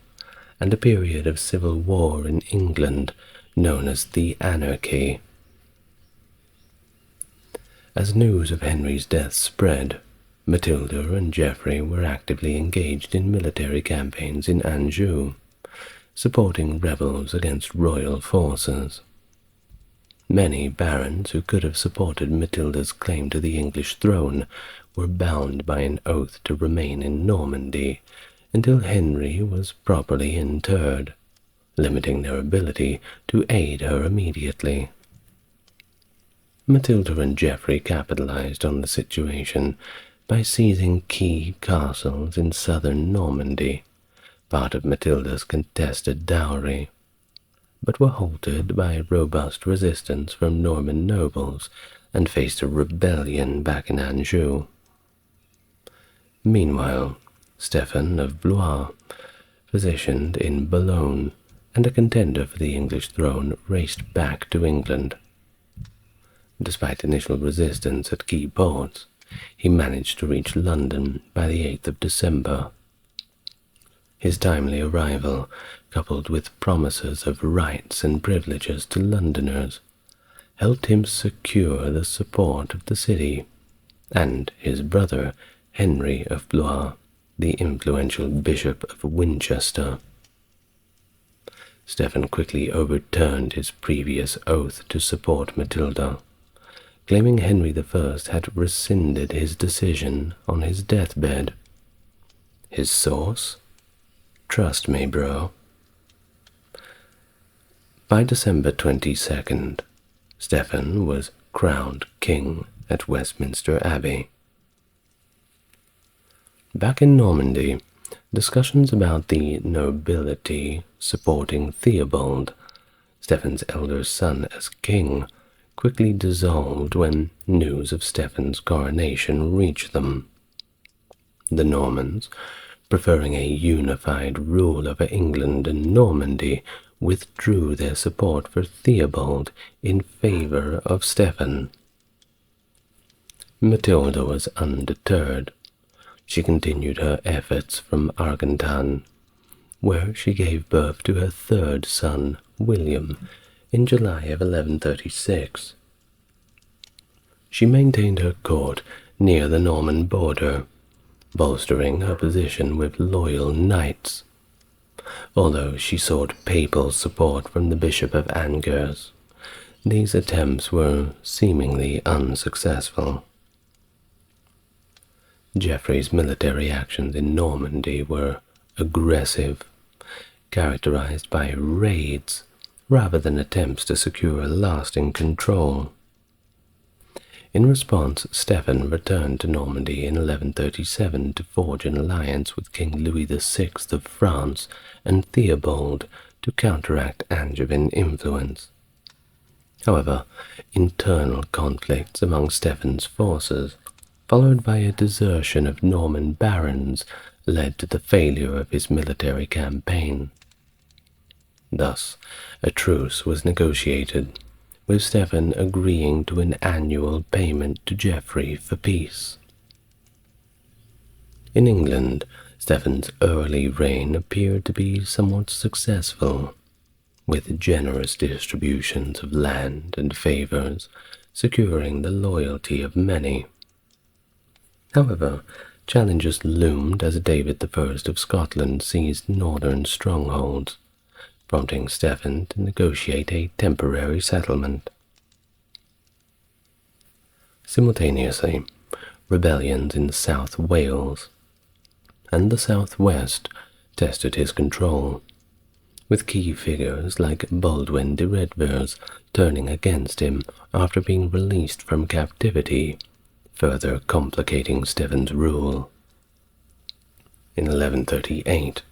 and a period of civil war in England known as the Anarchy. As news of Henry's death spread, Matilda and Geoffrey were actively engaged in military campaigns in Anjou, supporting rebels against royal forces. Many barons who could have supported Matilda's claim to the English throne were bound by an oath to remain in Normandy until Henry was properly interred, limiting their ability to aid her immediately. Matilda and Geoffrey capitalized on the situation by seizing key castles in southern Normandy, part of Matilda's contested dowry, but were halted by robust resistance from Norman nobles and faced a rebellion back in Anjou. Meanwhile, Stephen of Blois, positioned in Boulogne and a contender for the English throne, raced back to England. Despite initial resistance at key ports, he managed to reach London by the 8th of December. His timely arrival, coupled with promises of rights and privileges to Londoners, helped him secure the support of the city and his brother Henry of Blois, the influential Bishop of Winchester. Stephen quickly overturned his previous oath to support Matilda, claiming Henry I had rescinded his decision on his deathbed. His source? Trust me, bro. By December 22nd, Stephen was crowned king at Westminster Abbey. Back in Normandy, discussions about the nobility supporting Theobald, Stephen's elder son, as king, quickly dissolved when news of Stephen's coronation reached them. The Normans, preferring a unified rule over England and Normandy, withdrew their support for Theobald in favor of Stephen. Matilda was undeterred. She continued her efforts from Argentan, where she gave birth to her third son, William, in July of 1136. She maintained her court near the Norman border, bolstering her position with loyal knights, although she sought papal support from the Bishop of Angers. These attempts were seemingly unsuccessful. Geoffrey's military actions in Normandy were aggressive, characterized by raids rather than attempts to secure lasting control. In response, Stephen returned to Normandy in 1137 to forge an alliance with King Louis VI of France and Theobald to counteract Angevin influence. However, internal conflicts among Stephen's forces, followed by a desertion of Norman barons, led to the failure of his military campaign. Thus, a truce was negotiated, with Stephen agreeing to an annual payment to Geoffrey for peace. In England, Stephen's early reign appeared to be somewhat successful, with generous distributions of land and favors securing the loyalty of many. However, challenges loomed as David I of Scotland seized northern strongholds, prompting Stephen to negotiate a temporary settlement. Simultaneously, rebellions in South Wales and the southwest tested his control, with key figures like Baldwin de Redvers turning against him after being released from captivity, further complicating Stephen's rule. In 1138,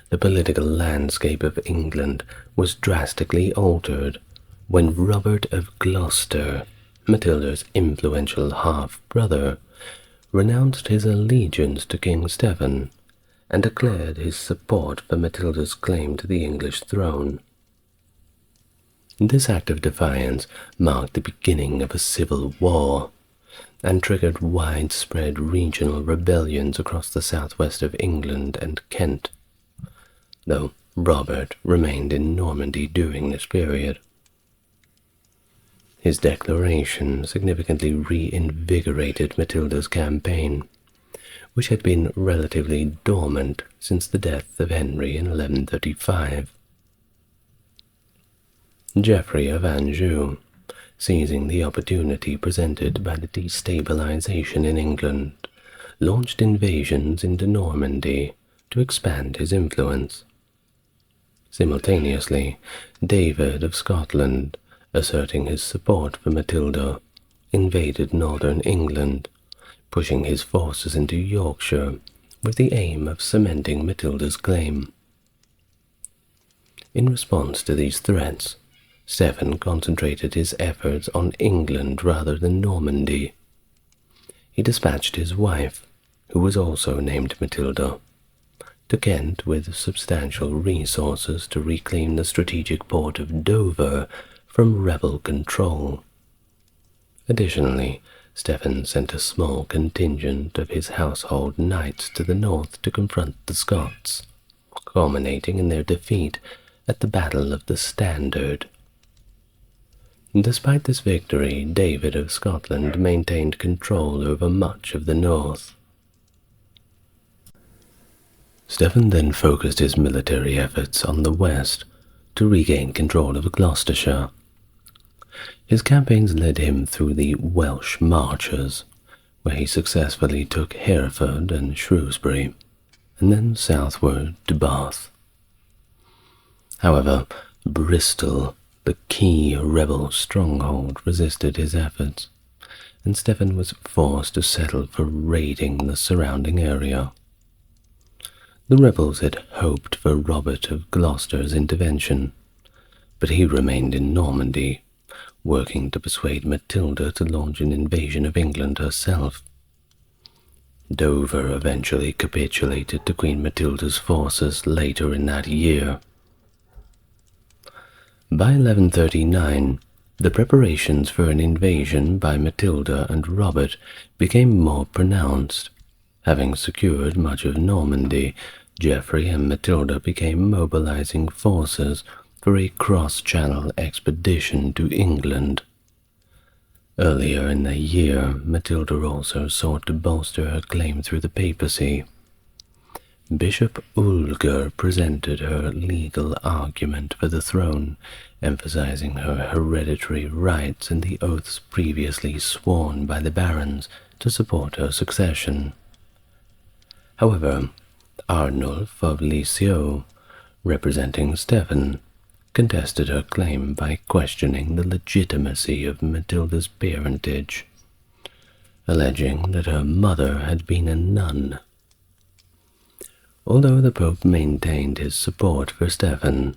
the political landscape of England was drastically altered when Robert of Gloucester, Matilda's influential half-brother, renounced his allegiance to King Stephen and declared his support for Matilda's claim to the English throne. This act of defiance marked the beginning of a civil war and triggered widespread regional rebellions across the southwest of England and Kent, though Robert remained in Normandy during this period. His declaration significantly reinvigorated Matilda's campaign, which had been relatively dormant since the death of Henry in 1135. Geoffrey of Anjou, seizing the opportunity presented by the destabilization in England, launched invasions into Normandy to expand his influence. Simultaneously, David of Scotland, asserting his support for Matilda, invaded northern England, pushing his forces into Yorkshire with the aim of cementing Matilda's claim. In response to these threats, Stephen concentrated his efforts on England rather than Normandy. He dispatched his wife, who was also named Matilda, to Kent with substantial resources to reclaim the strategic port of Dover from rebel control. Additionally, Stephen sent a small contingent of his household knights to the north to confront the Scots, culminating in their defeat at the Battle of the Standard. Despite this victory, David of Scotland maintained control over much of the north. Stephen then focused his military efforts on the west to regain control of Gloucestershire. His campaigns led him through the Welsh Marches, where he successfully took Hereford and Shrewsbury, and then southward to Bath. However, Bristol, the key rebel stronghold, resisted his efforts, and Stephen was forced to settle for raiding the surrounding area. The rebels had hoped for Robert of Gloucester's intervention, but he remained in Normandy, working to persuade Matilda to launch an invasion of England herself. Dover eventually capitulated to Queen Matilda's forces later in that year. By 1139, the preparations for an invasion by Matilda and Robert became more pronounced. Having secured much of Normandy, Geoffrey and Matilda began mobilizing forces for a cross-channel expedition to England. Earlier in the year, Matilda also sought to bolster her claim through the papacy. Bishop Ulger presented her legal argument for the throne, emphasizing her hereditary rights and the oaths previously sworn by the barons to support her succession. However, Arnulf of Lisieux, representing Stephen, contested her claim by questioning the legitimacy of Matilda's parentage, alleging that her mother had been a nun. Although the Pope maintained his support for Stephen,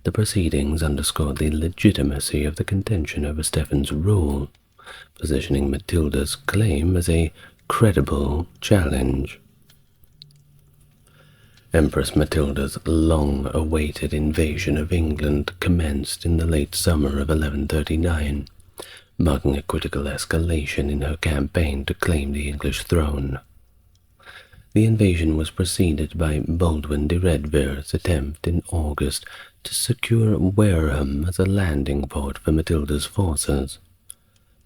the proceedings underscored the legitimacy of the contention over Stephen's rule, positioning Matilda's claim as a credible challenge. Empress Matilda's long-awaited invasion of England commenced in the late summer of 1139, marking a critical escalation in her campaign to claim the English throne. The invasion was preceded by Baldwin de Redver's attempt in August to secure Wareham as a landing port for Matilda's forces,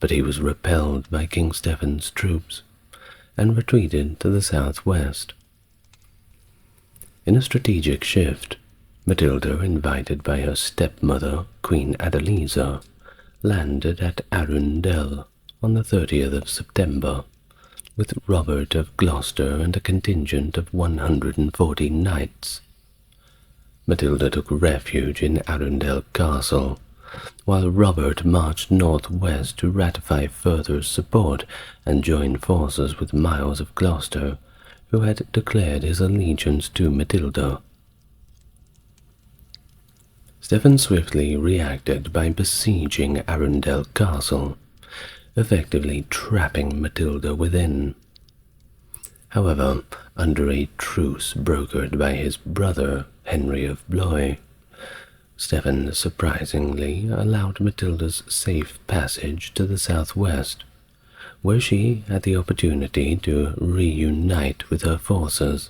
but he was repelled by King Stephen's troops and retreated to the southwest. In a strategic shift, Matilda, invited by her stepmother, Queen Adeliza, landed at Arundel on the 30th of September, with Robert of Gloucester and a contingent of 140 knights. Matilda took refuge in Arundel Castle, while Robert marched northwest to ratify further support and join forces with Miles of Gloucester, who had declared his allegiance to Matilda. Stephen swiftly reacted by besieging Arundel Castle, effectively trapping Matilda within. However, under a truce brokered by his brother, Henry of Blois, Stephen surprisingly allowed Matilda's safe passage to the southwest, where she had the opportunity to reunite with her forces.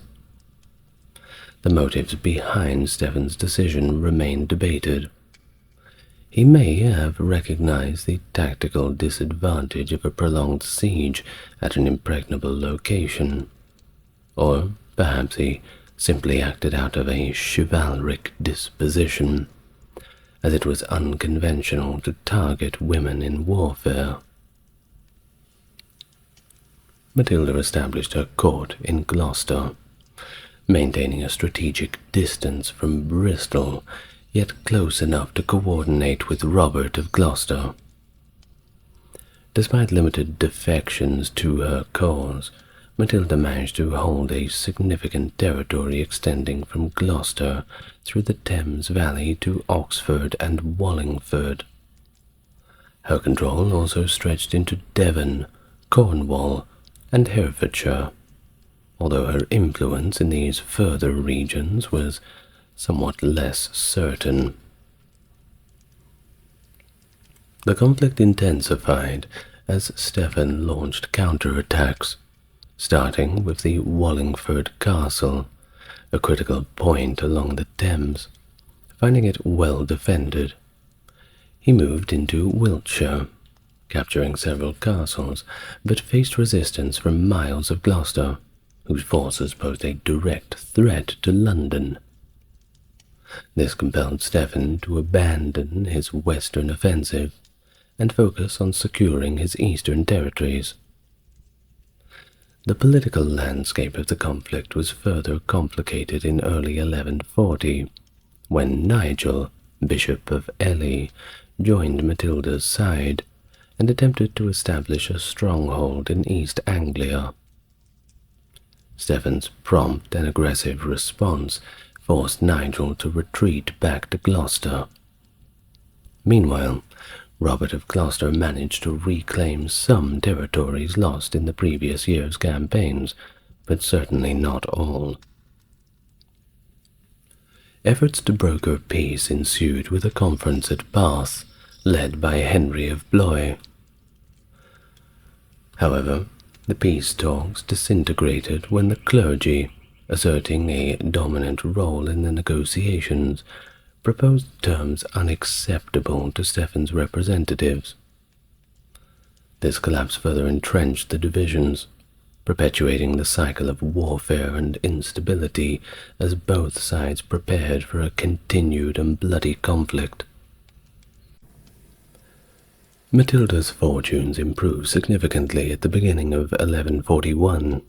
The motives behind Stephen's decision remain debated. He may have recognized the tactical disadvantage of a prolonged siege at an impregnable location, or perhaps he simply acted out of a chivalric disposition, as it was unconventional to target women in warfare. Matilda established her court in Gloucester, maintaining a strategic distance from Bristol, yet close enough to coordinate with Robert of Gloucester. Despite limited defections to her cause, Matilda managed to hold a significant territory extending from Gloucester through the Thames Valley to Oxford and Wallingford. Her control also stretched into Devon, Cornwall, and Herefordshire, although her influence in these further regions was somewhat less certain. The conflict intensified as Stephen launched counterattacks, starting with the Wallingford Castle, a critical point along the Thames. Finding it well defended, he moved into Wiltshire, capturing several castles, but faced resistance from Miles of Gloucester, whose forces posed a direct threat to London. This compelled Stephen to abandon his western offensive and focus on securing his eastern territories. The political landscape of the conflict was further complicated in early 1140, when Nigel, Bishop of Ely, joined Matilda's side and attempted to establish a stronghold in East Anglia. Stephen's prompt and aggressive response forced Nigel to retreat back to Gloucester. Meanwhile, Robert of Gloucester managed to reclaim some territories lost in the previous year's campaigns, but certainly not all. Efforts to broker peace ensued with a conference at Bath, led by Henry of Blois. However, the peace talks disintegrated when the clergy, asserting a dominant role in the negotiations, proposed terms unacceptable to Stephen's representatives. This collapse further entrenched the divisions, perpetuating the cycle of warfare and instability as both sides prepared for a continued and bloody conflict. Matilda's fortunes improved significantly at the beginning of 1141.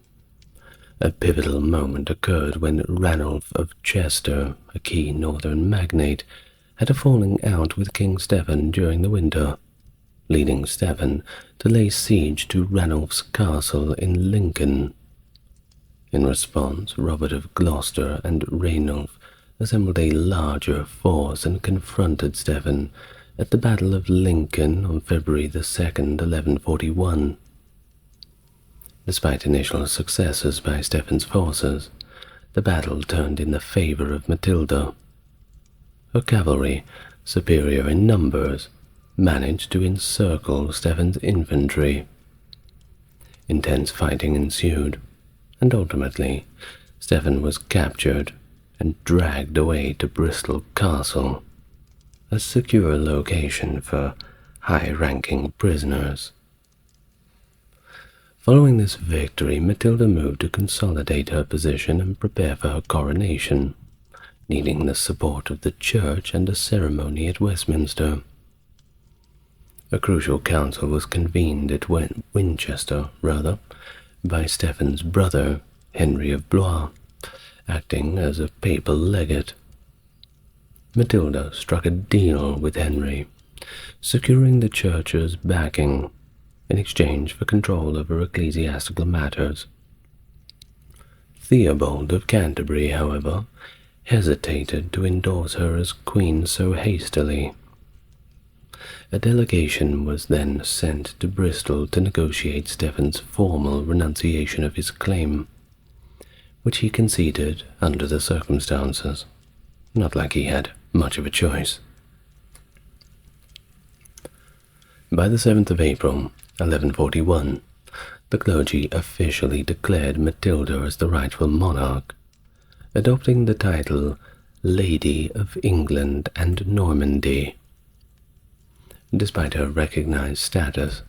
A pivotal moment occurred when Ranulph of Chester, a key northern magnate, had a falling out with King Stephen during the winter, leading Stephen to lay siege to Ranulph's castle in Lincoln. In response, Robert of Gloucester and Rainulf assembled a larger force and confronted Stephen at the Battle of Lincoln on February the 2nd, 1141. Despite initial successes by Stephen's forces, the battle turned in the favor of Matilda. Her cavalry, superior in numbers, managed to encircle Stephen's infantry. Intense fighting ensued, and ultimately Stephen was captured and dragged away to Bristol Castle, a secure location for high-ranking prisoners. Following this victory, Matilda moved to consolidate her position and prepare for her coronation, needing the support of the Church and a ceremony at Westminster. A crucial council was convened at Winchester, by Stephen's brother, Henry of Blois, acting as a papal legate. Matilda struck a deal with Henry, securing the church's backing in exchange for control over ecclesiastical matters. Theobald of Canterbury, however, hesitated to endorse her as queen so hastily. A delegation was then sent to Bristol to negotiate Stephen's formal renunciation of his claim, which he conceded under the circumstances, not like he had much of a choice. By the 7th of April, 1141, the clergy officially declared Matilda as the rightful monarch, adopting the title Lady of England and Normandy. Despite her recognized status,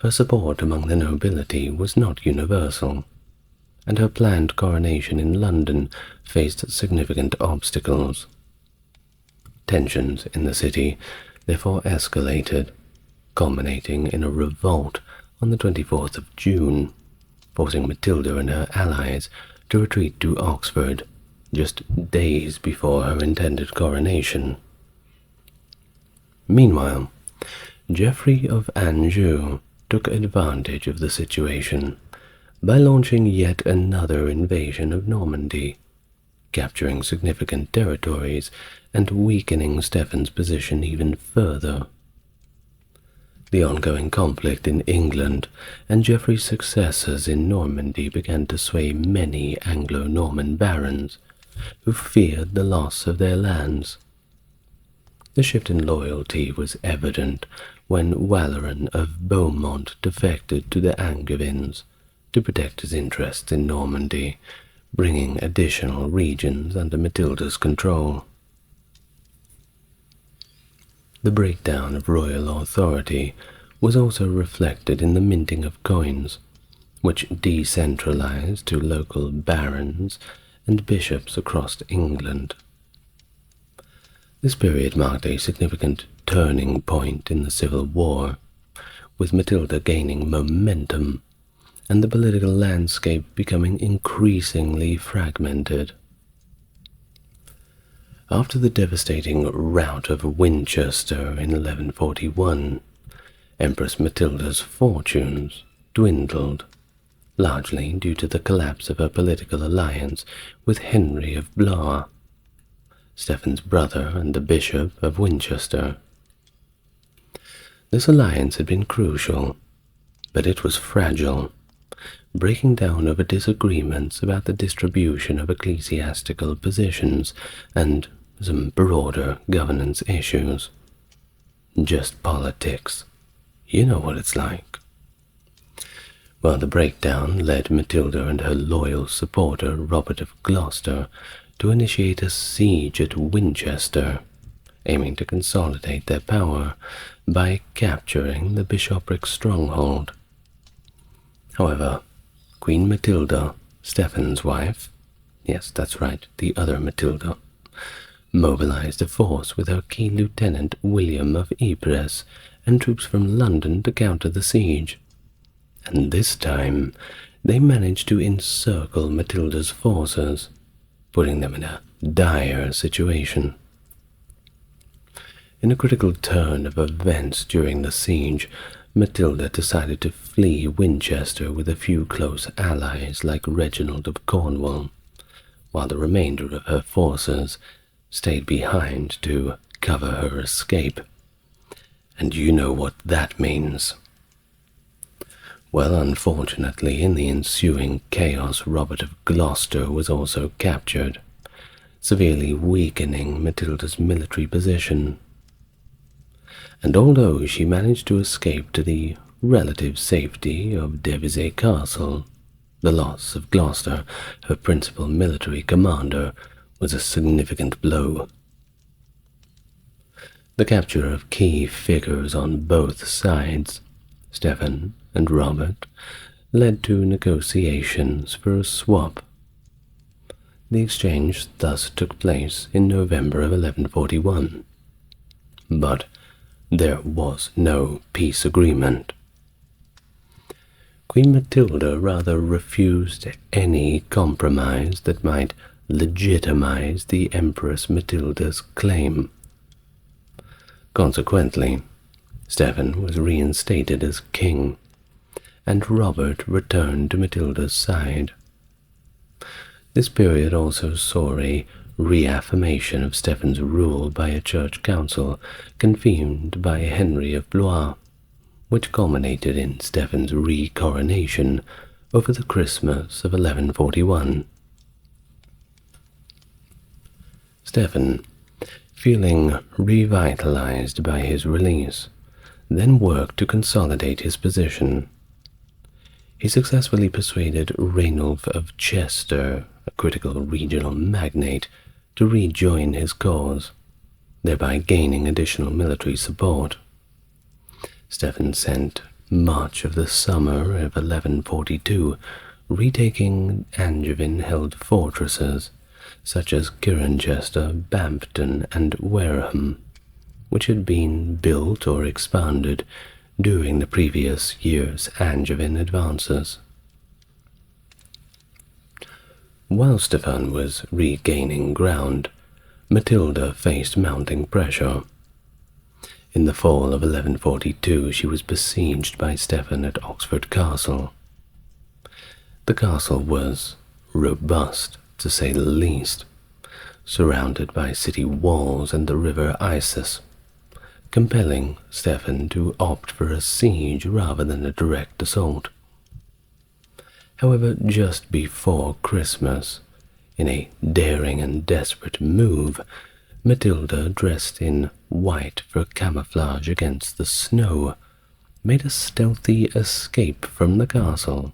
her support among the nobility was not universal, and her planned coronation in London faced significant obstacles. Tensions in the city therefore escalated, culminating in a revolt on the 24th of June, forcing Matilda and her allies to retreat to Oxford just days before her intended coronation. Meanwhile, Geoffrey of Anjou took advantage of the situation by launching yet another invasion of Normandy, capturing significant territories and weakening Stephen's position even further. The ongoing conflict in England and Geoffrey's successors in Normandy began to sway many Anglo-Norman barons who feared the loss of their lands. The shift in loyalty was evident when Waleran of Beaumont defected to the Angevins to protect his interests in Normandy, bringing additional regions under Matilda's control. The breakdown of royal authority was also reflected in the minting of coins, which decentralized to local barons and bishops across England. This period marked a significant turning point in the Civil War, with Matilda gaining momentum and the political landscape becoming increasingly fragmented. After the devastating rout of Winchester in 1141, Empress Matilda's fortunes dwindled, largely due to the collapse of her political alliance with Henry of Blois, Stephen's brother and the Bishop of Winchester. This alliance had been crucial, but it was fragile, breaking down over disagreements about the distribution of ecclesiastical positions and some broader governance issues. Just politics. You know what it's like. Well, the breakdown led Matilda and her loyal supporter Robert of Gloucester to initiate a siege at Winchester, aiming to consolidate their power by capturing the bishopric stronghold. However, Queen Matilda, Stephen's wife, yes, that's right, the other Matilda, mobilized a force with her key lieutenant William of Ypres and troops from London to counter the siege. And this time, they managed to encircle Matilda's forces, putting them in a dire situation. In a critical turn of events during the siege, Matilda decided to flee Winchester with a few close allies like Reginald of Cornwall, while the remainder of her forces stayed behind to cover her escape. And you know what that means. Well, unfortunately, in the ensuing chaos, Robert of Gloucester was also captured, severely weakening Matilda's military position. And although she managed to escape to the relative safety of Devizes Castle, the loss of Gloucester, her principal military commander, was a significant blow. The capture of key figures on both sides, Stephen and Robert, led to negotiations for a swap. The exchange thus took place in November of 1141. But there was no peace agreement. Queen Matilda rather refused any compromise that might legitimize the Empress Matilda's claim. Consequently, Stephen was reinstated as king, and Robert returned to Matilda's side. This period also saw a reaffirmation of Stephen's rule by a church council convened by Henry of Blois, which culminated in Stephen's re-coronation over the Christmas of 1141. Stephen, feeling revitalized by his release, then worked to consolidate his position. He successfully persuaded Rainulf of Chester, a critical regional magnate, to rejoin his cause, thereby gaining additional military support. Stephen sent much of the summer of 1142 retaking Angevin-held fortresses such as Cirencester, Bampton, and Wareham, which had been built or expanded during the previous year's Angevin advances. While Stephen was regaining ground, Matilda faced mounting pressure. In the fall of 1142, she was besieged by Stephen at Oxford Castle. The castle was robust, to say the least, surrounded by city walls and the river Isis, compelling Stephen to opt for a siege rather than a direct assault. However, just before Christmas, in a daring and desperate move, Matilda, dressed in white for camouflage against the snow, made a stealthy escape from the castle.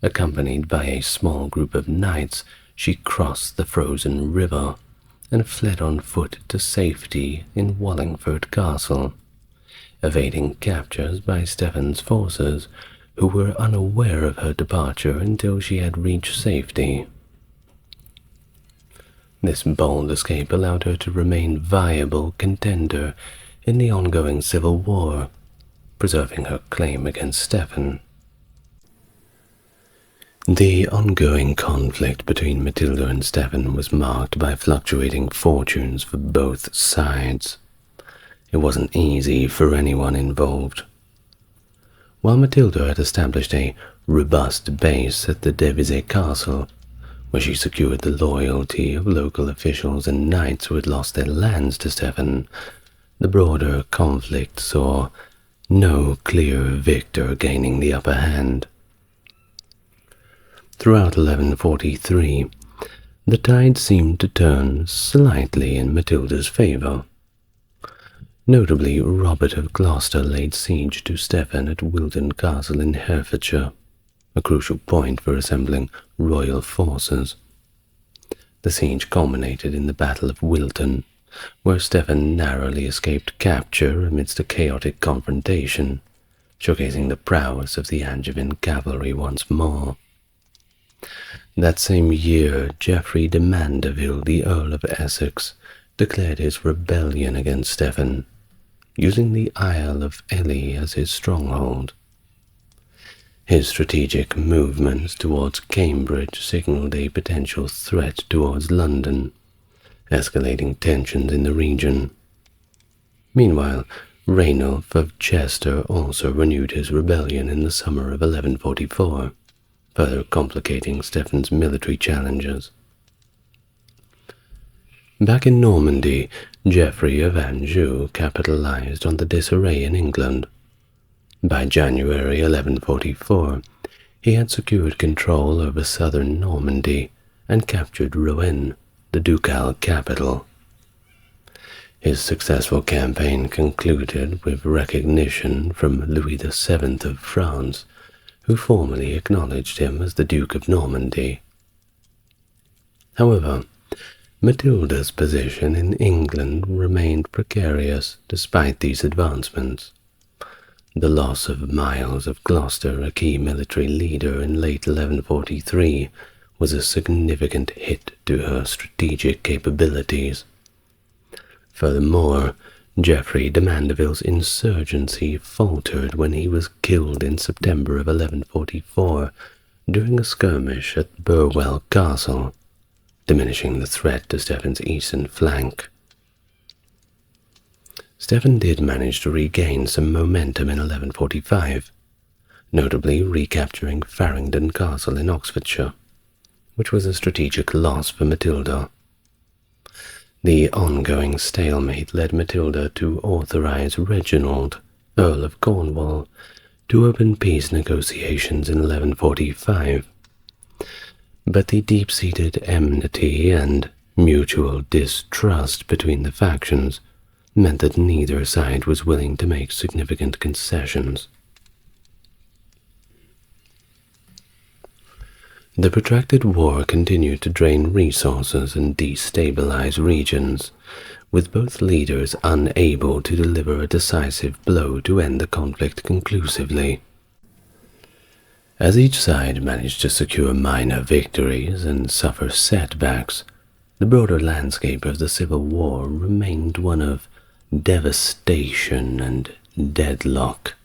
Accompanied by a small group of knights, she crossed the frozen river and fled on foot to safety in Wallingford Castle, evading captures by Stephen's forces, who were unaware of her departure until she had reached safety. This bold escape allowed her to remain viable contender in the ongoing civil war, preserving her claim against Stephen. The ongoing conflict between Matilda and Stephen was marked by fluctuating fortunes for both sides. It wasn't easy for anyone involved. While Matilda had established a robust base at the Devizes Castle, where she secured the loyalty of local officials and knights who had lost their lands to Stephen, the broader conflict saw no clear victor gaining the upper hand. Throughout 1143, the tide seemed to turn slightly in Matilda's favor. Notably, Robert of Gloucester laid siege to Stephen at Wilton Castle in Herefordshire, a crucial point for assembling royal forces. The siege culminated in the Battle of Wilton, where Stephen narrowly escaped capture amidst a chaotic confrontation, showcasing the prowess of the Angevin cavalry once more. That same year, Geoffrey de Mandeville, the Earl of Essex, declared his rebellion against Stephen, using the Isle of Ely as his stronghold. His strategic movements towards Cambridge signaled a potential threat towards London, escalating tensions in the region. Meanwhile, Rainulf of Chester also renewed his rebellion in the summer of 1144, further complicating Stephen's military challenges. Back in Normandy, Geoffrey of Anjou capitalized on the disarray in England. By January 1144, he had secured control over southern Normandy and captured Rouen, the ducal capital. His successful campaign concluded with recognition from Louis VII of France, who formally acknowledged him as the Duke of Normandy. However, Matilda's position in England remained precarious despite these advancements. The loss of Miles of Gloucester, a key military leader in late 1143, was a significant hit to her strategic capabilities. Furthermore, Geoffrey de Mandeville's insurgency faltered when he was killed in September of 1144 during a skirmish at Burwell Castle, diminishing the threat to Stephen's eastern flank. Stephen did manage to regain some momentum in 1145, notably recapturing Farringdon Castle in Oxfordshire, which was a strategic loss for Matilda. The ongoing stalemate led Matilda to authorize Reginald, Earl of Cornwall, to open peace negotiations in 1145. But the deep-seated enmity and mutual distrust between the factions meant that neither side was willing to make significant concessions. The protracted war continued to drain resources and destabilize regions, with both leaders unable to deliver a decisive blow to end the conflict conclusively. As each side managed to secure minor victories and suffer setbacks, the broader landscape of the Civil War remained one of devastation and deadlock.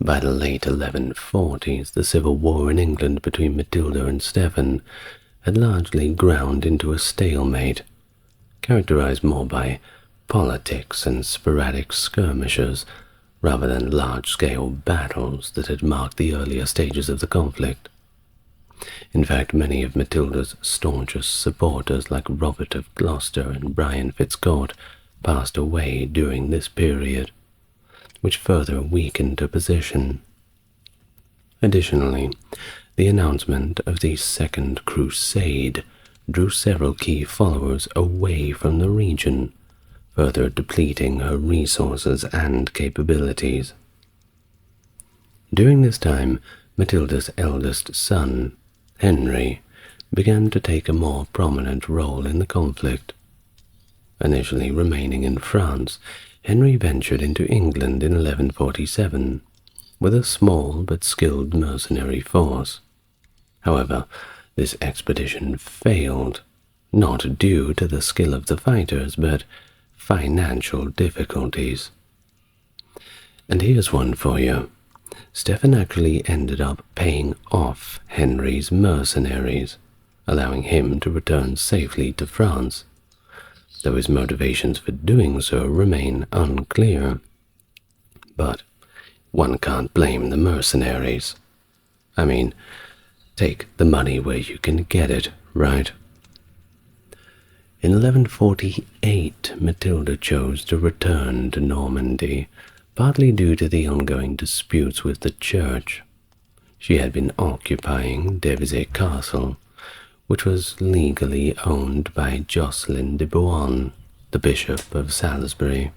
By the late 1140s, the civil war in England between Matilda and Stephen had largely ground into a stalemate, characterized more by politics and sporadic skirmishes rather than large-scale battles that had marked the earlier stages of the conflict. In fact, many of Matilda's staunchest supporters, like Robert of Gloucester and Brian Fitzcourt, passed away during this period, which further weakened her position. Additionally, the announcement of the Second Crusade drew several key followers away from the region, further depleting her resources and capabilities. During this time, Matilda's eldest son, Henry, began to take a more prominent role in the conflict. Initially remaining in France, Henry ventured into England in 1147 with a small but skilled mercenary force. However, this expedition failed, not due to the skill of the fighters, but financial difficulties. And here's one for you. Stephen actually ended up paying off Henry's mercenaries, allowing him to return safely to France, though his motivations for doing so remain unclear. But one can't blame the mercenaries. I mean, take the money where you can get it, right? In 1148, Matilda chose to return to Normandy, partly due to the ongoing disputes with the church. She had been occupying Devizes Castle, which was legally owned by Jocelyn de Beaune, the Bishop of Salisbury.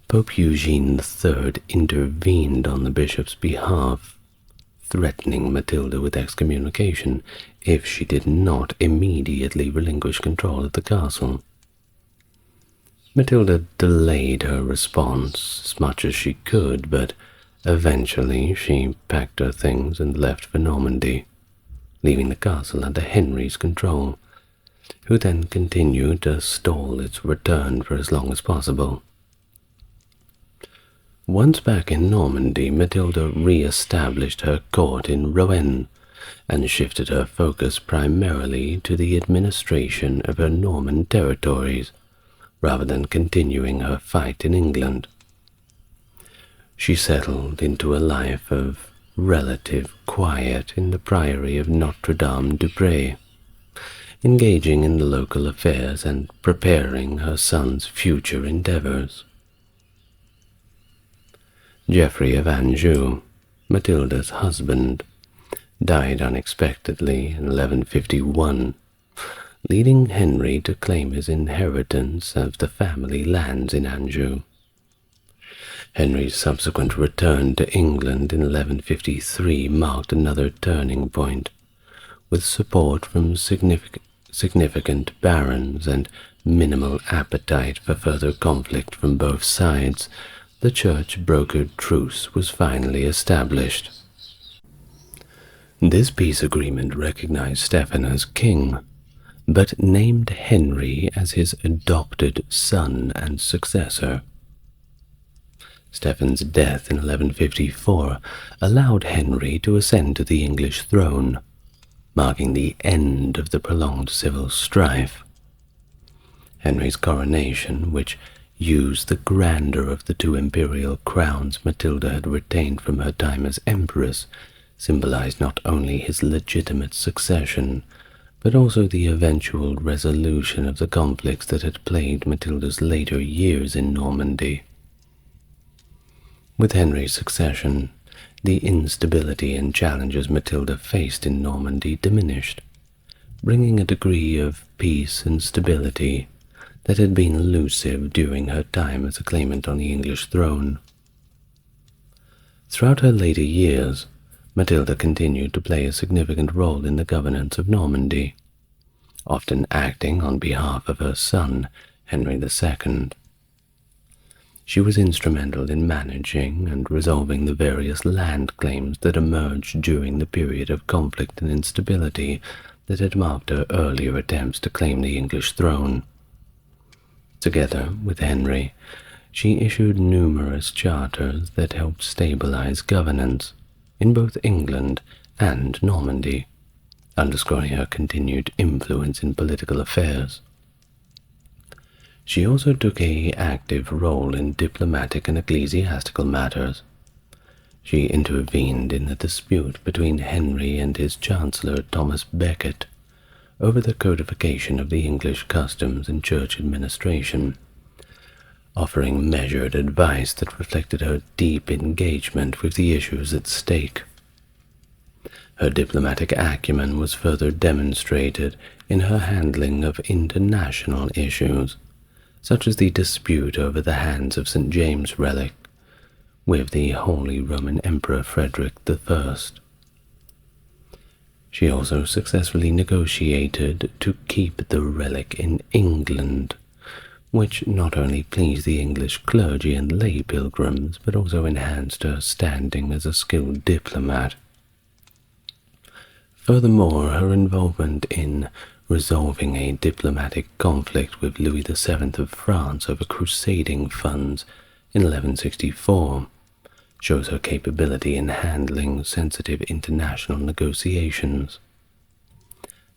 Pope Eugene III intervened on the bishop's behalf, threatening Matilda with excommunication if she did not immediately relinquish control of the castle. Matilda delayed her response as much as she could, but eventually she packed her things and left for Normandy, leaving the castle under Henry's control, who then continued to stall its return for as long as possible. Once back in Normandy, Matilda re-established her court in Rouen and shifted her focus primarily to the administration of her Norman territories, rather than continuing her fight in England. She settled into a life of relative quiet in the priory of Notre-Dame-du-Pré, engaging in the local affairs and preparing her son's future endeavors. Geoffrey of Anjou, Matilda's husband, died unexpectedly in 1151, leading Henry to claim his inheritance of the family lands in Anjou. Henry's subsequent return to England in 1153 marked another turning point, with support from significant barons and minimal appetite for further conflict from both sides. The church-brokered truce was finally established. This peace agreement recognized Stephen as king, but named Henry as his adopted son and successor. Stephen's death in 1154 allowed Henry to ascend to the English throne, marking the end of the prolonged civil strife. Henry's coronation, which used the grandeur of the two imperial crowns Matilda had retained from her time as empress, symbolized not only his legitimate succession, but also the eventual resolution of the conflicts that had plagued Matilda's later years in Normandy. With Henry's succession, the instability and challenges Matilda faced in Normandy diminished, bringing a degree of peace and stability that had been elusive during her time as a claimant on the English throne. Throughout her later years, Matilda continued to play a significant role in the governance of Normandy, often acting on behalf of her son, Henry II. She was instrumental in managing and resolving the various land claims that emerged during the period of conflict and instability that had marked her earlier attempts to claim the English throne. Together with Henry, she issued numerous charters that helped stabilize governance in both England and Normandy, underscoring her continued influence in political affairs. She also took an active role in diplomatic and ecclesiastical matters. She intervened in the dispute between Henry and his Chancellor Thomas Becket over the codification of the English customs and church administration, offering measured advice that reflected her deep engagement with the issues at stake. Her diplomatic acumen was further demonstrated in her handling of international issues, such as the dispute over the hands of St. James' relic with the Holy Roman Emperor Frederick I. She also successfully negotiated to keep the relic in England, which not only pleased the English clergy and lay pilgrims, but also enhanced her standing as a skilled diplomat. Furthermore, her involvement in resolving a diplomatic conflict with Louis VII of France over crusading funds in 1164 shows her capability in handling sensitive international negotiations.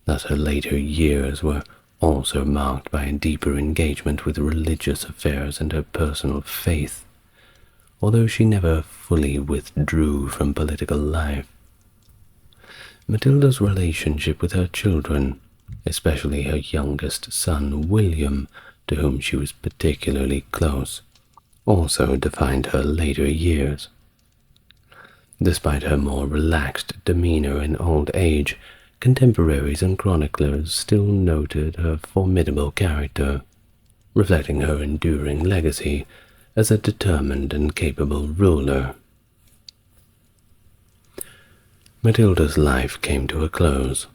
Thus, her later years were also marked by a deeper engagement with religious affairs and her personal faith, although she never fully withdrew from political life. Matilda's relationship with her children, especially her youngest son William, to whom she was particularly close, also defined her later years. Despite her more relaxed demeanor in old age, contemporaries and chroniclers still noted her formidable character, reflecting her enduring legacy as a determined and capable ruler. Matilda's life came to a close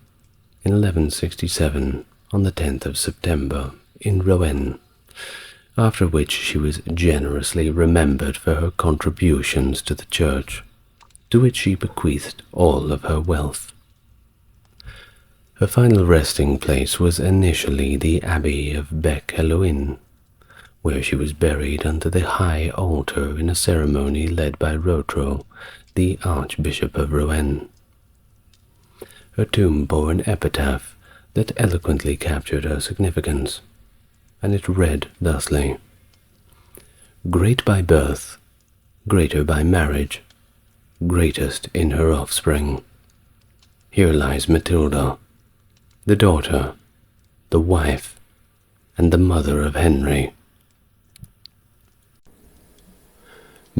in 1167 on the 10th of September in Rouen, after which she was generously remembered for her contributions to the church, to which she bequeathed all of her wealth. Her final resting place was initially the Abbey of Bec-Hellouin, where she was buried under the high altar in a ceremony led by Rotrou, the Archbishop of Rouen. Her tomb bore an epitaph that eloquently captured her significance, and it read thusly: "Great by birth, greater by marriage, greatest in her offspring. Here lies Matilda, the daughter, the wife, and the mother of Henry."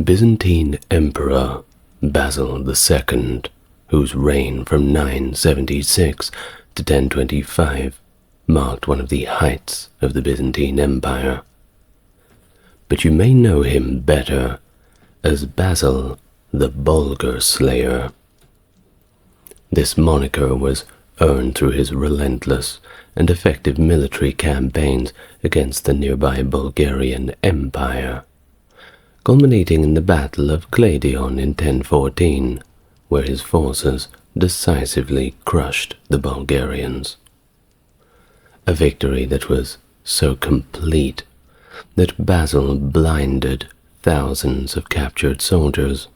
Byzantine Emperor Basil II, whose reign from 976 to 1025 marked one of the heights of the Byzantine Empire. But you may know him better as Basil the Bulgar Slayer. This moniker was earned through his relentless and effective military campaigns against the nearby Bulgarian Empire, culminating in the Battle of Cladion in 1014, where his forces decisively crushed the Bulgarians. a victory that was so complete that Basil blinded thousands of captured soldiers,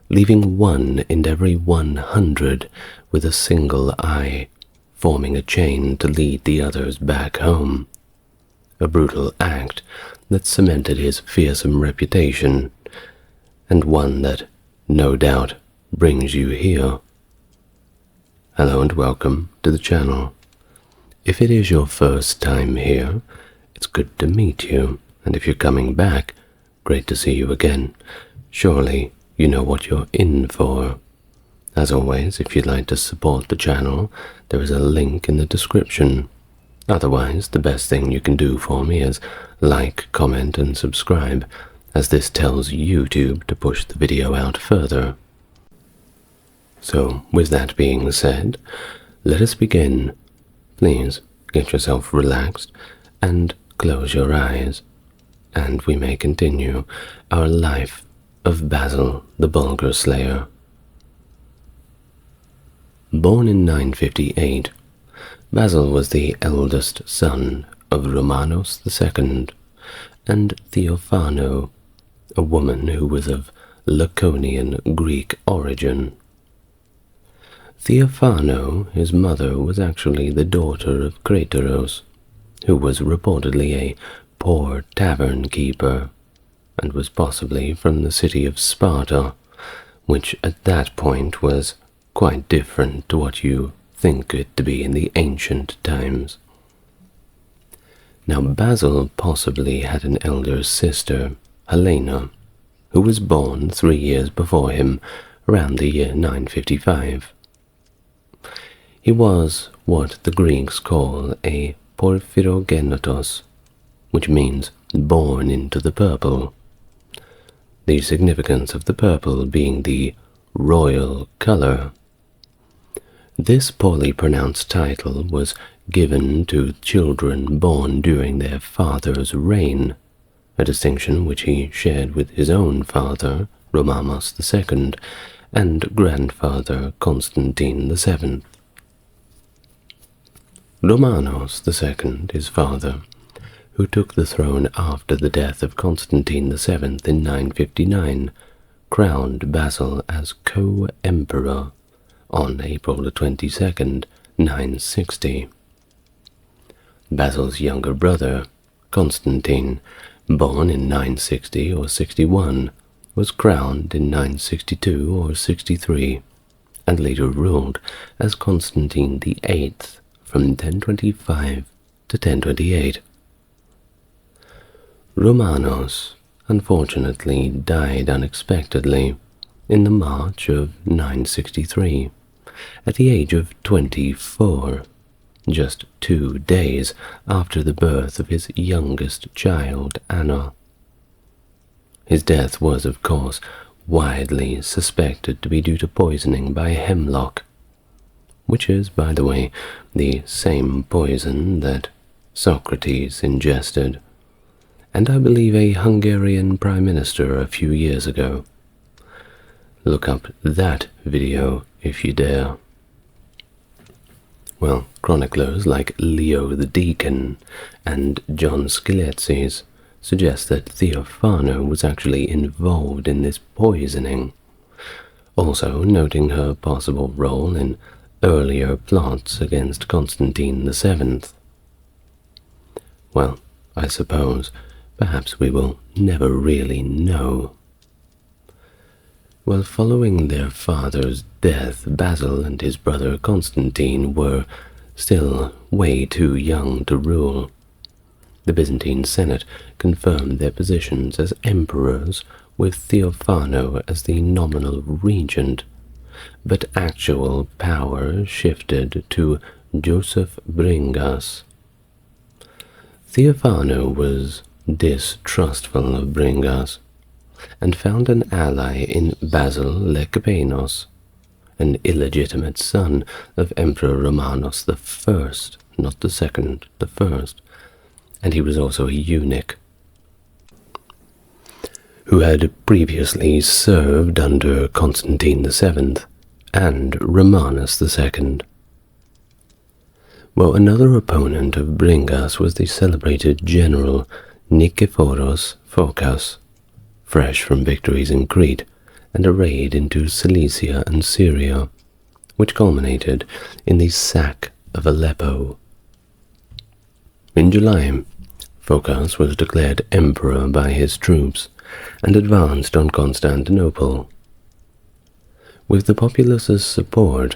leaving 1 in every 100 with a single eye, forming a chain to lead the others back home. A brutal act that cemented his fearsome reputation, and one that, no doubt, brings you here. Hello and welcome to the channel. If it is your first time here, it's good to meet you, and if you're coming back, great to see you again. Surely you know what you're in for. As always, if you'd like to support the channel, there is a link in the description. Otherwise, the best thing you can do for me is like, comment, and subscribe, as this tells YouTube to push the video out further. So, with that being said, let us begin. Please get yourself relaxed and close your eyes, and we may continue our life of Basil the Bulgar Slayer. Born in 958, Basil was the eldest son of Romanos II and Theophano, a woman who was of Laconian Greek origin. Theophano, his mother, was actually the daughter of Catherin, who was reportedly a poor tavern keeper, and was possibly from the city of Sparta, which at that point was quite different to what you think it to be in the ancient times. Now Basil possibly had an elder sister, Helena, who was born 3 years before him, around the year 955. He was what the Greeks call a porphyrogenitos, which means born into the purple. The significance of the purple being the royal color. This poorly pronounced title was given to children born during their father's reign, a distinction which he shared with his own father, Romanos II, and grandfather Constantine VII. Romanos II, his father, who took the throne after the death of Constantine VII in 959, crowned Basil as co-emperor on April the 22nd, 960. Basil's younger brother, Constantine, born in 960 or 61, was crowned in 962 or 63, and later ruled as Constantine VIII from 1025 to 1028. Romanos unfortunately died unexpectedly in the March of 963, at the age of 24, just 2 days after the birth of his youngest child, Anna. His death was, of course, widely suspected to be due to poisoning by hemlock, which is, by the way, the same poison that Socrates ingested, and I believe a Hungarian prime minister a few years ago. Look up that video if you dare. Well, chroniclers like Leo the Deacon and John Scilezes suggest that Theophano was actually involved in this poisoning, also noting her possible role in earlier plots against Constantine VII. Well, I suppose perhaps we will never really know. Well, following their father's death, Basil and his brother Constantine were still way too young to rule. The Byzantine Senate confirmed their positions as emperors, with Theophano as the nominal regent, but actual power shifted to Joseph Bringas. Theophano was distrustful of Bringas, and found an ally in Basil Lecapenos, an illegitimate son of Emperor Romanos I, not the second, the first, and he was also a eunuch, who had previously served under Constantine VII and Romanos II. Well, another opponent of Bringas was the celebrated general Nikephoros Phocas, fresh from victories in Crete and a raid into Cilicia and Syria, which culminated in the sack of Aleppo. In July, Phocas was declared emperor by his troops and advanced on Constantinople. With the populace's support,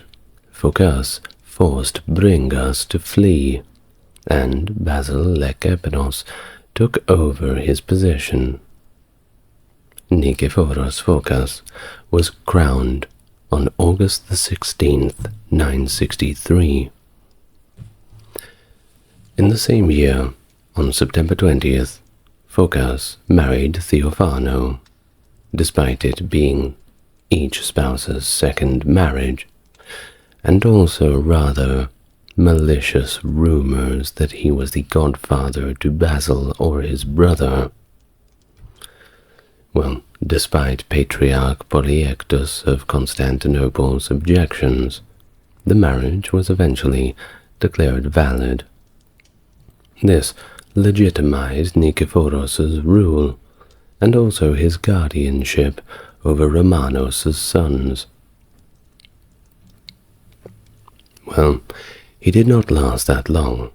Phocas forced Bringas to flee, and Basil Lekepenos took over his position. Nikephoros Phocas was crowned on August the 16th, 963. In the same year, on September 20th, Phocas married Theophano, despite it being each spouse's second marriage, and also rather malicious rumors that he was the godfather to Basil or his brother. Well, despite Patriarch Polyectus of Constantinople's objections, the marriage was eventually declared valid. This legitimized Nikephoros' rule, and also his guardianship over Romanos' sons. Well, he did not last that long.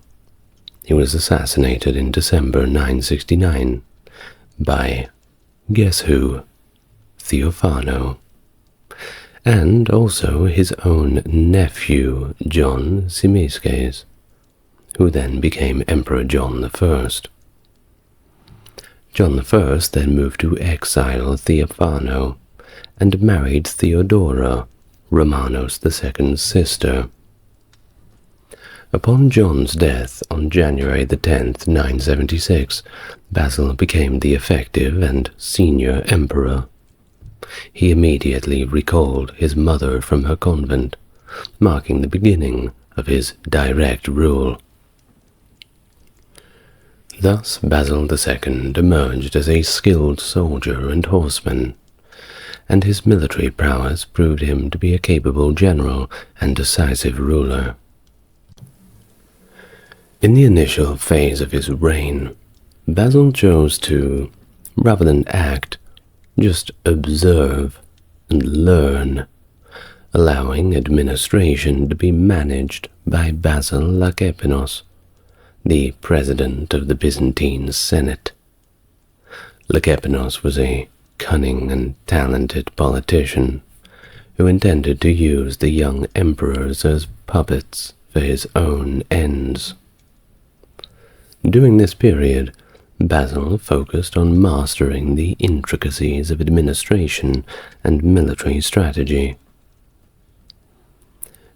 He was assassinated in December 969 by, guess who? Theophano, and also his own nephew, John Zimisces, who then became Emperor John I. John I then moved to exile Theophano and married Theodora, Romanos II's sister. Upon John's death on January the 10th, 976, Basil became the effective and senior emperor. He immediately recalled his mother from her convent, marking the beginning of his direct rule. Thus Basil II emerged as a skilled soldier and horseman, and his military prowess proved him to be a capable general and decisive ruler. In the initial phase of his reign, Basil chose to, rather than act, just observe and learn, allowing administration to be managed by Basil Lekepenos, the president of the Byzantine Senate. Lekepenos was a cunning and talented politician who intended to use the young emperors as puppets for his own ends. During this period, Basil focused on mastering the intricacies of administration and military strategy.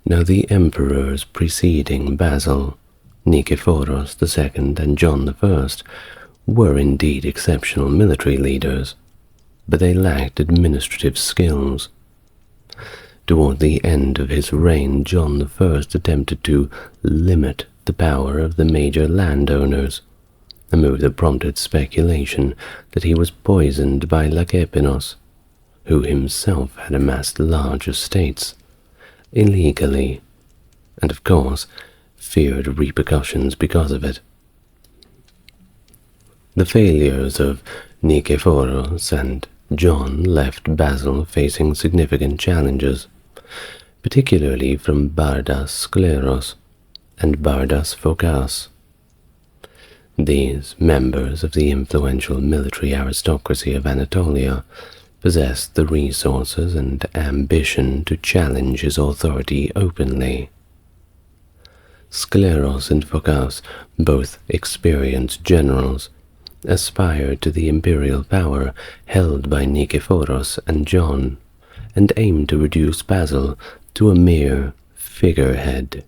Now the emperors preceding Basil, Nikephoros II and John I, were indeed exceptional military leaders, but they lacked administrative skills. Toward the end of his reign, John I attempted to limit the power of the major landowners, a move that prompted speculation that he was poisoned by Lekepenos, who himself had amassed large estates, illegally, and of course feared repercussions because of it. The failures of Nikephoros and John left Basil facing significant challenges, particularly from Bardas Skleros and Bardas Phocas. These members of the influential military aristocracy of Anatolia possessed the resources and ambition to challenge his authority openly. Skleros and Phocas, both experienced generals, aspired to the imperial power held by Nikephoros and John, and aimed to reduce Basil to a mere figurehead.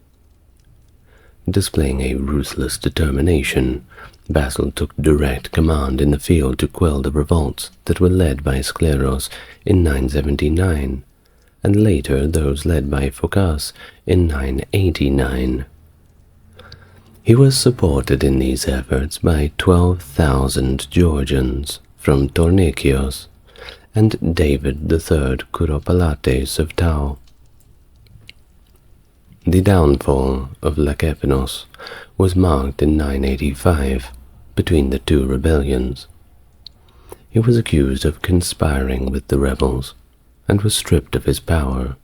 Displaying a ruthless determination, Basil took direct command in the field to quell the revolts that were led by Skleros in 979, and later those led by Phocas in 989. He was supported in these efforts by 12,000 Georgians from Tornikios and David III Kuropalates of Tau. The downfall of Lekepinos was marked in 985 between the two rebellions. He was accused of conspiring with the rebels and was stripped of his power,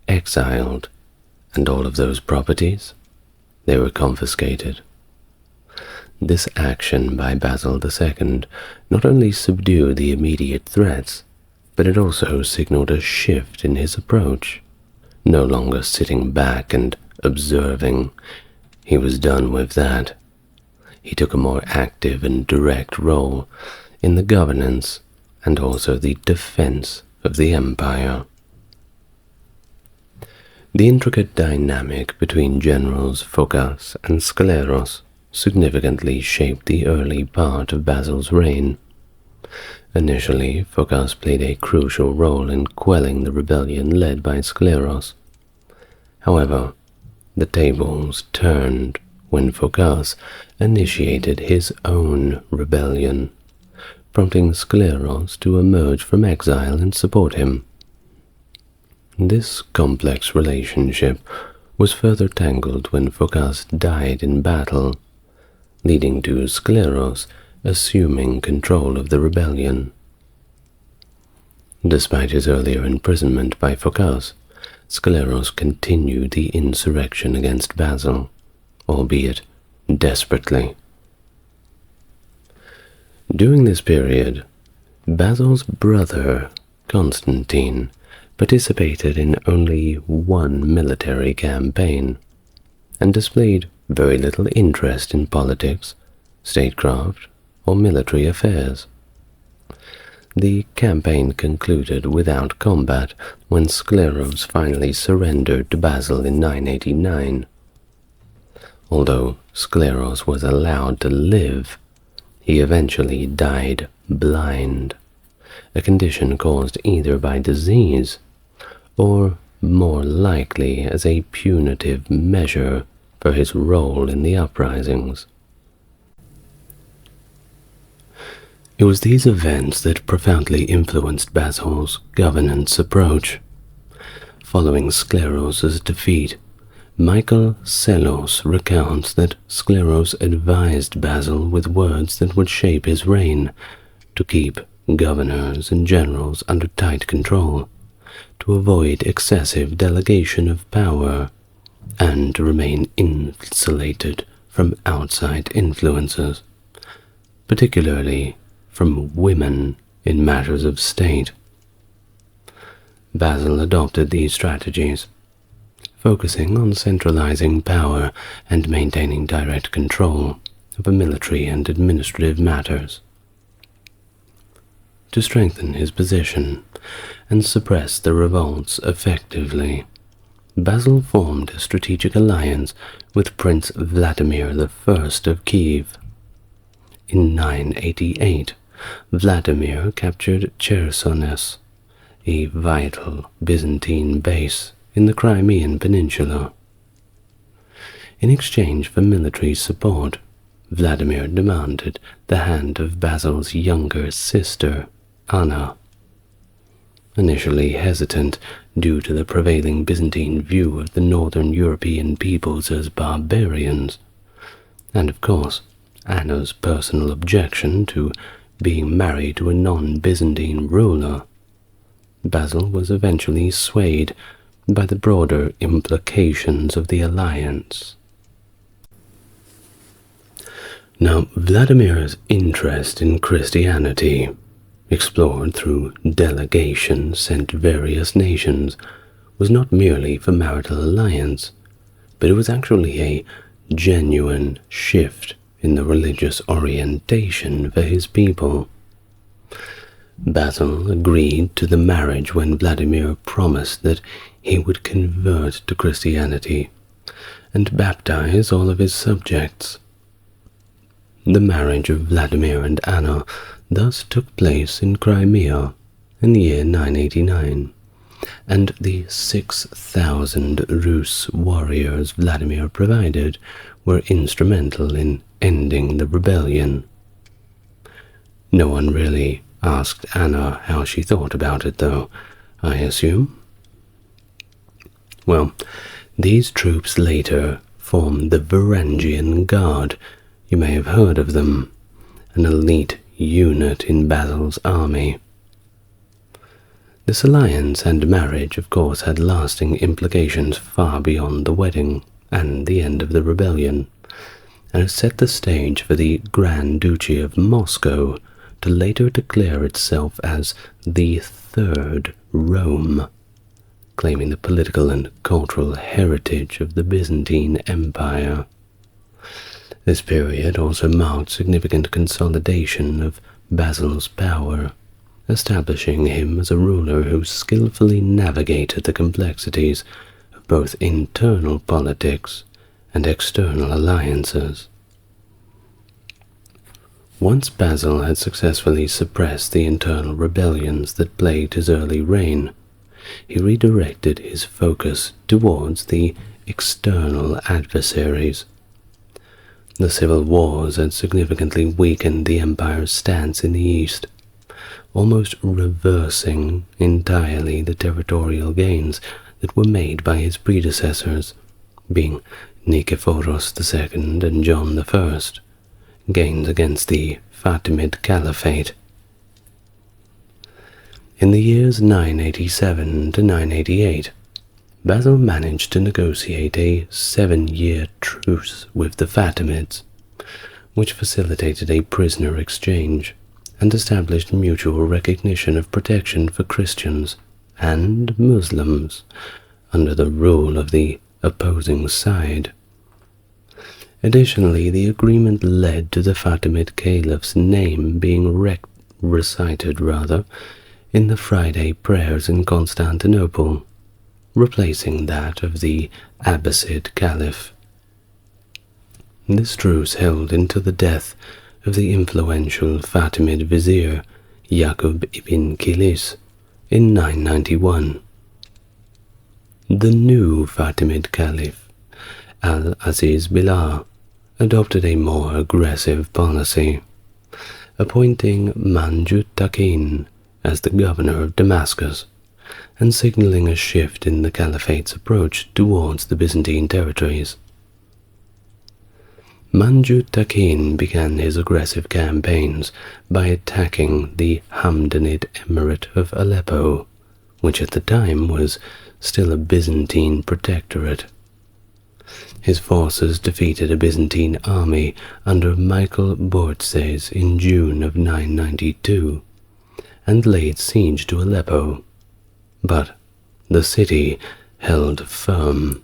exiled, and all of those properties, they were confiscated. This action by Basil II not only subdued the immediate threats, but it also signaled a shift in his approach. No longer sitting back and observing, he was done with that. He took a more active and direct role in the governance and also the defense of the empire. The intricate dynamic between generals Phocas and Skeleros significantly shaped the early part of Basil's reign. Initially, Phocas played a crucial role in quelling the rebellion led by Skeleros. However, the tables turned when Phocas initiated his own rebellion, prompting Skeleros to emerge from exile and support him. This complex relationship was further tangled when Phocas died in battle, leading to Skeleros assuming control of the rebellion. Despite his earlier imprisonment by Phocas, Skeleros continued the insurrection against Basil, albeit desperately. During this period, Basil's brother, Constantine, participated in only one military campaign, and displayed very little interest in politics, statecraft, or military affairs. The campaign concluded without combat when Skeleros finally surrendered to Basil in 989. Although Skeleros was allowed to live, he eventually died blind, a condition caused either by disease or more likely as a punitive measure for his role in the uprisings. It was these events that profoundly influenced Basil's governance approach. Following Skleros's defeat, Michael Psellos recounts that Skleros advised Basil with words that would shape his reign, to keep governors and generals under tight control, to avoid excessive delegation of power, and to remain insulated from outside influences, particularly from women in matters of state. Basil adopted these strategies, focusing on centralizing power and maintaining direct control over military and administrative matters. To strengthen his position and suppress the revolts effectively, Basil formed a strategic alliance with Prince Vladimir I of Kiev. In 988, Vladimir captured Chersones, a vital Byzantine base in the Crimean Peninsula. In exchange for military support, Vladimir demanded the hand of Basil's younger sister, Anna. Initially hesitant due to the prevailing Byzantine view of the northern European peoples as barbarians, and of course Anna's personal objection to being married to a non-Byzantine ruler, Basil was eventually swayed by the broader implications of the alliance. Now, Vladimir's interest in Christianity, explored through delegations sent to various nations, was not merely for marital alliance, but it was actually a genuine shift in the religious orientation for his people. Basil agreed to the marriage when Vladimir promised that he would convert to Christianity and baptize all of his subjects. The marriage of Vladimir and Anna thus took place in Crimea in the year 989, and the 6,000 Rus warriors Vladimir provided were instrumental in ending the rebellion. No one really asked Anna how she thought about it, though, I assume. Well, These troops later formed the Varangian Guard. You may have heard of them, an elite unit in Basil's army. This alliance and marriage, of course, had lasting implications far beyond the wedding and the end of the rebellion, and it set the stage for the Grand Duchy of Moscow to later declare itself as the Third Rome, claiming the political and cultural heritage of the Byzantine Empire. This period also marked significant consolidation of Basil's power, establishing him as a ruler who skillfully navigated the complexities of both internal politics and external alliances. Once Basil had successfully suppressed the internal rebellions that plagued his early reign, he redirected his focus towards the external adversaries. The civil wars had significantly weakened the empire's stance in the east, almost reversing entirely the territorial gains that were made by his predecessors, being Nikephoros II and John I, gains against the Fatimid Caliphate. In the years 987 to 988, Basil managed to negotiate a 7-year truce with the Fatimids, which facilitated a prisoner exchange and established mutual recognition of protection for Christians and Muslims under the rule of the opposing side. Additionally, the agreement led to the Fatimid Caliph's name being recited in the Friday prayers in Constantinople, replacing that of the Abbasid Caliph. This truce held until the death of the influential Fatimid vizier Yaqub ibn Kilis in 991. The new Fatimid Caliph, Al-Aziz Billah, adopted a more aggressive policy, appointing Manjut Takin as the governor of Damascus and signaling a shift in the caliphate's approach towards the Byzantine territories. Manjut Takin began his aggressive campaigns by attacking the Hamdanid Emirate of Aleppo, which at the time was still a Byzantine protectorate. His forces defeated a Byzantine army under Michael Bortzes in June of 992 and laid siege to Aleppo, but the city held firm.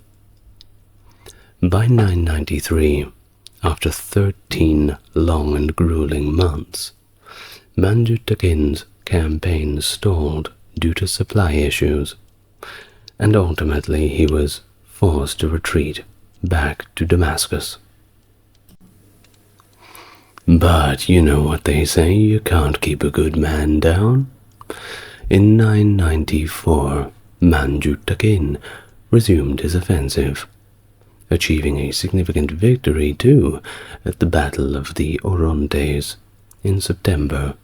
By 993, after 13 long and grueling months, Manjut Takin's campaign stalled due to supply issues, and ultimately he was forced to retreat back to Damascus. But you know what they say, you can't keep a good man down. In 994, Manjut Takin resumed his offensive, achieving a significant victory too at the Battle of the Orontes in September.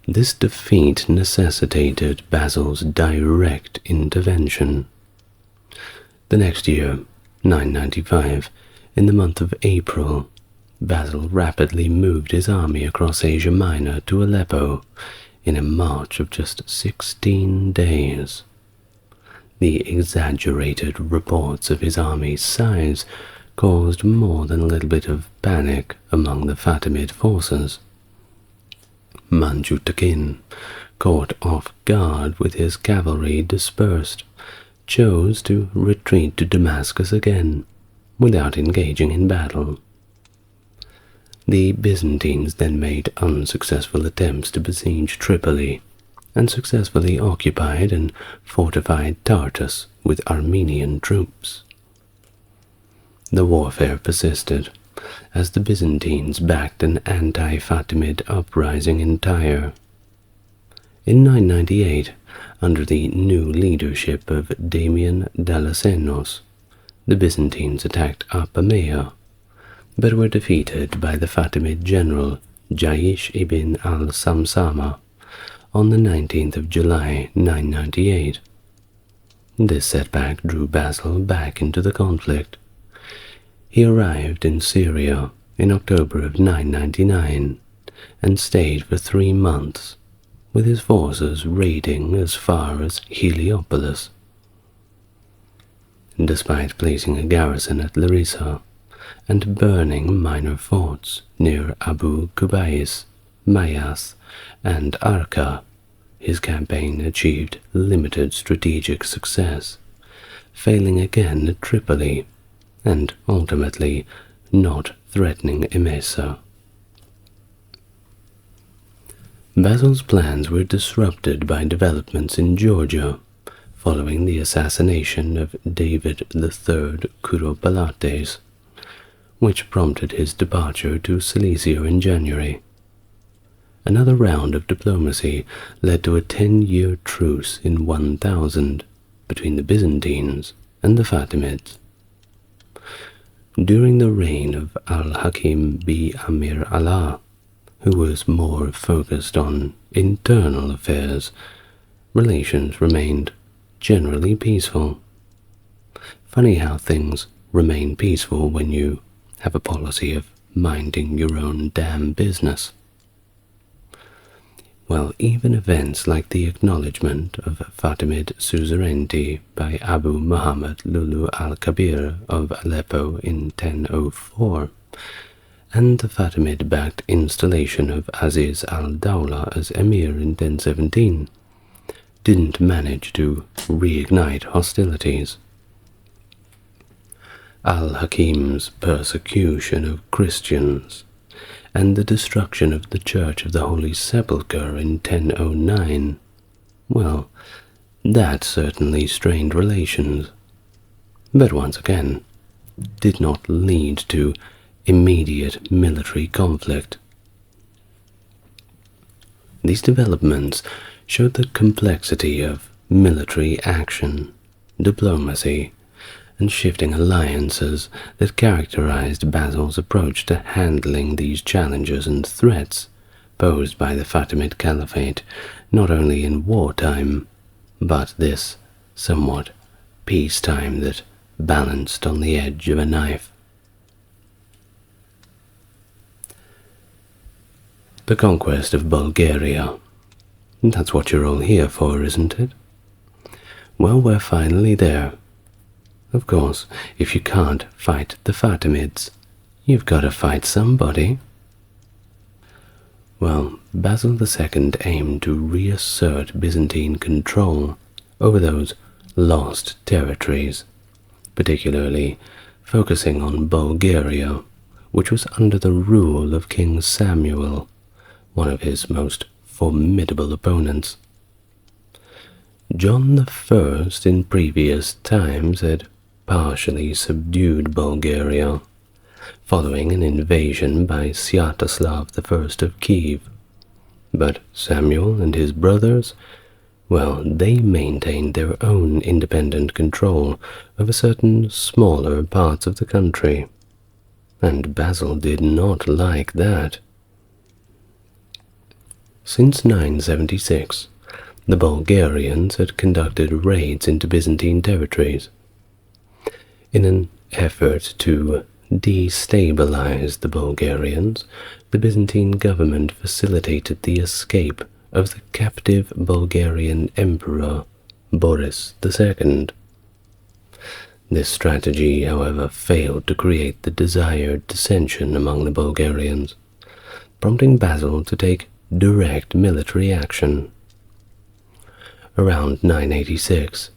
This defeat necessitated Basil's direct intervention. The next year, 995, in the month of April, Basil rapidly moved his army across Asia Minor to Aleppo in a march of just 16 days. The exaggerated reports of his army's size caused more than a little bit of panic among the Fatimid forces. Manjut Takin, caught off guard with his cavalry dispersed, chose to retreat to Damascus again, without engaging in battle. The Byzantines then made unsuccessful attempts to besiege Tripoli, and successfully occupied and fortified Tartus with Armenian troops. The warfare persisted, as the Byzantines backed an anti-Fatimid uprising in Tyre. In 998, under the new leadership of Damian Dalasenos, the Byzantines attacked Apamea, but were defeated by the Fatimid general Jaish ibn al-Samsama on the 19th of July, 998. This setback drew Basil back into the conflict. He arrived in Syria in October of 999 and stayed for 3 months, with his forces raiding as far as Heliopolis. Despite placing a garrison at Larissa and burning minor forts near Abu Kubais, Mayas, and Arka, his campaign achieved limited strategic success, failing again at Tripoli and ultimately not threatening Emesa. Basil's plans were disrupted by developments in Georgia following the assassination of David III Kuropalates, which prompted his departure to Cilicia in January. Another round of diplomacy led to a 10-year truce in 1000 between the Byzantines and the Fatimids. During the reign of Al-Hakim bi Amir Allah, who was more focused on internal affairs, relations remained generally peaceful. Funny how things remain peaceful when you have a policy of minding your own damn business. Well, even events like the acknowledgement of Fatimid suzerainty by Abu Muhammad Lulu al-Kabir of Aleppo in 1004, and the Fatimid-backed installation of Aziz al-Dawla as emir in 1017, didn't manage to reignite hostilities. Al-Hakim's persecution of Christians and the destruction of the Church of the Holy Sepulchre in 1009, well, that certainly strained relations, but once again did not lead to immediate military conflict. These developments showed the complexity of military action, diplomacy, and shifting alliances that characterized Basil's approach to handling these challenges and threats posed by the Fatimid Caliphate, not only in wartime, but this somewhat peacetime that balanced on the edge of a knife. The conquest of Bulgaria. That's what you're all here for, isn't it? Well, we're finally there. Of course, if you can't fight the Fatimids, you've got to fight somebody. Well, Basil II aimed to reassert Byzantine control over those lost territories, particularly focusing on Bulgaria, which was under the rule of King Samuel, one of his most formidable opponents. John I in previous times had partially subdued Bulgaria, following an invasion by Sviatoslav I of Kiev. But Samuel and his brothers, well, they maintained their own independent control over certain smaller parts of the country, and Basil did not like that. Since 976, the Bulgarians had conducted raids into Byzantine territories. In an effort to destabilize the Bulgarians, the Byzantine government facilitated the escape of the captive Bulgarian emperor Boris II. This strategy, however, failed to create the desired dissension among the Bulgarians, prompting Basil to take direct military action. Around 986,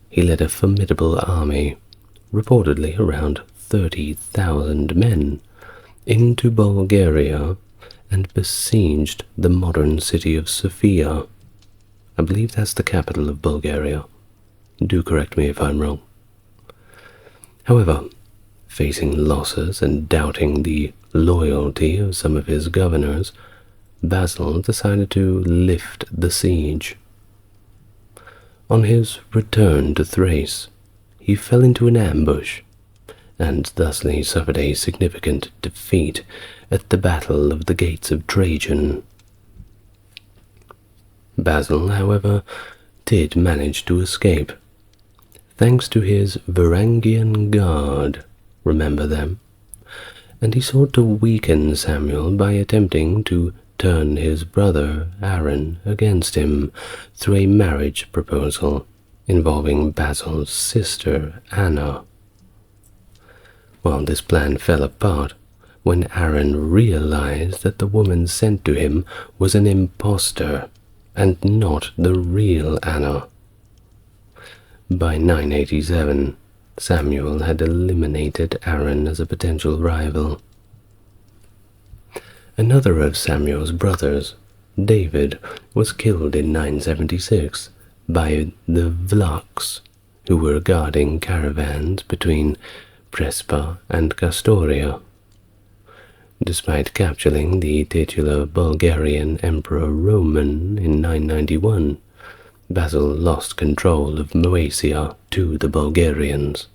he led a formidable army, reportedly around 30,000 men, into Bulgaria and besieged the modern city of Sofia. I believe that's the capital of Bulgaria. Do correct me if I'm wrong. However, facing losses and doubting the loyalty of some of his governors, Basil decided to lift the siege. On his return to Thrace, he fell into an ambush, and thusly suffered a significant defeat at the Battle of the Gates of Trajan. Basil, however, did manage to escape, thanks to his Varangian guard, remember them? And he sought to weaken Samuel by attempting to turn his brother Aaron against him through a marriage proposal involving Basil's sister Anna. Well, this plan fell apart when Aaron realized that the woman sent to him was an impostor and not the real Anna. By 987, Samuel had eliminated Aaron as a potential rival. Another of Samuel's brothers, David, was killed in 976 by the Vlachs, who were guarding caravans between Prespa and Castoria. Despite capturing the titular Bulgarian Emperor Roman in 991, Basil lost control of Moesia to the Bulgarians.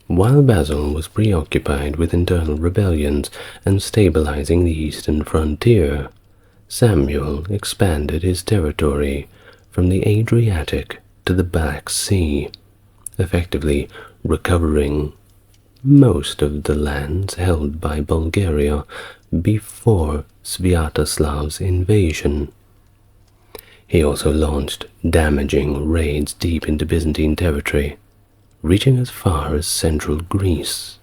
While Basil was preoccupied with internal rebellions and stabilizing the eastern frontier, Samuel expanded his territory from the Adriatic to the Black Sea, effectively recovering most of the lands held by Bulgaria before Sviatoslav's invasion. He also launched damaging raids deep into Byzantine territory, reaching as far as central Greece.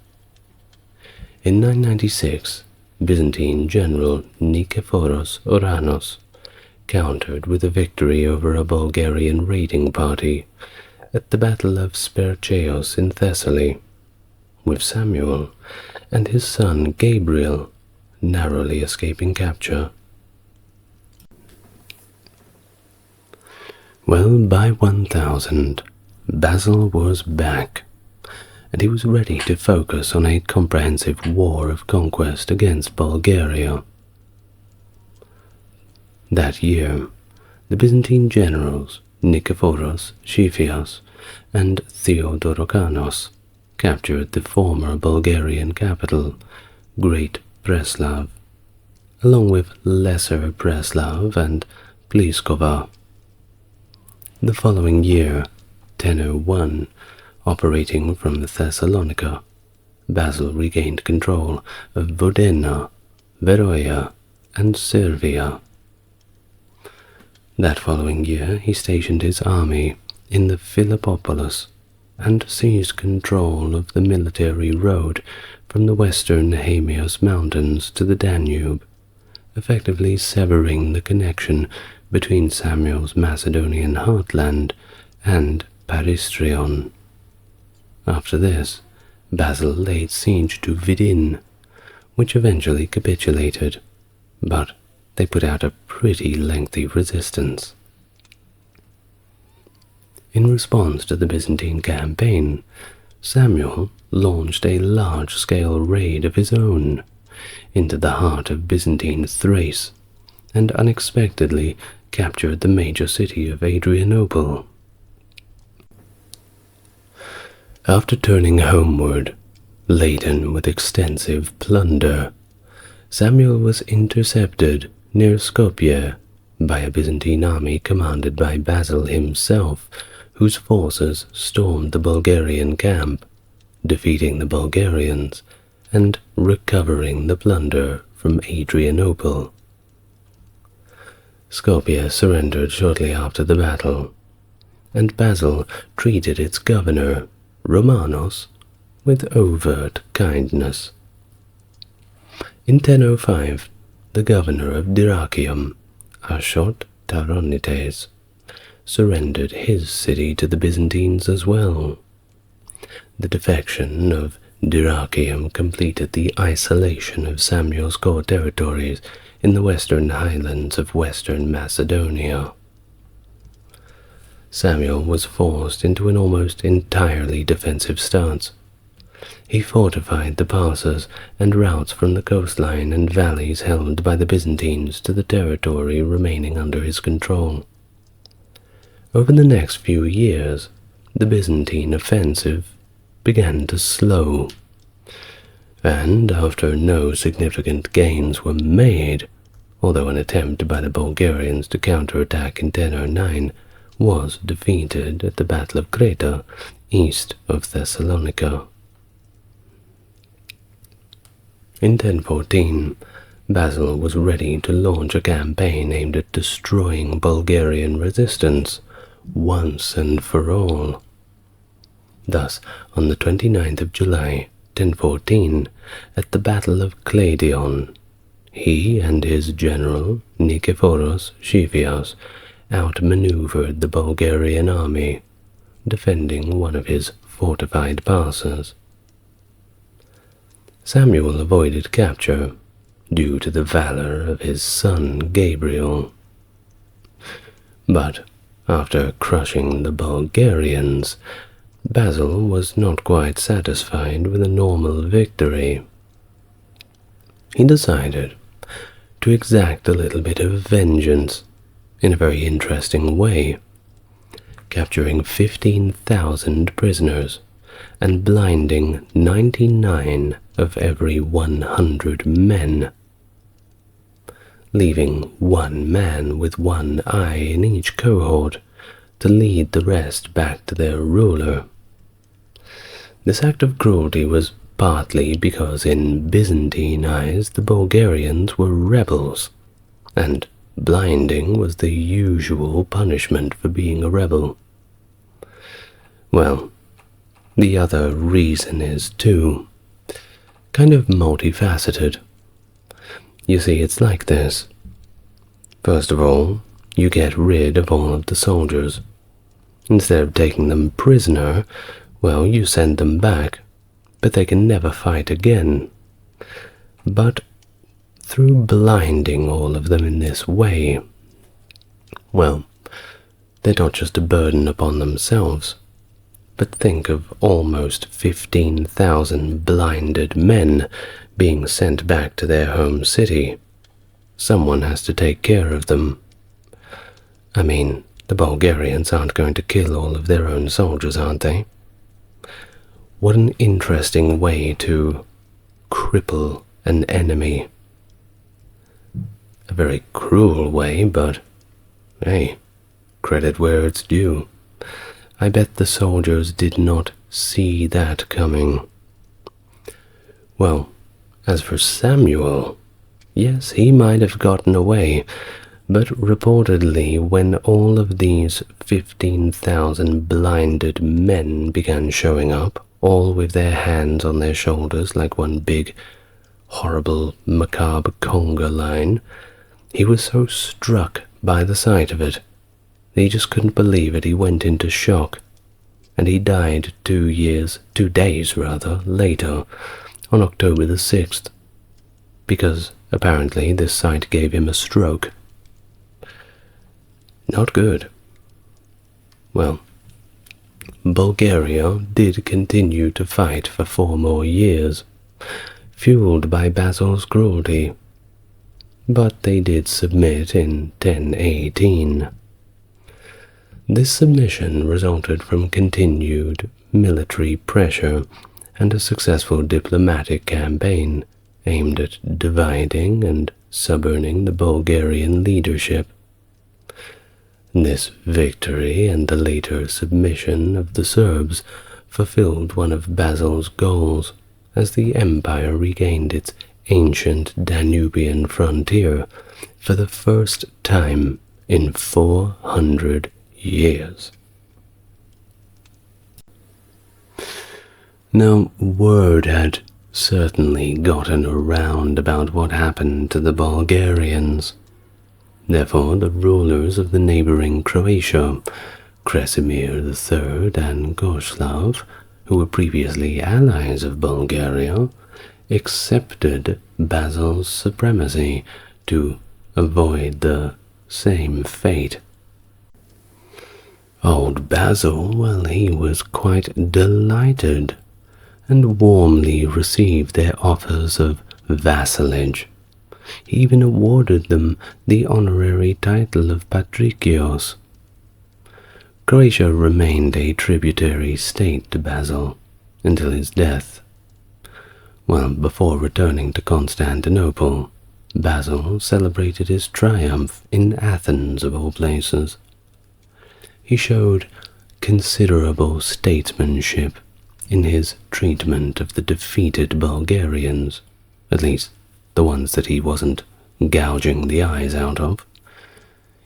In 996, Byzantine general Nikephoros Oranos countered with a victory over a Bulgarian raiding party at the Battle of Spercheios in Thessaly, with Samuel and his son Gabriel narrowly escaping capture. Well, by 1000, Basil was back, and he was ready to focus on a comprehensive war of conquest against Bulgaria. That year, the Byzantine generals Nikephoros, Xiphias, and Theodorokanos captured the former Bulgarian capital, Great Preslav, along with Lesser Preslav and Pliskova. The following year, 1001, operating from Thessalonica, Basil regained control of Vodena, Veroia, and Servia. That following year, he stationed his army in the Philippopolis and seized control of the military road from the western Hamios Mountains to the Danube, effectively severing the connection between Samuel's Macedonian heartland and Paristrion. After this, Basil laid siege to Vidin, which eventually capitulated, but they put out a pretty lengthy resistance. In response to the Byzantine campaign, Samuel launched a large-scale raid of his own into the heart of Byzantine Thrace and unexpectedly captured the major city of Adrianople. After turning homeward, laden with extensive plunder, Samuel was intercepted near Skopje by a Byzantine army commanded by Basil himself, whose forces stormed the Bulgarian camp, defeating the Bulgarians and recovering the plunder from Adrianople. Skopje surrendered shortly after the battle, and Basil treated its governor, Romanos, with overt kindness. In 1005, the governor of Dyrrhachium, Ashot Taronites, surrendered his city to the Byzantines as well. The defection of Dyrrhachium completed the isolation of Samuel's core territories in the western highlands of western Macedonia. Samuel was forced into an almost entirely defensive stance. He fortified the passes and routes from the coastline and valleys held by the Byzantines to the territory remaining under his control. Over the next few years, the Byzantine offensive began to slow, and after no significant gains were made, although an attempt by the Bulgarians to counterattack in 1009 was defeated at the Battle of Creta, east of Thessalonica. In 1014, Basil was ready to launch a campaign aimed at destroying Bulgarian resistance once and for all. Thus, on the 29th of July, 1014, at the Battle of Cladion, he and his general, Nikephoros Xifios, outmaneuvered the Bulgarian army, defending one of his fortified passes. Samuel avoided capture due to the valor of his son Gabriel. But after crushing the Bulgarians, Basil was not quite satisfied with a normal victory. He decided to exact a little bit of vengeance in a very interesting way, capturing 15,000 prisoners and blinding 99 of every 100 men, leaving one man with one eye in each cohort to lead the rest back to their ruler. This act of cruelty was partly because in Byzantine eyes the Bulgarians were rebels, and blinding was the usual punishment for being a rebel. Well, the other reason is too kind of multifaceted. You see, it's like this. First of all, you get rid of all of the soldiers. Instead of taking them prisoner, well, you send them back, but they can never fight again. But through blinding all of them in this way, well, they're not just a burden upon themselves, but think of almost 15,000 blinded men being sent back to their home city. Someone has to take care of them. I mean, the Bulgarians aren't going to kill all of their own soldiers, aren't they? What an interesting way to cripple an enemy. A very cruel way, but hey, credit where it's due. I bet the soldiers did not see that coming. Well, as for Samuel, yes, he might have gotten away, but reportedly when all of these 15,000 blinded men began showing up, all with their hands on their shoulders like one big, horrible, macabre conga line, he was so struck by the sight of it that he just couldn't believe it. He went into shock, and he died 2 days later, on October the 6th, because apparently this sight gave him a stroke. Not good. Well, Bulgaria did continue to fight for 4 more years, fueled by Basil's cruelty, but they did submit in 1018. This submission resulted from continued military pressure and a successful diplomatic campaign aimed at dividing and suborning the Bulgarian leadership. This victory and the later submission of the Serbs fulfilled one of Basil's goals as the empire regained its ancient Danubian frontier for the first time in 400 years. Now, word had certainly gotten around about what happened to the Bulgarians. Therefore, the rulers of the neighboring Croatia, Krasimir III and Goslav, who were previously allies of Bulgaria, accepted Basil's supremacy to avoid the same fate. Old Basil, well, he was quite delighted and warmly received their offers of vassalage. He even awarded them the honorary title of Patrikios. Croatia remained a tributary state to Basil until his death. Well, before returning to Constantinople, Basil celebrated his triumph in Athens, of all places. he showed considerable statesmanship in his treatment of the defeated Bulgarians, at least the ones that he wasn't gouging the eyes out of.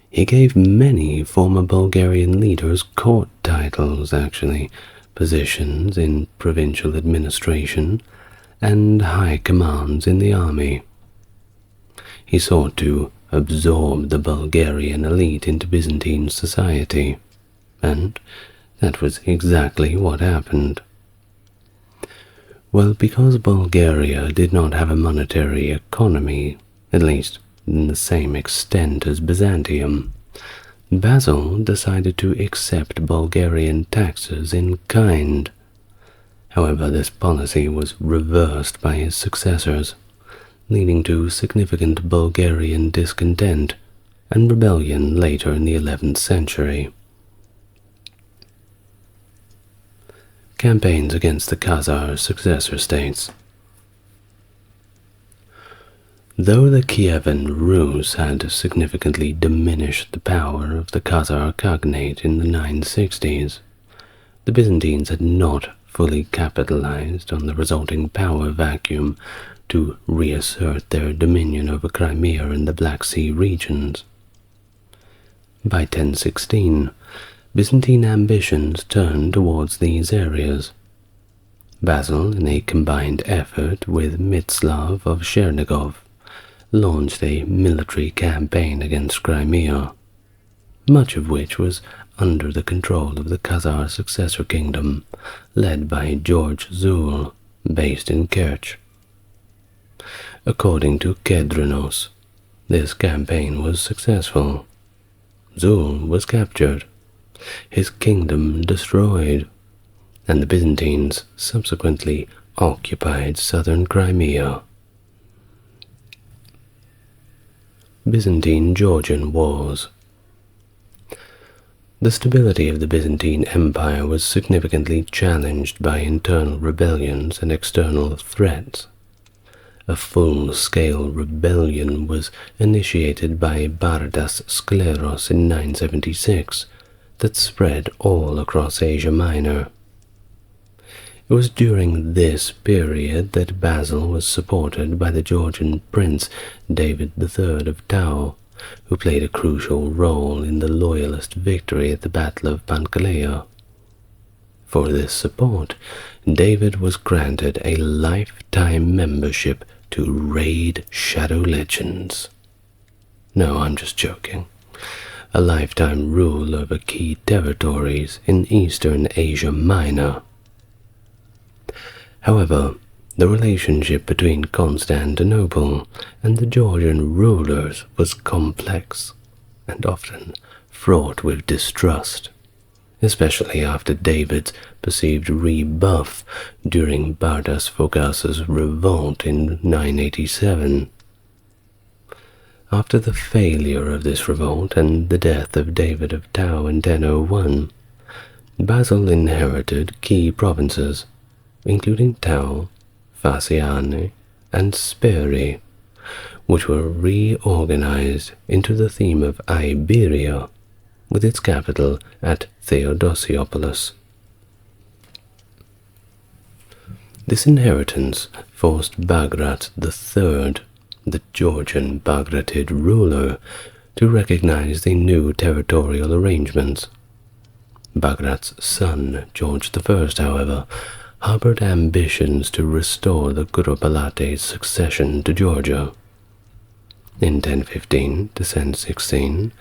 He gave many former Bulgarian leaders court titles, actually, positions in provincial administration, and high commands in the army. He sought to absorb the Bulgarian elite into Byzantine society, and that was exactly what happened. Well, because Bulgaria did not have a monetary economy, at least in the same extent as Byzantium, Basil decided to accept Bulgarian taxes in kind. However, this policy was reversed by his successors, leading to significant Bulgarian discontent and rebellion later in the 11th century. Campaigns against the Khazar successor states. Though the Kievan Rus had significantly diminished the power of the Khazar Khaganate in the 960s, the Byzantines had not fully capitalized on the resulting power vacuum to reassert their dominion over Crimea and the Black Sea regions. By 1016, Byzantine ambitions turned towards these areas. Basil, in a combined effort with Mstislav of Chernigov, launched a military campaign against Crimea, much of which was under the control of the Khazar successor kingdom, led by George Zul, based in Kerch. According to Kedrenos, this campaign was successful. Zul was captured, his kingdom destroyed, and the Byzantines subsequently occupied southern Crimea. Byzantine-Georgian Wars. The stability of the Byzantine Empire was significantly challenged by internal rebellions and external threats. A full-scale rebellion was initiated by Bardas Skleros in 976 that spread all across Asia Minor. It was during this period that Basil was supported by the Georgian prince David III of Tau, who played a crucial role in the loyalist victory at the Battle of Pankaleia. For this support, David was granted a lifetime membership to Raid Shadow Legends. No, I'm just joking. A lifetime rule over key territories in eastern Asia Minor. However, the relationship between Constantinople and the Georgian rulers was complex and often fraught with distrust, especially after David's perceived rebuff during Bardas Phogas's revolt in 987. After the failure of this revolt and the death of David of Tau in 1001, Basil inherited key provinces, including Tau, Phasiane, and Speri, which were reorganized into the theme of Iberia, with its capital at Theodosiopolis. This inheritance forced Bagrat III, the Georgian Bagratid ruler, to recognize the new territorial arrangements. Bagrat's son, George I, however, harbored ambitions to restore the Kuropalates' succession to Georgia. In 1015 to 1016,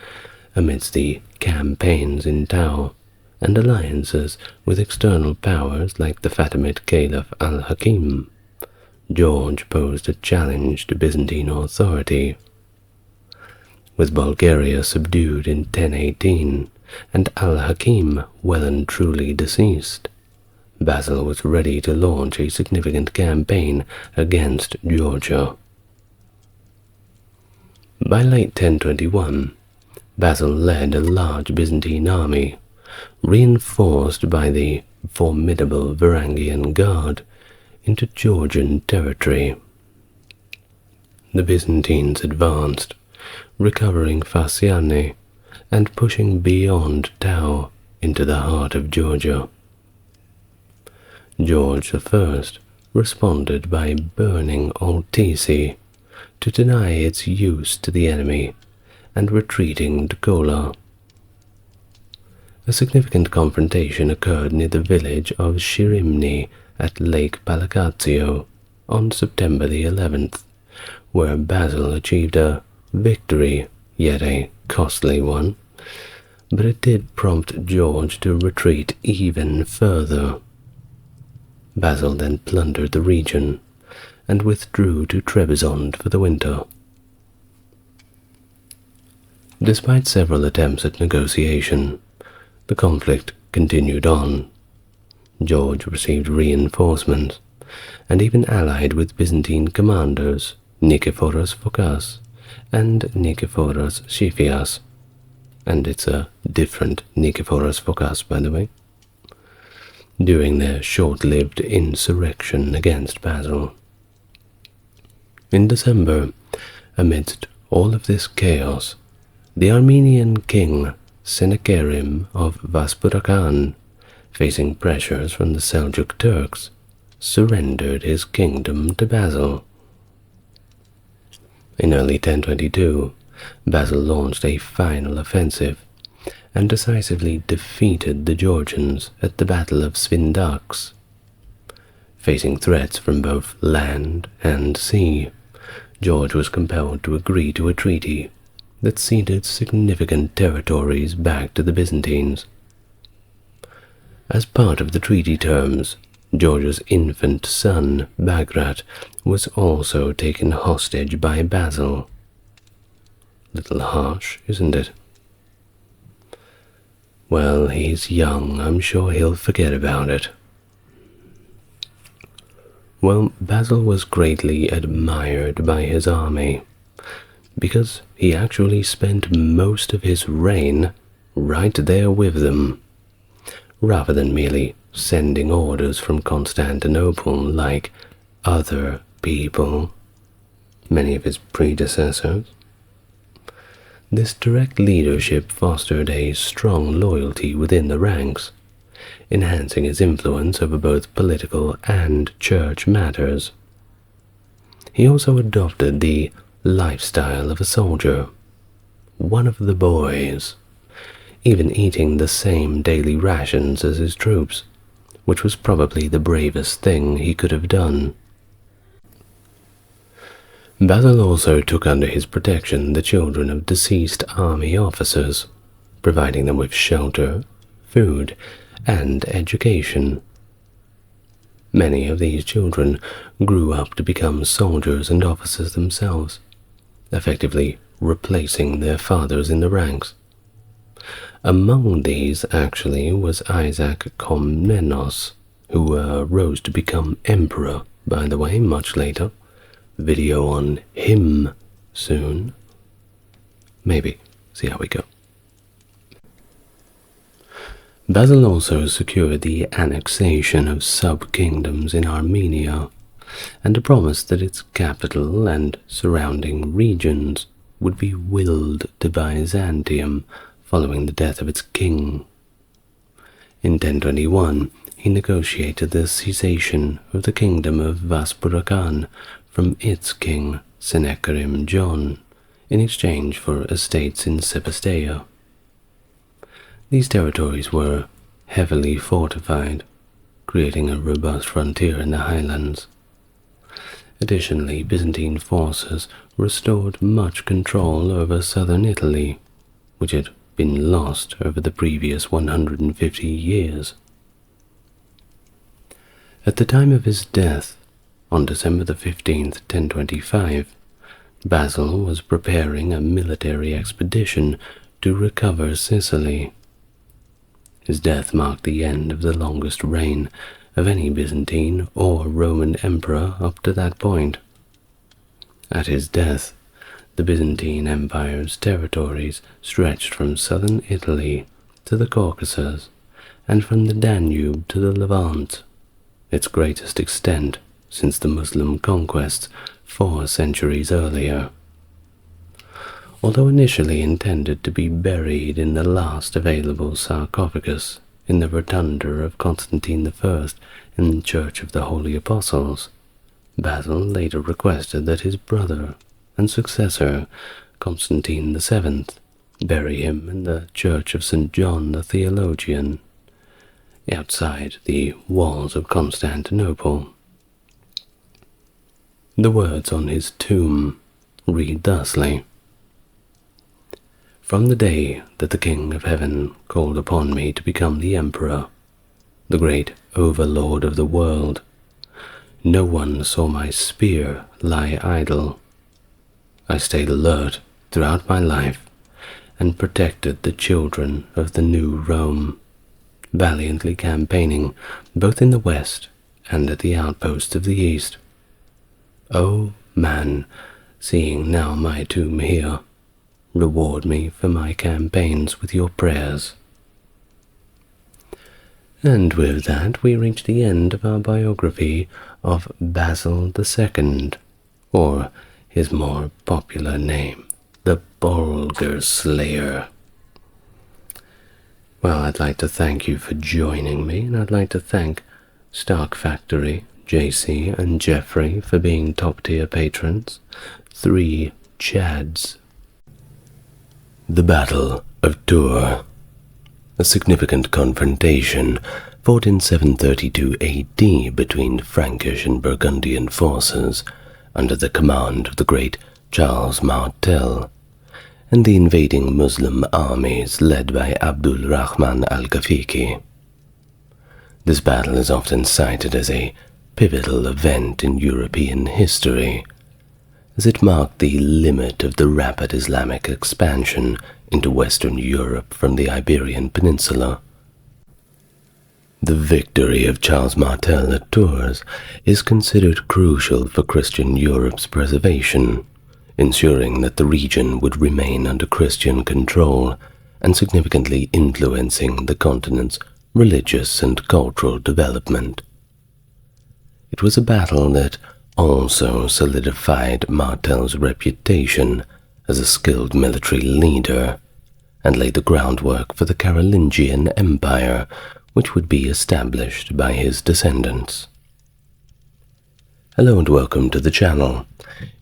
amidst the campaigns in Tau and alliances with external powers like the Fatimid Caliph al-Hakim, George posed a challenge to Byzantine authority. With Bulgaria subdued in 1018 and al-Hakim well and truly deceased, Basil was ready to launch a significant campaign against Georgia. By late 1021, Basil led a large Byzantine army, reinforced by the formidable Varangian Guard, into Georgian territory. The Byzantines advanced, recovering Phasiane and pushing beyond Tau into the heart of Georgia. George I responded by burning Altisi to deny its use to the enemy and retreating to Kola. A significant confrontation occurred near the village of Shirimni at Lake Palacazzo on September the 11th, where Basil achieved a victory, yet a costly one, but it did prompt George to retreat even further. Basil then plundered the region and withdrew to Trebizond for the winter. Despite several attempts at negotiation, the conflict continued on. George received reinforcements and even allied with Byzantine commanders Nikephoros Phokas and Nikephoros Siphias, and it's a different Nikephoros Phokas, by the way, during their short-lived insurrection against Basil. In December, amidst all of this chaos, the Armenian king Sennacherib of Vaspurakan, facing pressures from the Seljuk Turks, surrendered his kingdom to Basil. In early 1022, Basil launched a final offensive and decisively defeated the Georgians at the Battle of Svindax. Facing threats from both land and sea, George was compelled to agree to a treaty that ceded significant territories back to the Byzantines. As part of the treaty terms, George's infant son, Bagrat, was also taken hostage by Basil. Little harsh, isn't it? Well, he's young. I'm sure he'll forget about it. Well, Basil was greatly admired by his army, because he actually spent most of his reign right there with them, rather than merely sending orders from Constantinople like other people, many of his predecessors. This direct leadership fostered a strong loyalty within the ranks, enhancing his influence over both political and church matters. He also adopted the lifestyle of a soldier, one of the boys, even eating the same daily rations as his troops, which was probably the bravest thing he could have done. Basil also took under his protection the children of deceased army officers, providing them with shelter, food, and education. Many of these children grew up to become soldiers and officers themselves, effectively replacing their fathers in the ranks. Among these, actually, was Isaac Komnenos, who rose to become emperor, by the way, much later. Video on him soon. Maybe. See how we go. Basil also secured the annexation of sub-kingdoms in Armenia, and a promise that its capital and surrounding regions would be willed to Byzantium following the death of its king. In 1021, he negotiated the cessation of the kingdom of Vaspurakan from its king, Sennacherib John, in exchange for estates in Sebastia. These territories were heavily fortified, creating a robust frontier in the highlands. Additionally, Byzantine forces restored much control over southern Italy, which had been lost over the previous 150 years. At the time of his death, on December the 15th, 1025, Basil was preparing a military expedition to recover Sicily. His death marked the end of the longest reign of any Byzantine or Roman emperor up to that point. At his death, the Byzantine Empire's territories stretched from southern Italy to the Caucasus and from the Danube to the Levant, its greatest extent since the Muslim conquests 4 centuries earlier. although initially intended to be buried in the last available sarcophagus in the rotunda of Constantine I in the Church of the Holy Apostles. Basil later requested that his brother and successor, Constantine VII, bury him in the Church of St. John the Theologian, outside the walls of Constantinople. The words on his tomb read thusly: "From the day that the King of Heaven called upon me to become the Emperor, the great overlord of the world, no one saw my spear lie idle. I stayed alert throughout my life and protected the children of the new Rome, valiantly campaigning both in the west and at the outposts of the east. O man, seeing now my tomb here, reward me for my campaigns with your prayers." And with that we reach the end of our biography of Basil II, or his more popular name, the Bulgar Slayer. Well, I'd like to thank you for joining me, and I'd like to thank Stark Factory, JC, and Jeffrey for being top-tier patrons. 3 Chads. The Battle of Tours. A significant confrontation fought in 732 AD between Frankish and Burgundian forces under the command of the great Charles Martel and the invading Muslim armies led by Abdul Rahman al-Ghafiqi. This battle is often cited as a pivotal event in European history, as it marked the limit of the rapid Islamic expansion into Western Europe from the Iberian Peninsula. The victory of Charles Martel at Tours is considered crucial for Christian Europe's preservation, ensuring that the region would remain under Christian control and significantly influencing the continent's religious and cultural development. It was a battle that also solidified Martel's reputation as a skilled military leader and laid the groundwork for the Carolingian Empire, which would be established by his descendants. Hello and welcome to the channel.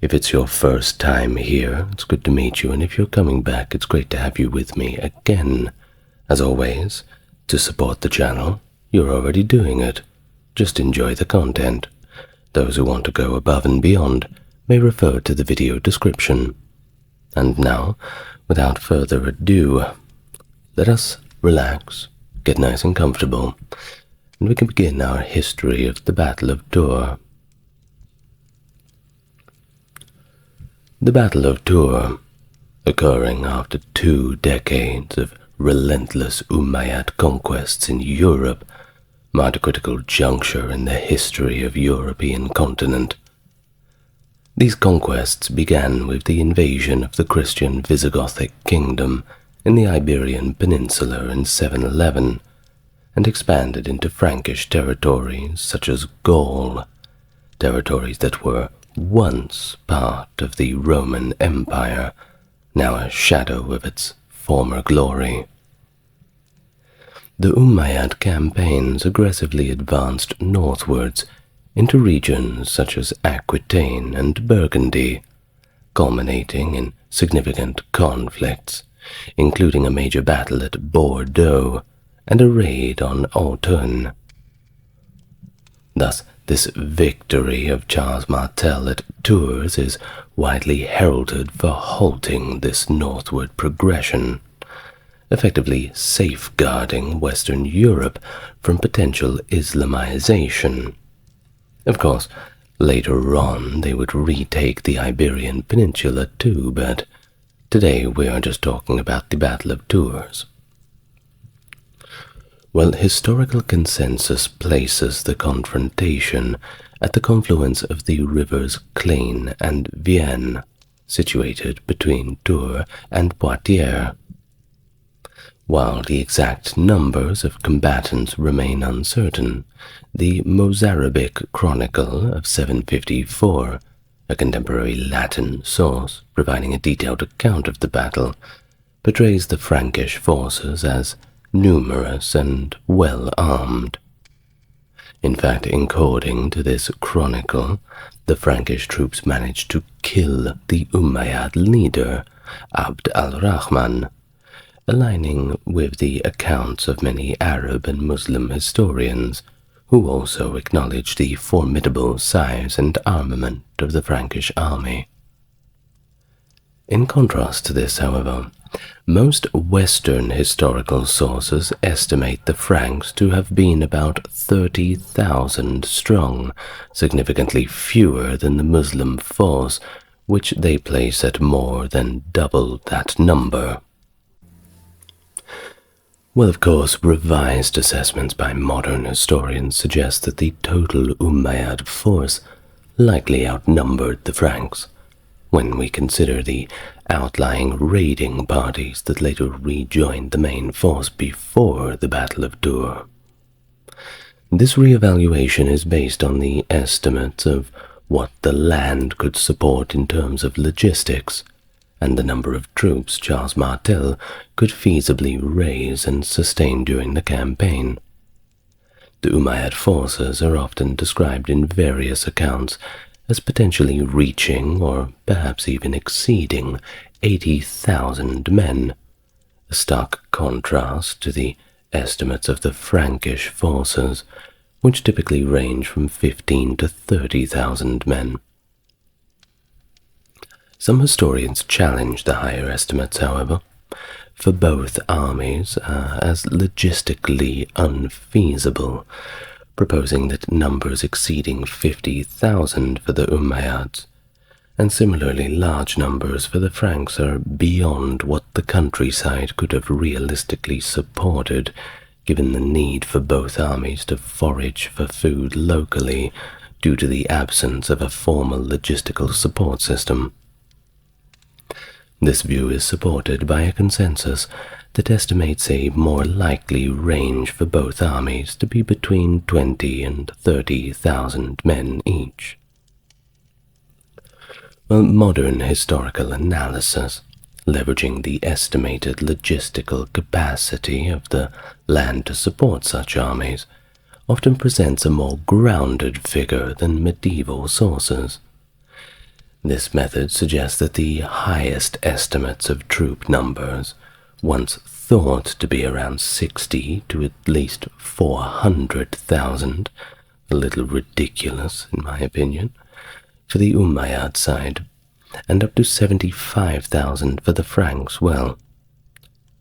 If it's your first time here, it's good to meet you, and if you're coming back, it's great to have you with me again. As always, to support the channel, you're already doing it. Just enjoy the content. Those who want to go above and beyond may refer to the video description. And now, without further ado, let us relax, get nice and comfortable, and we can begin our history of the Battle of Tours. The Battle of Tours, occurring after 2 decades of relentless Umayyad conquests in Europe, marked a critical juncture in the history of European continent. These conquests began with the invasion of the Christian Visigothic kingdom in the Iberian Peninsula in 711, and expanded into Frankish territories such as Gaul, territories that were once part of the Roman Empire, now a shadow of its former glory. The Umayyad campaigns aggressively advanced northwards into regions such as Aquitaine and Burgundy, culminating in significant conflicts, including a major battle at Bordeaux and a raid on Autun. Thus, this victory of Charles Martel at Tours is widely heralded for halting this northward progression, effectively safeguarding Western Europe from potential Islamization. Of course, later on they would retake the Iberian Peninsula too, but today we are just talking about the Battle of Tours. Well, historical consensus places the confrontation at the confluence of the rivers Claine and Vienne, situated between Tours and Poitiers. While the exact numbers of combatants remain uncertain, the Mozarabic Chronicle of 754 A contemporary Latin source, providing a detailed account of the battle, portrays the Frankish forces as numerous and well-armed. In fact, according to this chronicle, the Frankish troops managed to kill the Umayyad leader, Abd al-Rahman, aligning with the accounts of many Arab and Muslim historians, who also acknowledge the formidable size and armament of the Frankish army. In contrast to this, however, most Western historical sources estimate the Franks to have been about 30,000 strong, significantly fewer than the Muslim force, which they place at more than double that number. Well, of course, revised assessments by modern historians suggest that the total Umayyad force likely outnumbered the Franks, when we consider the outlying raiding parties that later rejoined the main force before the Battle of Tours. This reevaluation is based on the estimates of what the land could support in terms of logistics, and the number of troops Charles Martel could feasibly raise and sustain during the campaign. The Umayyad forces are often described in various accounts as potentially reaching or perhaps even exceeding 80,000 men, a stark contrast to the estimates of the Frankish forces, which typically range from 15 to 30,000 men. Some historians challenge the higher estimates, however, for both armies as logistically unfeasible, proposing that numbers exceeding 50,000 for the Umayyads and similarly large numbers for the Franks are beyond what the countryside could have realistically supported, given the need for both armies to forage for food locally due to the absence of a formal logistical support system. This view is supported by a consensus that estimates a more likely range for both armies to be between 20 and 30,000 men each. Well, modern historical analysis, leveraging the estimated logistical capacity of the land to support such armies, often presents a more grounded figure than medieval sources. This method suggests that the highest estimates of troop numbers, once thought to be around 60 to at least 400,000, a little ridiculous in my opinion, for the Umayyad side, and up to 75,000 for the Franks, well,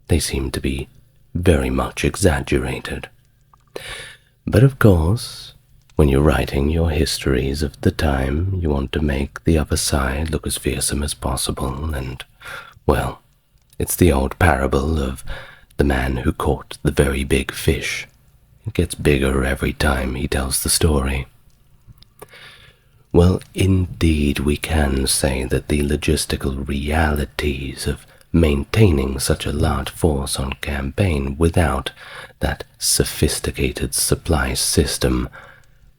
they seem to be very much exaggerated. But of course, when you're writing your histories of the time, you want to make the other side look as fearsome as possible, and, well, it's the old parable of the man who caught the very big fish. It gets bigger every time he tells the story. Well, indeed, we can say that the logistical realities of maintaining such a large force on campaign without that sophisticated supply system,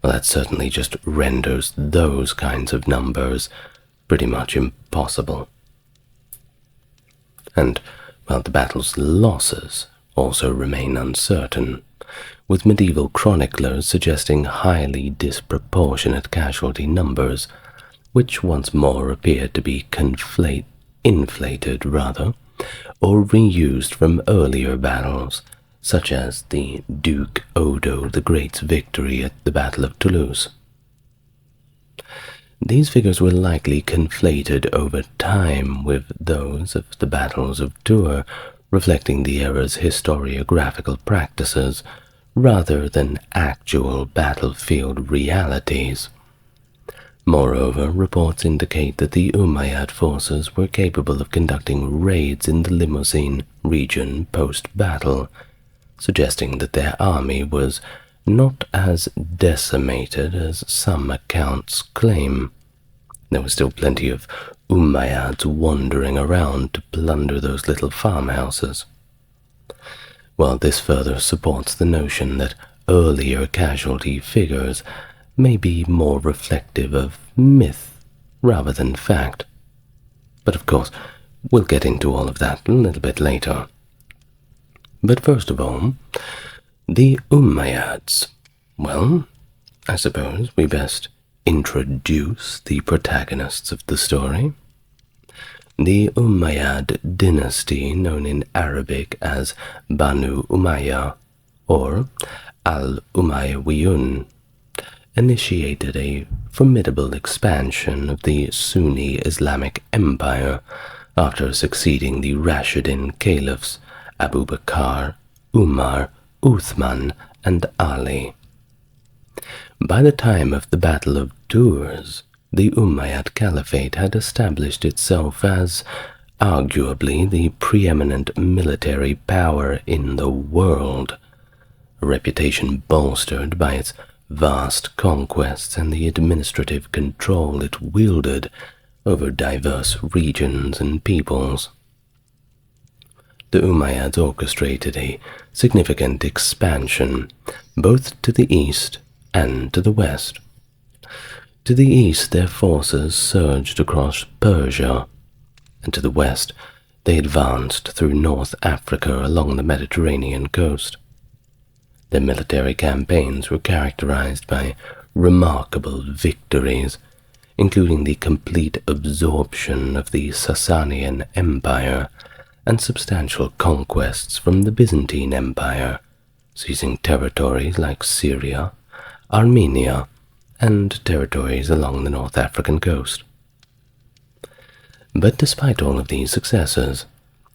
well, that certainly just renders those kinds of numbers pretty much impossible. And, well, the battle's losses also remain uncertain, with medieval chroniclers suggesting highly disproportionate casualty numbers, which once more appear to be inflated, or reused from earlier battles, such as the Duke Odo the Great's victory at the Battle of Toulouse. These figures were likely conflated over time with those of the battles of Tours, reflecting the era's historiographical practices rather than actual battlefield realities. Moreover, reports indicate that the Umayyad forces were capable of conducting raids in the Limousin region post-battle, suggesting that their army was not as decimated as some accounts claim. There was still plenty of Umayyads wandering around to plunder those little farmhouses. While this further supports the notion that earlier casualty figures may be more reflective of myth rather than fact. But of course, we'll get into all of that a little bit later. But first of all, the Umayyads. Well, I suppose we best introduce the protagonists of the story. The Umayyad dynasty, known in Arabic as Banu Umayya or Al-Umayyawiyun, initiated a formidable expansion of the Sunni Islamic Empire after succeeding the Rashidun caliphs Abu Bakr, Umar, Uthman, and Ali. By the time of the Battle of Tours, the Umayyad Caliphate had established itself as arguably the preeminent military power in the world, a reputation bolstered by its vast conquests and the administrative control it wielded over diverse regions and peoples. The Umayyads orchestrated a significant expansion, both to the east and to the west. To the east, their forces surged across Persia, and to the west, they advanced through North Africa along the Mediterranean coast. Their military campaigns were characterized by remarkable victories, including the complete absorption of the Sasanian Empire and substantial conquests from the Byzantine Empire, seizing territories like Syria, Armenia, and territories along the North African coast. But despite all of these successes,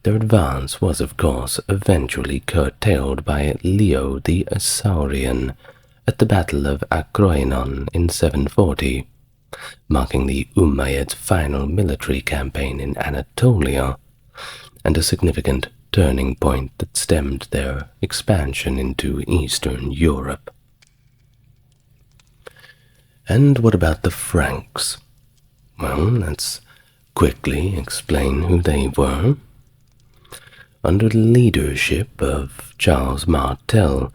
their advance was of course eventually curtailed by Leo the Isaurian at the Battle of Akroinon in 740, marking the Umayyads' final military campaign in Anatolia, and a significant turning point that stemmed their expansion into Eastern Europe. And what about the Franks? Well, let's quickly explain who they were. Under the leadership of Charles Martel,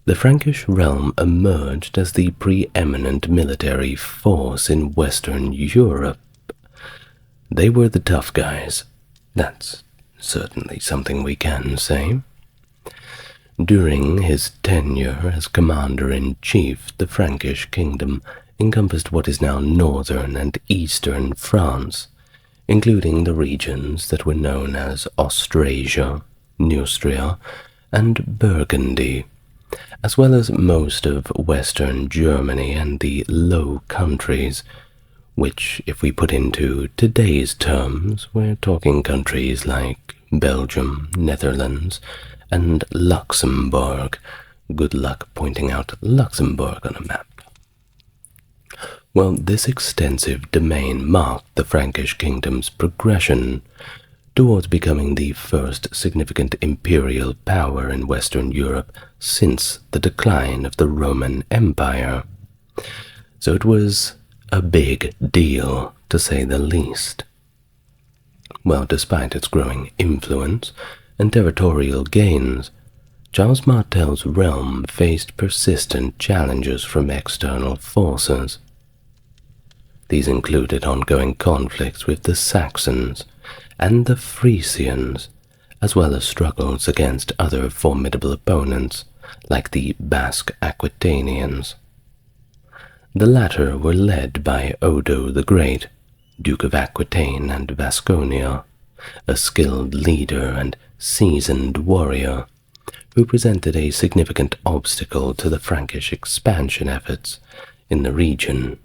the Frankish realm emerged as the preeminent military force in Western Europe. They were the tough guys. That's certainly something we can say. During his tenure as commander-in-chief, the Frankish kingdom encompassed what is now northern and eastern France, including the regions that were known as Austrasia, Neustria, and Burgundy, as well as most of western Germany and the Low Countries, which, if we put into today's terms, we're talking countries like Belgium, Netherlands, and Luxembourg. Good luck pointing out Luxembourg on a map. Well, this extensive domain marked the Frankish kingdom's progression towards becoming the first significant imperial power in Western Europe since the decline of the Roman Empire. So it was a big deal, to say the least. Well, despite its growing influence and territorial gains, Charles Martel's realm faced persistent challenges from external forces. These included ongoing conflicts with the Saxons and the Frisians, as well as struggles against other formidable opponents like the Basque Aquitanians. The latter were led by Odo the Great, Duke of Aquitaine and Vasconia, a skilled leader and seasoned warrior, who presented a significant obstacle to the Frankish expansion efforts in the region.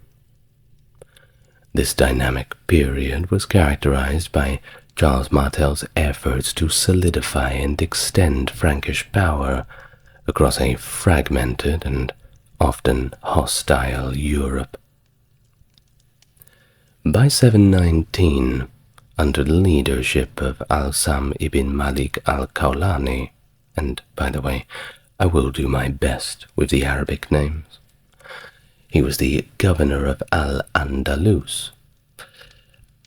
This dynamic period was characterized by Charles Martel's efforts to solidify and extend Frankish power across a fragmented and often hostile Europe. By 719, under the leadership of Al-Sam ibn Malik al-Khawlani, and by the way, I will do my best with the Arabic names, he was the governor of Al-Andalus.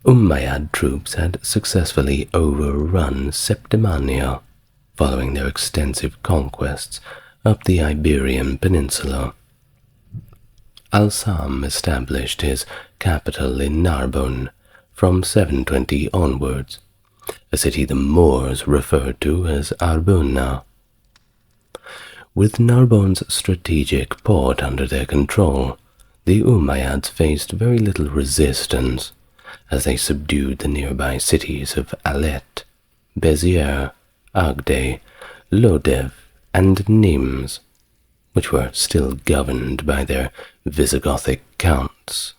Umayyad troops had successfully overrun Septimania, following their extensive conquests up the Iberian Peninsula. Al-Sam established his capital in Narbonne from 720 onwards, a city the Moors referred to as Arbona. With Narbonne's strategic port under their control, the Umayyads faced very little resistance as they subdued the nearby cities of Alet, Béziers, Agde, Lodève, and Nîmes, which were still governed by their Visigothic counts.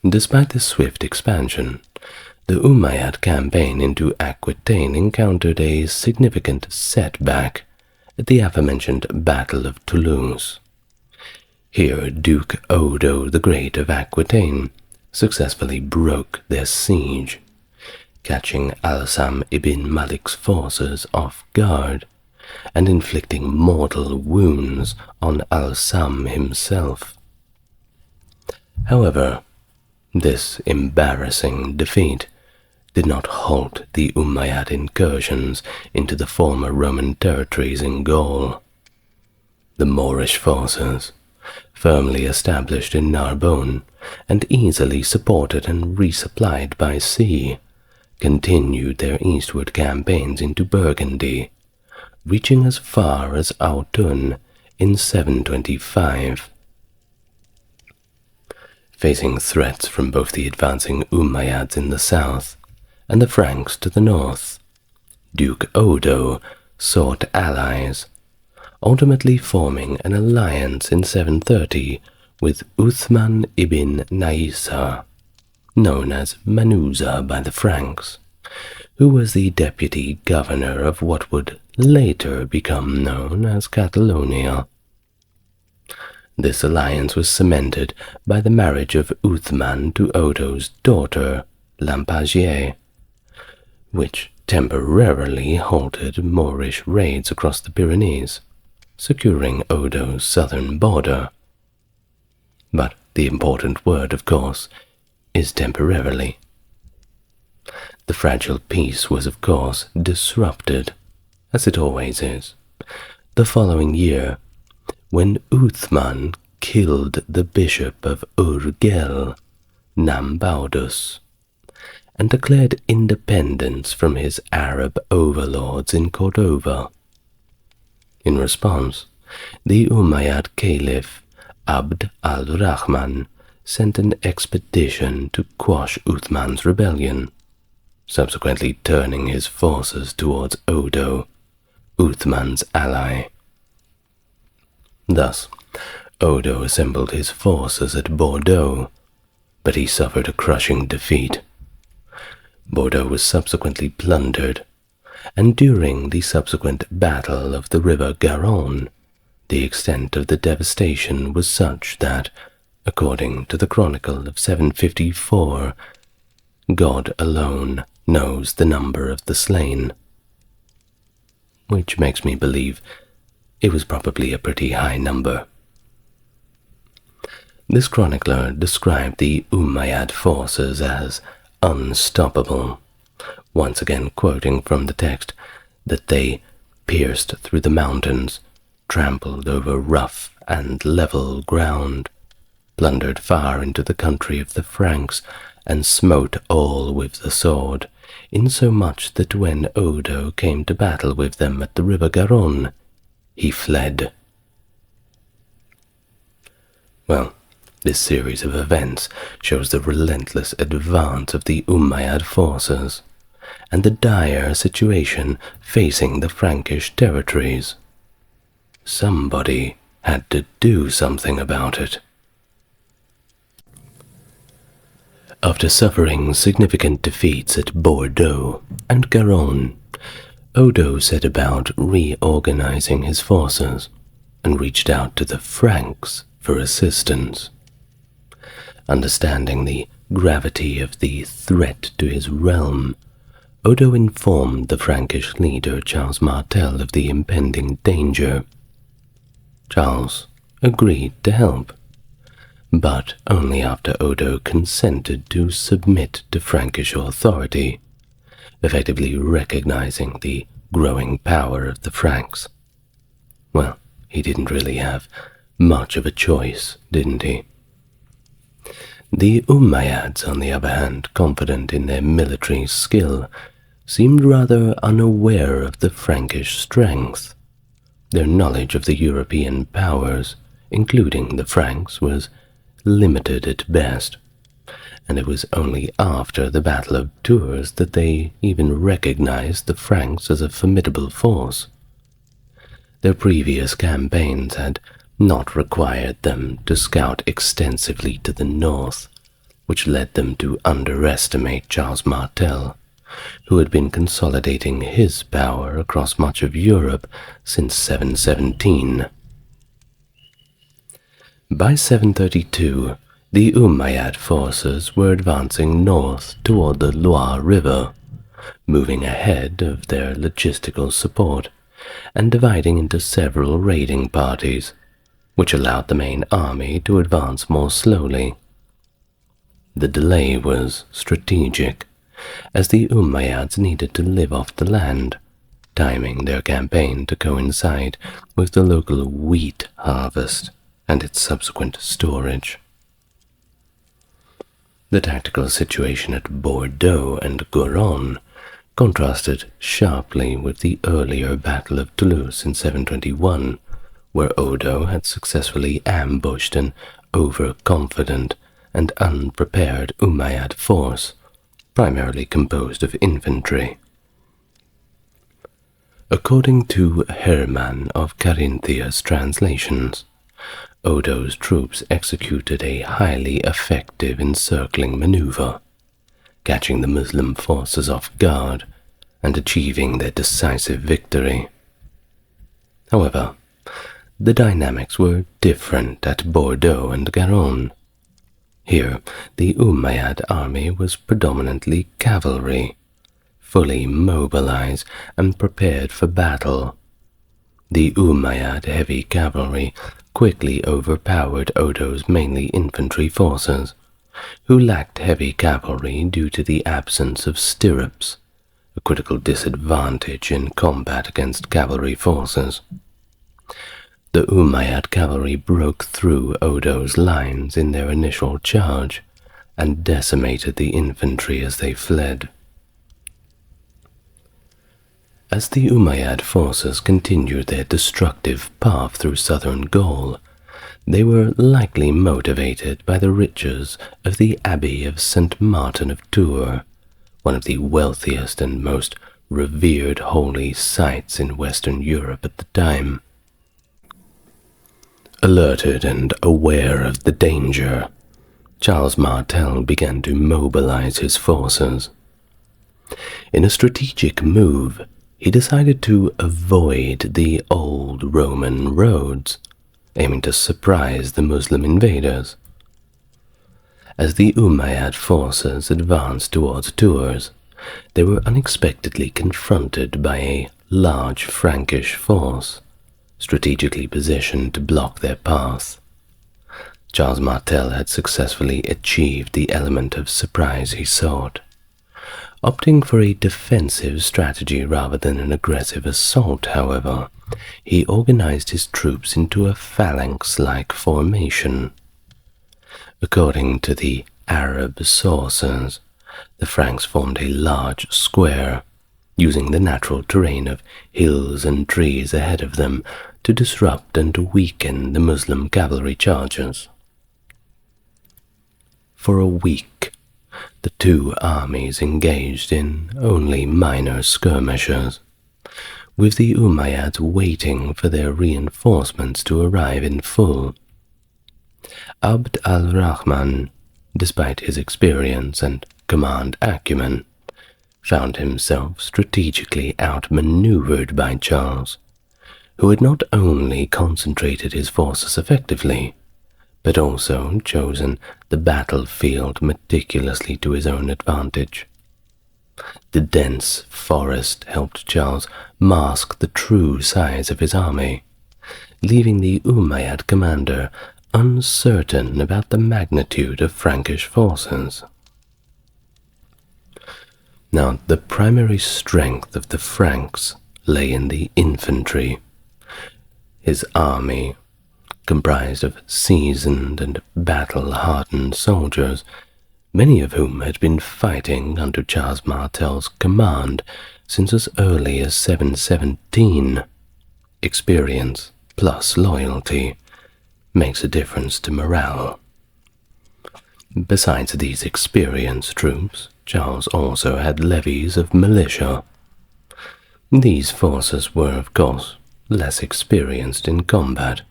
Despite this swift expansion, the Umayyad campaign into Aquitaine encountered a significant setback at the aforementioned Battle of Toulouse. Here Duke Odo the Great of Aquitaine successfully broke their siege, catching Al-Sam ibn Malik's forces off guard and inflicting mortal wounds on Al-Sam himself. However, this embarrassing defeat did not halt the Umayyad incursions into the former Roman territories in Gaul. The Moorish forces, firmly established in Narbonne and easily supported and resupplied by sea, continued their eastward campaigns into Burgundy, reaching as far as Autun in 725. Facing threats from both the advancing Umayyads in the south and the Franks to the north, Duke Odo sought allies, ultimately forming an alliance in 730 with Uthman ibn Naisa, known as Manuza by the Franks, who was the deputy governor of what would later become known as Catalonia. This alliance was cemented by the marriage of Uthman to Odo's daughter, Lampagier, which temporarily halted Moorish raids across the Pyrenees, securing Odo's southern border. But the important word, of course, is temporarily. The fragile peace was, of course, disrupted, as it always is, the following year, when Uthman killed the bishop of Urgell, Nambaudus, and declared independence from his Arab overlords in Cordova. In response, the Umayyad Caliph Abd al-Rahman sent an expedition to quash Uthman's rebellion, subsequently turning his forces towards Odo, Uthman's ally. Thus, Odo assembled his forces at Bordeaux, but he suffered a crushing defeat. Bordeaux was subsequently plundered, and during the subsequent battle of the river Garonne, the extent of the devastation was such that, according to the Chronicle of 754, God alone knows the number of the slain, which makes me believe it was probably a pretty high number. This chronicler described the Umayyad forces as unstoppable, once again quoting from the text that they pierced through the mountains, trampled over rough and level ground, plundered far into the country of the Franks, and smote all with the sword, insomuch that when Odo came to battle with them at the river Garonne, he fled. Well, this series of events shows the relentless advance of the Umayyad forces, and the dire situation facing the Frankish territories. Somebody had to do something about it. After suffering significant defeats at Bordeaux and Garonne, Odo set about reorganizing his forces and reached out to the Franks for assistance. Understanding the gravity of the threat to his realm, Odo informed the Frankish leader Charles Martel of the impending danger. Charles agreed to help, but only after Odo consented to submit to Frankish authority, effectively recognizing the growing power of the Franks. Well, he didn't really have much of a choice, didn't he? The Umayyads, on the other hand, confident in their military skill, seemed rather unaware of the Frankish strength. Their knowledge of the European powers, including the Franks, was limited at best, and it was only after the Battle of Tours that they even recognized the Franks as a formidable force. Their previous campaigns had not required them to scout extensively to the north, which led them to underestimate Charles Martel, who had been consolidating his power across much of Europe since 717. By 732, the Umayyad forces were advancing north toward the Loire River, moving ahead of their logistical support and dividing into several raiding parties, which allowed the main army to advance more slowly. The delay was strategic, as the Umayyads needed to live off the land, timing their campaign to coincide with the local wheat harvest and its subsequent storage. The tactical situation at Bordeaux and Garonne contrasted sharply with the earlier Battle of Toulouse in 721, where Odo had successfully ambushed an overconfident and unprepared Umayyad force, primarily composed of infantry. According to Hermann of Carinthia's translations, Odo's troops executed a highly effective encircling maneuver, catching the Muslim forces off guard and achieving their decisive victory. However, the dynamics were different at Bordeaux and Garonne. Here, the Umayyad army was predominantly cavalry, fully mobilized and prepared for battle. The Umayyad heavy cavalry quickly overpowered Odo's mainly infantry forces, who lacked heavy cavalry due to the absence of stirrups, a critical disadvantage in combat against cavalry forces. The Umayyad cavalry broke through Odo's lines in their initial charge and decimated the infantry as they fled. As the Umayyad forces continued their destructive path through southern Gaul, they were likely motivated by the riches of the Abbey of St. Martin of Tours, one of the wealthiest and most revered holy sites in Western Europe at the time. Alerted and aware of the danger, Charles Martel began to mobilize his forces. In a strategic move, he decided to avoid the old Roman roads, aiming to surprise the Muslim invaders. As the Umayyad forces advanced towards Tours, they were unexpectedly confronted by a large Frankish force, strategically positioned to block their path. Charles Martel had successfully achieved the element of surprise he sought. Opting for a defensive strategy rather than an aggressive assault, however, he organized his troops into a phalanx-like formation. According to the Arab sources, the Franks formed a large square, using the natural terrain of hills and trees ahead of them to disrupt and weaken the Muslim cavalry charges. For a week, the two armies engaged in only minor skirmishes, with the Umayyads waiting for their reinforcements to arrive in full. Abd al-Rahman, despite his experience and command acumen, found himself strategically outmaneuvered by Charles, who had not only concentrated his forces effectively, but also chosen the battlefield meticulously to his own advantage. The dense forest helped Charles mask the true size of his army, leaving the Umayyad commander uncertain about the magnitude of Frankish forces. Now, the primary strength of the Franks lay in the infantry. His army comprised of seasoned and battle-hardened soldiers, many of whom had been fighting under Charles Martel's command since as early as 717. Experience plus loyalty makes a difference to morale. Besides these experienced troops, Charles also had levies of militia. These forces were, of course, less experienced in combat,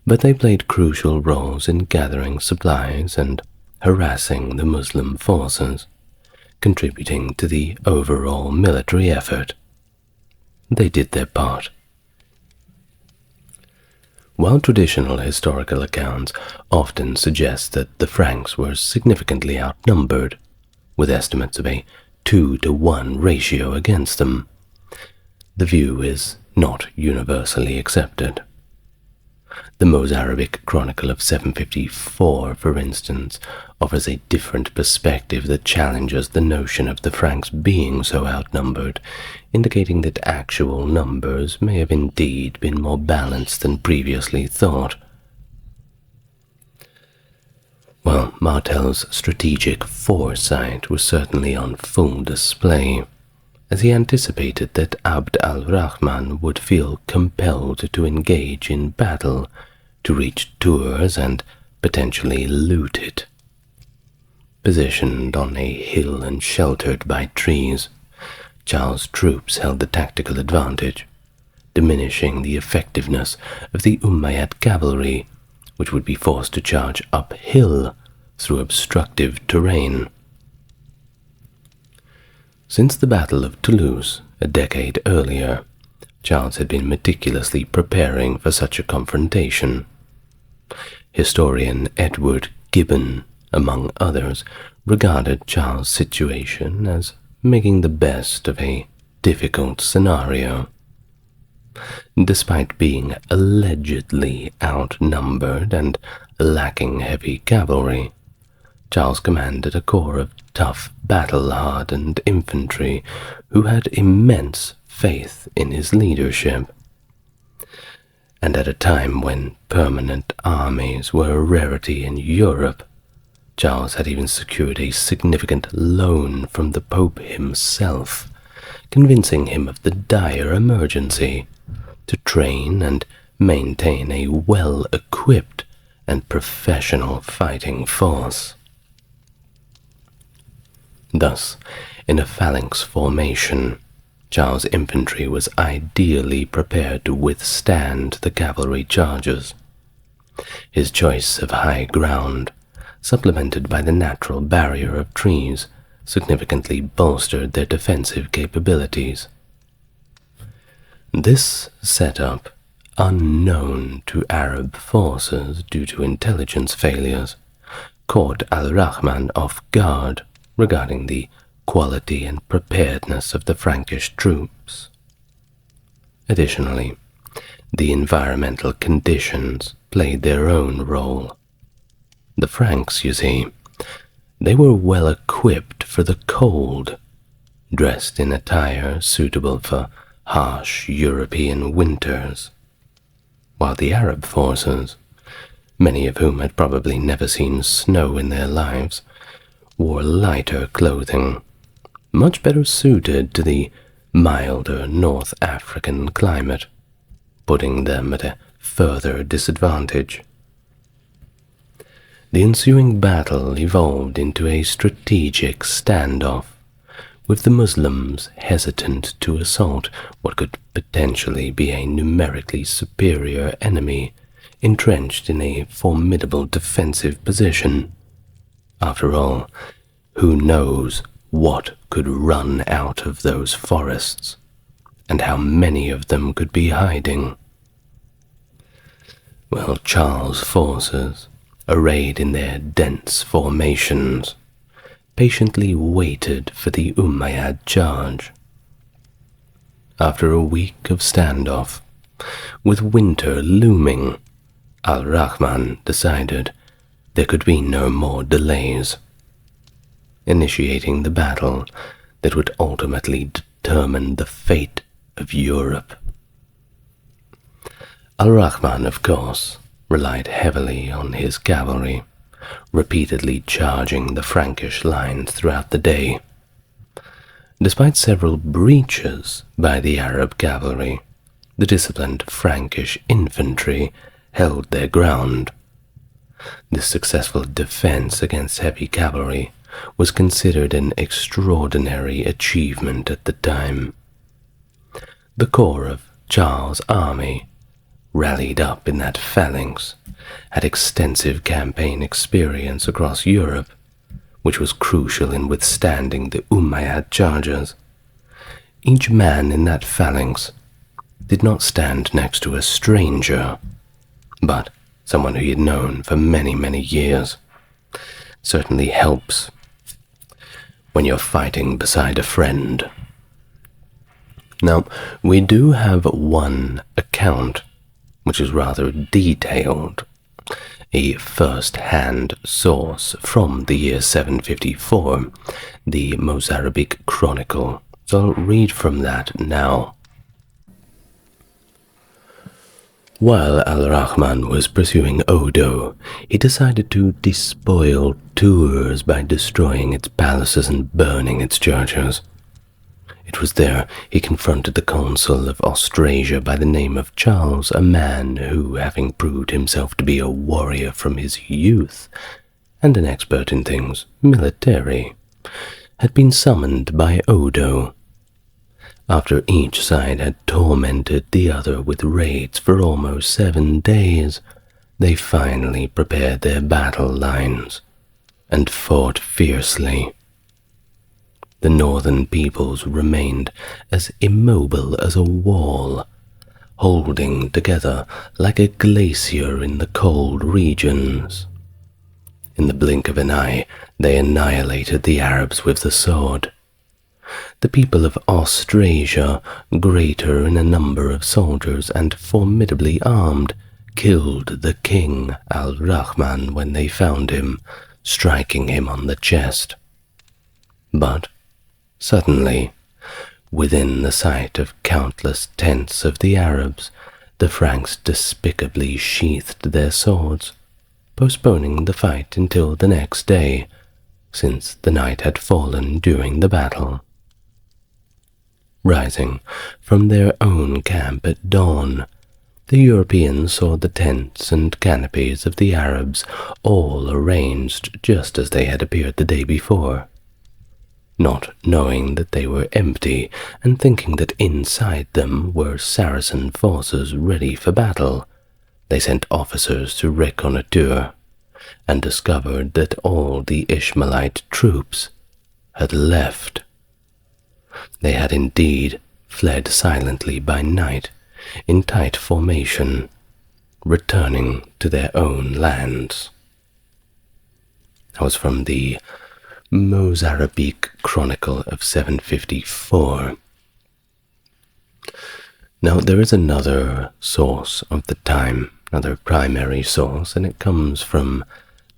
but they played crucial roles in gathering supplies and harassing the Muslim forces, contributing to the overall military effort. They did their part. While traditional historical accounts often suggest that the Franks were significantly outnumbered, with estimates of a 2-to-1 ratio against them, the view is not universally accepted. The Mozarabic Chronicle of 754, for instance, offers a different perspective that challenges the notion of the Franks being so outnumbered, indicating that actual numbers may have indeed been more balanced than previously thought. Well, Martel's strategic foresight was certainly on full display, as he anticipated that Abd al-Rahman would feel compelled to engage in battle to reach Tours and potentially loot it. Positioned on a hill and sheltered by trees, Charles' troops held the tactical advantage, diminishing the effectiveness of the Umayyad cavalry, which would be forced to charge uphill through obstructive terrain. Since the Battle of Toulouse, a decade earlier, Charles had been meticulously preparing for such a confrontation. Historian Edward Gibbon, among others, regarded Charles' situation as making the best of a difficult scenario. Despite being allegedly outnumbered and lacking heavy cavalry, Charles commanded a corps of tough, battle-hardened infantry who had immense faith in his leadership. And at a time when permanent armies were a rarity in Europe, Charles had even secured a significant loan from the Pope himself, convincing him of the dire emergency to train and maintain a well-equipped and professional fighting force. Thus, in a phalanx formation, Charles' infantry was ideally prepared to withstand the cavalry charges. His choice of high ground, supplemented by the natural barrier of trees, significantly bolstered their defensive capabilities. This setup, unknown to Arab forces due to intelligence failures, caught al-Rahman off guard regarding the quality and preparedness of the Frankish troops. Additionally, the environmental conditions played their own role. The Franks, you see, they were well equipped for the cold, dressed in attire suitable for harsh European winters, while the Arab forces, many of whom had probably never seen snow in their lives, wore lighter clothing, much better suited to the milder North African climate, putting them at a further disadvantage. The ensuing battle evolved into a strategic standoff, with the Muslims hesitant to assault what could potentially be a numerically superior enemy entrenched in a formidable defensive position. After all, who knows what could run out of those forests, and how many of them could be hiding? Well, Charles' forces, arrayed in their dense formations, patiently waited for the Umayyad charge. After a week of standoff, with winter looming, al-Rahman decided there could be no more delays, initiating the battle that would ultimately determine the fate of Europe. Al-Rahman, of course, relied heavily on his cavalry, repeatedly charging the Frankish lines throughout the day. Despite several breaches by the Arab cavalry, the disciplined Frankish infantry held their ground. This successful defense against heavy cavalry was considered an extraordinary achievement at the time. The core of Charles' army, rallied up in that phalanx, had extensive campaign experience across Europe, which was crucial in withstanding the Umayyad charges. Each man in that phalanx did not stand next to a stranger, but someone who he had known for many, many years. Certainly helps when you're fighting beside a friend. Now, we do have one account which is rather detailed, a first-hand source from the year 754, the Mozarabic Chronicle. So I'll read from that now. While Al-Rahman was pursuing Odo, he decided to despoil Tours by destroying its palaces and burning its churches. It was there he confronted the consul of Austrasia by the name of Charles, a man who, having proved himself to be a warrior from his youth and an expert in things military, had been summoned by Odo. After each side had tormented the other with raids for almost 7 days, they finally prepared their battle lines and fought fiercely. The northern peoples remained as immobile as a wall, holding together like a glacier in the cold regions. In the blink of an eye, they annihilated the Arabs with the sword. The people of Austrasia, greater in a number of soldiers and formidably armed, killed the king Al-Rahman when they found him, striking him on the chest. But suddenly, within the sight of countless tents of the Arabs, the Franks despicably sheathed their swords, postponing the fight until the next day, since the night had fallen during the battle. Rising from their own camp at dawn, the Europeans saw the tents and canopies of the Arabs all arranged just as they had appeared the day before. Not knowing that they were empty, and thinking that inside them were Saracen forces ready for battle, they sent officers to reconnoitre, and discovered that all the Ishmaelite troops had left. They had indeed fled silently by night, in tight formation, returning to their own lands. That was from the Mozarabic Chronicle of 754. Now, there is another source of the time, another primary source, and it comes from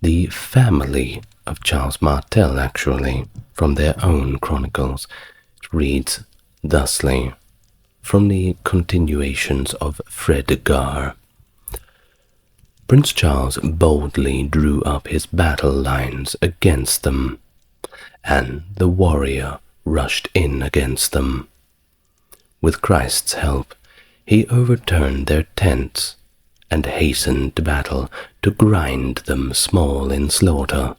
the family of Charles Martel, actually, from their own chronicles. It reads thusly, from the continuations of Fredegar. Prince Charles boldly drew up his battle lines against them, and the warrior rushed in against them. With Christ's help, he overturned their tents and hastened to battle to grind them small in slaughter.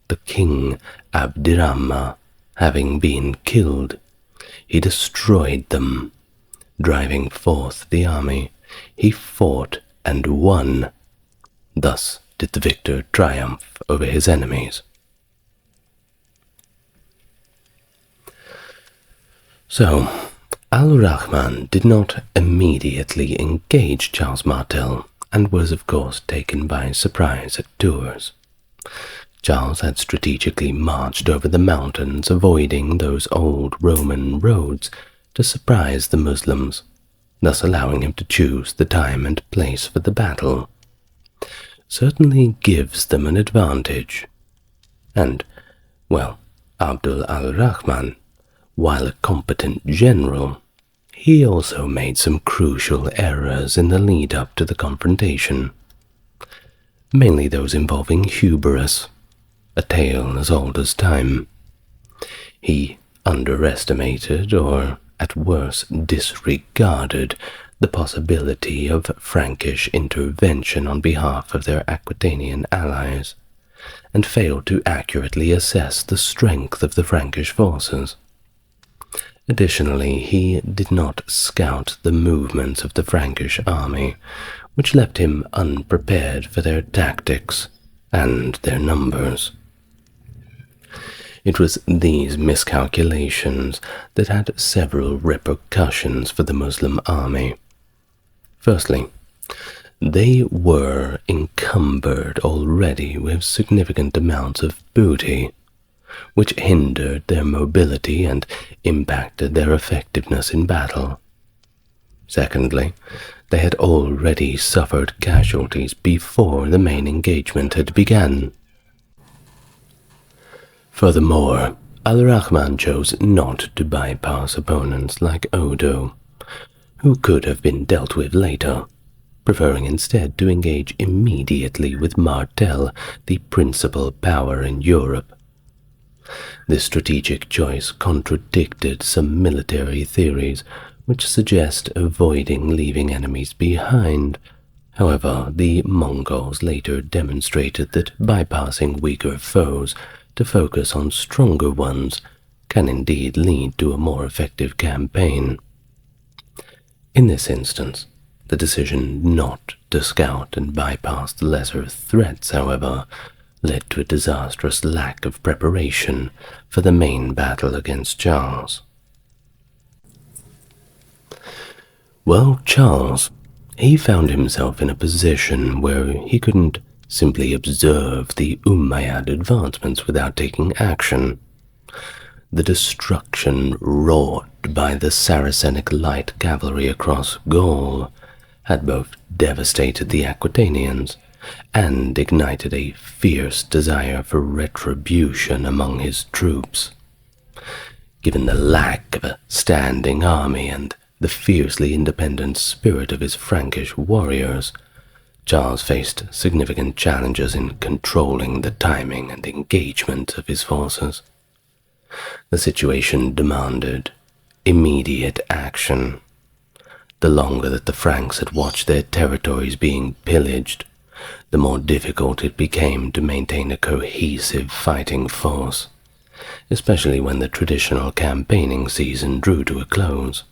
The king Abdirama having been killed, he destroyed them. Driving forth the army, he fought and won. Thus did the victor triumph over his enemies. So, Al-Rahman did not immediately engage Charles Martel, and was of course taken by surprise at Tours. Charles had strategically marched over the mountains, avoiding those old Roman roads, to surprise the Muslims, thus allowing him to choose the time and place for the battle. Certainly gives them an advantage. And, well, Abdul al-Rahman, while a competent general, he also made some crucial errors in the lead-up to the confrontation, mainly those involving hubris, a tale as old as time. He underestimated, or at worst disregarded, the possibility of Frankish intervention on behalf of their Aquitanian allies, and failed to accurately assess the strength of the Frankish forces. Additionally, he did not scout the movements of the Frankish army, which left him unprepared for their tactics and their numbers. It was these miscalculations that had several repercussions for the Muslim army. Firstly, they were encumbered already with significant amounts of booty, which hindered their mobility and impacted their effectiveness in battle. Secondly, they had already suffered casualties before the main engagement had begun. Furthermore, Al-Rahman chose not to bypass opponents like Odo, who could have been dealt with later, preferring instead to engage immediately with Martel, the principal power in Europe. This strategic choice contradicted some military theories which suggest avoiding leaving enemies behind. However, the Mongols later demonstrated that bypassing weaker foes to focus on stronger ones can indeed lead to a more effective campaign. In this instance, the decision not to scout and bypass the lesser threats, however, led to a disastrous lack of preparation for the main battle against Charles. Well, Charles, he found himself in a position where he couldn't simply observe the Umayyad advancements without taking action. The destruction wrought by the Saracenic light cavalry across Gaul had both devastated the Aquitanians and ignited a fierce desire for retribution among his troops. Given the lack of a standing army and the fiercely independent spirit of his Frankish warriors, Charles faced significant challenges in controlling the timing and engagement of his forces. The situation demanded immediate action. The longer that the Franks had watched their territories being pillaged, the more difficult it became to maintain a cohesive fighting force, especially when the traditional campaigning season drew to a close.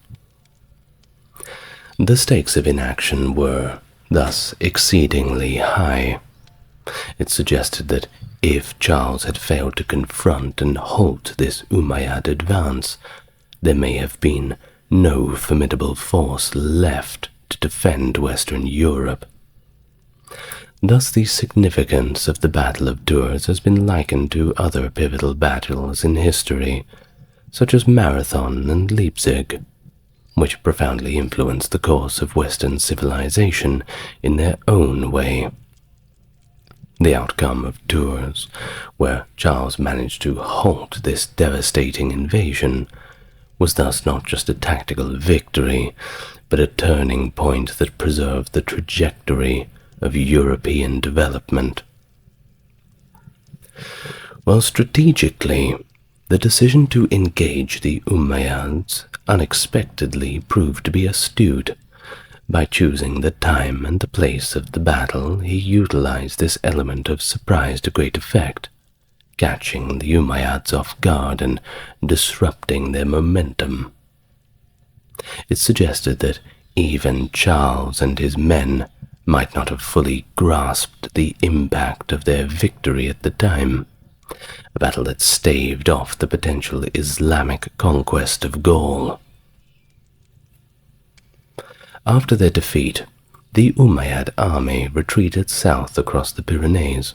The stakes of inaction were thus exceedingly high. It suggested that if Charles had failed to confront and halt this Umayyad advance, there may have been no formidable force left to defend Western Europe. Thus the significance of the Battle of Tours has been likened to other pivotal battles in history, such as Marathon and Leipzig, which profoundly influenced the course of Western civilization in their own way. The outcome of Tours, where Charles managed to halt this devastating invasion, was thus not just a tactical victory, but a turning point that preserved the trajectory of European development. While strategically, the decision to engage the Umayyads unexpectedly proved to be astute. By choosing the time and the place of the battle, he utilized this element of surprise to great effect, catching the Umayyads off guard and disrupting their momentum. It suggested that even Charles and his men might not have fully grasped the impact of their victory at the time, a battle that staved off the potential Islamic conquest of Gaul. After their defeat, the Umayyad army retreated south across the Pyrenees.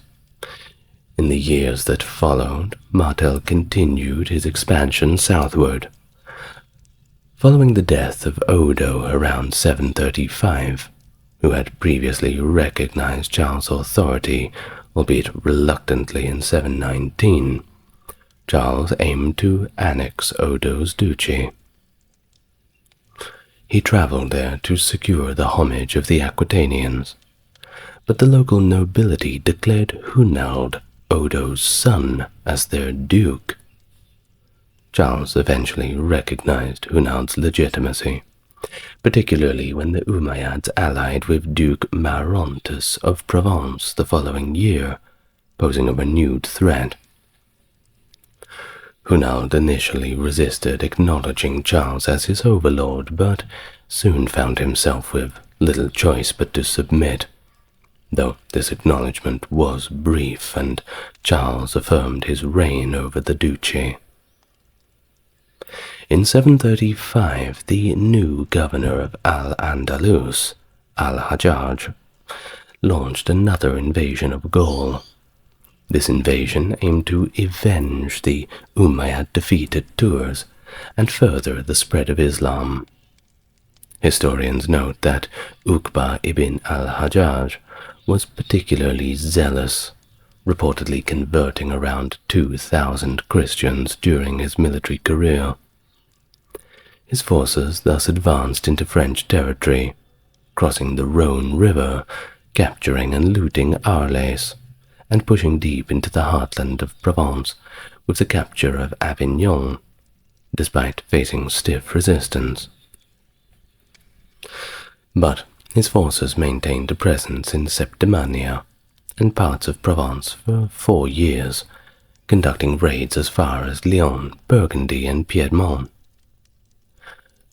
In the years that followed, Martel continued his expansion southward. Following the death of Odo around 735, who had previously recognized Charles' authority, albeit reluctantly in 719, Charles aimed to annex Odo's duchy. He traveled there to secure the homage of the Aquitanians, but the local nobility declared Hunald, Odo's son, as their duke. Charles eventually recognized Hunald's legitimacy, particularly when the Umayyads allied with Duke Marontus of Provence the following year, posing a renewed threat. Hunald initially resisted acknowledging Charles as his overlord, but soon found himself with little choice but to submit, though this acknowledgement was brief, and Charles affirmed his reign over the duchy. In 735, the new governor of Al-Andalus, Al-Hajjaj, launched another invasion of Gaul. This invasion aimed to avenge the Umayyad defeat at Tours and further the spread of Islam. Historians note that Uqba ibn al-Hajjaj was particularly zealous, reportedly converting around 2,000 Christians during his military career. His forces thus advanced into French territory, crossing the Rhone River, capturing and looting Arles, and pushing deep into the heartland of Provence with the capture of Avignon, despite facing stiff resistance. But his forces maintained a presence in Septimania and parts of Provence for 4 years, conducting raids as far as Lyon, Burgundy, and Piedmont.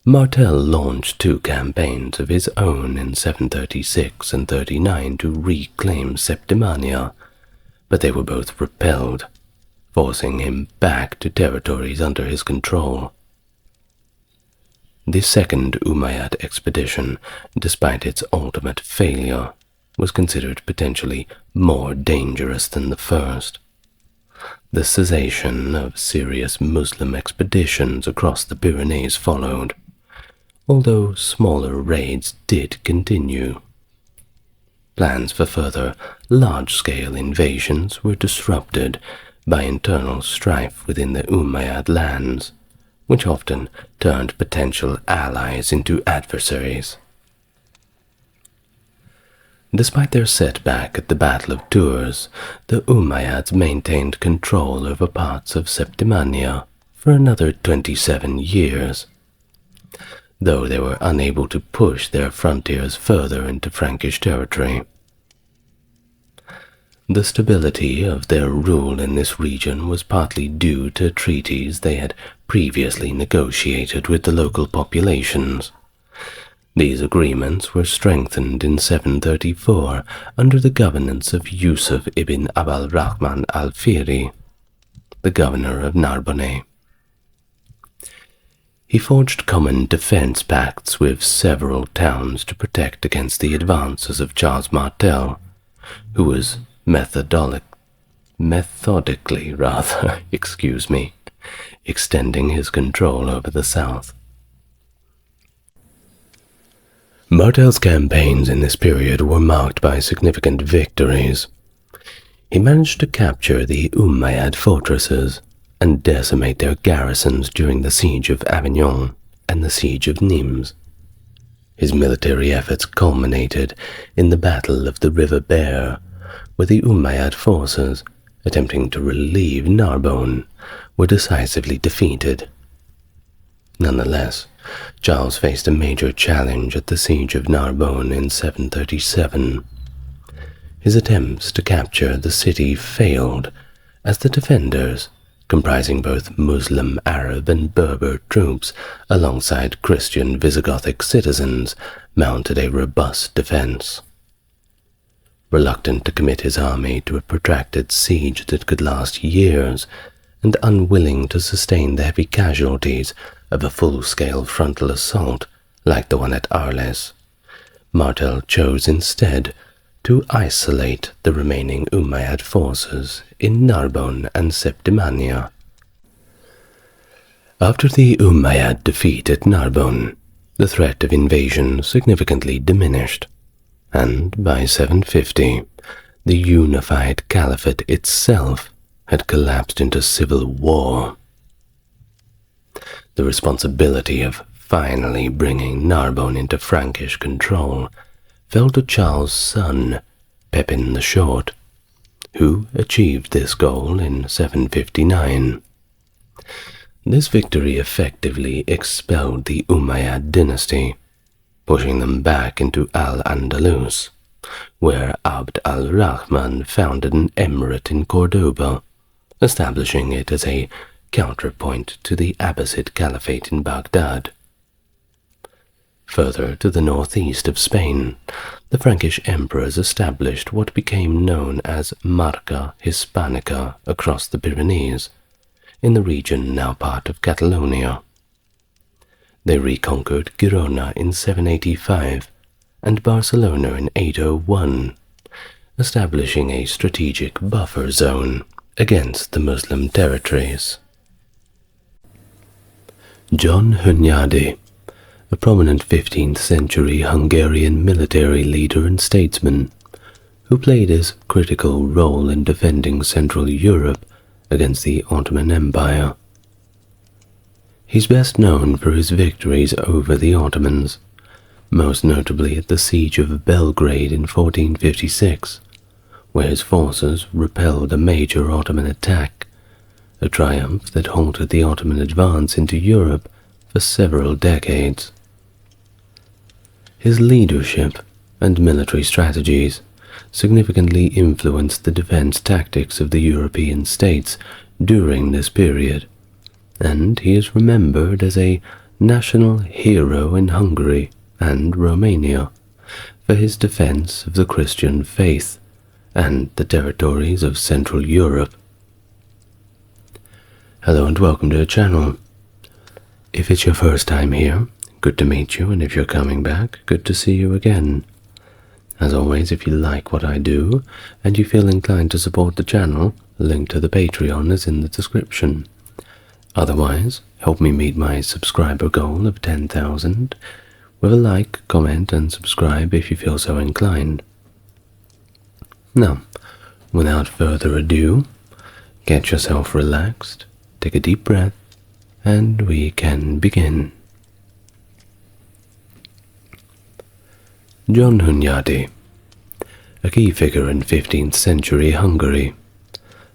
Martel launched 2 campaigns of his own in 736 and 39 to reclaim Septimania, but they were both repelled, forcing him back to territories under his control. The second Umayyad expedition, despite its ultimate failure, was considered potentially more dangerous than the first. The cessation of serious Muslim expeditions across the Pyrenees followed, although smaller raids did continue. Plans for further large-scale invasions were disrupted by internal strife within the Umayyad lands, which often turned potential allies into adversaries. Despite their setback at the Battle of Tours, the Umayyads maintained control over parts of Septimania for another 27 years, though they were unable to push their frontiers further into Frankish territory. The stability of their rule in this region was partly due to treaties they had previously negotiated with the local populations. These agreements were strengthened in 734 under the governance of Yusuf ibn Abd al-Rahman al-Fihri, the governor of Narbonne. He forged common defense pacts with several towns to protect against the advances of Charles Martel, who was methodically extending his control over the south. Martel's campaigns in this period were marked by significant victories. He managed to capture the Umayyad fortresses and decimate their garrisons during the siege of Avignon and the siege of Nimes. His military efforts culminated in the Battle of the River Bear, where the Umayyad forces, attempting to relieve Narbonne, were decisively defeated. Nonetheless, Charles faced a major challenge at the siege of Narbonne in 737. His attempts to capture the city failed, as the defenders, comprising both Muslim, Arab, and Berber troops alongside Christian Visigothic citizens, mounted a robust defense. Reluctant to commit his army to a protracted siege that could last years, and unwilling to sustain the heavy casualties of a full-scale frontal assault like the one at Arles, Martel chose instead to isolate the remaining Umayyad forces in Narbonne and Septimania. After the Umayyad defeat at Narbonne, the threat of invasion significantly diminished, and by 750, the unified caliphate itself had collapsed into civil war. The responsibility of finally bringing Narbonne into Frankish control, fell to Charles' son, Pepin the Short, who achieved this goal in 759. This victory effectively expelled the Umayyad dynasty, pushing them back into Al-Andalus, where Abd al-Rahman founded an emirate in Cordoba, establishing it as a counterpoint to the Abbasid Caliphate in Baghdad. Further to the northeast of Spain, the Frankish emperors established what became known as Marca Hispanica across the Pyrenees, in the region now part of Catalonia. They reconquered Girona in 785 and Barcelona in 801, establishing a strategic buffer zone against the Muslim territories. John Hunyadi, a prominent 15th century Hungarian military leader and statesman, who played his critical role in defending Central Europe against the Ottoman Empire. He's best known for his victories over the Ottomans, most notably at the Siege of Belgrade in 1456, where his forces repelled a major Ottoman attack, a triumph that halted the Ottoman advance into Europe for several decades. His leadership and military strategies significantly influenced the defense tactics of the European states during this period, and he is remembered as a national hero in Hungary and Romania for his defense of the Christian faith and the territories of Central Europe. Hello and welcome to the channel. If it's your first time here, good to meet you, and if you're coming back, good to see you again. As always, if you like what I do, and you feel inclined to support the channel, a link to the Patreon is in the description. Otherwise, help me meet my subscriber goal of 10,000 with a like, comment, and subscribe if you feel so inclined. Now, without further ado, get yourself relaxed, take a deep breath, and we can begin. John Hunyadi, a key figure in 15th century Hungary,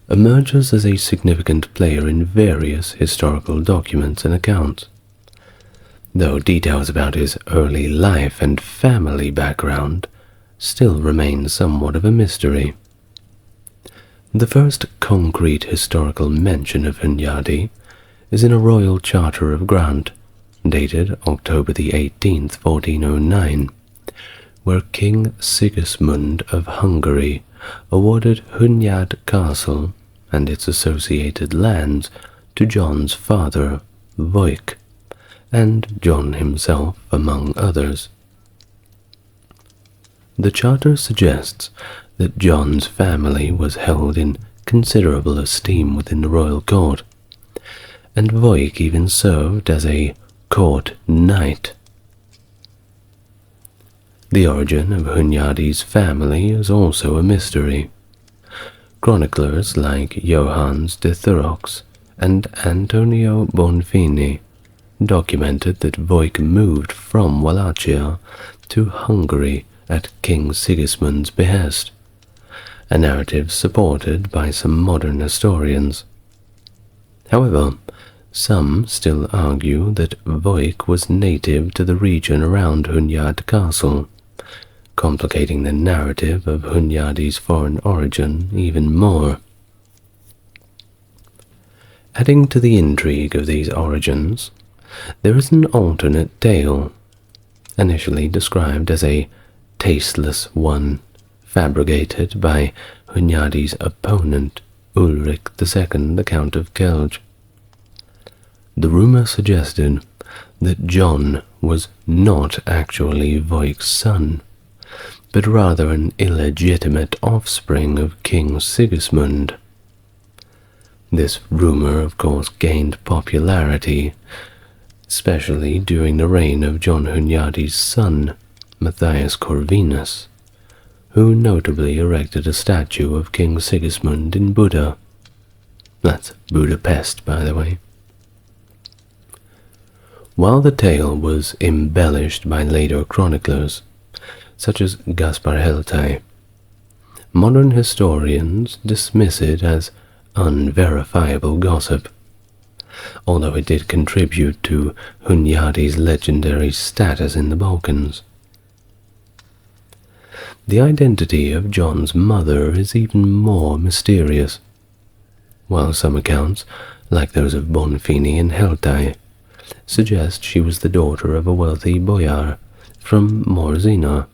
emerges as a significant player in various historical documents and accounts, though details about his early life and family background still remain somewhat of a mystery. The first concrete historical mention of Hunyadi is in a royal charter of grant, dated October the 18th, 1409, where King Sigismund of Hungary awarded Hunyad Castle and its associated lands to John's father, Wojciech, and John himself, among others. The charter suggests that John's family was held in considerable esteem within the royal court, and Wojciech even served as a court knight. The origin of Hunyadi's family is also a mystery. Chroniclers like Johannes de Thurox and Antonio Bonfini documented that Wojciech moved from Wallachia to Hungary at King Sigismund's behest, a narrative supported by some modern historians. However, some still argue that Wojciech was native to the region around Hunyad Castle, complicating the narrative of Hunyadi's foreign origin even more. Adding to the intrigue of these origins, there is an alternate tale, initially described as a tasteless one, fabricated by Hunyadi's opponent, Ulrich II, the Count of Kelj. The rumor suggested that John was not actually Wojciech's son, but rather an illegitimate offspring of King Sigismund. This rumor, of course, gained popularity, especially during the reign of John Hunyadi's son, Matthias Corvinus, who notably erected a statue of King Sigismund in Buda. That's Budapest, by the way. While the tale was embellished by later chroniclers, such as Gaspar Heltai, modern historians dismiss it as unverifiable gossip, although it did contribute to Hunyadi's legendary status in the Balkans. The identity of John's mother is even more mysterious. While some accounts, like those of Bonfini and Heltai, suggest she was the daughter of a wealthy boyar from Morzina,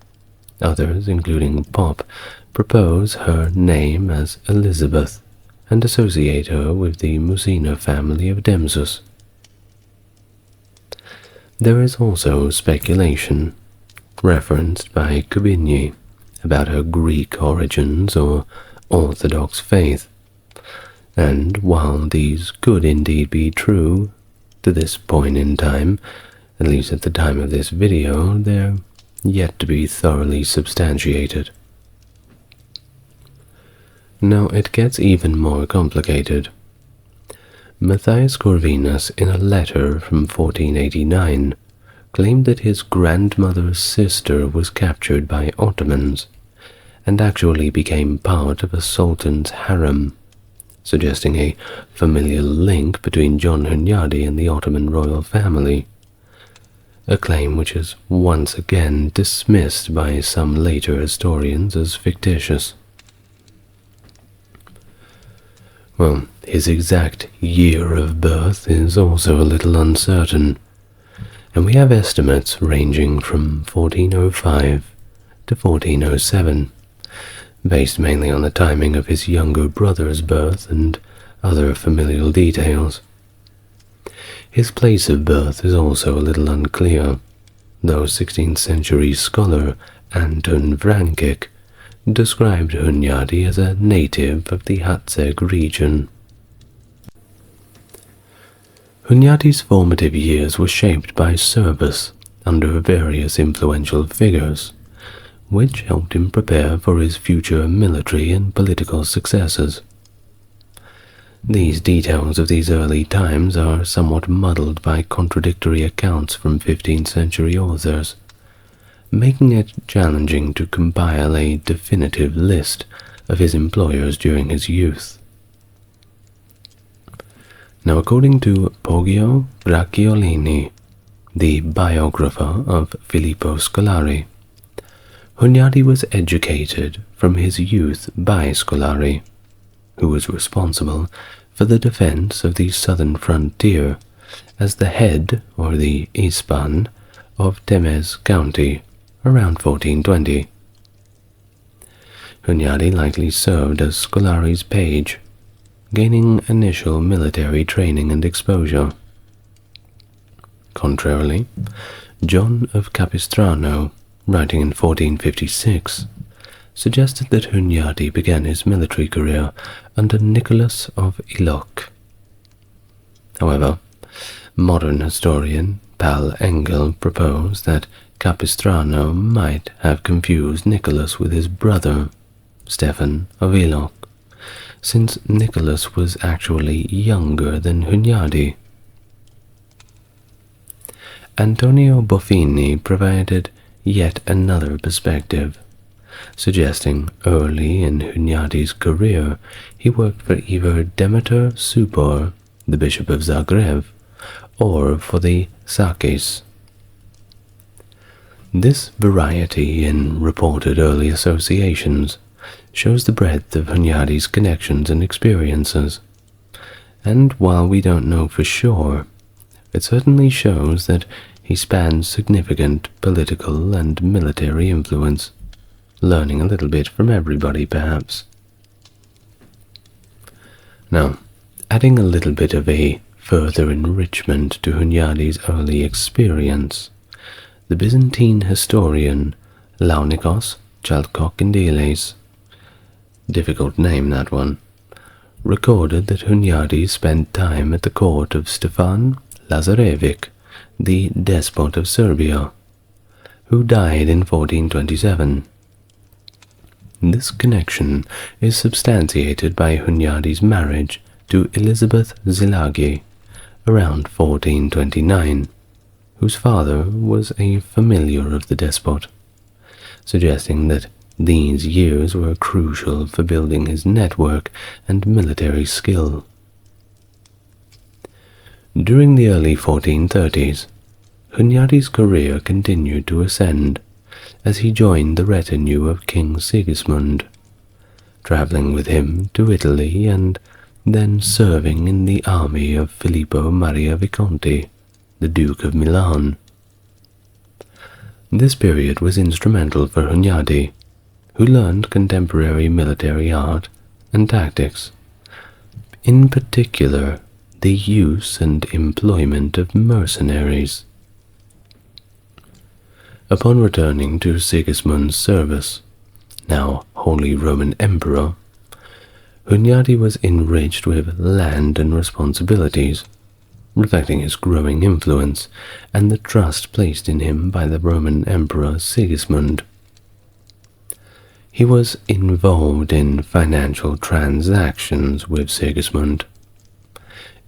others, including Pop, propose her name as Elizabeth and associate her with the Musina family of Demsus. There is also speculation, referenced by Coubigny, about her Greek origins or Orthodox faith, and while these could indeed be true, to this point in time, at least at the time of this video, they're yet to be thoroughly substantiated. Now it gets even more complicated. Matthias Corvinus, in a letter from 1489, claimed that his grandmother's sister was captured by Ottomans and actually became part of a sultan's harem, suggesting a familial link between John Hunyadi and the Ottoman royal family, a claim which is once again dismissed by some later historians as fictitious. Well, his exact year of birth is also a little uncertain, and we have estimates ranging from 1405 to 1407, based mainly on the timing of his younger brother's birth and other familial details. His place of birth is also a little unclear, though 16th century scholar Anton Vrankic described Hunyadi as a native of the Hatzeg region. Hunyadi's formative years were shaped by service under various influential figures, which helped him prepare for his future military and political successes. These details of these early times are somewhat muddled by contradictory accounts from 15th century authors, making it challenging to compile a definitive list of his employers during his youth. Now, according to Poggio Bracciolini, the biographer of Filippo Scolari, Hunyadi was educated from his youth by Scolari, who was responsible for the defense of the southern frontier as the head, or the Ispan, of Temez County around 1420. Hunyadi likely served as Scolari's page, gaining initial military training and exposure. Contrarily, John of Capistrano, writing in 1456, suggested that Hunyadi began his military career under Nicholas of Iloc. However, modern historian Pal Engel proposed that Capistrano might have confused Nicholas with his brother, Stephen of Iloc, since Nicholas was actually younger than Hunyadi. Antonio Boffini provided yet another perspective, suggesting early in Hunyadi's career he worked for either Demeter Supor, the Bishop of Zagreb, or for the Sakis. This variety in reported early associations shows the breadth of Hunyadi's connections and experiences, and while we don't know for sure, it certainly shows that he spans significant political and military influence, learning a little bit from everybody perhaps. Now, adding a little bit of a further enrichment to Hunyadi's early experience, the Byzantine historian Launikos Chalkokindiles, difficult name that one, recorded that Hunyadi spent time at the court of Stefan Lazarevic, the despot of Serbia, who died in 1427. This connection is substantiated by Hunyadi's marriage to Elizabeth Zilagi around 1429, whose father was a familiar of the despot, suggesting that these years were crucial for building his network and military skill. During the early 1430s, Hunyadi's career continued to ascend as he joined the retinue of King Sigismund, traveling with him to Italy and then serving in the army of Filippo Maria Visconti, the Duke of Milan. This period was instrumental for Hunyadi, who learned contemporary military art and tactics, in particular the use and employment of mercenaries. Upon returning to Sigismund's service, now Holy Roman Emperor, Hunyadi was enriched with land and responsibilities, reflecting his growing influence and the trust placed in him by the Roman Emperor Sigismund. He was involved in financial transactions with Sigismund,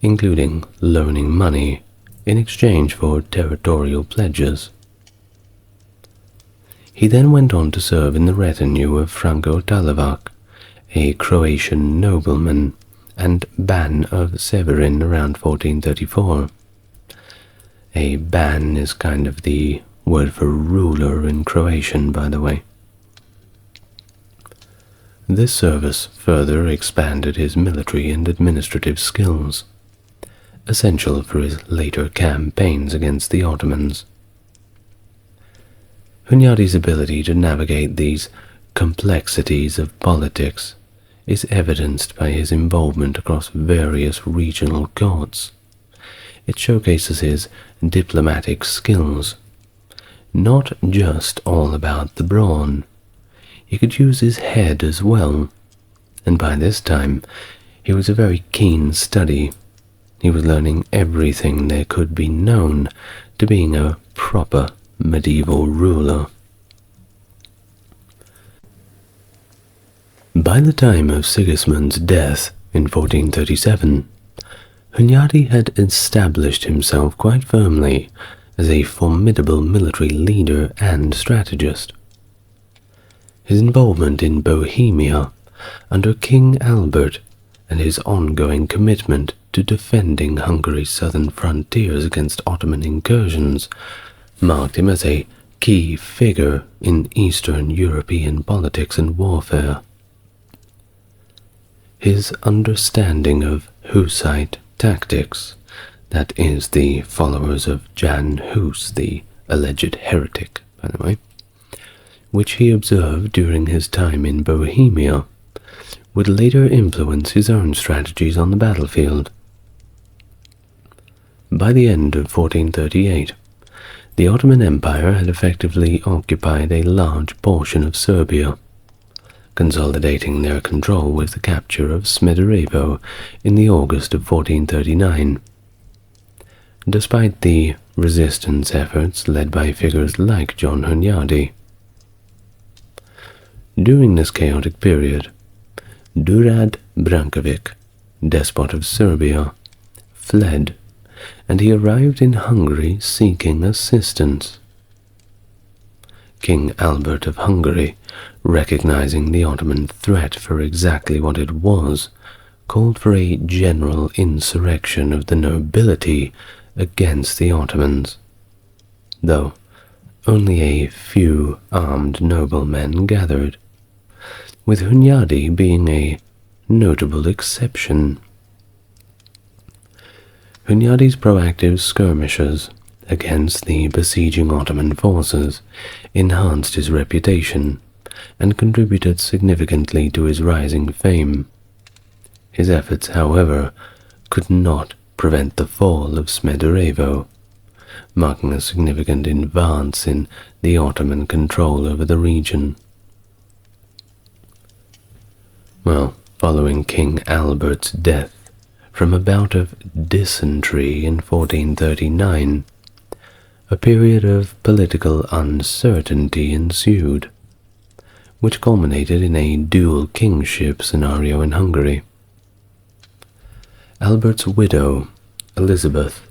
including loaning money in exchange for territorial pledges. He then went on to serve in the retinue of Franco Talavac, a Croatian nobleman, and ban of Severin around 1434. A ban is kind of the word for ruler in Croatian, by the way. This service further expanded his military and administrative skills, essential for his later campaigns against the Ottomans. Hunyadi's ability to navigate these complexities of politics is evidenced by his involvement across various regional courts. It showcases his diplomatic skills, not just all about the brawn. He could use his head as well, and by this time he was a very keen study. He was learning everything there could be known to being a proper medieval ruler. By the time of Sigismund's death in 1437, Hunyadi had established himself quite firmly as a formidable military leader and strategist. His involvement in Bohemia under King Albert and his ongoing commitment to defending Hungary's southern frontiers against Ottoman incursions marked him as a key figure in Eastern European politics and warfare. His understanding of Hussite tactics, that is, the followers of Jan Hus, the alleged heretic, by the way, which he observed during his time in Bohemia, would later influence his own strategies on the battlefield. By the end of 1438, the Ottoman Empire had effectively occupied a large portion of Serbia, consolidating their control with the capture of Smederevo in the August of 1439. Despite the resistance efforts led by figures like John Hunyadi. During this chaotic period, Durad Brankovic, despot of Serbia, fled, and he arrived in Hungary seeking assistance. King Albert of Hungary, recognizing the Ottoman threat for exactly what it was, called for a general insurrection of the nobility against the Ottomans, though only a few armed noblemen gathered, with Hunyadi being a notable exception. Hunyadi's proactive skirmishes against the besieging Ottoman forces enhanced his reputation and contributed significantly to his rising fame. His efforts, however, could not prevent the fall of Smederevo, marking a significant advance in the Ottoman control over the region. Well, following King Albert's death from a bout of dysentery in 1439, a period of political uncertainty ensued, which culminated in a dual kingship scenario in Hungary. Albert's widow, Elizabeth,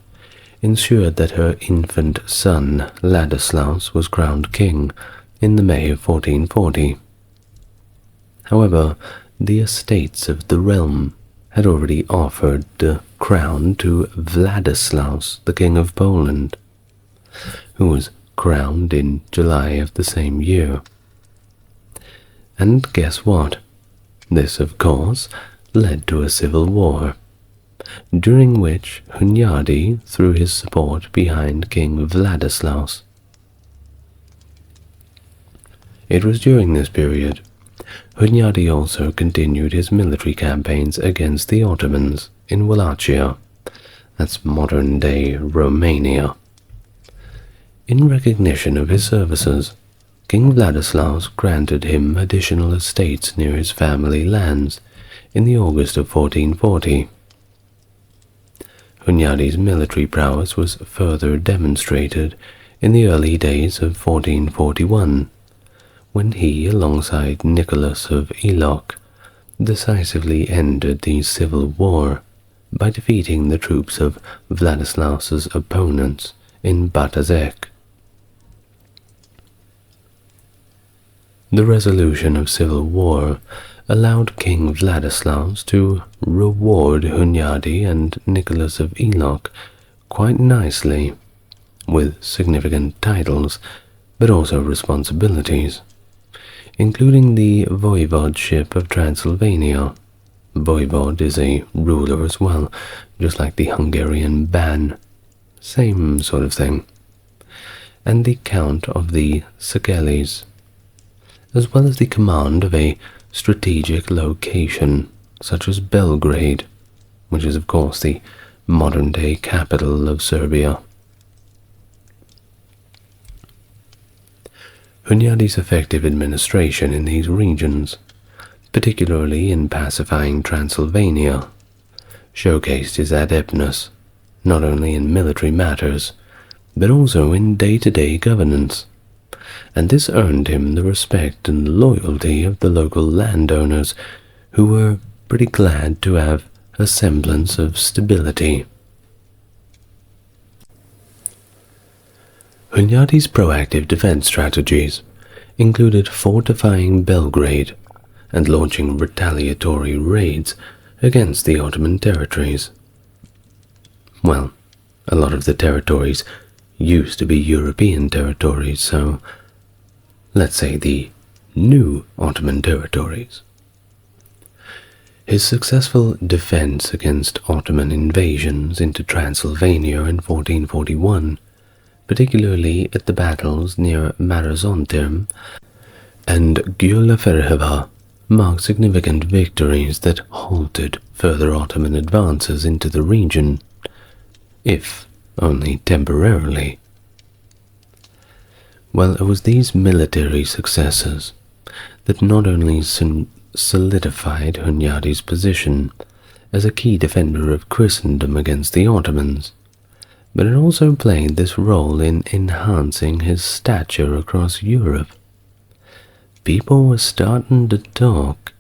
ensured that her infant son Ladislaus was crowned king in the May of 1440. However, the estates of the realm had already offered the crown to Vladislaus, the King of Poland, who was crowned in July of the same year. And guess what? This, of course, led to a civil war, during which Hunyadi threw his support behind King Vladislaus. It was during this period Hunyadi also continued his military campaigns against the Ottomans in Wallachia, that's modern-day Romania. In recognition of his services, King Vladislaus granted him additional estates near his family lands in the August of 1440. Hunyadi's military prowess was further demonstrated in the early days of 1441, when he, alongside Nicholas of Elok, decisively ended the civil war by defeating the troops of Vladislaus's opponents in Batazek. The resolution of civil war allowed King Vladislaus to reward Hunyadi and Nicholas of Elok quite nicely, with significant titles, but also responsibilities, including the voivodeship of Transylvania. Voivod is a ruler as well, just like the Hungarian Ban, same sort of thing, and the Count of the Szekelys, as well as the command of a strategic location, such as Belgrade, which is of course the modern-day capital of Serbia. Hunyadi's effective administration in these regions, particularly in pacifying Transylvania, showcased his adeptness not only in military matters, but also in day-to-day governance, and this earned him the respect and loyalty of the local landowners, who were pretty glad to have a semblance of stability. Hunyadi's proactive defense strategies included fortifying Belgrade and launching retaliatory raids against the Ottoman territories. Well, a lot of the territories used to be European territories, so let's say the new Ottoman territories. His successful defense against Ottoman invasions into Transylvania in 1441, particularly at the battles near Marathonterm and Gyulaferheva, marked significant victories that halted further Ottoman advances into the region, if only temporarily. Well, it was these military successes that not only solidified Hunyadi's position as a key defender of Christendom against the Ottomans, but it also played this role in enhancing his stature across Europe. People were starting to talk,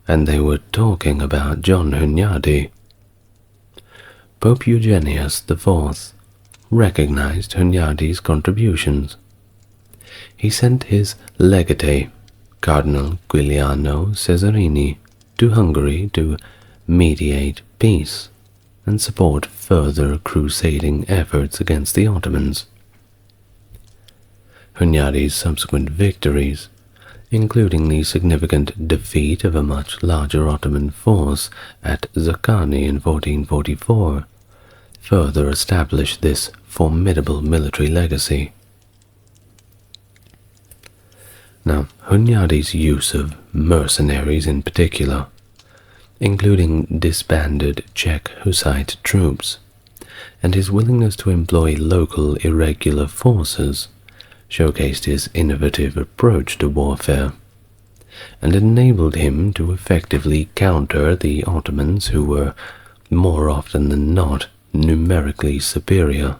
and they were talking about John Hunyadi. Pope Eugenius IV recognized Hunyadi's contributions. He sent his legate, Cardinal Giuliano Cesarini, to Hungary to mediate peace and support further crusading efforts against the Ottomans. Hunyadi's subsequent victories, including the significant defeat of a much larger Ottoman force at Zakani in 1444, further established this formidable military legacy. Now, Hunyadi's use of mercenaries in particular, including disbanded Czech Hussite troops, and his willingness to employ local irregular forces, showcased his innovative approach to warfare, and enabled him to effectively counter the Ottomans, who were, more often than not, numerically superior.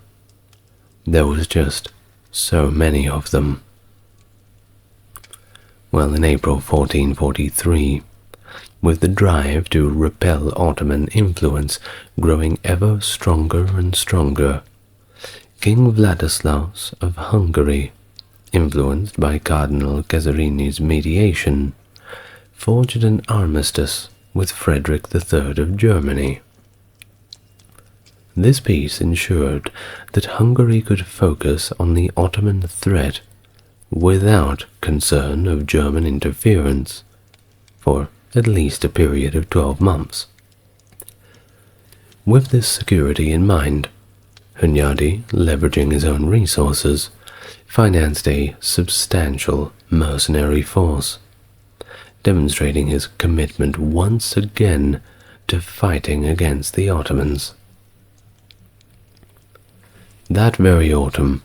There was just so many of them. Well, in April 1443, with the drive to repel Ottoman influence growing ever stronger and stronger, King Vladislaus of Hungary, influenced by Cardinal Catherine's mediation, forged an armistice with Frederick III of Germany. This peace ensured that Hungary could focus on the Ottoman threat without concern of German interference for at least a period of 12 months. With this security in mind, Hunyadi, leveraging his own resources, financed a substantial mercenary force, demonstrating his commitment once again to fighting against the Ottomans. That very autumn,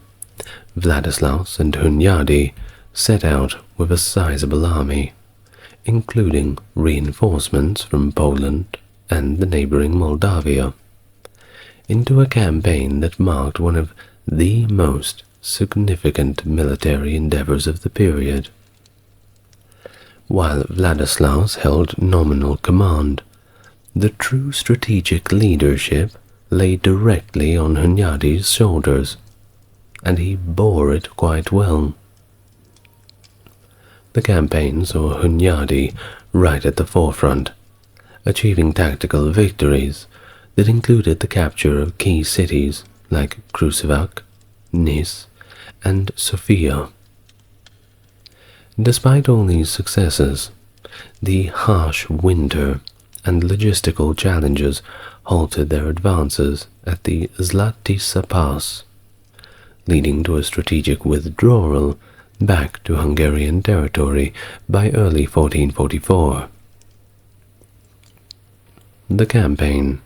Vladislaus and Hunyadi set out with a sizable army, including reinforcements from Poland and the neighboring Moldavia, into a campaign that marked one of the most significant military endeavors of the period. While Vladislaus held nominal command, the true strategic leadership lay directly on Hunyadi's shoulders, and he bore it quite well. The campaign saw Hunyadi right at the forefront, achieving tactical victories that included the capture of key cities like Kruševac, Nice, and Sofia. Despite all these successes, the harsh winter and logistical challenges halted their advances at the Zlatitsa Pass, leading to a strategic withdrawal back to Hungarian territory by early 1444. The campaign,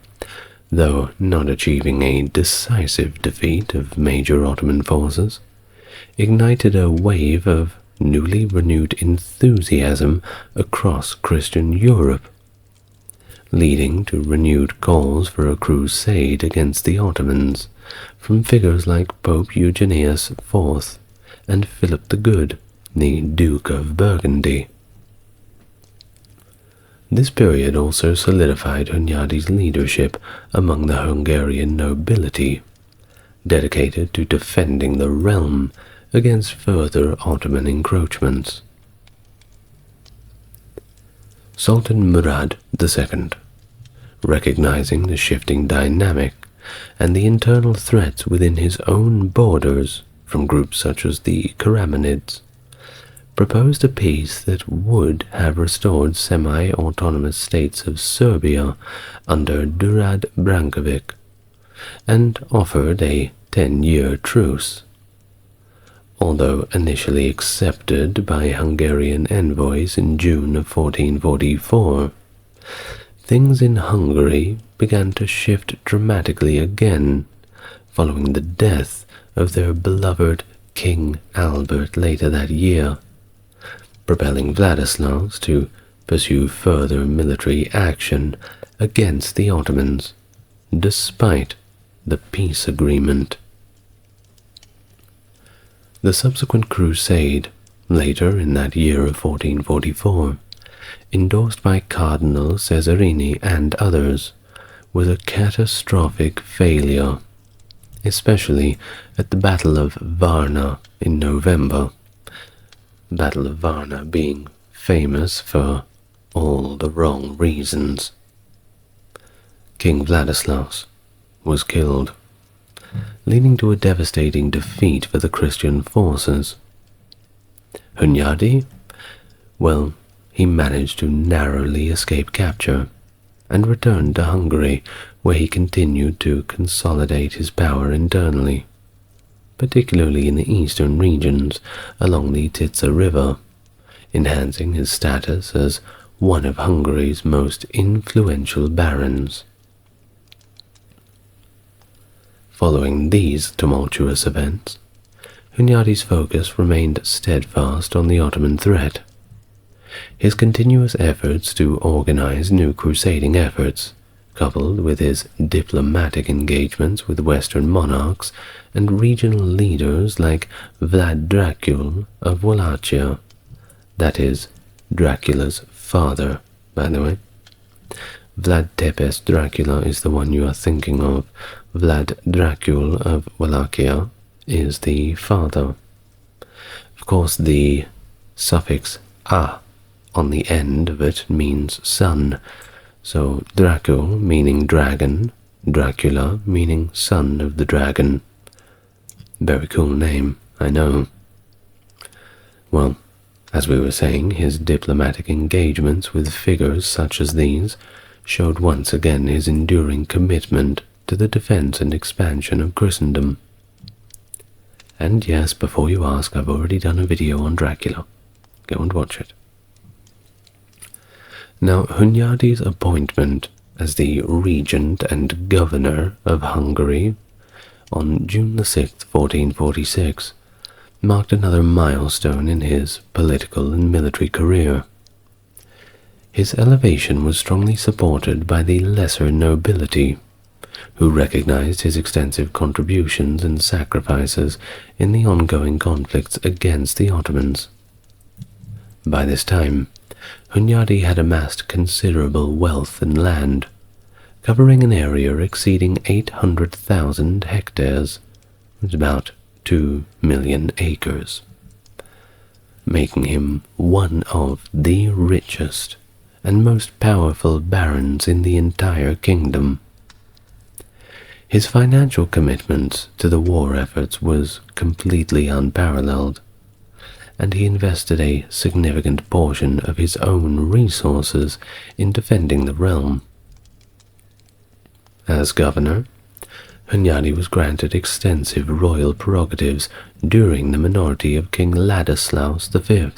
though not achieving a decisive defeat of major Ottoman forces, ignited a wave of newly renewed enthusiasm across Christian Europe, leading to renewed calls for a crusade against the Ottomans from figures like Pope Eugenius IV and Philip the Good, the Duke of Burgundy. This period also solidified Hunyadi's leadership among the Hungarian nobility, dedicated to defending the realm against further Ottoman encroachments. Sultan Murad II, recognizing the shifting dynamic and the internal threats within his own borders from groups such as the Karamanids, proposed a peace that would have restored semi-autonomous states of Serbia under Durad Brankovic, and offered a 10-year truce. Although initially accepted by Hungarian envoys in June of 1444, things in Hungary began to shift dramatically again following the death of their beloved King Albert later that year, propelling Vladislaus to pursue further military action against the Ottomans, despite the peace agreement. The subsequent crusade, later in that year of 1444, endorsed by Cardinal Serene and others, was a catastrophic failure, especially at the Battle of Varna in November. Battle of Varna being famous for all the wrong reasons. King Vladislaus was killed, leading to a devastating defeat for the Christian forces. Hunyadi? Well, he managed to narrowly escape capture and returned to Hungary, where he continued to consolidate his power internally, particularly in the eastern regions along the Tisza River, enhancing his status as one of Hungary's most influential barons. Following these tumultuous events, Hunyadi's focus remained steadfast on the Ottoman threat. His continuous efforts to organize new crusading efforts, coupled with his diplomatic engagements with Western monarchs and regional leaders like Vlad Dracul of Wallachia, that is, Dracula's father, by the way, Vlad Tepes Dracula is the one you are thinking of. Vlad Dracul of Wallachia is the father. Of course, the suffix "a" on the end of it means son, so Dracul meaning dragon, Dracula meaning son of the dragon. Very cool name, I know. Well, as we were saying, his diplomatic engagements with figures such as these showed once again his enduring commitment to the defense and expansion of Christendom. And yes, before you ask, I've already done a video on Dracula. Go and watch it. Now, Hunyadi's appointment as the regent and governor of Hungary on June the 6th, 1446, marked another milestone in his political and military career. His elevation was strongly supported by the lesser nobility, who recognized his extensive contributions and sacrifices in the ongoing conflicts against the Ottomans. By this time, Hunyadi had amassed considerable wealth and land, covering an area exceeding 800,000 hectares, which is about 2 million acres, making him one of the richest and most powerful barons in the entire kingdom. His financial commitment to the war efforts was completely unparalleled, and he invested a significant portion of his own resources in defending the realm. As governor, Hunyadi was granted extensive royal prerogatives during the minority of King Ladislaus V.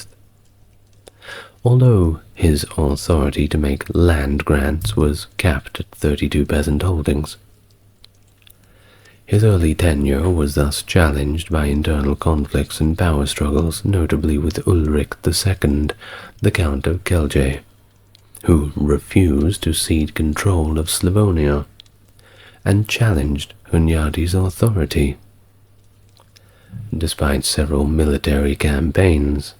Although his authority to make land grants was capped at 32 peasant holdings. His early tenure was thus challenged by internal conflicts and power struggles, notably with Ulrich II, the Count of Kelje, who refused to cede control of Slavonia and challenged Hunyadi's authority. Despite several military campaigns,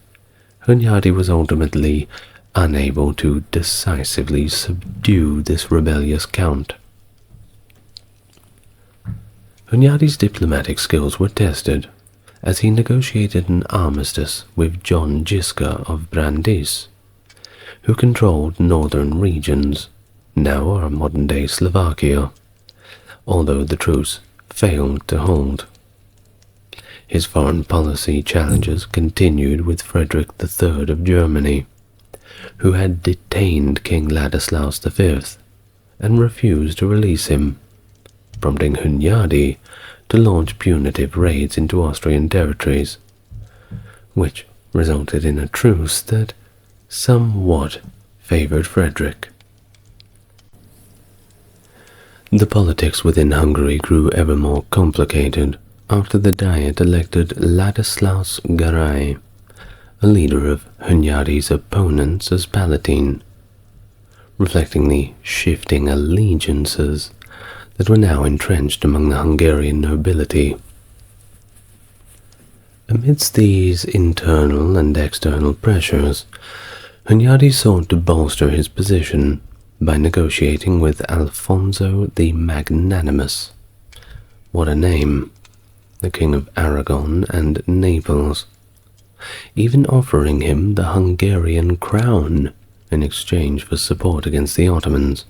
Hunyadi was ultimately unable to decisively subdue this rebellious count. Hunyadi's diplomatic skills were tested as he negotiated an armistice with John Žižka of Brandis, who controlled northern regions, now our modern-day Slovakia, although the truce failed to hold. His foreign policy challenges continued with Frederick III of Germany, who had detained King Ladislaus V and refused to release him, prompting Hunyadi to launch punitive raids into Austrian territories, which resulted in a truce that somewhat favored Frederick. The politics within Hungary grew ever more complicated after the Diet elected Ladislaus Garai, a leader of Hunyadi's opponents, as Palatine, reflecting the shifting allegiances that were now entrenched among the Hungarian nobility. Amidst these internal and external pressures, Hunyadi sought to bolster his position by negotiating with Alfonso the Magnanimous. What a name! The King of Aragon and Naples, even offering him the Hungarian crown in exchange for support against the Ottomans,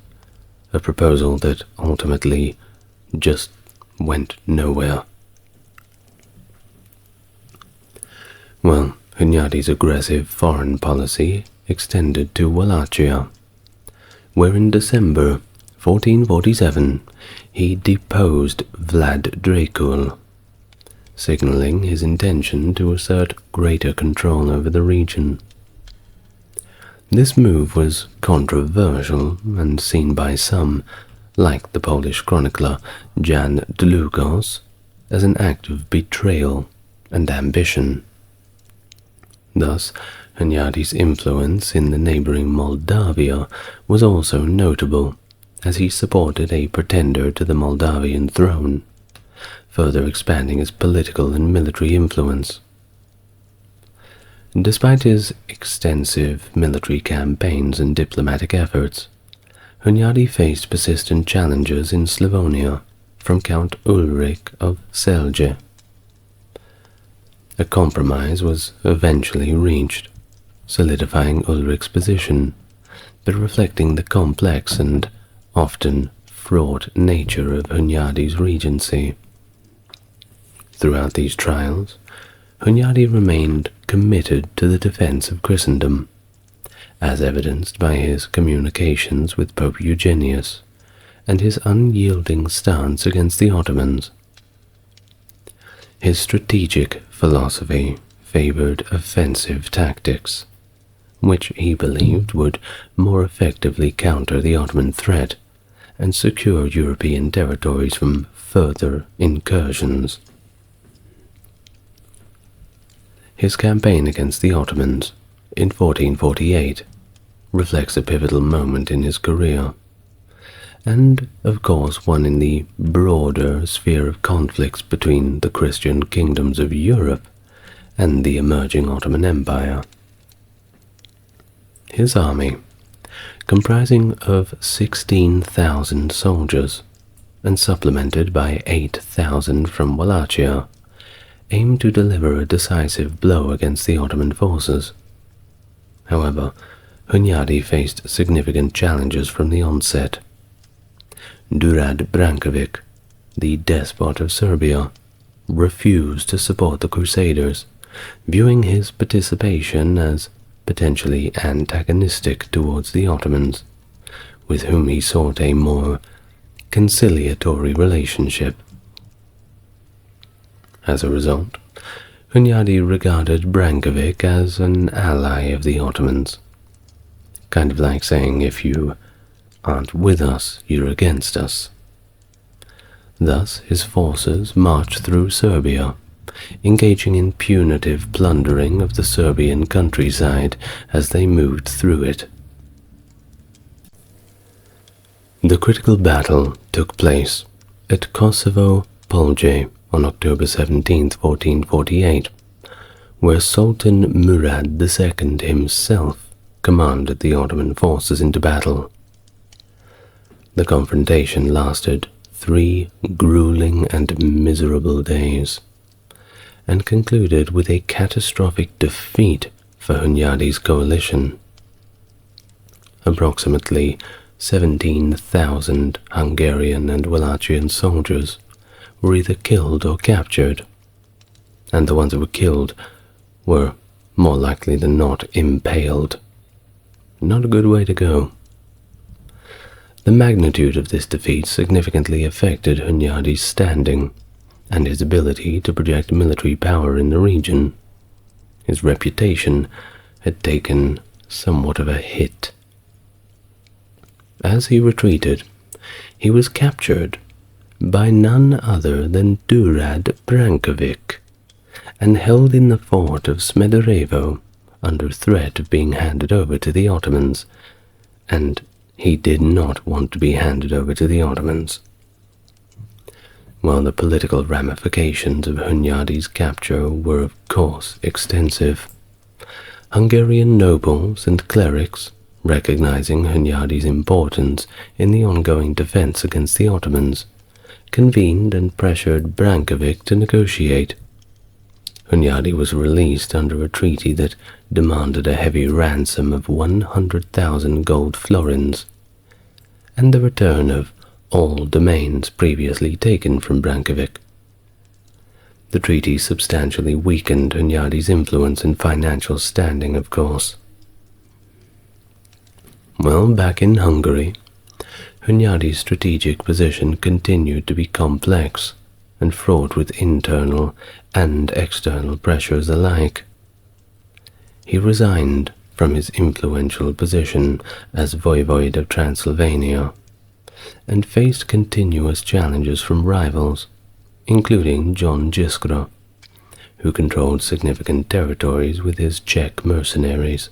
a proposal that ultimately just went nowhere. Well, Hunyadi's aggressive foreign policy extended to Wallachia, where in December 1447 he deposed Vlad Dracul, signaling his intention to assert greater control over the region. This move was controversial and seen by some, like the Polish chronicler Jan Długosz, as an act of betrayal and ambition. Thus, Hunyadi's influence in the neighboring Moldavia was also notable, as he supported a pretender to the Moldavian throne, further expanding his political and military influence. Despite his extensive military campaigns and diplomatic efforts, Hunyadi faced persistent challenges in Slavonia from Count Ulrich of Celje. A compromise was eventually reached, solidifying Ulrich's position, but reflecting the complex and often fraught nature of Hunyadi's regency. Throughout these trials, Hunyadi remained committed to the defense of Christendom, as evidenced by his communications with Pope Eugenius and his unyielding stance against the Ottomans. His strategic philosophy favored offensive tactics, which he believed would more effectively counter the Ottoman threat and secure European territories from further incursions. His campaign against the Ottomans in 1448 reflects a pivotal moment in his career, and of course one in the broader sphere of conflicts between the Christian kingdoms of Europe and the emerging Ottoman Empire. His army, comprising of 16,000 soldiers and supplemented by 8,000 from Wallachia, aimed to deliver a decisive blow against the Ottoman forces. However, Hunyadi faced significant challenges from the onset. Đurađ Branković, the despot of Serbia, refused to support the Crusaders, viewing his participation as potentially antagonistic towards the Ottomans, with whom he sought a more conciliatory relationship. As a result, Hunyadi regarded Branković as an ally of the Ottomans, kind of like saying, if you aren't with us, you're against us. Thus, his forces marched through Serbia, engaging in punitive plundering of the Serbian countryside as they moved through it. The critical battle took place at Kosovo Polje on October 17, 1448, where Sultan Murad II himself commanded the Ottoman forces into battle. The confrontation lasted 3 grueling and miserable days, and concluded with a catastrophic defeat for Hunyadi's coalition. Approximately 17,000 Hungarian and Wallachian soldiers were either killed or captured, and the ones that were killed were more likely than not impaled. Not a good way to go. The magnitude of this defeat significantly affected Hunyadi's standing and his ability to project military power in the region. His reputation had taken somewhat of a hit. As he retreated, he was captured by none other than Đurađ Branković and held in the fort of Smederevo under threat of being handed over to the Ottomans, and he did not want to be handed over to the Ottomans. While the political ramifications of Hunyadi's capture were of course extensive, Hungarian nobles and clerics, recognizing Hunyadi's importance in the ongoing defense against the Ottomans, convened and pressured Branković to negotiate. Hunyadi was released under a treaty that demanded a heavy ransom of 100,000 gold florins, and the return of all domains previously taken from Branković. The treaty substantially weakened Hunyadi's influence and financial standing, of course. Well, back in Hungary, Hunyadi's strategic position continued to be complex and fraught with internal and external pressures alike. He resigned from his influential position as Voivode of Transylvania and faced continuous challenges from rivals, including John Jiskra, who controlled significant territories with his Czech mercenaries.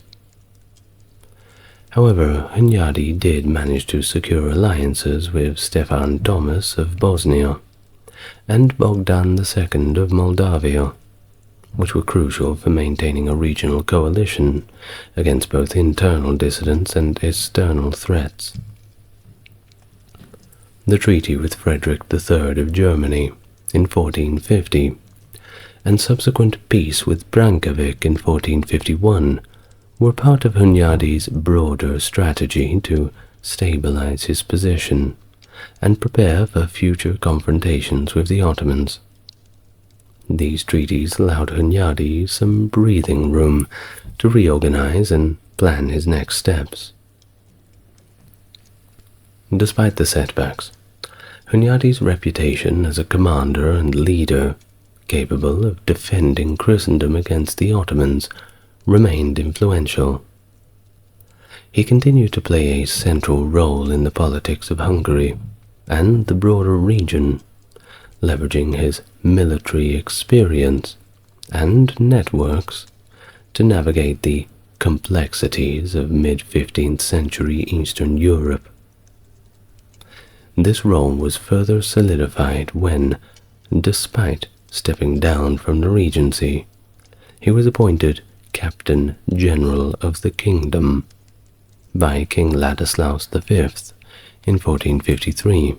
However, Hunyadi did manage to secure alliances with Stefan Thomas of Bosnia and Bogdan II of Moldavia, which were crucial for maintaining a regional coalition against both internal dissidents and external threats. the treaty with Frederick III of Germany in 1450, and subsequent peace with Brankovic in 1451 were part of Hunyadi's broader strategy to stabilize his position and prepare for future confrontations with the Ottomans. These treaties allowed Hunyadi some breathing room to reorganize and plan his next steps. Despite the setbacks, Hunyadi's reputation as a commander and leader capable of defending Christendom against the Ottomans remained influential. He continued to play a central role in the politics of Hungary and the broader region, leveraging his military experience and networks to navigate the complexities of mid-15th century Eastern Europe. This role was further solidified when, despite stepping down from the regency, he was appointed Captain General of the Kingdom by King Ladislaus V in 1453,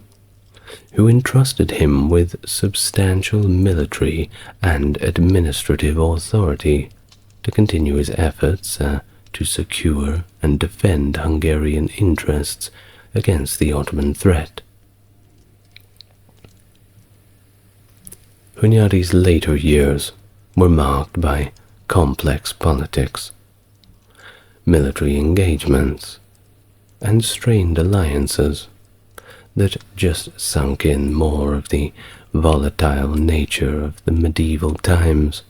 who entrusted him with substantial military and administrative authority to continue his efforts to secure and defend Hungarian interests against the Ottoman threat. Hunyadi's later years were marked by complex politics, military engagements, and strained alliances that just sunk in more of the volatile nature of the medieval times.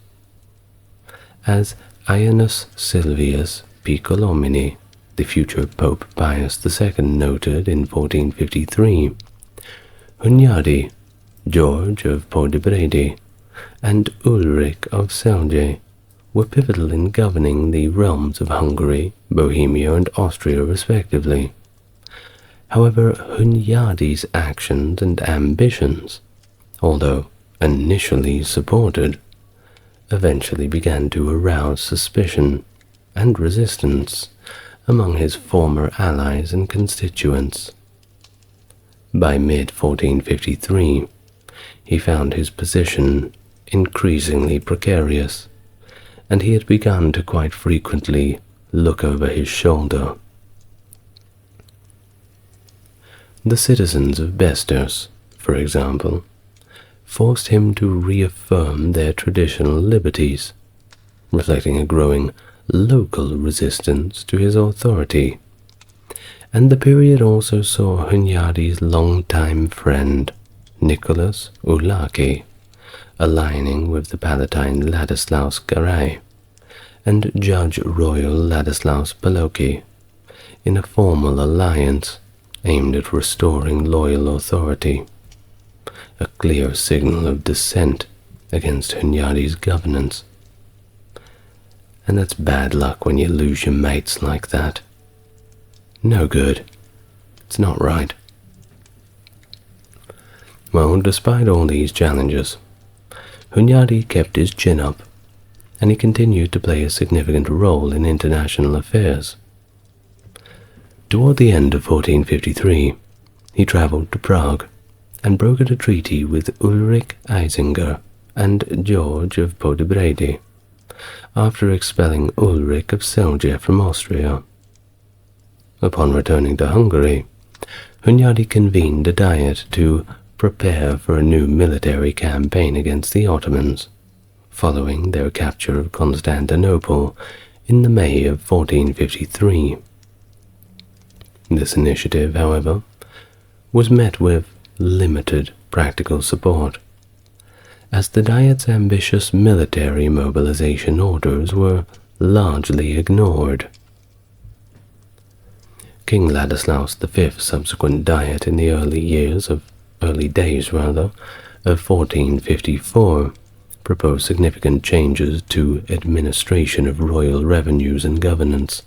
As Ioannis Silvius Piccolomini, the future Pope Pius II, noted in 1453, Hunyadi, George of Podbrady, and Ulrich of Celje were pivotal in governing the realms of Hungary, Bohemia, and Austria respectively. However, Hunyadi's actions and ambitions, although initially supported, eventually began to arouse suspicion and resistance among his former allies and constituents. By mid-1453, he found his position increasingly precarious, and he had begun to quite frequently look over his shoulder. The citizens of Bestos, for example, forced him to reaffirm their traditional liberties, reflecting a growing local resistance to his authority. And the period also saw Hunyadi's longtime friend, Nicholas Ulaki, aligning with the Palatine Ladislaus Garai and Judge Royal Ladislaus Baloki in a formal alliance aimed at restoring loyal authority, a clear signal of dissent against Hunyadi's governance. And that's bad luck when you lose your mates like that. No good. It's not right. Well, despite all these challenges, Hunyadi kept his chin up, and he continued to play a significant role in international affairs. Toward the end of 1453, he traveled to Prague and brokered a treaty with Ulrich Eisinger and George of Podbrady, after expelling Ulrich of Celje from Austria. Upon returning to Hungary, Hunyadi convened a diet to prepare for a new military campaign against the Ottomans, following their capture of Constantinople in the May of 1453. This initiative, however, was met with limited practical support, as the Diet's ambitious military mobilization orders were largely ignored. King Ladislaus V's subsequent Diet in the early days of 1454 proposed significant changes to administration of royal revenues and governance,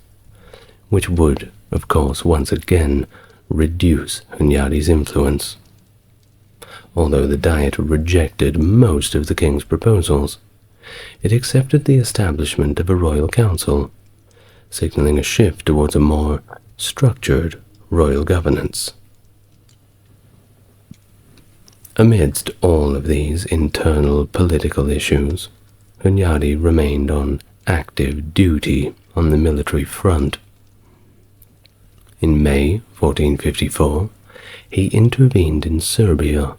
which would, of course, once again reduce Hunyadi's influence. Although the Diet rejected most of the king's proposals, it accepted the establishment of a royal council, signaling a shift towards a more structured royal governance. Amidst all of these internal political issues, Hunyadi remained on active duty on the military front. In May 1454, he intervened in Serbia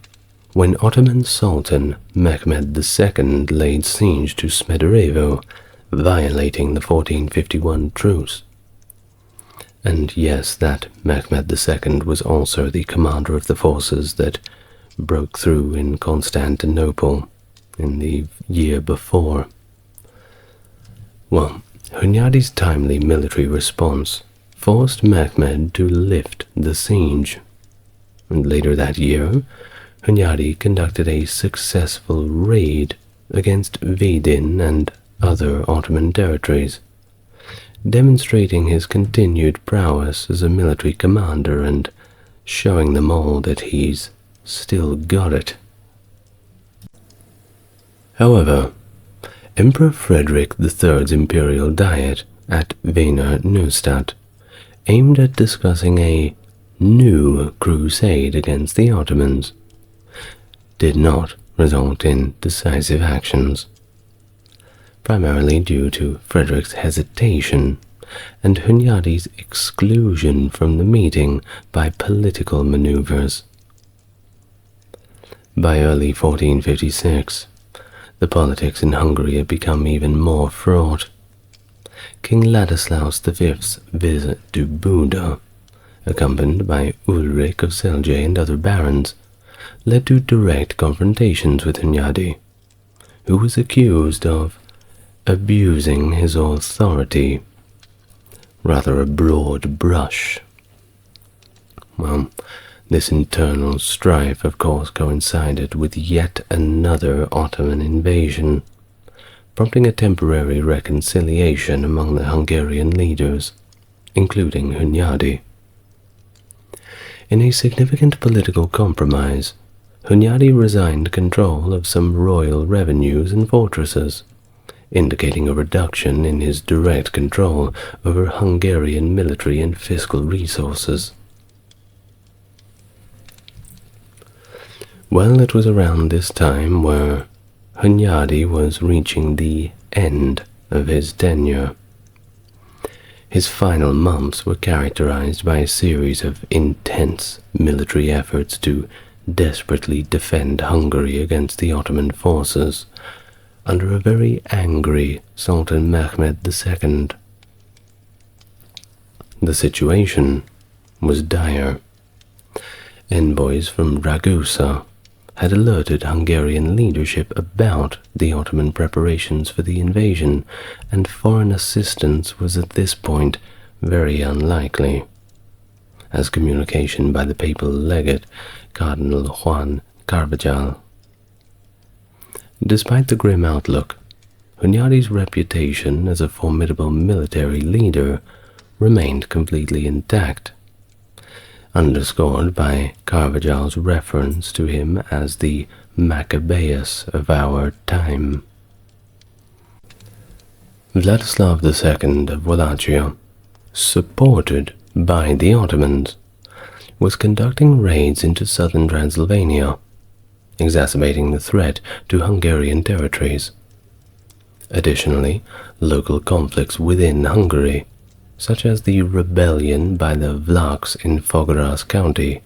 when Ottoman Sultan Mehmed II laid siege to Smederevo, violating the 1451 truce. And yes, that Mehmed II was also the commander of the forces that broke through in Constantinople in the year before. Well, Hunyadi's timely military response forced Mehmed to lift the siege, and later that year, Hunyadi conducted a successful raid against Vidin and other Ottoman territories, demonstrating his continued prowess as a military commander and showing them all that he's still got it. However, Emperor Frederick III's imperial diet at Wiener Neustadt aimed at discussing a new crusade against the Ottomans did not result in decisive actions, primarily due to Frederick's hesitation and Hunyadi's exclusion from the meeting by political maneuvers. By early 1456, the politics in Hungary had become even more fraught. King Ladislaus V's visit to Buda, accompanied by Ulrich of Celje and other barons, led to direct confrontations with Hunyadi, who was accused of abusing his authority. Rather a broad brush. Well, this internal strife, of course, coincided with yet another Ottoman invasion, prompting a temporary reconciliation among the Hungarian leaders, including Hunyadi. In a significant political compromise, Hunyadi resigned control of some royal revenues and fortresses, indicating a reduction in his direct control over Hungarian military and fiscal resources. Well, it was around this time where Hunyadi was reaching the end of his tenure. His final months were characterized by a series of intense military efforts to desperately defend Hungary against the Ottoman forces under a very angry Sultan Mehmed II. The situation was dire. Envoys from Ragusa had alerted Hungarian leadership about the Ottoman preparations for the invasion, and foreign assistance was at this point very unlikely, as communication by the papal legate, Cardinal Juan Carvajal. Despite the grim outlook, Hunyadi's reputation as a formidable military leader remained completely intact, underscored by Carvajal's reference to him as the Maccabeus of our time. Vladislav II of Wallachia, supported by the Ottomans, was conducting raids into southern Transylvania, exacerbating the threat to Hungarian territories. Additionally, local conflicts within Hungary, such as the rebellion by the Vlachs in Fogaras County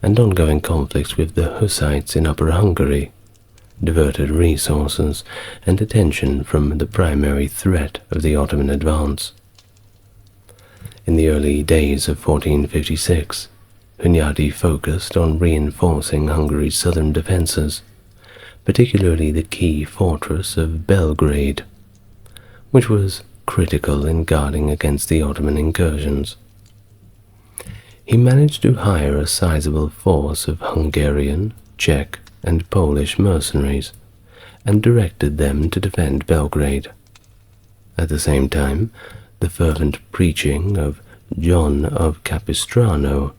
and ongoing conflicts with the Hussites in Upper Hungary, diverted resources and attention from the primary threat of the Ottoman advance. In the early days of 1456, Hunyadi focused on reinforcing Hungary's southern defences, particularly the key fortress of Belgrade, which was critical in guarding against the Ottoman incursions. He managed to hire a sizable force of Hungarian, Czech, and Polish mercenaries, and directed them to defend Belgrade. At the same time, the fervent preaching of John of Capistrano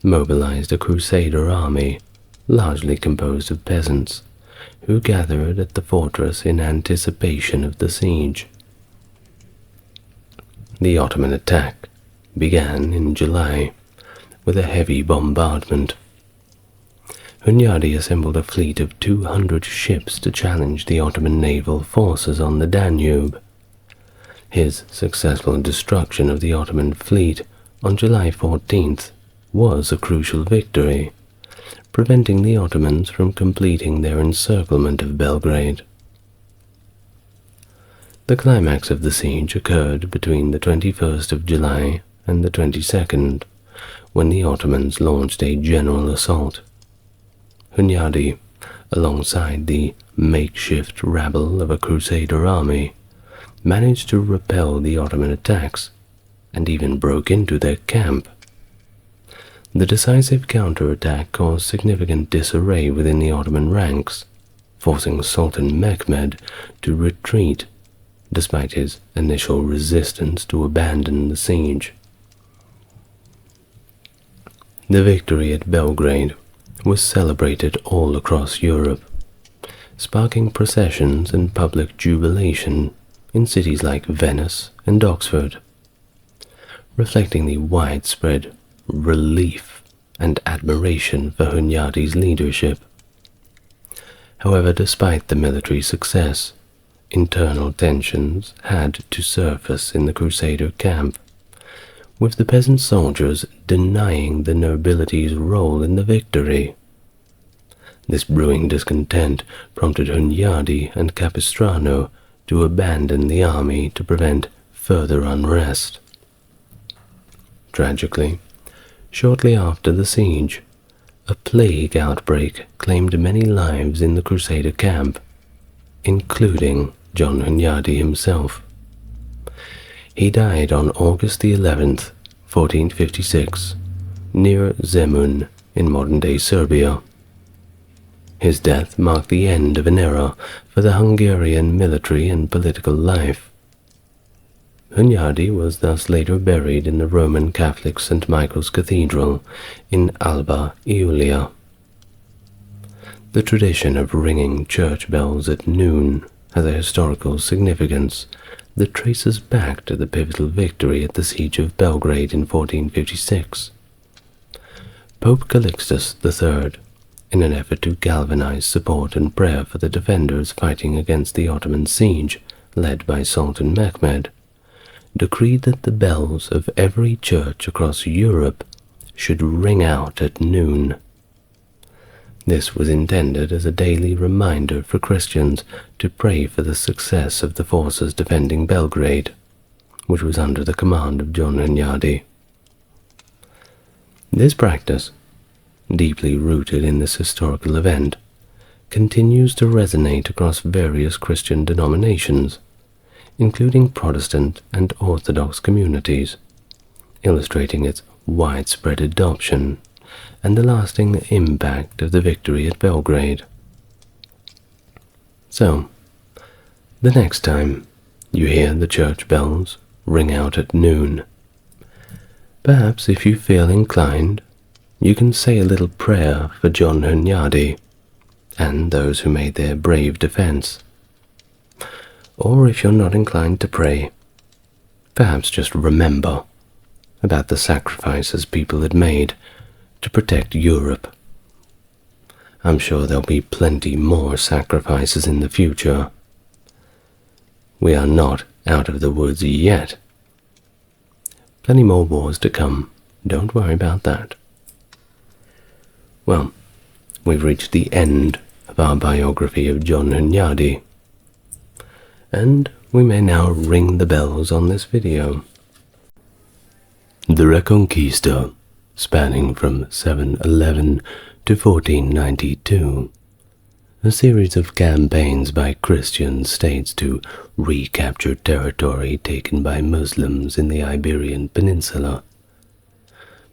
mobilized a crusader army, largely composed of peasants, who gathered at the fortress in anticipation of the siege. The Ottoman attack began in July with a heavy bombardment. Hunyadi assembled a fleet of 200 ships to challenge the Ottoman naval forces on the Danube. His successful destruction of the Ottoman fleet on July 14th was a crucial victory, preventing the Ottomans from completing their encirclement of Belgrade. The climax of the siege occurred between the 21st of July and the 22nd, when the Ottomans launched a general assault. Hunyadi, alongside the makeshift rabble of a Crusader army, managed to repel the Ottoman attacks and even broke into their camp. The decisive counterattack caused significant disarray within the Ottoman ranks, forcing Sultan Mehmed to retreat despite his initial resistance to abandon the siege. The victory at Belgrade was celebrated all across Europe, sparking processions and public jubilation in cities like Venice and Oxford, reflecting the widespread relief and admiration for Hunyadi's leadership. However, despite the military success, internal tensions had to surface in the Crusader camp, with the peasant soldiers denying the nobility's role in the victory. This brewing discontent prompted Hunyadi and Capistrano to abandon the army to prevent further unrest. Tragically, shortly after the siege, a plague outbreak claimed many lives in the Crusader camp, including John Hunyadi himself. He died on August the 11th, 1456, near Zemun in modern-day Serbia. His death marked the end of an era for the Hungarian military and political life. Hunyadi was thus later buried in the Roman Catholic St. Michael's Cathedral in Alba Iulia. The tradition of ringing church bells at noon has a historical significance that traces back to the pivotal victory at the Siege of Belgrade in 1456. Pope Calixtus III, in an effort to galvanize support and prayer for the defenders fighting against the Ottoman siege led by Sultan Mehmed, decreed that the bells of every church across Europe should ring out at noon. This was intended as a daily reminder for Christians to pray for the success of the forces defending Belgrade, which was under the command of John Hunyadi. This practice, deeply rooted in this historical event, continues to resonate across various Christian denominations, including Protestant and Orthodox communities, illustrating its widespread adoption and the lasting impact of the victory at Belgrade. So, the next time you hear the church bells ring out at noon, perhaps if you feel inclined, you can say a little prayer for John Hunyadi and those who made their brave defense. Or if you're not inclined to pray, perhaps just remember about the sacrifices people had made to protect Europe. I'm sure there'll be plenty more sacrifices in the future. We are not out of the woods yet. Plenty more wars to come, don't worry about that. Well, we've reached the end of our biography of John Hunyadi, and we may now ring the bells on this video. The Reconquista, spanning from 711 to 1492, a series of campaigns by Christian states to recapture territory taken by Muslims in the Iberian Peninsula.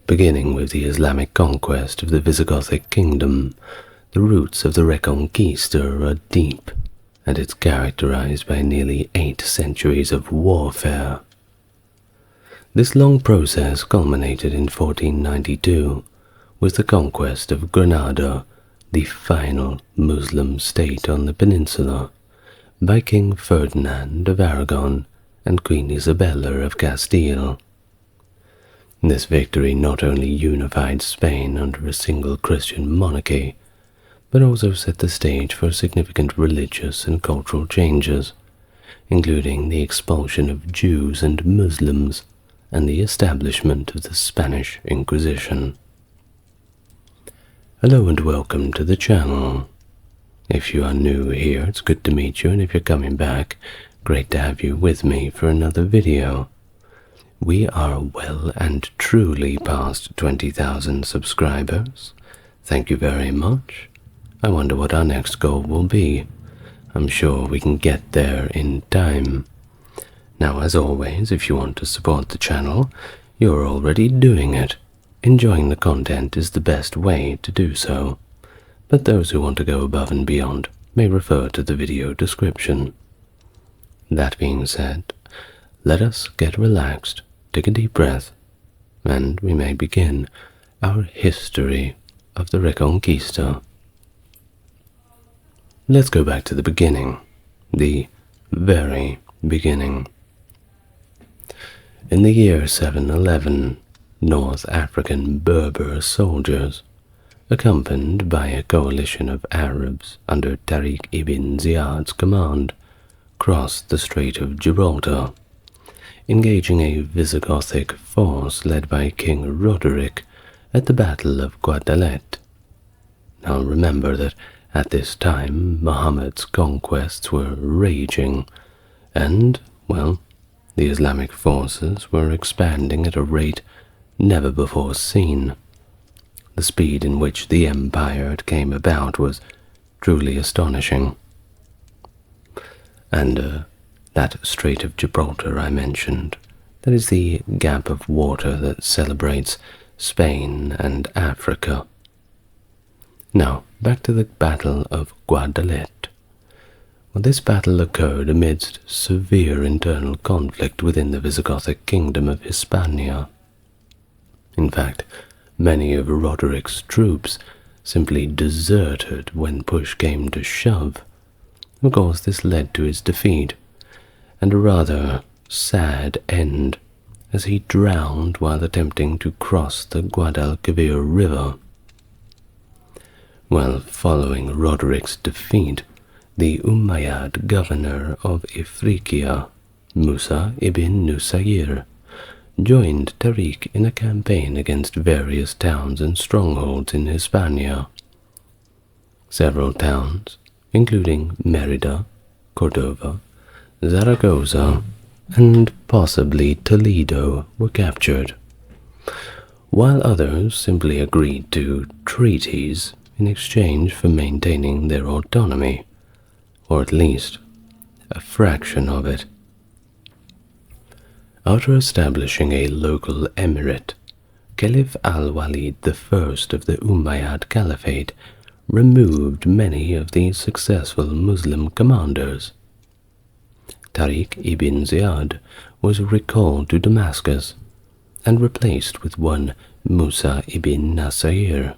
Beginning with the Islamic conquest of the Visigothic kingdom, the roots of the Reconquista are deep, and it's characterized by nearly 8 centuries of warfare. This long process culminated in 1492 with the conquest of Granada, the final Muslim state on the peninsula, by King Ferdinand of Aragon and Queen Isabella of Castile. This victory not only unified Spain under a single Christian monarchy, but also set the stage for significant religious and cultural changes, including the expulsion of Jews and Muslims and the establishment of the Spanish Inquisition. Hello and welcome to the channel. If you are new here, it's good to meet you, and if you're coming back, great to have you with me for another video. We are well and truly past 20,000 subscribers. Thank you very much. I wonder what our next goal will be. I'm sure we can get there in time. Now, as always, if you want to support the channel, you're already doing it. Enjoying the content is the best way to do so, but those who want to go above and beyond may refer to the video description. That being said, let us get relaxed, take a deep breath, and we may begin our history of the Reconquista. Let's go back to the beginning, the very beginning. In the year 711, North African Berber soldiers, accompanied by a coalition of Arabs under Tariq ibn Ziyad's command, crossed the Strait of Gibraltar, engaging a Visigothic force led by King Roderick at the Battle of Guadalete. Now remember that at this time Muhammad's conquests were raging, and, well, the Islamic forces were expanding at a rate never before seen. The speed in which the empire came about was truly astonishing. And that Strait of Gibraltar I mentioned, that is the gap of water that celebrates Spain and Africa. Now, back to the Battle of Guadalete. Well, this battle occurred amidst severe internal conflict within the Visigothic kingdom of Hispania. In fact, many of Roderick's troops simply deserted when push came to shove. Of course, this led to his defeat, and a rather sad end, as he drowned while attempting to cross the Guadalquivir River. Well, following Roderick's defeat, the Umayyad governor of Ifriqiya, Musa ibn Nusayr, joined Tariq in a campaign against various towns and strongholds in Hispania. Several towns, including Merida, Cordova, Zaragoza, and possibly Toledo, were captured, while others simply agreed to treaties in exchange for maintaining their autonomy, or at least a fraction of it. After establishing a local emirate, Caliph al-Walid I of the Umayyad Caliphate removed many of the successful Muslim commanders. Tariq ibn Ziyad was recalled to Damascus and replaced with one Musa ibn Nasir.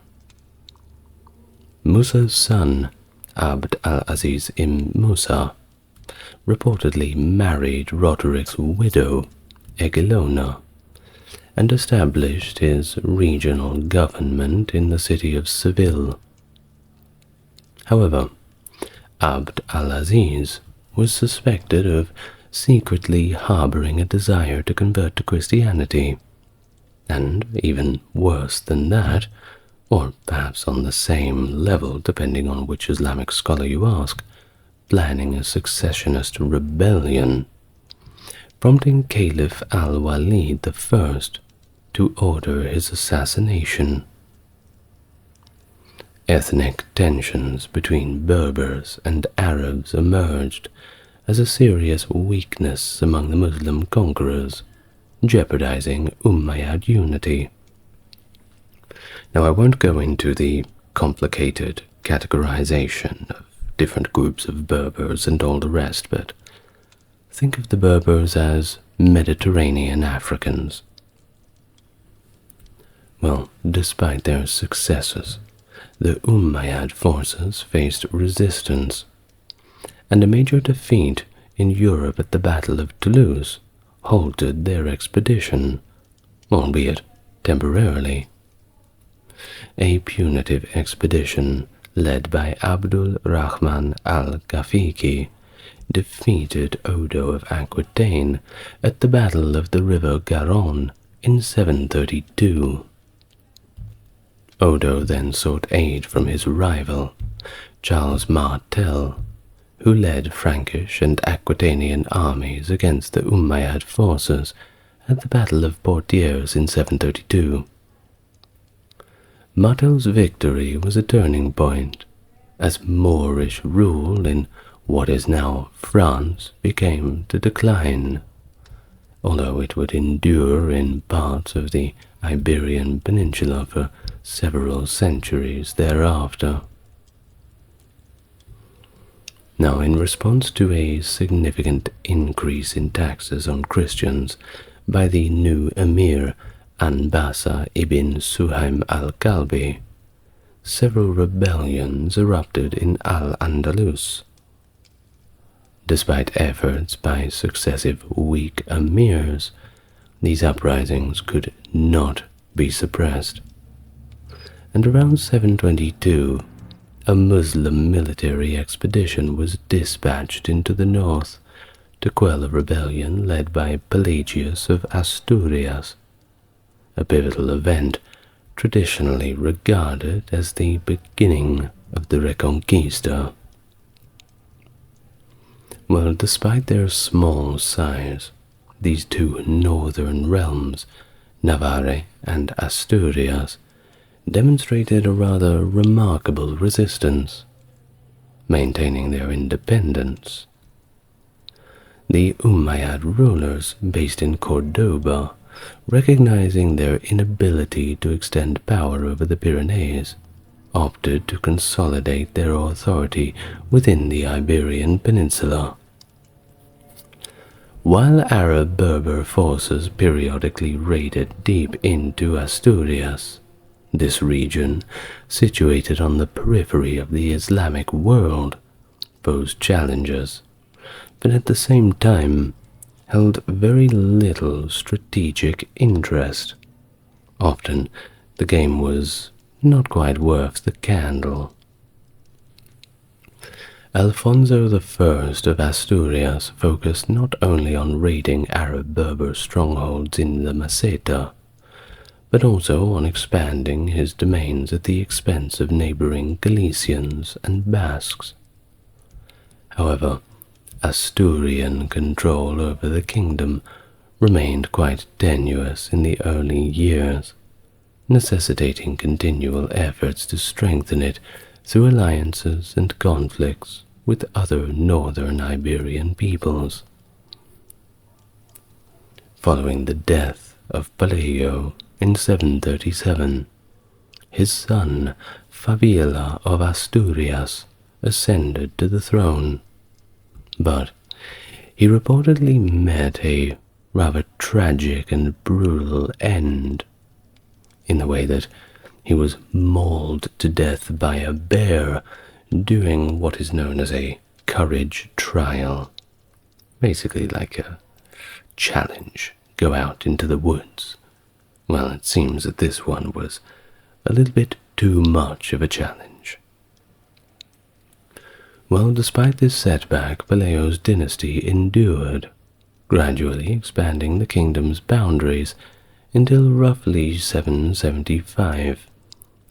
Musa's son, Abd al-Aziz ibn Musa, reportedly married Roderick's widow, Egilona, and established his regional government in the city of Seville. However, Abd al-Aziz was suspected of secretly harboring a desire to convert to Christianity, and even worse than that, or perhaps on the same level depending on which Islamic scholar you ask, planning a successionist rebellion, prompting Caliph al-Walid I to order his assassination. Ethnic tensions between Berbers and Arabs emerged as a serious weakness among the Muslim conquerors, jeopardizing Umayyad unity. Now, I won't go into the complicated categorization of different groups of Berbers and all the rest, but think of the Berbers as Mediterranean Africans. Well, despite their successes, the Umayyad forces faced resistance, and a major defeat in Europe at the Battle of Toulouse halted their expedition, albeit temporarily. A punitive expedition led by Abdul Rahman al-Ghafiqi, defeated Odo of Aquitaine at the Battle of the River Garonne in 732. Odo then sought aid from his rival, Charles Martel, who led Frankish and Aquitanian armies against the Umayyad forces at the Battle of Poitiers in 732. Martel's victory was a turning point, as Moorish rule in what is now France became to decline, although it would endure in parts of the Iberian Peninsula for several centuries thereafter. Now, in response to a significant increase in taxes on Christians by the new emir Anbasa ibn Suhaim al-Kalbi, several rebellions erupted in Al-Andalus. Despite efforts by successive weak emirs, these uprisings could not be suppressed, and around 722, a Muslim military expedition was dispatched into the north to quell a rebellion led by Pelagius of Asturias, a pivotal event traditionally regarded as the beginning of the Reconquista. Well, despite their small size, these two northern realms, Navarre and Asturias, demonstrated a rather remarkable resistance, maintaining their independence. The Umayyad rulers based in Cordoba, recognizing their inability to extend power over the Pyrenees, opted to consolidate their authority within the Iberian Peninsula. While Arab Berber forces periodically raided deep into Asturias, this region, situated on the periphery of the Islamic world, posed challenges, but at the same time held very little strategic interest. Often, the game was not quite worth the candle. Alfonso I of Asturias focused not only on raiding Arab Berber strongholds in the Meseta, but also on expanding his domains at the expense of neighboring Galicians and Basques. However, Asturian control over the kingdom remained quite tenuous in the early years, necessitating continual efforts to strengthen it through alliances and conflicts with other northern Iberian peoples. Following the death of Pelayo in 737, his son Fabiola of Asturias ascended to the throne, but he reportedly met a rather tragic and brutal end, in the way that he was mauled to death by a bear during what is known as a courage trial, basically like a challenge, go out into the woods. Well, it seems that this one was a little bit too much of a challenge. Well, despite this setback, Pelayo's dynasty endured, gradually expanding the kingdom's boundaries until roughly 775,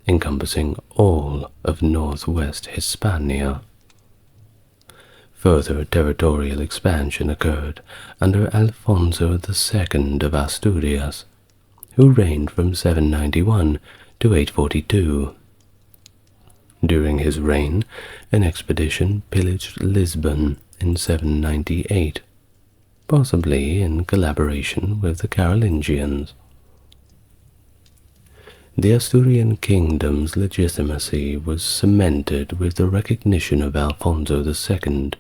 encompassing all of northwest Hispania. Further territorial expansion occurred under Alfonso II of Asturias, who reigned from 791 to 842. During his reign, an expedition pillaged Lisbon in 798, possibly in collaboration with the Carolingians. The Asturian kingdom's legitimacy was cemented with the recognition of Alfonso II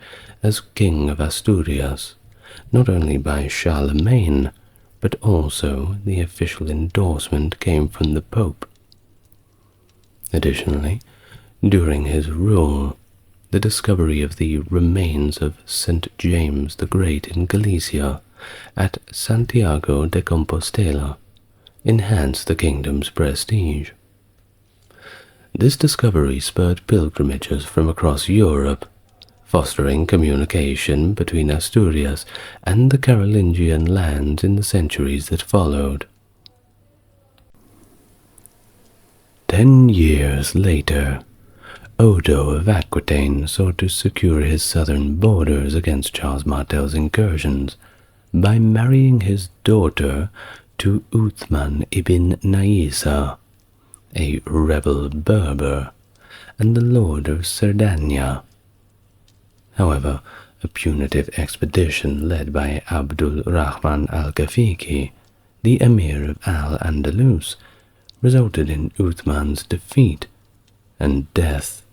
as King of Asturias, not only by Charlemagne, but also the official endorsement came from the Pope. Additionally, during his rule, the discovery of the remains of St. James the Great in Galicia at Santiago de Compostela enhanced the kingdom's prestige. This discovery spurred pilgrimages from across Europe, fostering communication between Asturias and the Carolingian lands in the centuries that followed. 10 years later, Odo of Aquitaine sought to secure his southern borders against Charles Martel's incursions by marrying his daughter to Uthman ibn Naisa, a rebel Berber and the lord of Sardania. However, a punitive expedition led by Abdul Rahman al-Ghafiqi, the emir of Al-Andalus, resulted in Uthman's defeat and death.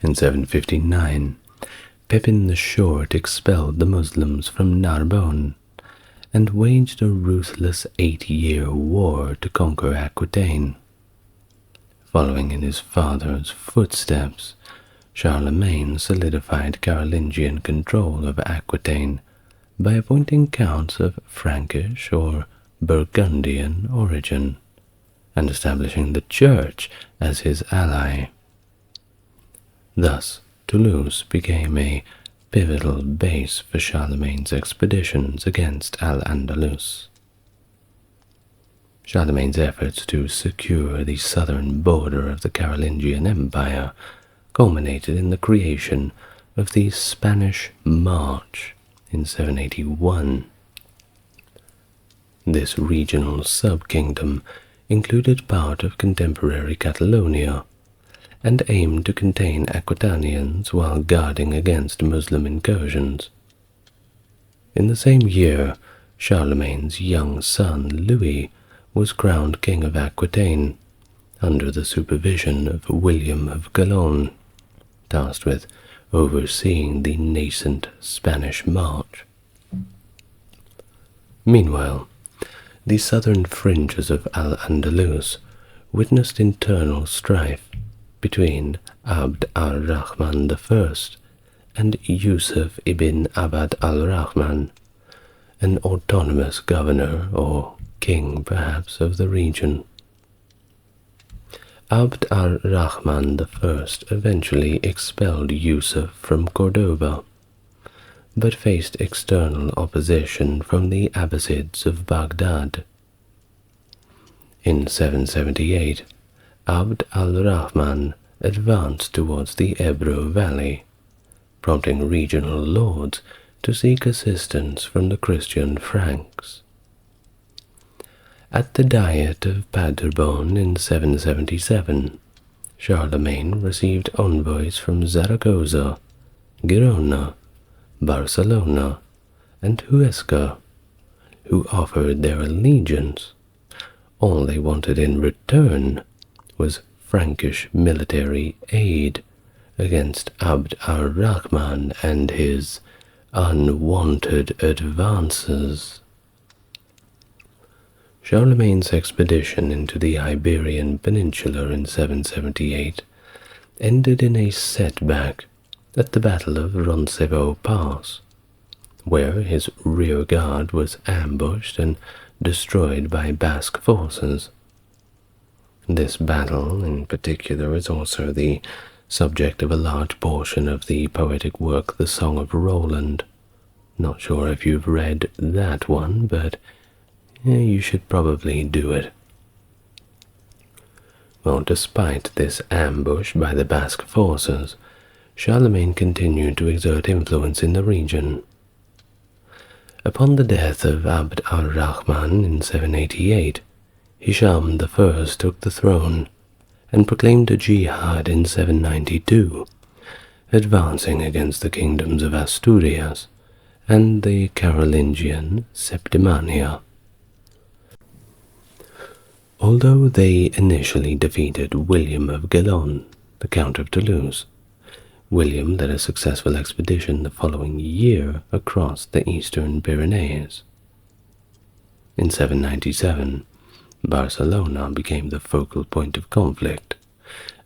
In 759, Pepin the Short expelled the Muslims from Narbonne and waged a ruthless 8-year war to conquer Aquitaine. Following in his father's footsteps, Charlemagne solidified Carolingian control of Aquitaine by appointing counts of Frankish or Burgundian origin, and establishing the Church as his ally. Thus, Toulouse became a pivotal base for Charlemagne's expeditions against Al-Andalus. Charlemagne's efforts to secure the southern border of the Carolingian Empire culminated in the creation of the Spanish March in 781. This regional subkingdom included part of contemporary Catalonia and aimed to contain Aquitanians while guarding against Muslim incursions. In the same year, Charlemagne's young son Louis was crowned King of Aquitaine under the supervision of William of Gellon, tasked with overseeing the nascent Spanish March. Meanwhile, the southern fringes of Al-Andalus witnessed internal strife between Abd al-Rahman I and Yusuf ibn Abd al-Rahman, an autonomous governor or king perhaps of the region. Abd al-Rahman I eventually expelled Yusuf from Cordoba, but faced external opposition from the Abbasids of Baghdad. In 778, Abd al-Rahman advanced towards the Ebro Valley, prompting regional lords to seek assistance from the Christian Franks. At the Diet of Paderborn in 777, Charlemagne received envoys from Zaragoza, Girona, Barcelona, and Huesca, who offered their allegiance. All they wanted in return was Frankish military aid against Abd al-Rahman and his unwanted advances. Charlemagne's expedition into the Iberian Peninsula in 778 ended in a setback at the Battle of Roncesvalles Pass, where his rear guard was ambushed and destroyed by Basque forces. This battle, in particular, is also the subject of a large portion of the poetic work The Song of Roland. Not sure if you've read that one, but you should probably do it. Well, despite this ambush by the Basque forces, Charlemagne continued to exert influence in the region. Upon the death of Abd al-Rahman in 788, Hisham I took the throne and proclaimed a jihad in 792, advancing against the kingdoms of Asturias and the Carolingian Septimania. Although they initially defeated William of Gellon, the Count of Toulouse, William led a successful expedition the following year across the eastern Pyrenees. In 797, Barcelona became the focal point of conflict,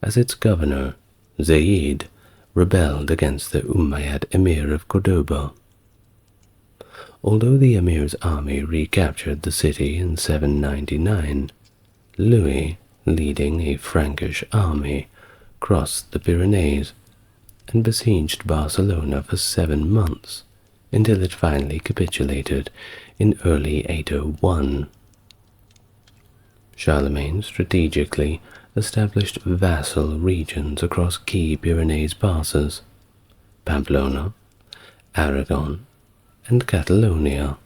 as its governor, Zayd, rebelled against the Umayyad emir of Cordoba. Although the emir's army recaptured the city in 799, Louis, leading a Frankish army, crossed the Pyrenees and besieged Barcelona for 7 months, until it finally capitulated in early 801. Charlemagne strategically established vassal regions across key Pyrenees passes, Pamplona, Aragon, and Catalonia.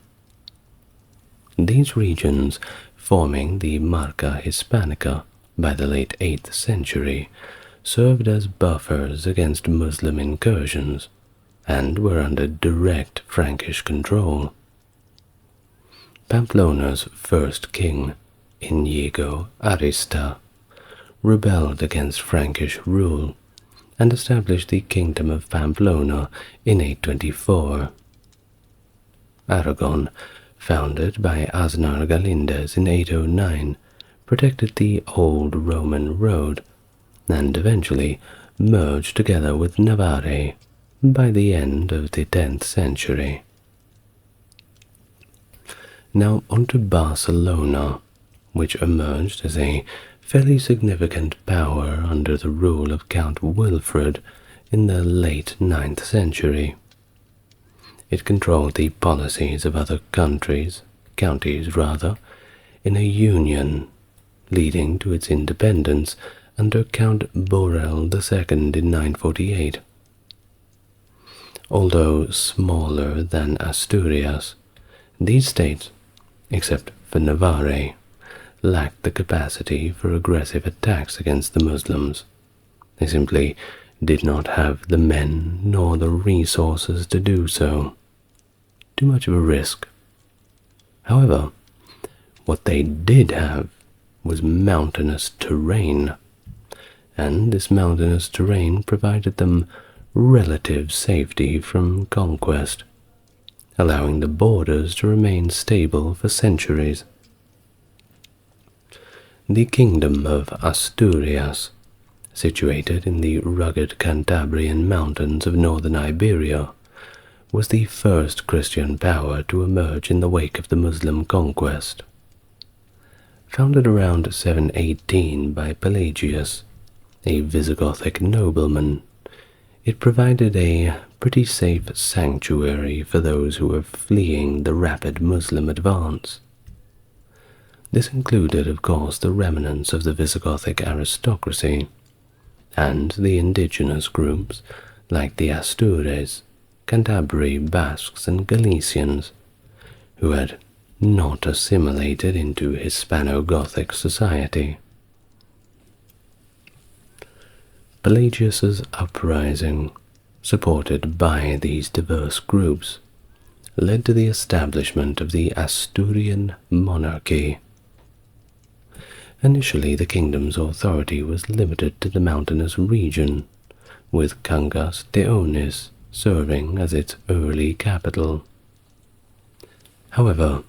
These regions, forming the Marca Hispanica by the late 8th century, served as buffers against Muslim incursions and were under direct Frankish control. Pamplona's first king, Inigo Arista, rebelled against Frankish rule and established the Kingdom of Pamplona in 824. Aragon, founded by Aznar Galindez in 809, protected the old Roman road and eventually merged together with Navarre by the end of the 10th century. Now onto Barcelona, which emerged as a fairly significant power under the rule of Count Wilfrid in the late 9th century. It controlled the policies of other counties, in a union, leading to its independence under Count Borel II in 948. Although smaller than Asturias, these states, except for Navarre, lacked the capacity for aggressive attacks against the Muslims. They simply did not have the men nor the resources to do so. Too much of a risk. However, what they did have was mountainous terrain, and this mountainous terrain provided them relative safety from conquest, allowing the borders to remain stable for centuries. The Kingdom of Asturias, situated in the rugged Cantabrian mountains of northern Iberia, was the first Christian power to emerge in the wake of the Muslim conquest. Founded around 718 by Pelagius, a Visigothic nobleman, it provided a pretty safe sanctuary for those who were fleeing the rapid Muslim advance. This included, of course, the remnants of the Visigothic aristocracy, and the indigenous groups like the Astures, Cantabri, Basques, and Galicians, who had not assimilated into Hispano-Gothic society. Pelagius's uprising, supported by these diverse groups, led to the establishment of the Asturian monarchy. Initially, the kingdom's authority was limited to the mountainous region, with Cangas de Onís serving as its early capital. However,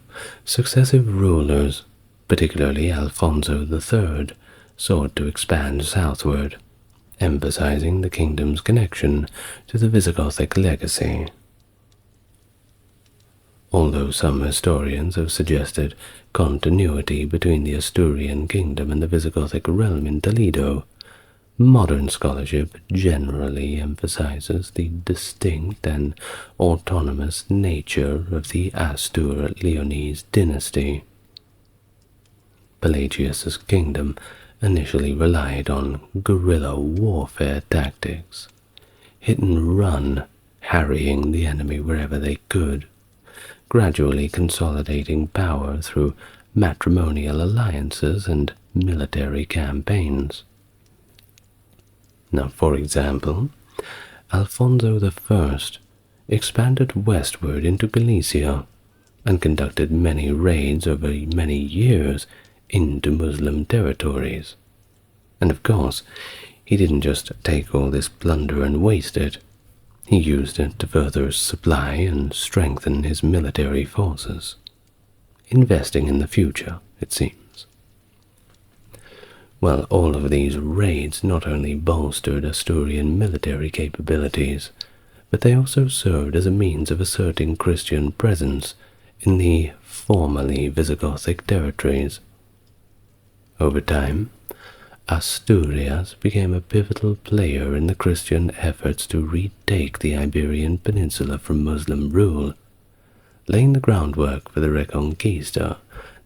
successive rulers, particularly Alfonso III, sought to expand southward, emphasizing the kingdom's connection to the Visigothic legacy. Although some historians have suggested continuity between the Asturian kingdom and the Visigothic realm in Toledo, modern scholarship generally emphasizes the distinct and autonomous nature of the Astur-Leonese dynasty. Pelagius's kingdom initially relied on guerrilla warfare tactics, hit and run, harrying the enemy wherever they could, gradually consolidating power through matrimonial alliances and military campaigns. Now, for example, Alfonso I expanded westward into Galicia and conducted many raids over many years into Muslim territories. And of course, he didn't just take all this plunder and waste it. He used it to further supply and strengthen his military forces, investing in the future, it seems. Well, all of these raids not only bolstered Asturian military capabilities, but they also served as a means of asserting Christian presence in the formerly Visigothic territories. Over time, Asturias became a pivotal player in the Christian efforts to retake the Iberian Peninsula from Muslim rule, laying the groundwork for the Reconquista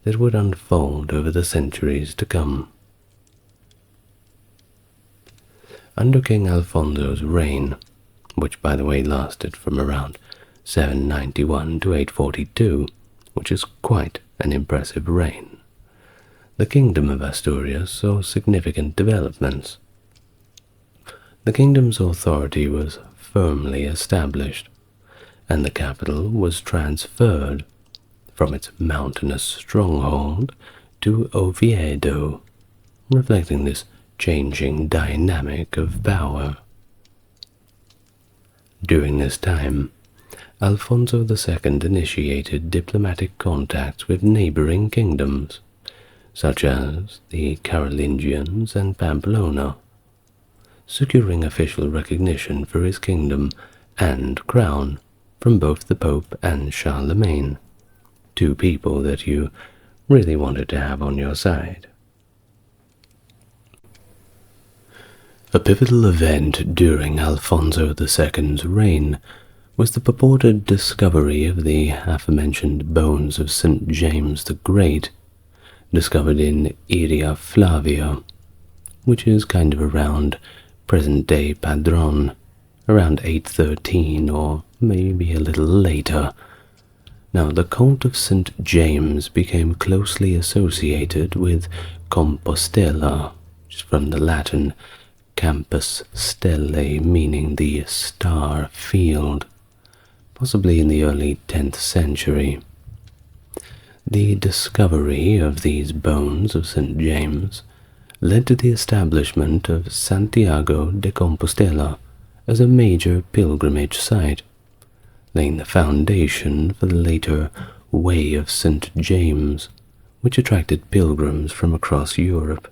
that would unfold over the centuries to come. Under King Alfonso's reign, which by the way lasted from around 791 to 842, which is quite an impressive reign, the Kingdom of Asturias saw significant developments. The kingdom's authority was firmly established, and the capital was transferred from its mountainous stronghold to Oviedo, reflecting this changing dynamic of power. During this time, Alfonso II initiated diplomatic contacts with neighboring kingdoms, such as the Carolingians and Pamplona, securing official recognition for his kingdom and crown from both the Pope and Charlemagne, two people that you really wanted to have on your side. A pivotal event during Alfonso II's reign was the purported discovery of the aforementioned bones of St. James the Great, discovered in Iria Flavia, which is kind of around present-day Padron, around 813 or maybe a little later. Now, the cult of St. James became closely associated with Compostela, which is from the Latin Campus Stellae, meaning the star field, possibly in the early 10th century. The discovery of these bones of St. James led to the establishment of Santiago de Compostela as a major pilgrimage site, laying the foundation for the later Way of St. James, which attracted pilgrims from across Europe.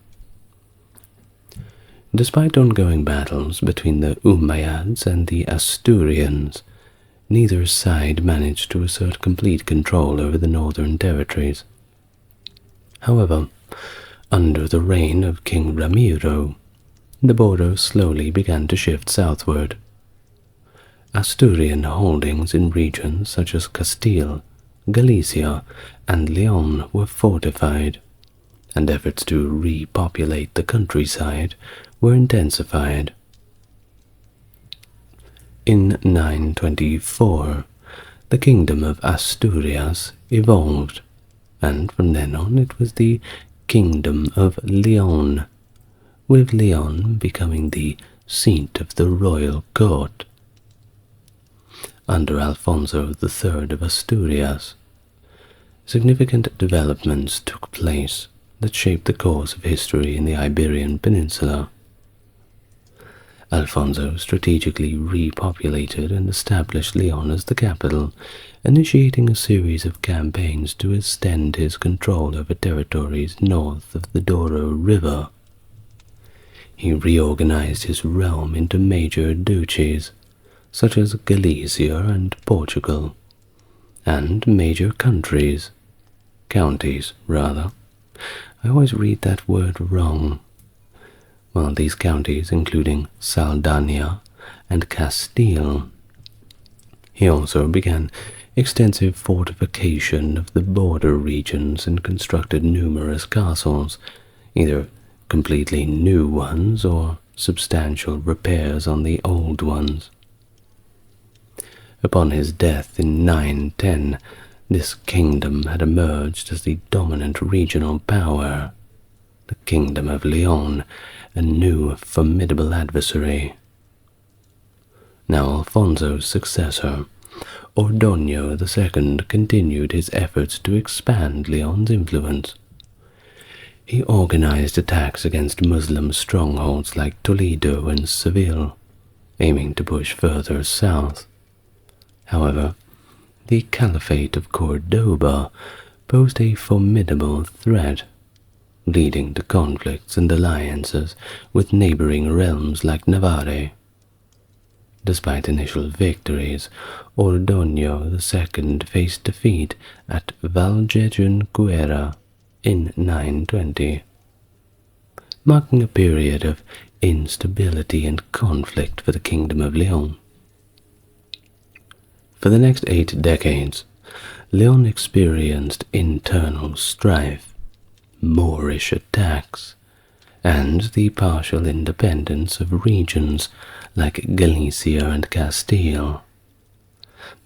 Despite ongoing battles between the Umayyads and the Asturians, neither side managed to assert complete control over the northern territories. However, under the reign of King Ramiro, the border slowly began to shift southward. Asturian holdings in regions such as Castile, Galicia, and Leon were fortified, and efforts to repopulate the countryside were intensified. In 924, the Kingdom of Asturias evolved, and from then on it was the Kingdom of Leon, with Leon becoming the seat of the royal court. Under Alfonso III of Asturias, significant developments took place that shaped the course of history in the Iberian Peninsula. Alfonso strategically repopulated and established Leon as the capital, initiating a series of campaigns to extend his control over territories north of the Douro River. He reorganized his realm into major duchies, such as Galicia and Portugal, and major counties, rather. I always read that word wrong. Well, these counties including Saldania and Castile. He also began extensive fortification of the border regions and constructed numerous castles, either completely new ones or substantial repairs on the old ones. Upon his death in 910, this kingdom had emerged as the dominant regional power. The Kingdom of Leon, a new formidable adversary. Now Alfonso's successor, Ordoño II, continued his efforts to expand Leon's influence. He organized attacks against Muslim strongholds like Toledo and Seville, aiming to push further south. However, the Caliphate of Cordoba posed a formidable threat, leading to conflicts and alliances with neighboring realms like Navarre. Despite initial victories, Ordoño II faced defeat at Valjejuncuera in 920. marking a period of instability and conflict for the Kingdom of Leon. For the next 8 decades, Leon experienced internal strife, Moorish attacks, and the partial independence of regions like Galicia and Castile.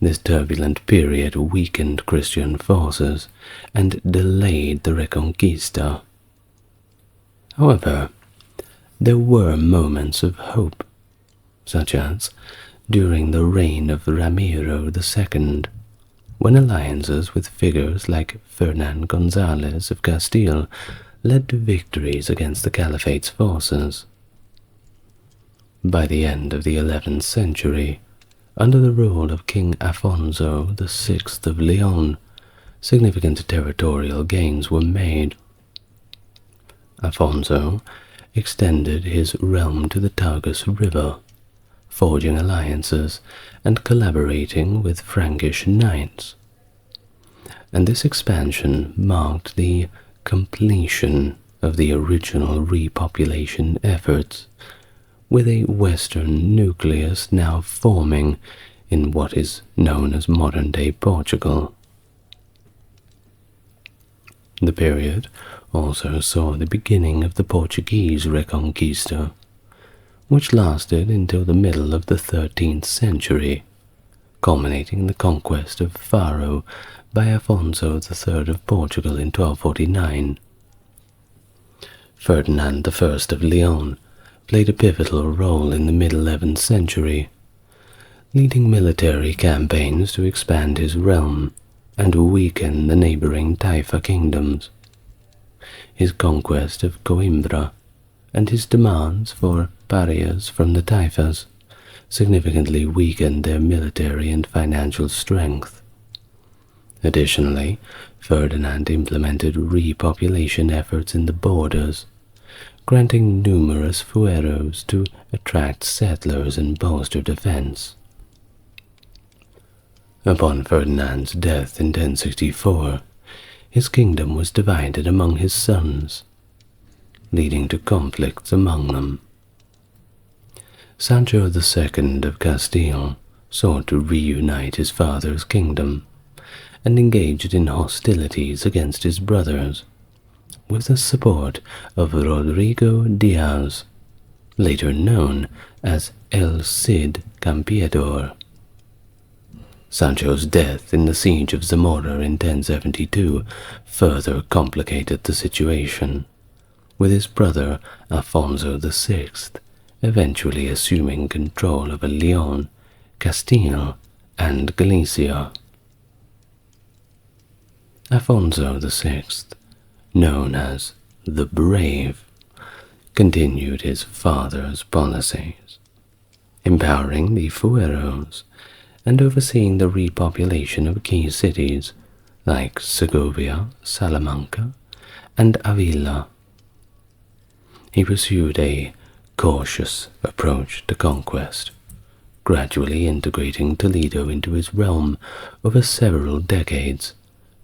This turbulent period weakened Christian forces and delayed the Reconquista. However, there were moments of hope, such as during the reign of Ramiro II, when alliances with figures like Fernand Gonzalez of Castile led to victories against the Caliphate's forces. By the end of the 11th century, under the rule of King Afonso VI of Leon, significant territorial gains were made. Afonso extended his realm to the Tagus River, forging alliances and collaborating with Frankish knights. And this expansion marked the completion of the original repopulation efforts, with a western nucleus now forming in what is known as modern-day Portugal. The period also saw the beginning of the Portuguese Reconquista, which lasted until the middle of the 13th century, culminating in the conquest of Faro by Afonso III of Portugal in 1249. Ferdinand I of Leon played a pivotal role in the mid-11th century, leading military campaigns to expand his realm and weaken the neighboring Taifa kingdoms. His conquest of Coimbra and his demands for parias from the Taifas significantly weakened their military and financial strength. Additionally, Ferdinand implemented repopulation efforts in the borders, granting numerous fueros to attract settlers and bolster defense. Upon Ferdinand's death in 1064, his kingdom was divided among his sons, leading to conflicts among them. Sancho II of Castile sought to reunite his father's kingdom and engaged in hostilities against his brothers, with the support of Rodrigo Diaz, later known as El Cid Campeador. Sancho's death in the siege of Zamora in 1072 further complicated the situation, with his brother Afonso VI eventually assuming control over Leon, Castile, and Galicia. Afonso VI, known as the Brave, continued his father's policies, empowering the fueros and overseeing the repopulation of key cities like Segovia, Salamanca, and Avila. He pursued a cautious approach to conquest, gradually integrating Toledo into his realm over several decades,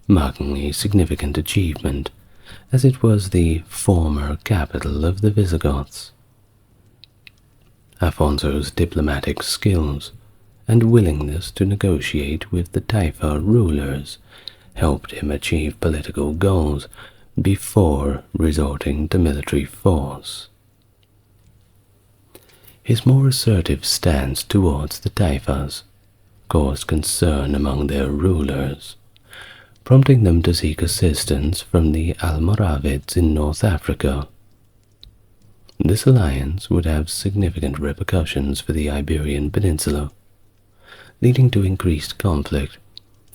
marking a significant achievement, as it was the former capital of the Visigoths. Afonso's diplomatic skills and willingness to negotiate with the Taifa rulers helped him achieve political goals before resorting to military force. His more assertive stance towards the Taifas caused concern among their rulers, prompting them to seek assistance from the Almoravids in North Africa. This alliance would have significant repercussions for the Iberian Peninsula, leading to increased conflict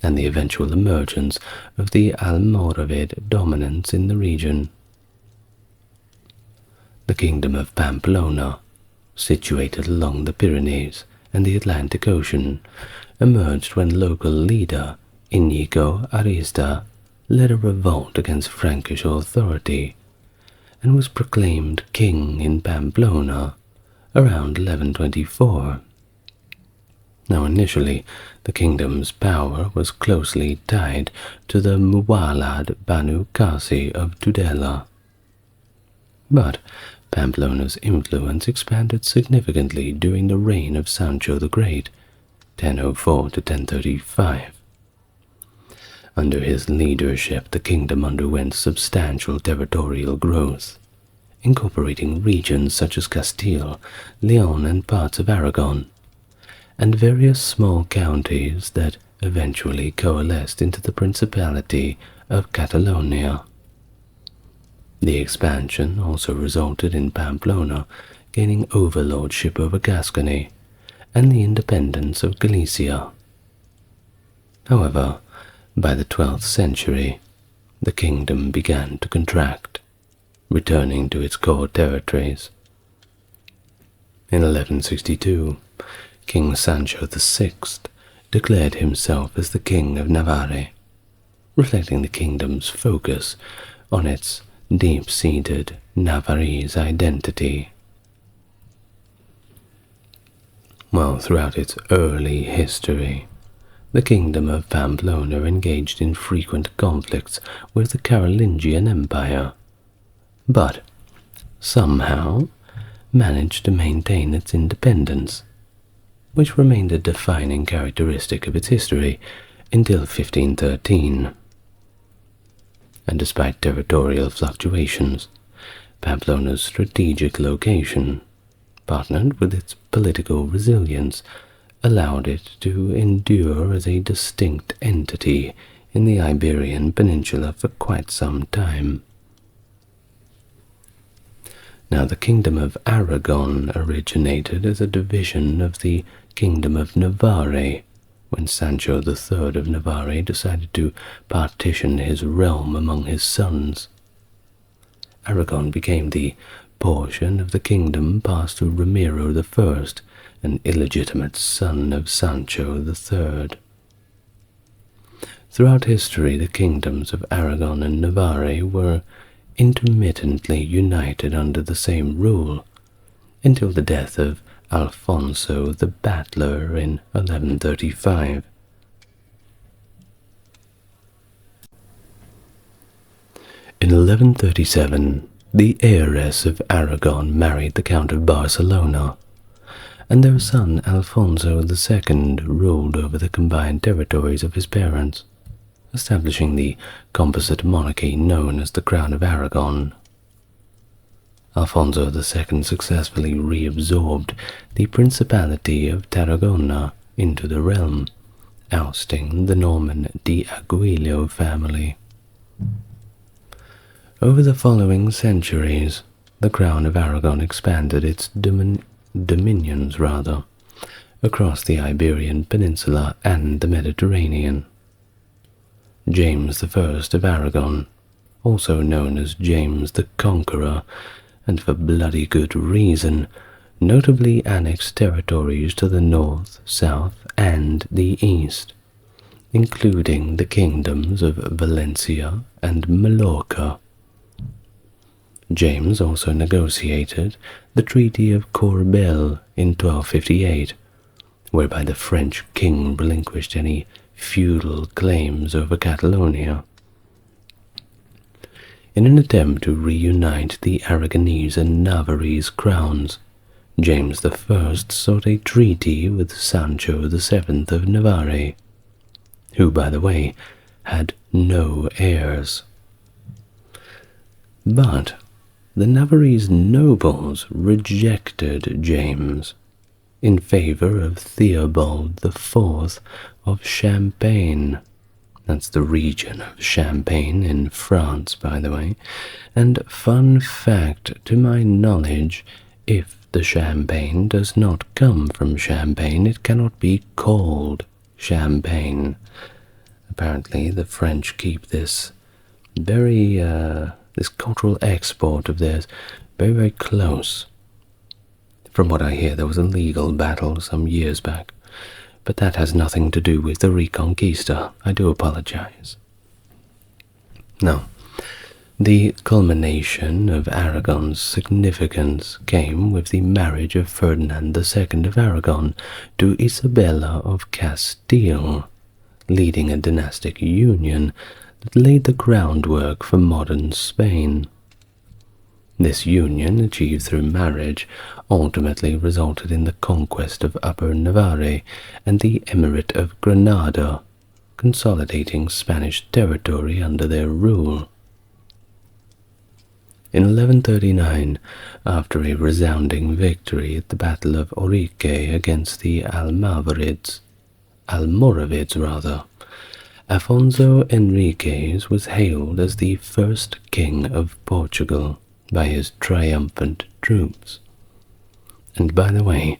and the eventual emergence of the Almoravid dominance in the region. The Kingdom of Pamplona, situated along the Pyrenees and the Atlantic Ocean, emerged when local leader Inigo Arista led a revolt against Frankish authority and was proclaimed king in Pamplona around 1124. Now initially, the kingdom's power was closely tied to the Muwalad Banu Qasi of Tudela. But Pamplona's influence expanded significantly during the reign of Sancho the Great, 1004 to 1035. Under his leadership, the kingdom underwent substantial territorial growth, incorporating regions such as Castile, Leon, and parts of Aragon, and various small counties that eventually coalesced into the Principality of Catalonia. The expansion also resulted in Pamplona gaining overlordship over Gascony and the independence of Galicia. However, by the 12th century, the kingdom began to contract, returning to its core territories. In 1162, King Sancho VI declared himself as the King of Navarre, reflecting the kingdom's focus on its deep-seated Navarrese identity. While throughout its early history, the kingdom of Pamplona engaged in frequent conflicts with the Carolingian Empire, but somehow managed to maintain its independence, which remained a defining characteristic of its history until 1513. And despite territorial fluctuations, Pamplona's strategic location, partnered with its political resilience, allowed it to endure as a distinct entity in the Iberian Peninsula for quite some time. Now, the Kingdom of Aragon originated as a division of the Kingdom of Navarre, when Sancho III of Navarre decided to partition his realm among his sons. Aragon became the portion of the kingdom passed to Ramiro I, an illegitimate son of Sancho III. Throughout history, the kingdoms of Aragon and Navarre were intermittently united under the same rule, until the death of Alfonso the Battler in 1135. In 1137, the heiress of Aragon married the Count of Barcelona, and their son Alfonso II ruled over the combined territories of his parents, establishing the composite monarchy known as the Crown of Aragon. Alfonso II successfully reabsorbed the Principality of Tarragona into the realm, ousting the Norman d'Aguillo family. Over the following centuries, the Crown of Aragon expanded its dominions across the Iberian Peninsula and the Mediterranean. James I of Aragon, also known as James the Conqueror, and for bloody good reason, notably annexed territories to the north, south, and the east, including the kingdoms of Valencia and Mallorca. James also negotiated the Treaty of Corbeil in 1258, whereby the French king relinquished any feudal claims over Catalonia. In an attempt to reunite the Aragonese and Navarrese crowns, James I sought a treaty with Sancho VII of Navarre, who, by the way, had no heirs. But the Navarrese nobles rejected James in favor of Theobald IV of Champagne. That's the region of Champagne in France, by the way. And fun fact, to my knowledge, if the champagne does not come from Champagne, it cannot be called Champagne. Apparently, the French keep this this cultural export of theirs very, very close. From what I hear, there was a legal battle some years back, but that has nothing to do with the Reconquista. I do apologize. Now, the culmination of Aragon's significance came with the marriage of Ferdinand II of Aragon to Isabella of Castile, leading a dynastic union that laid the groundwork for modern Spain. This union, achieved through marriage, ultimately resulted in the conquest of Upper Navarre and the Emirate of Granada, consolidating Spanish territory under their rule. In 1139, after a resounding victory at the Battle of Orique against the Almoravids, Afonso Henriques was hailed as the first king of Portugal by his triumphant troops. And by the way,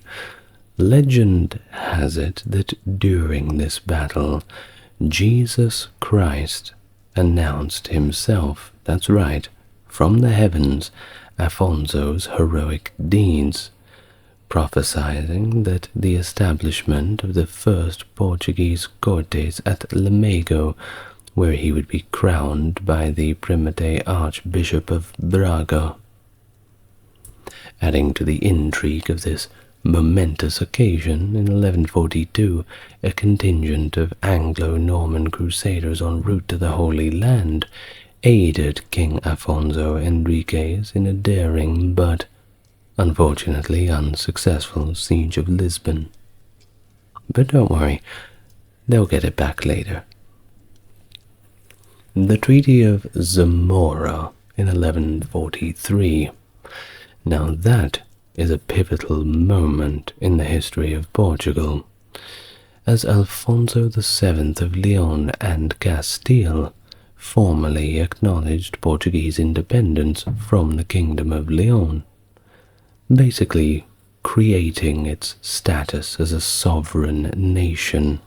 legend has it that during this battle, Jesus Christ announced himself, that's right, from the heavens, Afonso's heroic deeds, prophesying that the establishment of the first Portuguese Cortes at Lamego, where he would be crowned by the Primate Archbishop of Braga. Adding to the intrigue of this momentous occasion, in 1142, a contingent of Anglo-Norman crusaders en route to the Holy Land aided King Afonso Henriques in a daring but, unfortunately, unsuccessful siege of Lisbon. But don't worry, they'll get it back later. The Treaty of Zamora in 1143. Now that is a pivotal moment in the history of Portugal, as Alfonso VII of Leon and Castile formally acknowledged Portuguese independence from the Kingdom of Leon, basically creating its status as a sovereign nation.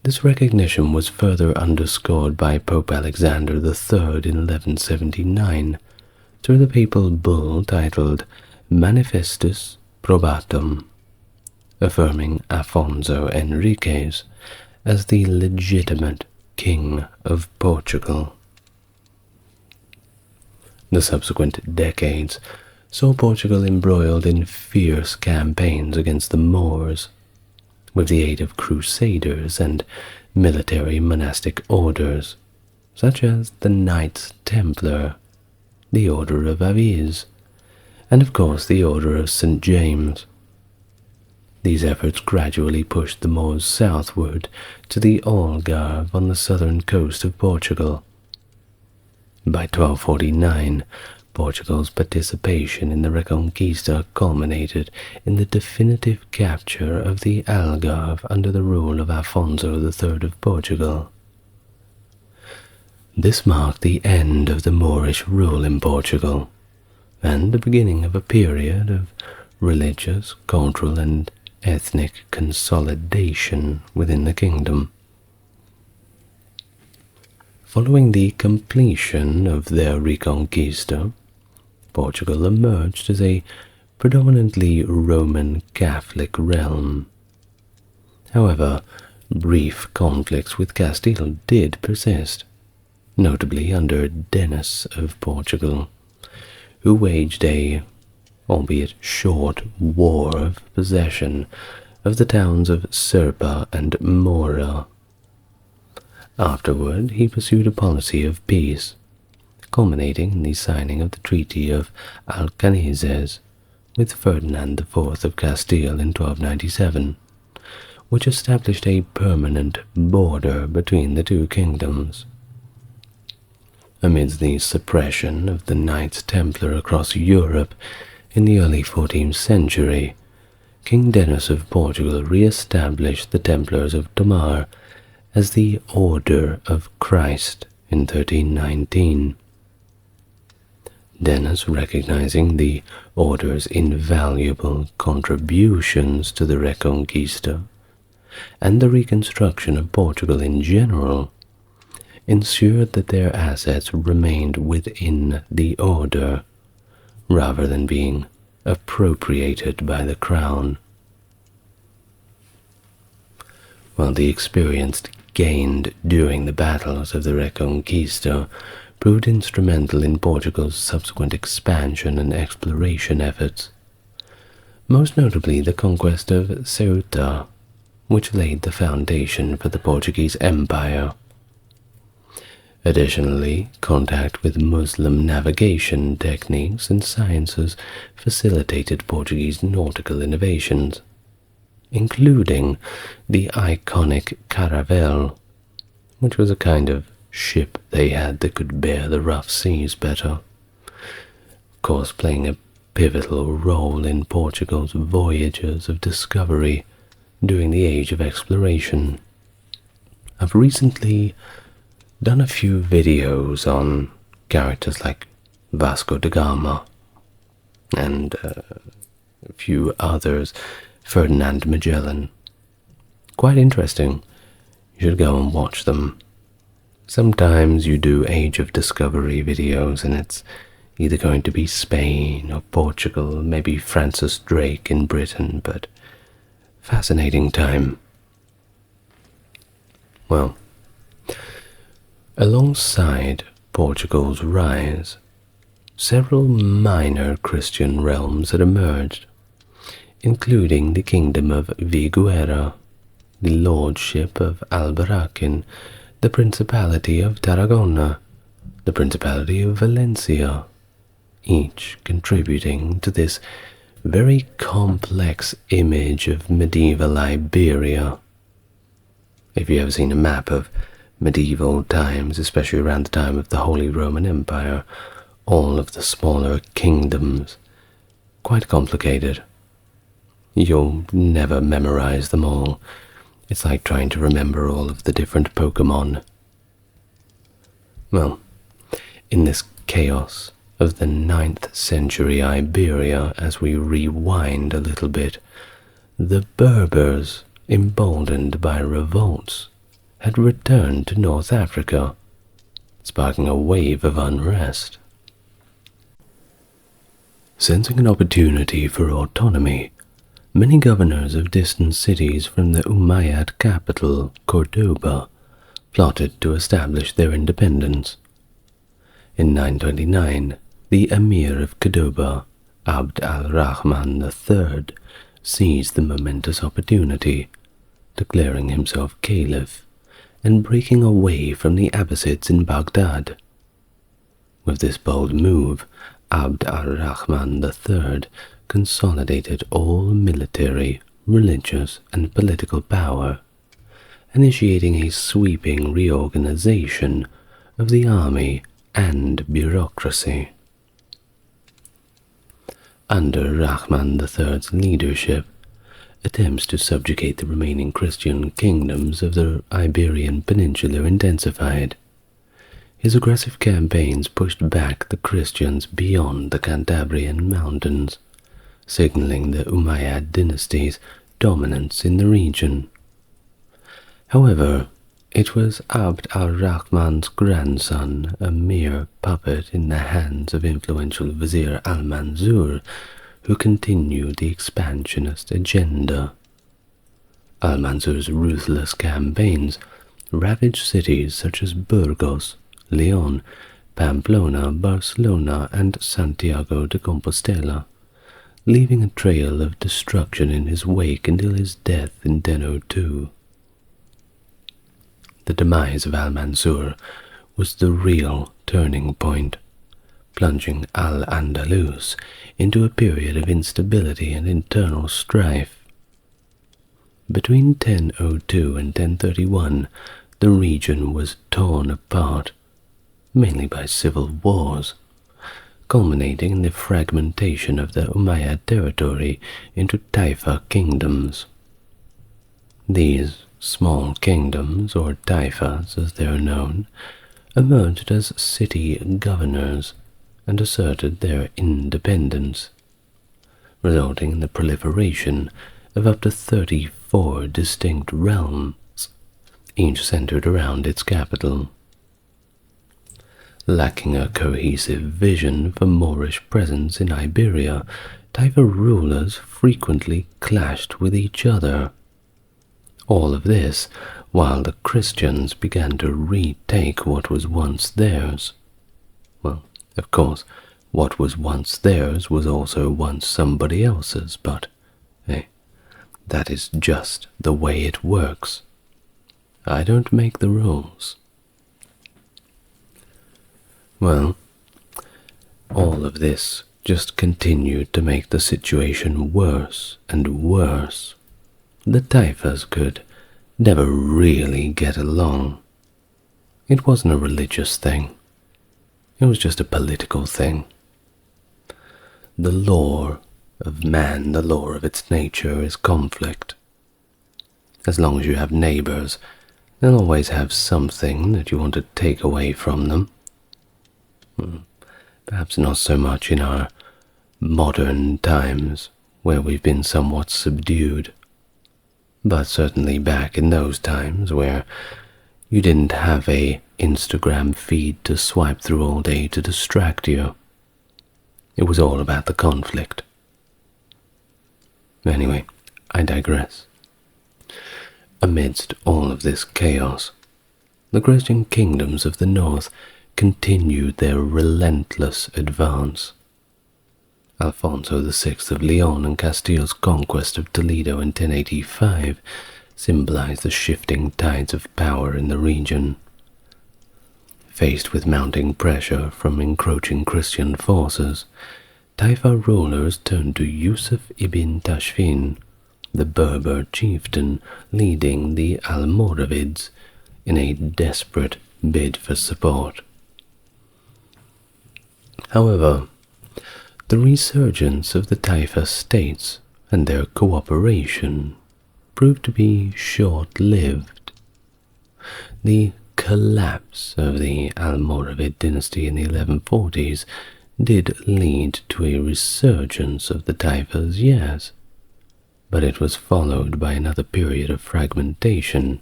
This recognition was further underscored by Pope Alexander III in 1179 through the papal bull titled Manifestus Probatum, affirming Afonso Henriques as the legitimate King of Portugal. The subsequent decades saw Portugal embroiled in fierce campaigns against the Moors, with the aid of crusaders and military monastic orders, such as the Knights Templar, the Order of Aviz, and of course the Order of St. James. These efforts gradually pushed the Moors southward to the Algarve on the southern coast of Portugal. By 1249, Portugal's participation in the Reconquista culminated in the definitive capture of the Algarve under the rule of Afonso III of Portugal. This marked the end of the Moorish rule in Portugal, and the beginning of a period of religious, cultural, and ethnic consolidation within the kingdom. Following the completion of their Reconquista, Portugal emerged as a predominantly Roman Catholic realm. However, brief conflicts with Castile did persist, notably under Denis of Portugal, who waged a, albeit short, war of possession of the towns of Serpa and Mora. Afterward, he pursued a policy of peace, culminating in the signing of the Treaty of Alcañices with Ferdinand IV of Castile in 1297, which established a permanent border between the two kingdoms. Amidst the suppression of the Knights Templar across Europe in the early 14th century, King Denis of Portugal re-established the Templars of Tomar as the Order of Christ in 1319. Denis, recognizing the order's invaluable contributions to the Reconquista and the reconstruction of Portugal in general, ensured that their assets remained within the order, rather than being appropriated by the crown. While the experience gained during the battles of the Reconquista proved instrumental in Portugal's subsequent expansion and exploration efforts, most notably the conquest of Ceuta, which laid the foundation for the Portuguese Empire. Additionally, contact with Muslim navigation techniques and sciences facilitated Portuguese nautical innovations, including the iconic caravel, which was a kind of ship they had that could bear the rough seas better, of course playing a pivotal role in Portugal's voyages of discovery during the Age of Exploration. I've recently done a few videos on characters like Vasco da Gama and a few others, Ferdinand Magellan. Quite interesting. You should go and watch them. Sometimes you do Age of Discovery videos and it's either going to be Spain or Portugal, maybe Francis Drake in Britain, but fascinating time. Well, alongside Portugal's rise, several minor Christian realms had emerged, including the Kingdom of Viguera, the Lordship of Albarracin, the Principality of Tarragona, the Principality of Valencia, each contributing to this very complex image of medieval Iberia. If you've ever seen a map of medieval times, especially around the time of the Holy Roman Empire, all of the smaller kingdoms, quite complicated. You'll never memorize them all. It's like trying to remember all of the different Pokemon. Well, in this chaos of the 9th century Iberia, as we rewind a little bit, the Berbers, emboldened by revolts, had returned to North Africa, sparking a wave of unrest. Sensing an opportunity for autonomy, many governors of distant cities from the Umayyad capital, Cordoba, plotted to establish their independence. In 929, the Emir of Cordoba, Abd al-Rahman III, seized the momentous opportunity, declaring himself caliph and breaking away from the Abbasids in Baghdad. With this bold move, Abd al-Rahman III consolidated all military, religious, and political power, initiating a sweeping reorganization of the army and bureaucracy. Under Rahman III's leadership, attempts to subjugate the remaining Christian kingdoms of the Iberian Peninsula intensified. His aggressive campaigns pushed back the Christians beyond the Cantabrian mountains, signaling the Umayyad dynasty's dominance in the region. However, it was Abd al-Rahman's grandson, a mere puppet in the hands of influential Vizier al-Mansur, who continued the expansionist agenda. Al-Mansur's ruthless campaigns ravaged cities such as Burgos, Leon, Pamplona, Barcelona, and Santiago de Compostela, leaving a trail of destruction in his wake until his death in 1002. The demise of al-Mansur was the real turning point, plunging Al-Andalus into a period of instability and internal strife. Between 1002 and 1031, the region was torn apart, mainly by civil wars, culminating in the fragmentation of the Umayyad territory into Taifa kingdoms. These small kingdoms, or taifas as they are known, emerged as city governors and asserted their independence, resulting in the proliferation of up to 34 distinct realms, each centered around its capital. Lacking a cohesive vision for Moorish presence in Iberia, Taifa rulers frequently clashed with each other. All of this while the Christians began to retake what was once theirs. Well, of course, what was once theirs was also once somebody else's, but, hey, that is just the way it works. I don't make the rules. Well, all of this just continued to make the situation worse and worse. The Taifas could never really get along. It wasn't a religious thing. It was just a political thing. The law of man, the law of its nature, is conflict. As long as you have neighbors, they'll always have something that you want to take away from them. Perhaps not so much in our modern times, where we've been somewhat subdued, but certainly back in those times where you didn't have a Instagram feed to swipe through all day to distract you. It was all about the conflict. Anyway, I digress. Amidst all of this chaos, the Christian kingdoms of the north continued their relentless advance. Alfonso VI of Leon and Castile's conquest of Toledo in 1085 symbolized the shifting tides of power in the region. Faced with mounting pressure from encroaching Christian forces, Taifa rulers turned to Yusuf ibn Tashfin, the Berber chieftain leading the Almoravids, in a desperate bid for support. However, the resurgence of the Taifa states and their cooperation proved to be short-lived. The collapse of the Almoravid dynasty in the 1140s did lead to a resurgence of the Taifas, yes, but it was followed by another period of fragmentation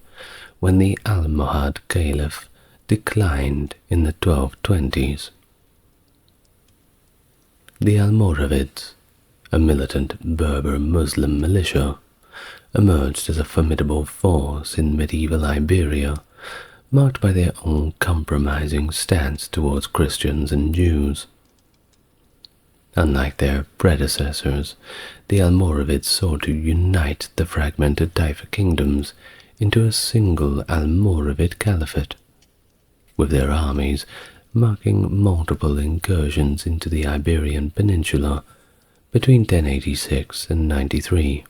when the Almohad Caliph declined in the 1220s. The Almoravids, a militant Berber Muslim militia, emerged as a formidable force in medieval Iberia, marked by their uncompromising stance towards Christians and Jews. Unlike their predecessors, the Almoravids sought to unite the fragmented Taifa kingdoms into a single Almoravid caliphate, with their armies marking multiple incursions into the Iberian Peninsula between 1086 and 93.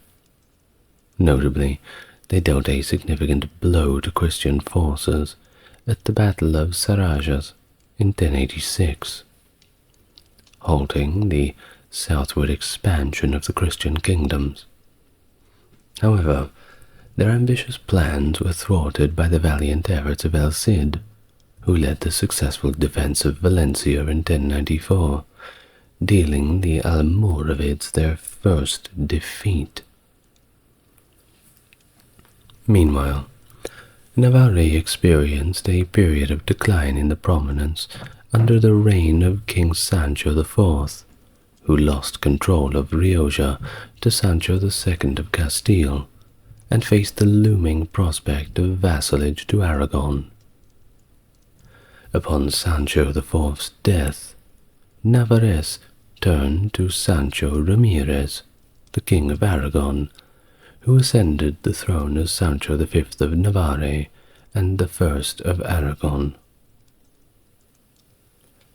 Notably, they dealt a significant blow to Christian forces at the Battle of Sarajas in 1086, halting the southward expansion of the Christian kingdoms. However, their ambitious plans were thwarted by the valiant efforts of El Cid, who led the successful defense of Valencia in 1094, dealing the Almoravids their first defeat. Meanwhile, Navarre experienced a period of decline in the prominence under the reign of King Sancho IV, who lost control of Rioja to Sancho II of Castile and faced the looming prospect of vassalage to Aragon. Upon Sancho IV's death, Navarrese turned to Sancho Ramirez, the King of Aragon, who ascended the throne as Sancho V of Navarre and the First of Aragon.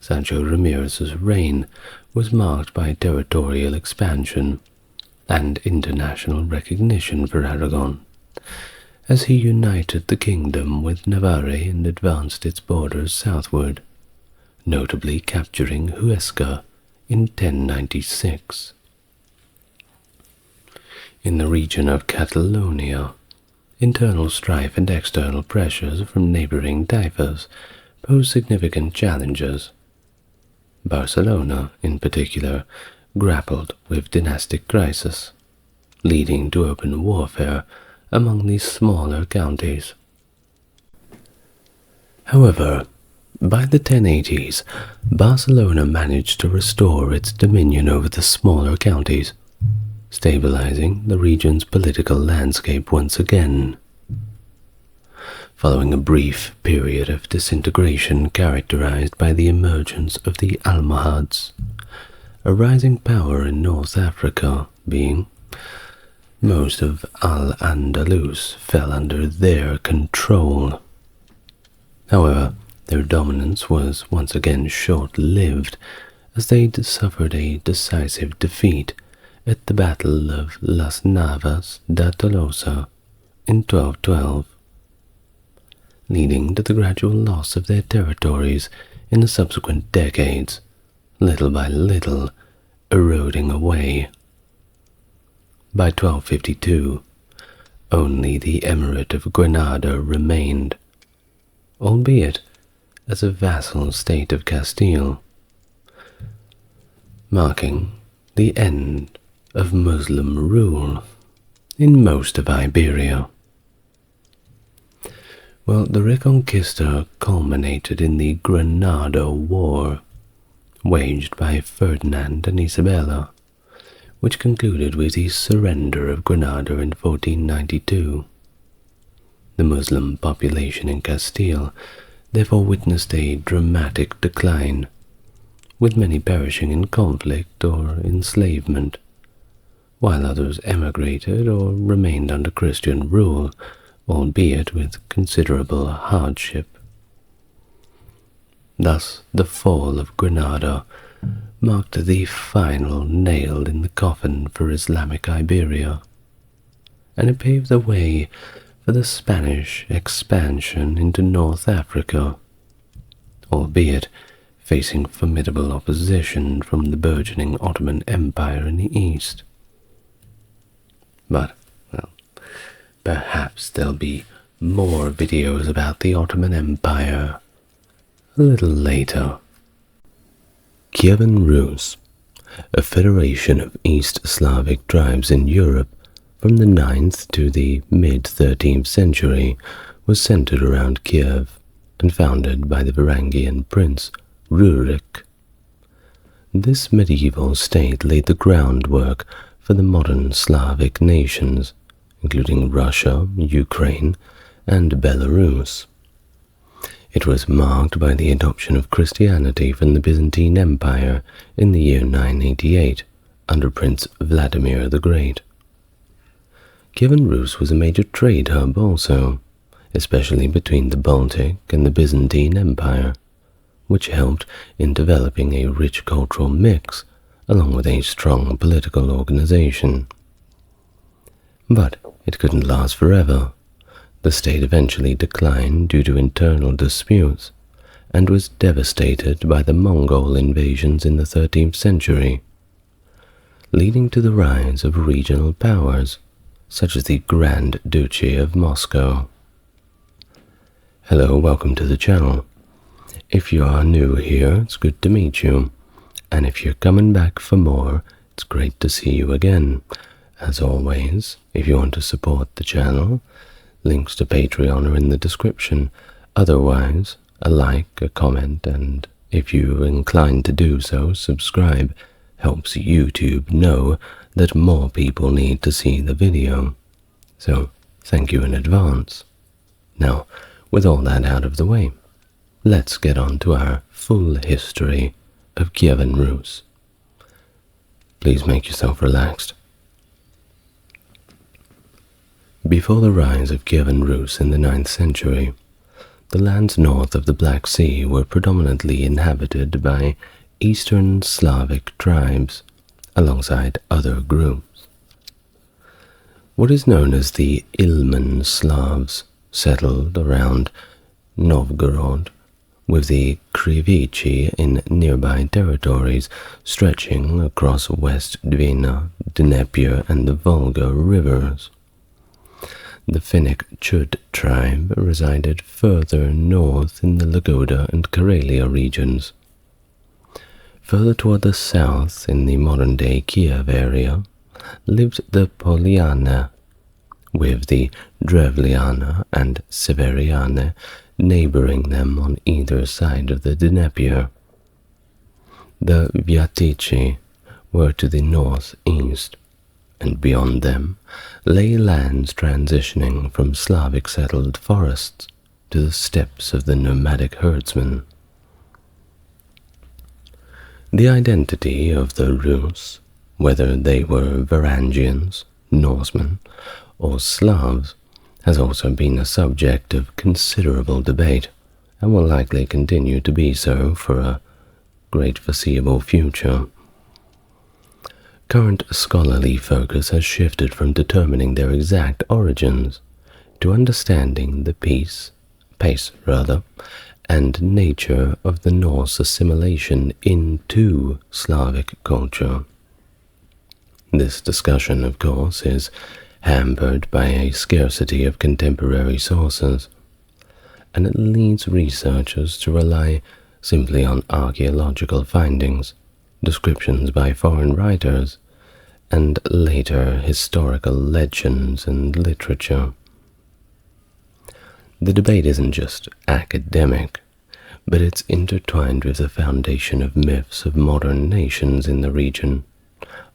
Sancho Ramirez's reign was marked by territorial expansion and international recognition for Aragon, as he united the kingdom with Navarre and advanced its borders southward, notably capturing Huesca in 1096. In the region of Catalonia, internal strife and external pressures from neighboring Taifas posed significant challenges. Barcelona, in particular, grappled with dynastic crisis, leading to open warfare among these smaller counties. However, by the 1080s, Barcelona managed to restore its dominion over the smaller counties, stabilizing the region's political landscape once again. Following a brief period of disintegration characterized by the emergence of the Almohads, a rising power in North Africa being most of Al-Andalus fell under their control. However, Their dominance was once again short-lived, as they suffered a decisive defeat at the Battle of Las Navas da Tolosa in 1212, leading to the gradual loss of their territories in the subsequent decades, little by little eroding away. By 1252, only the Emirate of Granada remained, albeit as a vassal state of Castile, marking the end of Muslim rule in most of Iberia. Well, the Reconquista culminated in the Granada War, waged by Ferdinand and Isabella, which concluded with the surrender of Granada in 1492. The Muslim population in Castile therefore witnessed a dramatic decline, with many perishing in conflict or enslavement, while others emigrated or remained under Christian rule, albeit with considerable hardship. Thus, the fall of Granada marked the final nail in the coffin for Islamic Iberia, and it paved the way for the Spanish expansion into North Africa, albeit facing formidable opposition from the burgeoning Ottoman Empire in the east. But, well, perhaps there'll be more videos about the Ottoman Empire a little later. Kievan Rus, a federation of East Slavic tribes in Europe from the 9th to the mid-13th century, was centered around Kiev and founded by the Varangian prince Rurik. This medieval state laid the groundwork for the modern Slavic nations, including Russia, Ukraine, and Belarus. It was marked by the adoption of Christianity from the Byzantine Empire in the year 988 under Prince Vladimir the Great. Kievan Rus was a major trade hub also, especially between the Baltic and the Byzantine Empire, which helped in developing a rich cultural mix along with a strong political organization. But it couldn't last forever. The state eventually declined due to internal disputes and was devastated by the Mongol invasions in the 13th century, leading to the rise of regional powers such as the Grand Duchy of Moscow. Hello, welcome to the channel. If you are new here, it's good to meet you, and if you're coming back for more, it's great to see you again. As always, if you want to support the channel, links to Patreon are in the description. Otherwise, a like, a comment, and if you're inclined to do so, subscribe. Helps YouTube know that more people need to see the video. So, thank you in advance. Now, with all that out of the way, let's get on to our full history of Kievan Rus. Please make yourself relaxed. Before the rise of Kievan Rus in the 9th century, the lands north of the Black Sea were predominantly inhabited by Eastern Slavic tribes, alongside other groups. What is known as the Ilmen Slavs settled around Novgorod, with the Krivichi in nearby territories stretching across West Dwina, Dnieper, and the Volga rivers. The Finnic Chud tribe resided further north in the Lagoda and Karelia regions. Further toward the south, in the modern-day Kiev area, lived the Poliana, with the Drevliana and Severiana neighboring them on either side of the Dnieper. The Vyatichi were to the northeast, and beyond them lay lands transitioning from Slavic settled forests to the steppes of the nomadic herdsmen. The identity of the Rus, whether they were Varangians, Norsemen, or Slavs, has also been a subject of considerable debate, and will likely continue to be so for a great foreseeable future. Current scholarly focus has shifted from determining their exact origins to understanding the pace, and nature of the Norse assimilation into Slavic culture. This discussion, of course, is hampered by a scarcity of contemporary sources, and it leads researchers to rely simply on archaeological findings, descriptions by foreign writers, and later historical legends and literature. The debate isn't just academic, but it's intertwined with the foundation of myths of modern nations in the region,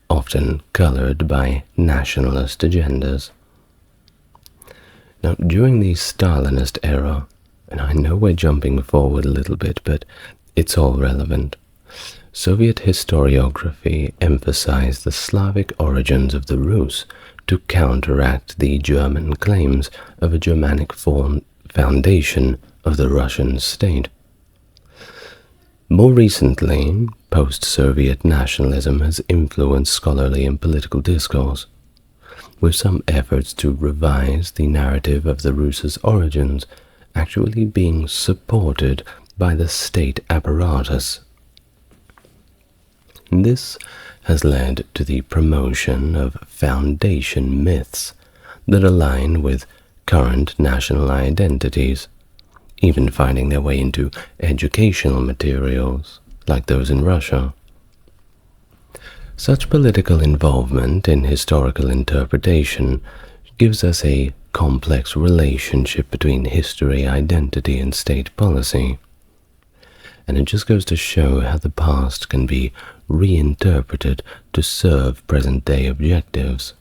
often colored by nationalist agendas. Now, during the Stalinist era, and I know we're jumping forward a little bit, but it's all relevant, Soviet historiography emphasized the Slavic origins of the Rus to counteract the German claims of a Germanic foundation of the Russian state. More recently, post-Soviet nationalism has influenced scholarly and political discourse, with some efforts to revise the narrative of the Rus' origins actually being supported by the state apparatus. This has led to the promotion of foundation myths that align with current national identities, even finding their way into educational materials like those in Russia. Such political involvement in historical interpretation gives us a complex relationship between history, identity, and state policy. And it just goes to show how the past can be reinterpreted to serve present-day objectives.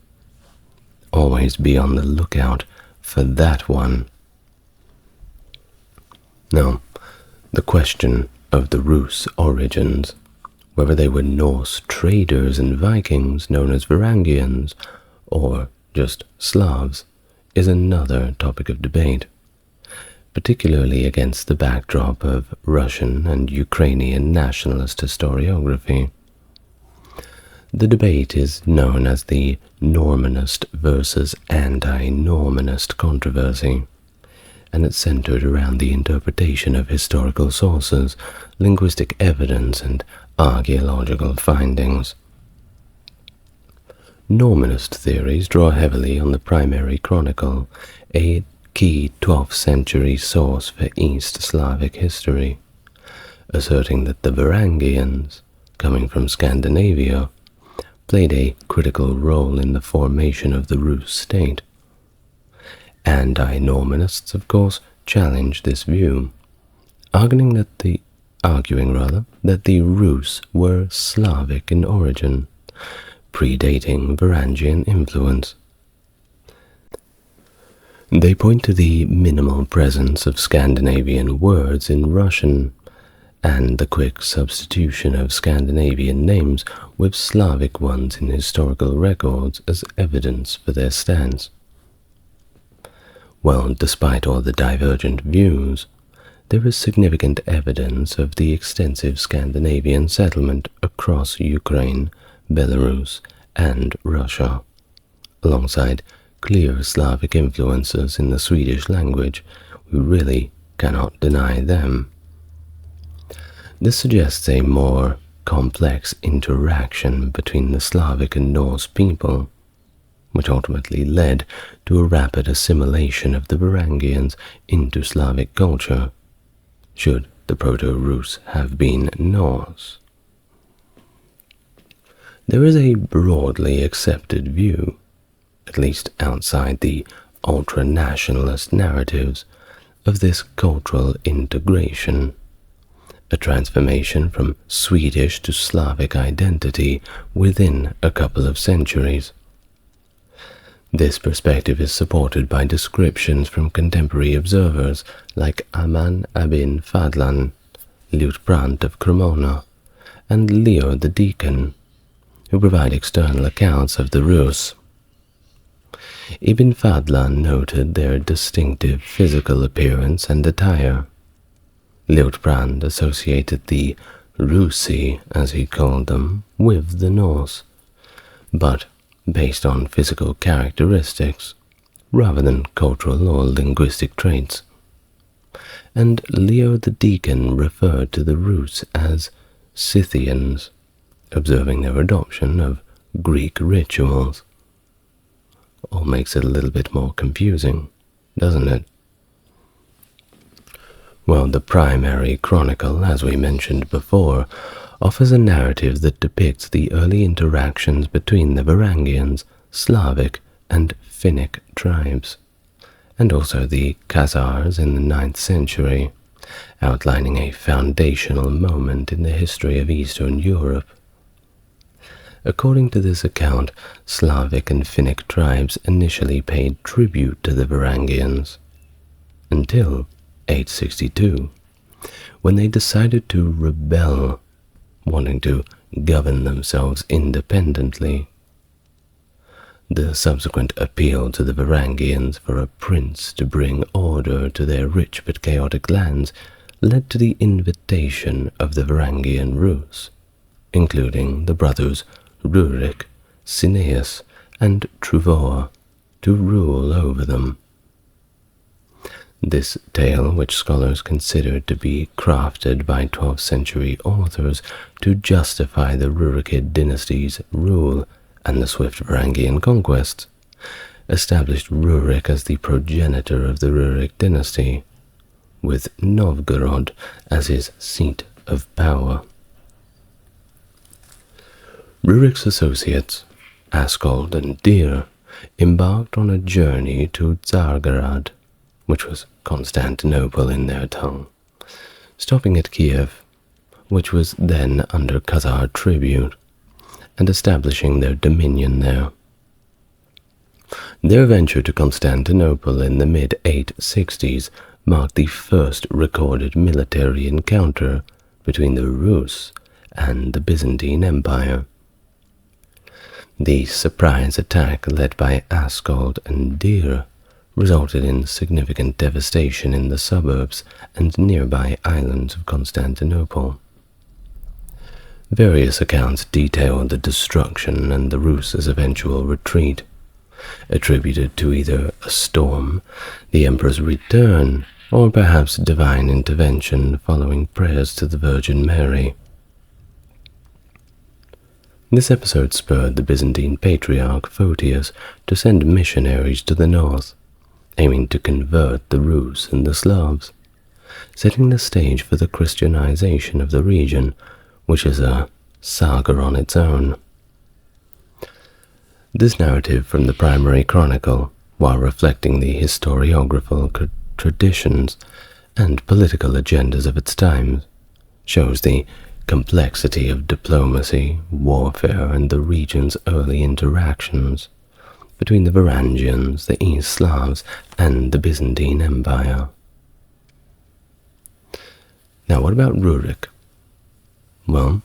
Always be on the lookout for that one. Now, the question of the Rus origins, whether they were Norse traders and Vikings known as Varangians, or just Slavs, is another topic of debate, particularly against the backdrop of Russian and Ukrainian nationalist historiography. The debate is known as the Normanist versus anti-Normanist controversy, and it's centered around the interpretation of historical sources, linguistic evidence, and archaeological findings. Normanist theories draw heavily on the primary chronicle, a key 12th century source for East Slavic history, asserting that the Varangians, coming from Scandinavia, played a critical role in the formation of the Rus state. Anti-Normanists, of course, challenged this view, arguing that the Rus were Slavic in origin, predating Varangian influence. They point to the minimal presence of Scandinavian words in Russian, and the quick substitution of Scandinavian names with Slavic ones in historical records as evidence for their stance. Well, despite all the divergent views, there is significant evidence of the extensive Scandinavian settlement across Ukraine, Belarus, and Russia, alongside clear Slavic influences in the Swedish language. We really cannot deny them. This suggests a more complex interaction between the Slavic and Norse people, which ultimately led to a rapid assimilation of the Varangians into Slavic culture, should the Proto-Rus have been Norse. There is a broadly accepted view, at least outside the ultra-nationalist narratives, of this cultural integration, a transformation from Swedish to Slavic identity within a couple of centuries. This perspective is supported by descriptions from contemporary observers like Aman Abin Fadlan, Liutprand of Cremona, and Leo the Deacon, who provide external accounts of the Rus. Ibn Fadlan noted their distinctive physical appearance and attire. Liutprand associated the Rusi, as he called them, with the Norse, but based on physical characteristics rather than cultural or linguistic traits. And Leo the Deacon referred to the Rus as Scythians, observing their adoption of Greek rituals. All makes it a little bit more confusing, doesn't it? Well, the primary chronicle, as we mentioned before, offers a narrative that depicts the early interactions between the Varangians, Slavic, and Finnic tribes, and also the Khazars in the 9th century, outlining a foundational moment in the history of Eastern Europe. According to this account, Slavic and Finnic tribes initially paid tribute to the Varangians, until 862, when they decided to rebel, wanting to govern themselves independently. The subsequent appeal to the Varangians for a prince to bring order to their rich but chaotic lands led to the invitation of the Varangian Rus, including the brothers Rurik, Cineas, and Truvor, to rule over them. This tale, which scholars consider to be crafted by 12th century authors to justify the Rurikid dynasty's rule and the swift Varangian conquests, established Rurik as the progenitor of the Rurik dynasty, with Novgorod as his seat of power. Rurik's associates, Askold and Dir, embarked on a journey to Tsargrad, which was Constantinople in their tongue, stopping at Kiev, which was then under Khazar tribute, and establishing their dominion there. Their venture to Constantinople in the mid-860s marked the first recorded military encounter between the Rus and the Byzantine Empire. The surprise attack led by Askold and Dir resulted in significant devastation in the suburbs and nearby islands of Constantinople. Various accounts detail the destruction and the Rus' eventual retreat, attributed to either a storm, the emperor's return, or perhaps divine intervention following prayers to the Virgin Mary. This episode spurred the Byzantine Patriarch Photius to send missionaries to the north, aiming to convert the Rus and the Slavs, setting the stage for the Christianization of the region, which is a saga on its own. This narrative from the primary chronicle, while reflecting the historiographical traditions and political agendas of its times, shows the complexity of diplomacy, warfare, and the region's early interactions between the Varangians, the East Slavs, and the Byzantine Empire. Now, what about Rurik? Well,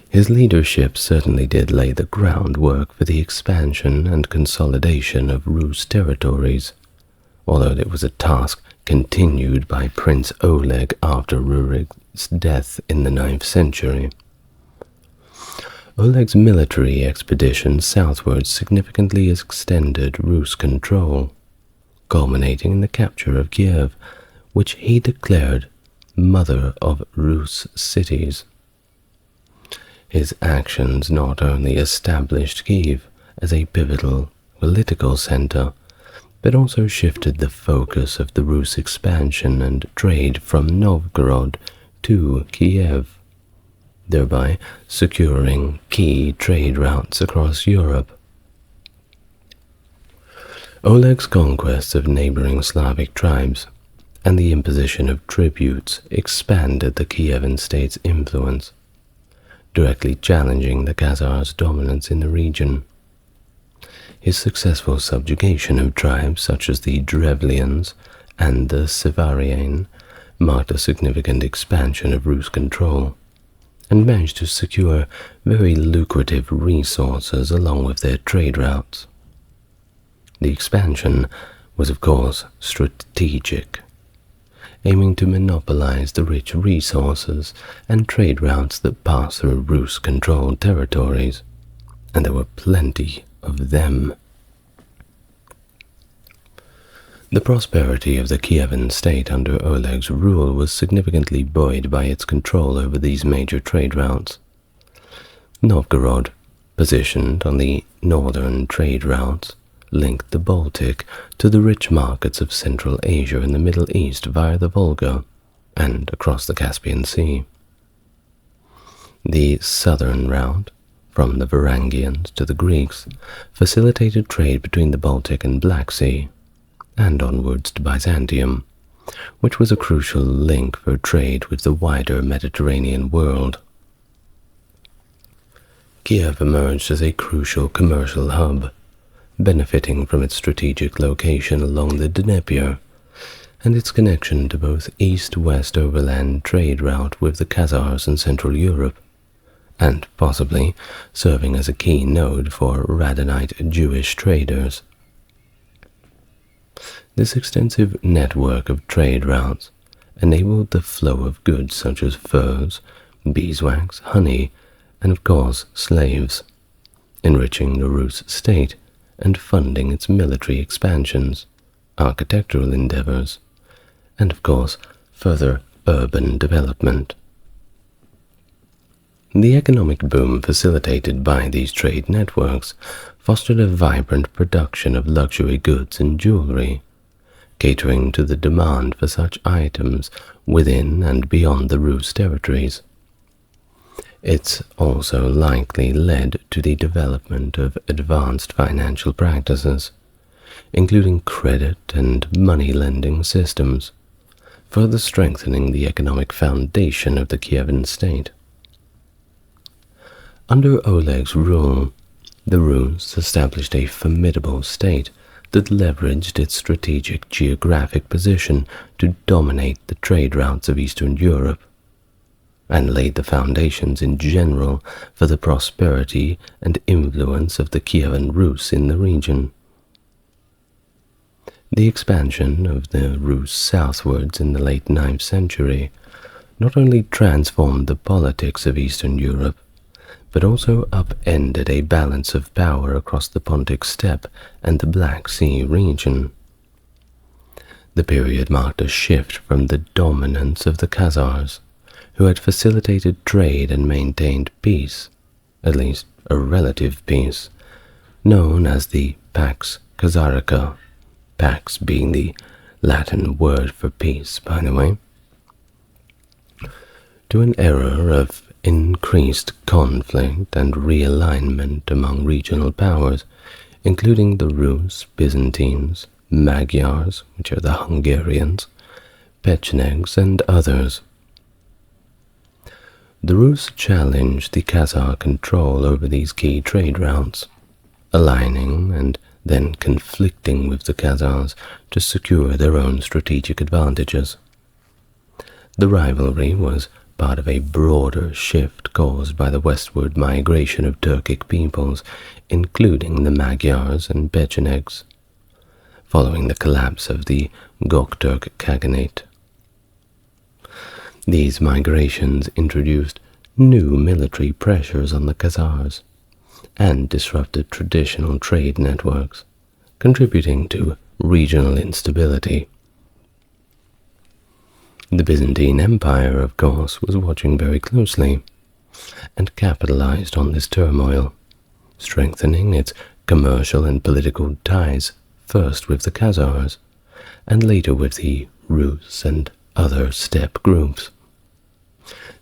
his leadership certainly did lay the groundwork for the expansion and consolidation of Rus territories, although it was a task continued by Prince Oleg after Rurik's death in the 9th century. Oleg's military expedition southward significantly extended Rus control, culminating in the capture of Kiev, which he declared mother of Rus cities. His actions not only established Kiev as a pivotal political center, but also shifted the focus of the Rus expansion and trade from Novgorod to Kiev, thereby securing key trade routes across Europe. Oleg's conquest of neighboring Slavic tribes and the imposition of tributes expanded the Kievan state's influence, directly challenging the Khazars' dominance in the region. His successful subjugation of tribes such as the Drevlians and the Sevarian marked a significant expansion of Rus control, and managed to secure very lucrative resources along with their trade routes. The expansion was, of course, strategic, aiming to monopolize the rich resources and trade routes that pass through Rus-controlled territories, and there were plenty of them. The prosperity of the Kievan state under Oleg's rule was significantly buoyed by its control over these major trade routes. Novgorod, positioned on the northern trade routes, linked the Baltic to the rich markets of Central Asia and the Middle East via the Volga and across the Caspian Sea. The southern route, from the Varangians to the Greeks, facilitated trade between the Baltic and Black Sea, and onwards to Byzantium, which was a crucial link for trade with the wider Mediterranean world. Kiev emerged as a crucial commercial hub, benefiting from its strategic location along the Dnieper and its connection to both east-west overland trade route with the Khazars in Central Europe, and possibly serving as a key node for Radhanite Jewish traders. This extensive network of trade routes enabled the flow of goods such as furs, beeswax, honey, and of course slaves, enriching the Rus state and funding its military expansions, architectural endeavors, and of course further urban development. The economic boom facilitated by these trade networks fostered a vibrant production of luxury goods and jewelry, catering to the demand for such items within and beyond the Rus territories. It's also likely led to the development of advanced financial practices, including credit and money-lending systems, further strengthening the economic foundation of the Kievan state. Under Oleg's rule, the Rus established a formidable state that leveraged its strategic geographic position to dominate the trade routes of Eastern Europe, and laid the foundations in general for the prosperity and influence of the Kievan Rus in the region. The expansion of the Rus southwards in the late 9th century not only transformed the politics of Eastern Europe, but also upended a balance of power across the Pontic steppe and the Black Sea region. The period marked a shift from the dominance of the Khazars, who had facilitated trade and maintained peace, at least a relative peace, known as the Pax Khazarica, Pax being the Latin word for peace, by the way, to an era of increased conflict and realignment among regional powers, including the Rus, Byzantines, Magyars, which are the Hungarians, Pechenegs, and others. The Rus challenged the Khazar control over these key trade routes, aligning and then conflicting with the Khazars to secure their own strategic advantages. The rivalry was part of a broader shift caused by the westward migration of Turkic peoples, including the Magyars and Pechenegs, following the collapse of the Göktürk Khaganate. These migrations introduced new military pressures on the Khazars and disrupted traditional trade networks, contributing to regional instability. The Byzantine Empire, of course, was watching very closely and capitalized on this turmoil, strengthening its commercial and political ties first with the Khazars and later with the Rus and other steppe groups.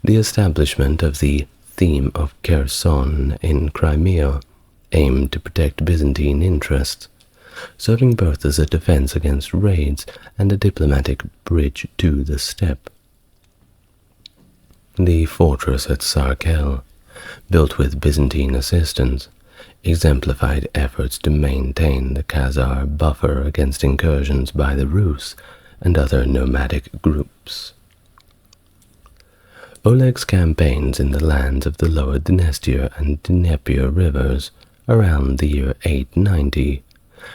The establishment of the theme of Kherson in Crimea aimed to protect Byzantine interests, serving both as a defense against raids and a diplomatic bridge to the steppe. The fortress at Sarkel, built with Byzantine assistance, exemplified efforts to maintain the Khazar buffer against incursions by the Rus and other nomadic groups. Oleg's campaigns in the lands of the lower Dniester and Dnieper rivers around the year 890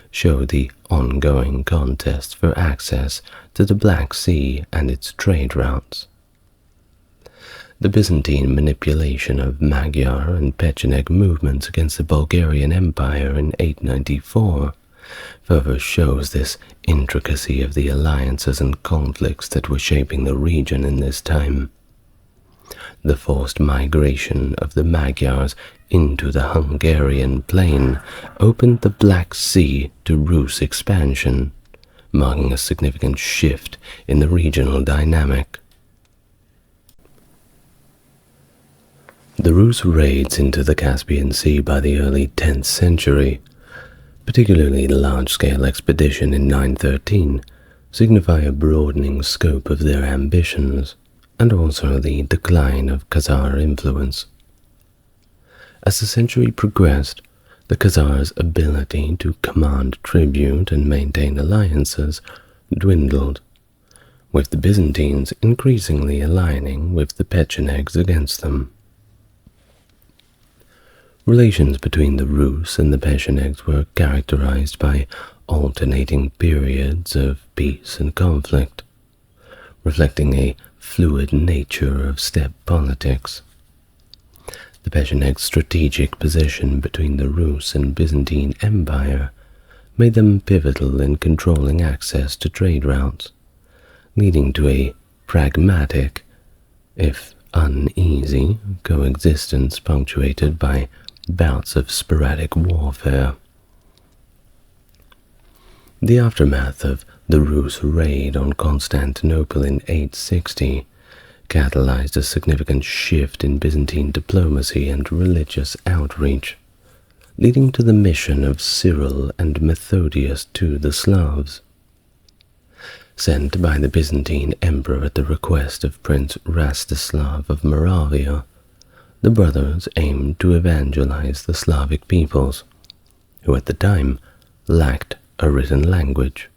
show the ongoing contest for access to the Black Sea and its trade routes. The Byzantine manipulation of Magyar and Pecheneg movements against the Bulgarian Empire in 894 further shows this intricacy of the alliances and conflicts that were shaping the region in this time. The forced migration of the Magyars into the Hungarian plain opened the Black Sea to Rus expansion, marking a significant shift in the regional dynamic. The Rus raids into the Caspian Sea by the early 10th century, particularly the large-scale expedition in 913, signify a broadening scope of their ambitions, and also the decline of Khazar influence. As the century progressed, the Khazars' ability to command tribute and maintain alliances dwindled, with the Byzantines increasingly aligning with the Pechenegs against them. Relations between the Rus and the Pechenegs were characterized by alternating periods of peace and conflict, reflecting a fluid nature of steppe politics. The Pechenegs' strategic position between the Rus and Byzantine Empire made them pivotal in controlling access to trade routes, leading to a pragmatic, if uneasy, coexistence punctuated by bouts of sporadic warfare. The aftermath of the Rus raid on Constantinople in 860 catalyzed a significant shift in Byzantine diplomacy and religious outreach, leading to the mission of Cyril and Methodius to the Slavs. Sent by the Byzantine emperor at the request of Prince Rastislav of Moravia, the brothers aimed to evangelize the Slavic peoples, who at the time lacked a written language.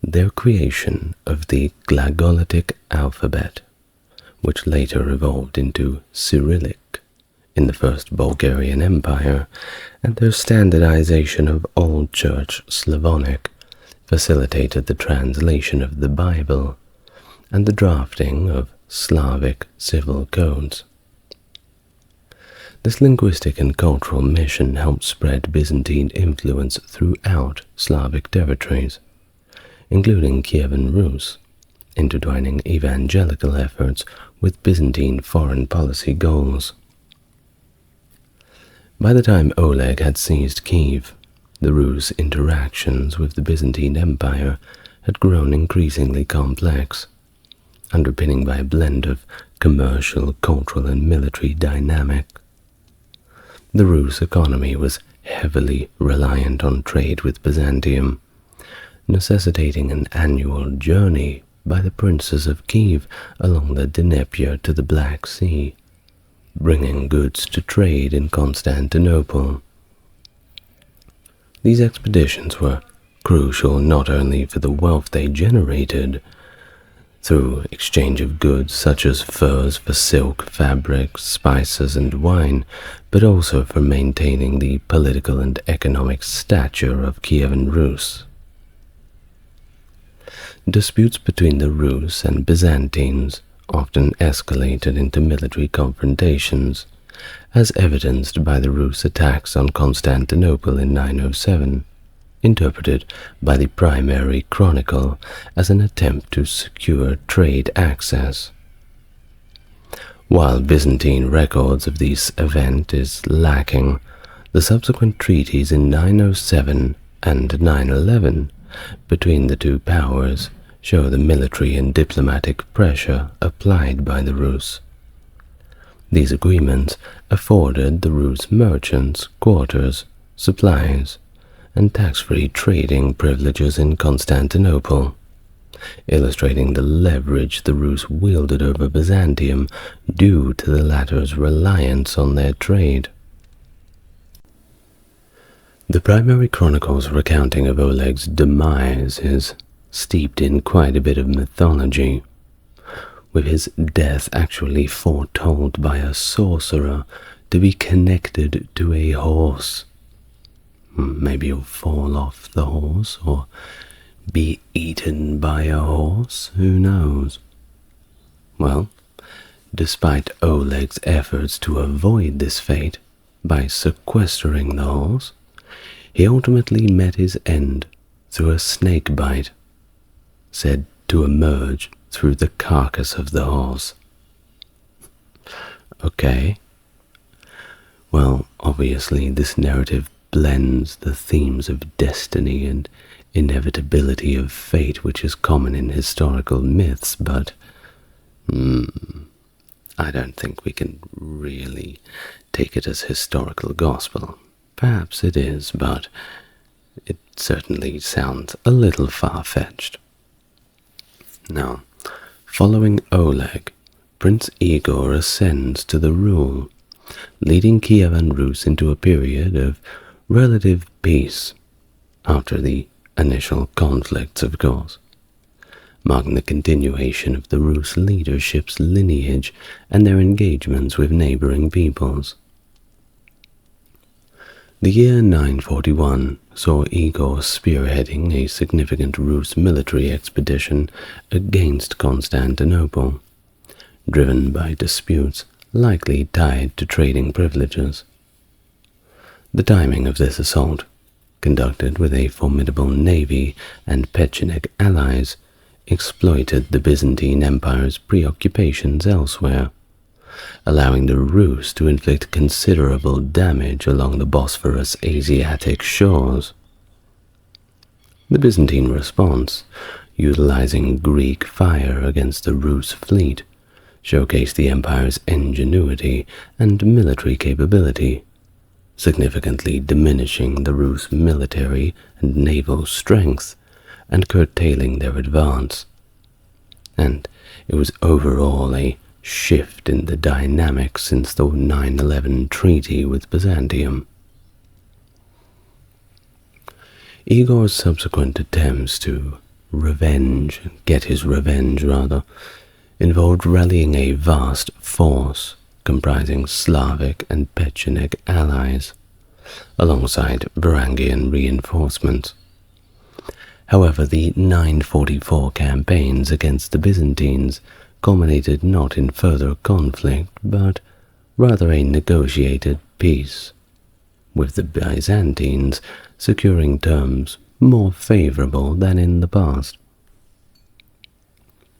Their creation of the Glagolitic alphabet, which later evolved into Cyrillic in the First Bulgarian Empire, and their standardization of Old Church Slavonic facilitated the translation of the Bible and the drafting of Slavic civil codes. This linguistic and cultural mission helped spread Byzantine influence throughout Slavic territories, including Kievan Rus, intertwining evangelical efforts with Byzantine foreign policy goals. By the time Oleg had seized Kiev, the Rus' interactions with the Byzantine Empire had grown increasingly complex, underpinning by a blend of commercial, cultural, and military dynamic. The Rus' economy was heavily reliant on trade with Byzantium, necessitating an annual journey by the princes of Kiev along the Dnieper to the Black Sea, bringing goods to trade in Constantinople. These expeditions were crucial not only for the wealth they generated, through exchange of goods such as furs for silk, fabrics, spices, and wine, but also for maintaining the political and economic stature of Kievan Rus. Disputes between the Rus and Byzantines often escalated into military confrontations, as evidenced by the Rus attacks on Constantinople in 907, interpreted by the primary chronicle as an attempt to secure trade access. While Byzantine records of this event is lacking, the subsequent treaties in 907 and 911 between the two powers show the military and diplomatic pressure applied by the Rus. These agreements afforded the Rus merchants quarters, supplies, and tax-free trading privileges in Constantinople, illustrating the leverage the Rus wielded over Byzantium due to the latter's reliance on their trade. The primary chronicle's recounting of Oleg's demise is steeped in quite a bit of mythology, with his death actually foretold by a sorcerer to be connected to a horse. Maybe you'll fall off the horse or be eaten by a horse, who knows? Well, despite Oleg's efforts to avoid this fate by sequestering the horse, he ultimately met his end through a snake bite, said to emerge through the carcass of the horse. Okay. Well, obviously this narrative blends the themes of destiny and inevitability of fate which is common in historical myths, but I don't think we can really take it as historical gospel. Perhaps it is, but it certainly sounds a little far-fetched. Now, following Oleg, Prince Igor ascends to the rule, leading Kievan Rus into a period of relative peace, after the initial conflicts, of course, marking the continuation of the Rus leadership's lineage and their engagements with neighboring peoples. The year 941 saw Igor spearheading a significant Rus military expedition against Constantinople, driven by disputes likely tied to trading privileges. The timing of this assault, conducted with a formidable navy and Pecheneг allies, exploited the Byzantine Empire's preoccupations elsewhere, allowing the Rus to inflict considerable damage along the Bosphorus Asiatic shores. The Byzantine response, utilizing Greek fire against the Rus fleet, showcased the Empire's ingenuity and military capability, significantly diminishing the Rus' military and naval strength and curtailing their advance. And it was overall a shift in the dynamics since the 911 treaty with Byzantium. Igor's subsequent attempts to get his revenge, involved rallying a vast force comprising Slavic and Pecheneг allies, alongside Varangian reinforcements. However, the 944 campaigns against the Byzantines culminated not in further conflict, but rather a negotiated peace, with the Byzantines securing terms more favorable than in the past.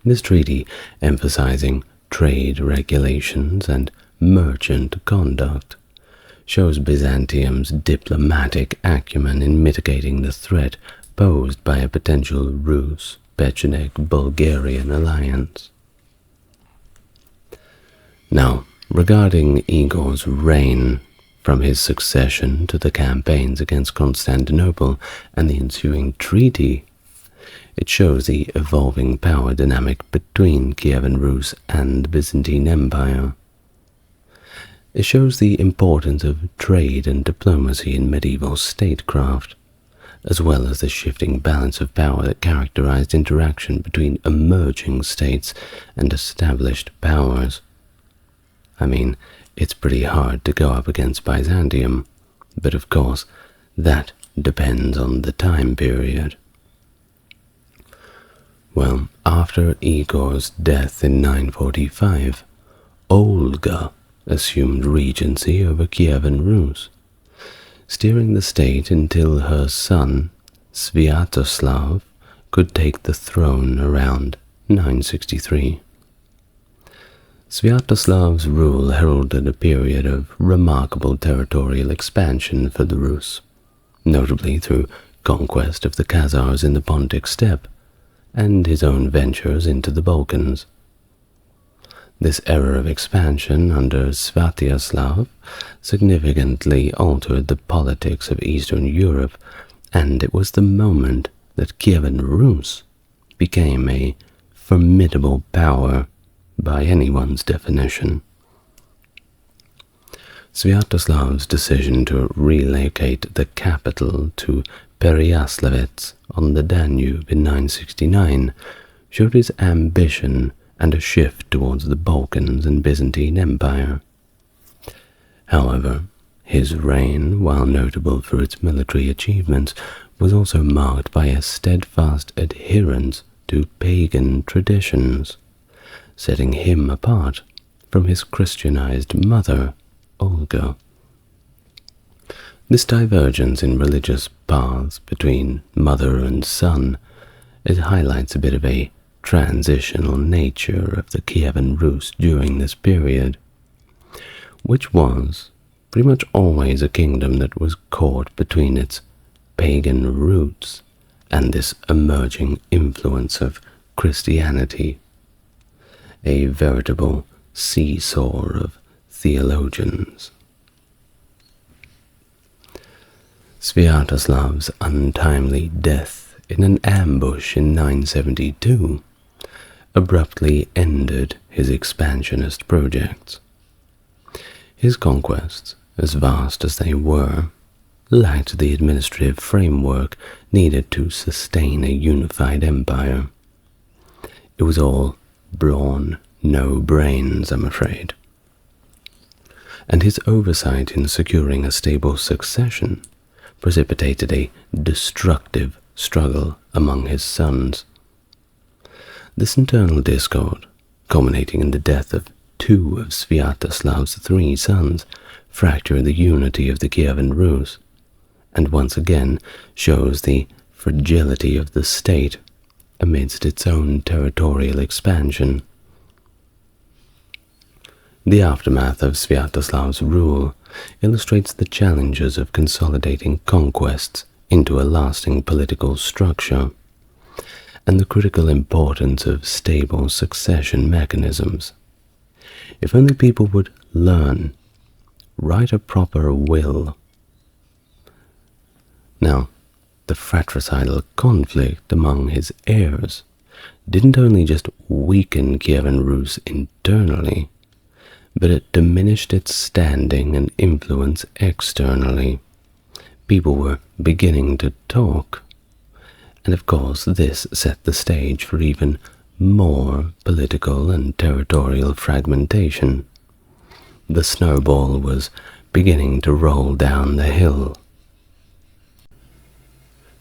This treaty, emphasizing trade regulations and merchant conduct, shows Byzantium's diplomatic acumen in mitigating the threat posed by a potential Rus-Pecheneг-Bulgarian alliance. Now, regarding Igor's reign, from his succession to the campaigns against Constantinople and the ensuing treaty, it shows the evolving power dynamic between Kievan Rus and the Byzantine Empire. It shows the importance of trade and diplomacy in medieval statecraft, as well as the shifting balance of power that characterized interaction between emerging states and established powers. I mean, it's pretty hard to go up against Byzantium, but of course, that depends on the time period. Well, after Igor's death in 945, Olga assumed regency over Kievan Rus, steering the state until her son, Sviatoslav, could take the throne around 963. Sviatoslav's rule heralded a period of remarkable territorial expansion for the Rus, notably through conquest of the Khazars in the Pontic steppe, and his own ventures into the Balkans. This era of expansion under Sviatoslav significantly altered the politics of Eastern Europe, and it was the moment that Kievan Rus became a formidable power by anyone's definition. Sviatoslav's decision to relocate the capital to Pereyaslawets on the Danube in 969 showed his ambition and a shift towards the Balkans and Byzantine Empire. However, His reign, while notable for its military achievements, was also marked by a steadfast adherence to pagan traditions, setting him apart from his Christianized mother, Olga. This divergence in religious paths between mother and son, it highlights a bit of a transitional nature of the Kievan Rus during this period, which was pretty much always a kingdom that was caught between its pagan roots and this emerging influence of Christianity, a veritable seesaw of theologians. Sviatoslav's untimely death in an ambush in 972 abruptly ended his expansionist projects. His conquests, as vast as they were, lacked the administrative framework needed to sustain a unified empire. It was all brawn, no brains, I'm afraid. And his oversight in securing a stable succession precipitated a destructive struggle among his sons. This internal discord, culminating in the death of two of Sviatoslav's three sons, fractured the unity of the Kievan Rus, and once again shows the fragility of the state amidst its own territorial expansion. The aftermath of Sviatoslav's rule illustrates the challenges of consolidating conquests into a lasting political structure, and the critical importance of stable succession mechanisms. If only people would learn, write a proper will. Now, the fratricidal conflict among his heirs didn't only just weaken Kievan Rus internally, but it diminished its standing and influence externally. People were beginning to talk, and of course this set the stage for even more political and territorial fragmentation. The snowball was beginning to roll down the hill.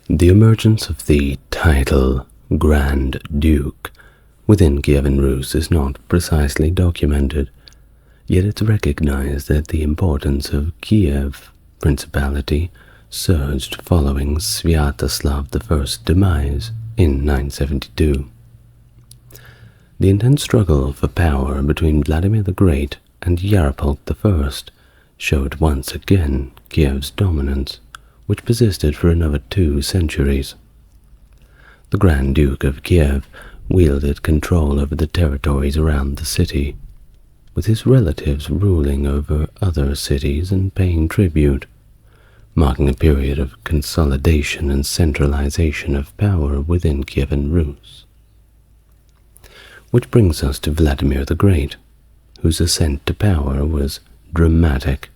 The emergence of the title Grand Duke within Kievan Rus is not precisely documented, yet it's recognized that the importance of Kiev Principality surged following Sviatoslav I's demise in 972. The intense struggle for power between Vladimir the Great and Yaropolk I showed once again Kiev's dominance, which persisted for another 2 centuries. The Grand Duke of Kiev wielded control over the territories around the city, with his relatives ruling over other cities and paying tribute, marking a period of consolidation and centralization of power within Kievan Rus. Which brings us to Vladimir the Great, whose ascent to power was dramatic.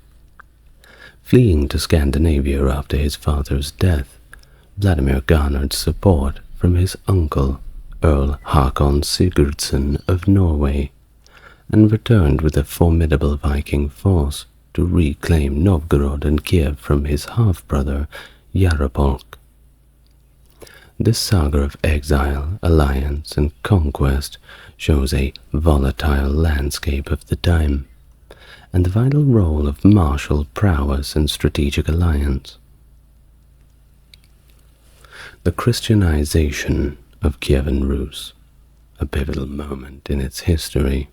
Fleeing to Scandinavia after his father's death, Vladimir garnered support from his uncle, Earl Hakon Sigurdsson of Norway, and returned with a formidable Viking force to reclaim Novgorod and Kiev from his half-brother, Yaropolk. This saga of exile, alliance, and conquest shows a volatile landscape of the time, and the vital role of martial prowess and strategic alliance. The Christianization of Kievan Rus, a pivotal moment in its history,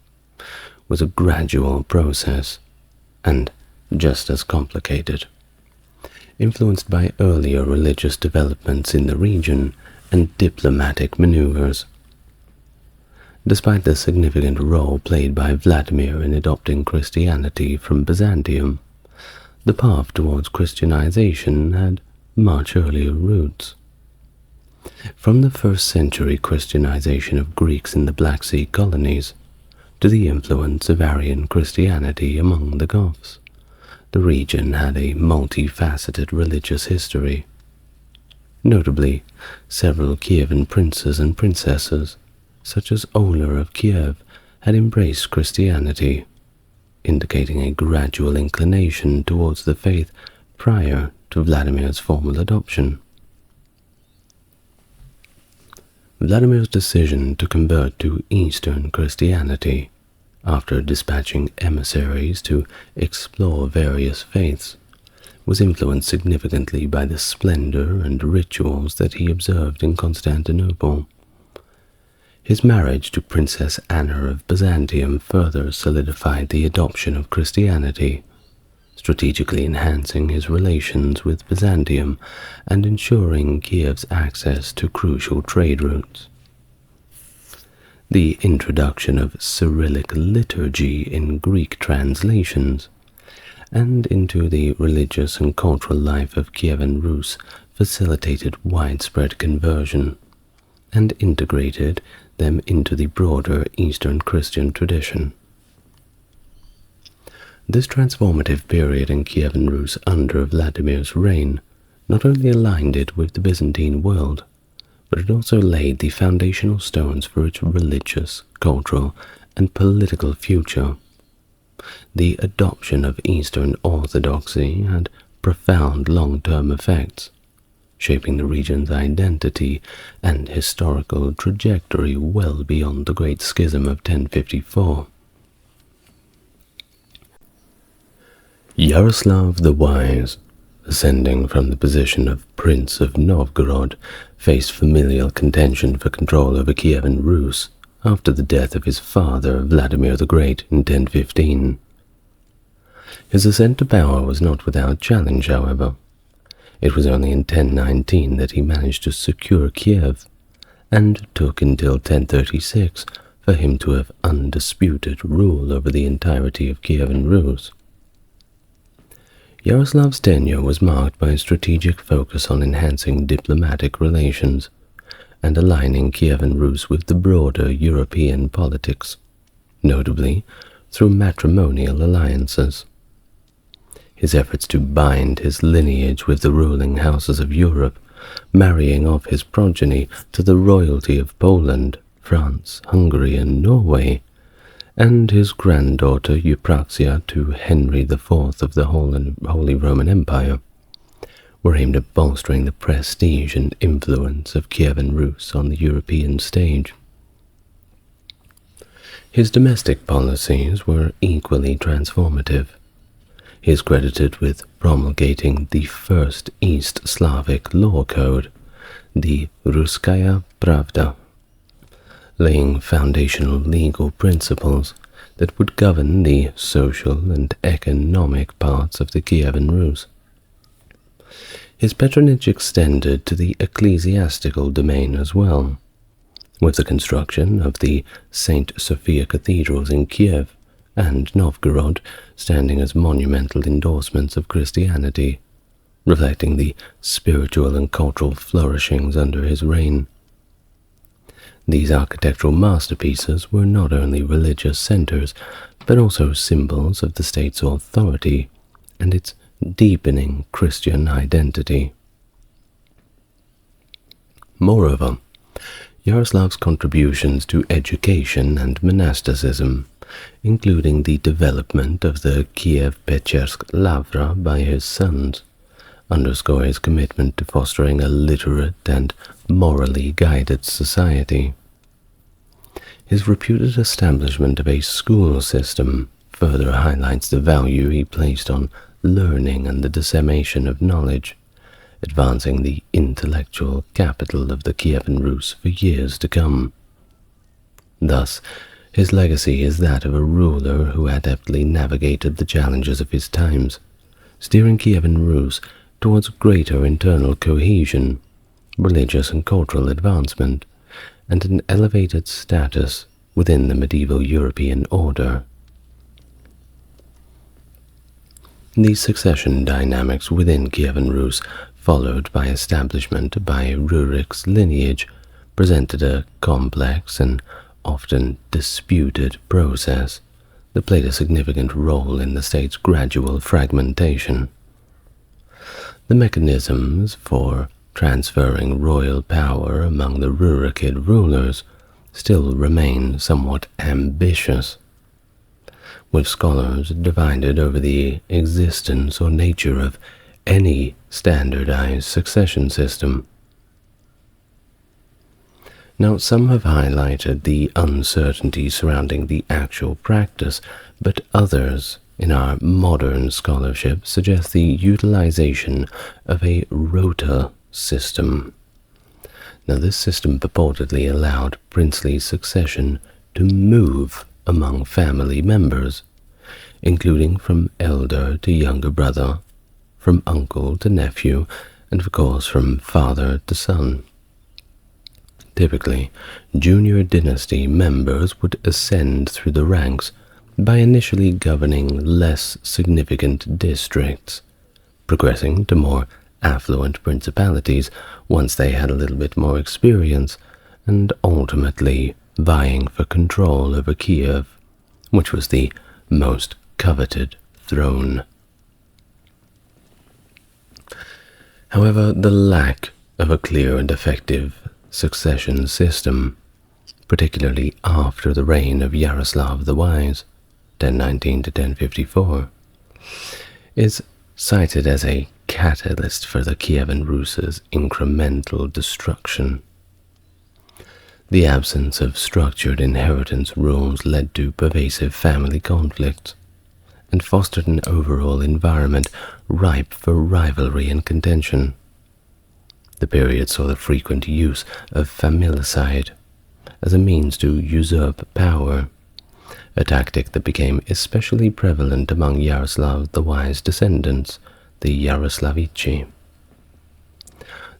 was a gradual process, and just as complicated, influenced by earlier religious developments in the region and diplomatic maneuvers. Despite the significant role played by Vladimir in adopting Christianity from Byzantium, the path towards Christianization had much earlier roots. From the 1st century Christianization of Greeks in the Black Sea colonies to the influence of Arian Christianity among the Goths, the region had a multifaceted religious history. Notably, several Kievan princes and princesses, such as Oler of Kiev, had embraced Christianity. indicating a gradual inclination towards the faith prior to Vladimir's formal adoption. Vladimir's decision to convert to Eastern Christianity, after dispatching emissaries to explore various faiths, was influenced significantly by the splendor and rituals that he observed in Constantinople. His marriage to Princess Anna of Byzantium further solidified the adoption of Christianity, strategically enhancing his relations with Byzantium and ensuring Kiev's access to crucial trade routes. The introduction of Cyrillic liturgy in Greek translations and into the religious and cultural life of Kievan Rus facilitated widespread conversion and integrated them into the broader Eastern Christian tradition. This transformative period in Kievan Rus under Vladimir's reign not only aligned it with the Byzantine world, but it also laid the foundational stones for its religious, cultural, and political future. The adoption of Eastern Orthodoxy had profound long-term effects, shaping the region's identity and historical trajectory well beyond the Great Schism of 1054. Yaroslav the Wise, ascending from the position of Prince of Novgorod, faced familial contention for control over Kievan Rus after the death of his father Vladimir the Great in 1015. His ascent to power was not without challenge, however. It was only in 1019 that he managed to secure Kiev, and took until 1036 for him to have undisputed rule over the entirety of Kievan Rus. Yaroslav's tenure was marked by a strategic focus on enhancing diplomatic relations and aligning Kievan Rus with the broader European politics, notably through matrimonial alliances. His efforts to bind his lineage with the ruling houses of Europe, marrying off his progeny to the royalty of Poland, France, Hungary, and Norway, and his granddaughter Eupraxia to Henry IV of the Holy Roman Empire, were aimed at bolstering the prestige and influence of Kievan Rus on the European stage. His domestic policies were equally transformative. He is credited with promulgating the first East Slavic law code, the Ruskaya Pravda, laying foundational legal principles that would govern the social and economic parts of the Kievan Rus. His patronage extended to the ecclesiastical domain as well, with the construction of the St. Sophia cathedrals in Kiev and Novgorod standing as monumental endorsements of Christianity, reflecting the spiritual and cultural flourishings under his reign. These architectural masterpieces were not only religious centers, but also symbols of the state's authority and its deepening Christian identity. Moreover, Yaroslav's contributions to education and monasticism, including the development of the Kiev-Pechersk Lavra by his sons, underscore his commitment to fostering a literate and morally guided society. His reputed establishment of a school system further highlights the value he placed on learning and the dissemination of knowledge, advancing the intellectual capital of the Kievan Rus for years to come. Thus, his legacy is that of a ruler who adeptly navigated the challenges of his times, steering Kievan Rus towards greater internal cohesion, religious and cultural advancement, and an elevated status within the medieval European order. These succession dynamics within Kievan Rus, followed by establishment by Rurik's lineage, presented a complex and often disputed process that played a significant role in the state's gradual fragmentation. The mechanisms for transferring royal power among the Rurikid rulers still remain somewhat ambitious. with scholars divided over the existence or nature of any standardized succession system. Now, some have highlighted the uncertainty surrounding the actual practice, but others in our modern scholarship suggest the utilization of a rota system. Now, this system purportedly allowed princely succession to move among family members, including from elder to younger brother, from uncle to nephew, and of course from father to son. Typically, junior dynasty members would ascend through the ranks by initially governing less significant districts, progressing to more affluent principalities once they had a little bit more experience, and ultimately vying for control over Kiev, which was the most coveted throne. However, the lack of a clear and effective succession system, particularly after the reign of Yaroslav the Wise, 1019 to 1054, is cited as a catalyst for the Kievan Rus's incremental destruction. The absence of structured inheritance rules led to pervasive family conflicts and fostered an overall environment ripe for rivalry and contention. The period saw the frequent use of familicide as a means to usurp power, a tactic that became especially prevalent among Yaroslav the Wise descendants, the Yaroslavici.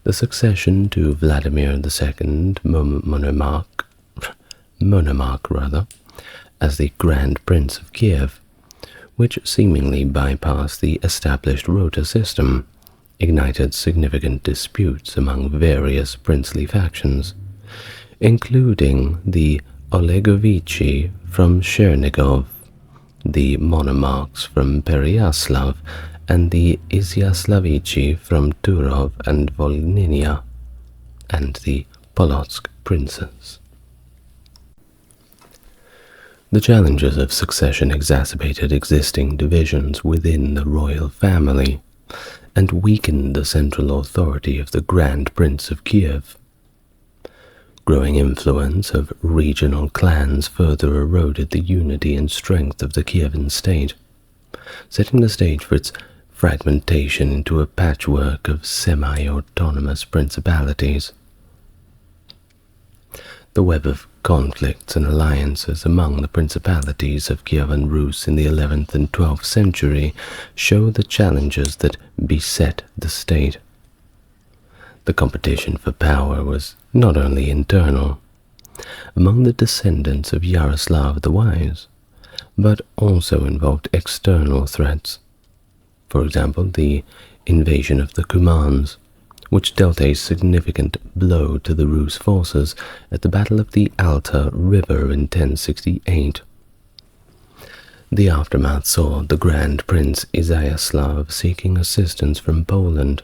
The succession to Vladimir II, monarch, as the Grand Prince of Kiev, which seemingly bypassed the established rota system, ignited significant disputes among various princely factions, including the Olegovichi from Chernigov, the Monomarchs from Pereyaslav, and the Izyaslavichi from Turov and Volhynia, and the Polotsk princes. The challenges of succession exacerbated existing divisions within the royal family and weakened the central authority of the Grand Prince of Kiev. Growing influence of regional clans further eroded the unity and strength of the Kievan state, setting the stage for its fragmentation into a patchwork of semi-autonomous principalities. The web of conflicts and alliances among the principalities of Kievan Rus in the 11th and 12th century show the challenges that beset the state. The competition for power was not only internal, among the descendants of Yaroslav the Wise, but also involved external threats. For example, the invasion of the Cumans, which dealt a significant blow to the Rus forces at the Battle of the Alta River in 1068. The aftermath saw the Grand Prince Izyaslav seeking assistance from Poland,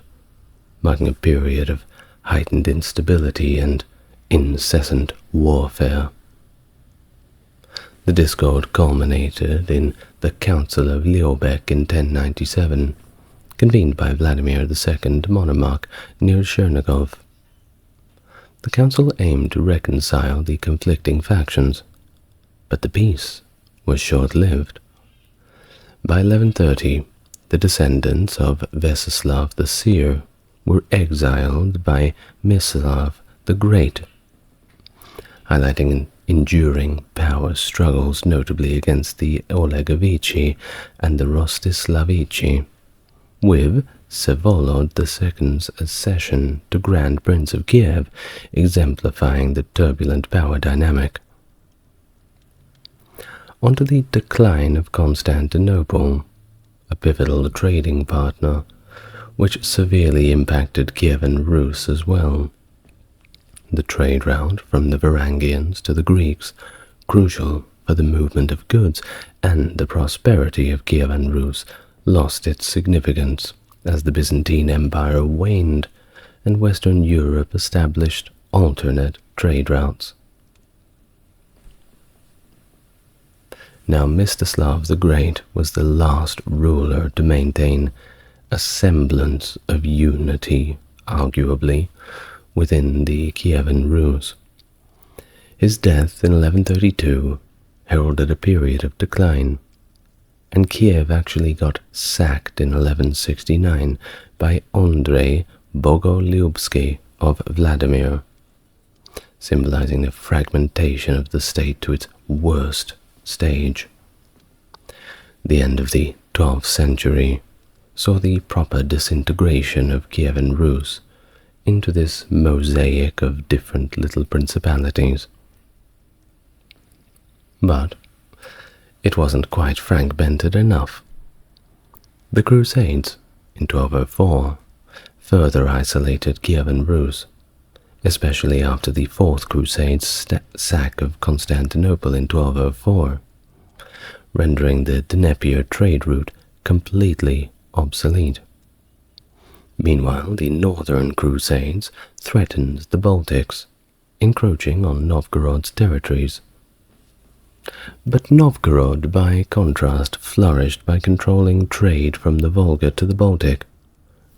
marking a period of heightened instability and incessant warfare. The discord culminated in the Council of Lübeck in 1097, convened by Vladimir II, monarch, near Chernigov. The council aimed to reconcile the conflicting factions, but the peace was short-lived. By 1130, the descendants of Veseslav the Seer were exiled by Mstislav the Great, highlighting enduring power struggles notably against the Olegovichi and the Rostislavichi, with Vsevolod II's accession to Grand Prince of Kiev exemplifying the turbulent power dynamic. On to the decline of Constantinople, a pivotal trading partner, which severely impacted Kievan Rus as well. The trade route from the Varangians to the Greeks, crucial for the movement of goods and the prosperity of Kievan Rus, lost its significance as the Byzantine Empire waned and Western Europe established alternate trade routes. Now Mstislav the Great was the last ruler to maintain a semblance of unity, arguably, within the Kievan Rus. His death in 1132 heralded a period of decline, and Kiev actually got sacked in 1169 by Andrei Bogolyubsky of Vladimir, symbolizing the fragmentation of the state to its worst stage. The end of the 12th century saw the proper disintegration of Kievan Rus into this mosaic of different little principalities. But it wasn't quite fragmented enough. The Crusades, in 1204, further isolated Kievan Rus, especially after the Fourth Crusade's sack of Constantinople in 1204, rendering the Dnieper trade route completely obsolete. Meanwhile, the Northern Crusades threatened the Baltics, encroaching on Novgorod's territories. But Novgorod, by contrast, flourished by controlling trade from the Volga to the Baltic,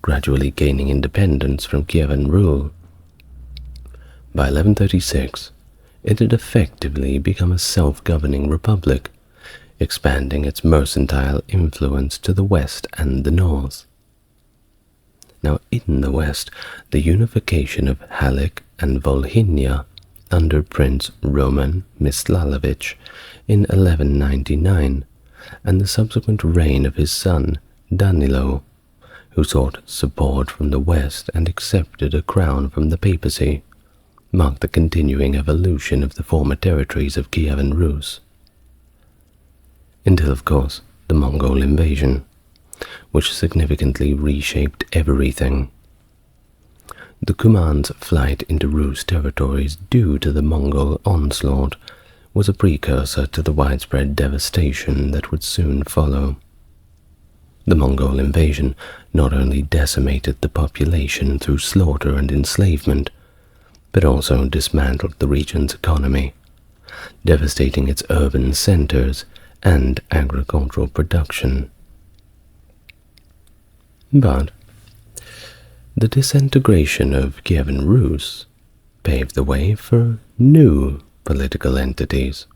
gradually gaining independence from Kievan rule. By 1136, it had effectively become a self-governing republic, expanding its mercantile influence to the west and the north. Now, in the west, the unification of Halych and Volhynia under Prince Roman Mstislavic in 1199, and the subsequent reign of his son Danilo, who sought support from the west and accepted a crown from the papacy, marked the continuing evolution of the former territories of Kievan Rus. Until, of course, the Mongol invasion, which significantly reshaped everything. The Kuman's flight into Rus territories due to the Mongol onslaught was a precursor to the widespread devastation that would soon follow. The Mongol invasion not only decimated the population through slaughter and enslavement, but also dismantled the region's economy, devastating its urban centers and agricultural production. But the disintegration of Kievan Rus paved the way for new political entities.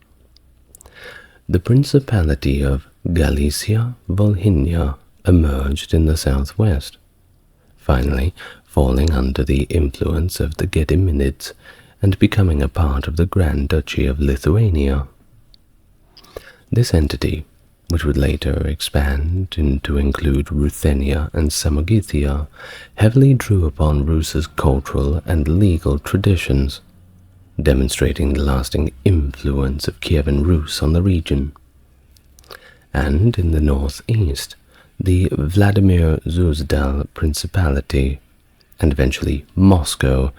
The Principality of Galicia-Volhynia emerged in the southwest, finally falling under the influence of the Gediminids and becoming a part of the Grand Duchy of Lithuania. This entity, which would later expand to include Ruthenia and Samogitia, heavily drew upon Rus's cultural and legal traditions, demonstrating the lasting influence of Kievan Rus on the region. And in the northeast, the Vladimir Suzdal Principality, and eventually Moscow,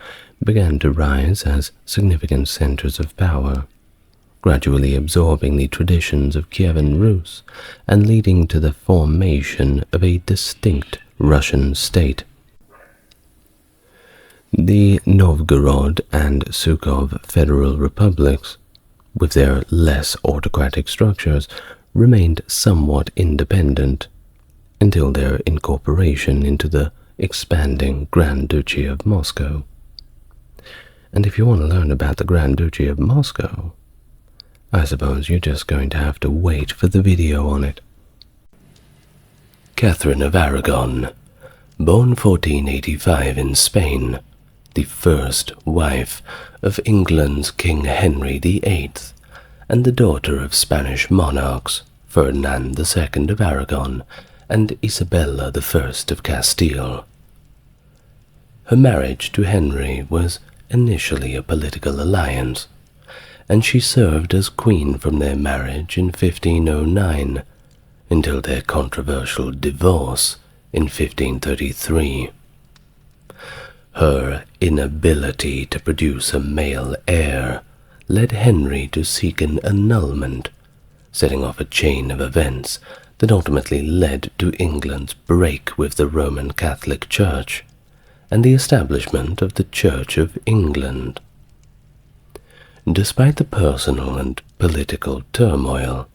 began to rise as significant centers of power, gradually absorbing the traditions of Kievan Rus and leading to the formation of a distinct Russian state. The Novgorod and Sukhov federal republics, with their less autocratic structures, remained somewhat independent until their incorporation into the expanding Grand Duchy of Moscow. And if you want to learn about the Grand Duchy of Moscow, I suppose you're just going to have to wait for the video on it. Catherin of Aragon, born 1485 in Spain, the first wife of England's King Henry VIII, and the daughter of Spanish monarchs Ferdinand II of Aragon and Isabella I of Castile. Her marriage to Henry was initially a political alliance, and she served as queen from their marriage in 1509 until their controversial divorce in 1533. Her inability to produce a male heir led Henry to seek an annulment, setting off a chain of events that ultimately led to England's break with the Roman Catholic Church and the establishment of the Church of England. Despite the personal and political turmoil,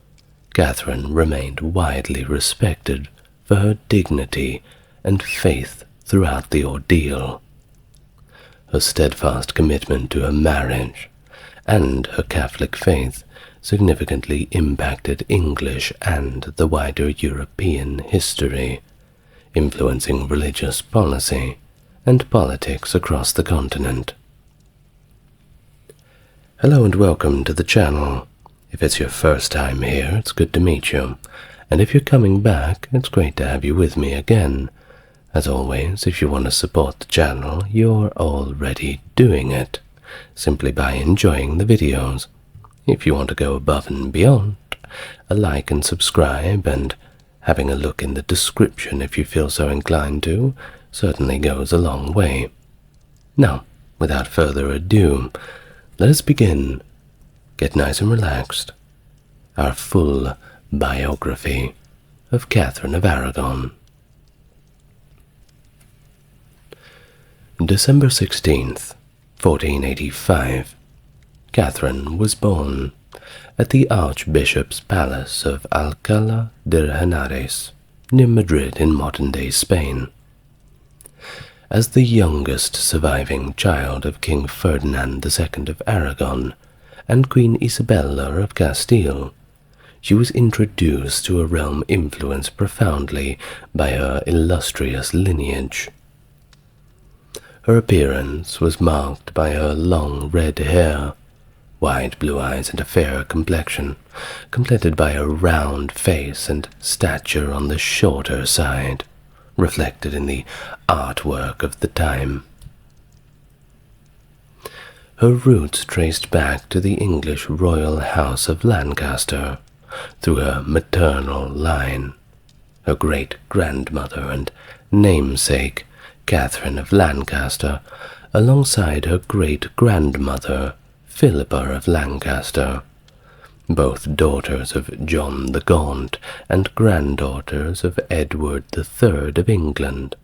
Catherine remained widely respected for her dignity and faith throughout the ordeal. Her steadfast commitment to her marriage and her Catholic faith significantly impacted English and the wider European history, influencing religious policy and politics across the continent. Hello and welcome to the channel. If it's your first time here, it's good to meet you, and if you're coming back, it's great to have you with me again. As always, if you want to support the channel, you're already doing it, simply by enjoying the videos. If you want to go above and beyond, a like and subscribe and having a look in the description if you feel so inclined to certainly goes a long way. Now, without further ado, let us begin. Get nice and relaxed. Our full biography of Catherin of Aragon. December 16th, 1485. Catherine was born at the Archbishop's Palace of Alcalá de Henares, near Madrid in modern-day Spain. As the youngest surviving child of King Ferdinand II of Aragon and Queen Isabella of Castile, she was introduced to a realm influenced profoundly by her illustrious lineage. Her appearance was marked by her long red hair, wide blue eyes and a fair complexion, completed by a round face and stature on the shorter side, reflected in the artwork of the time. Her roots traced back to the English royal house of Lancaster, through her maternal line. Her great-grandmother and namesake, Catherine of Lancaster, alongside her great-grandmother, Philippa of Lancaster, both daughters of John the Gaunt and granddaughters of Edward III of England.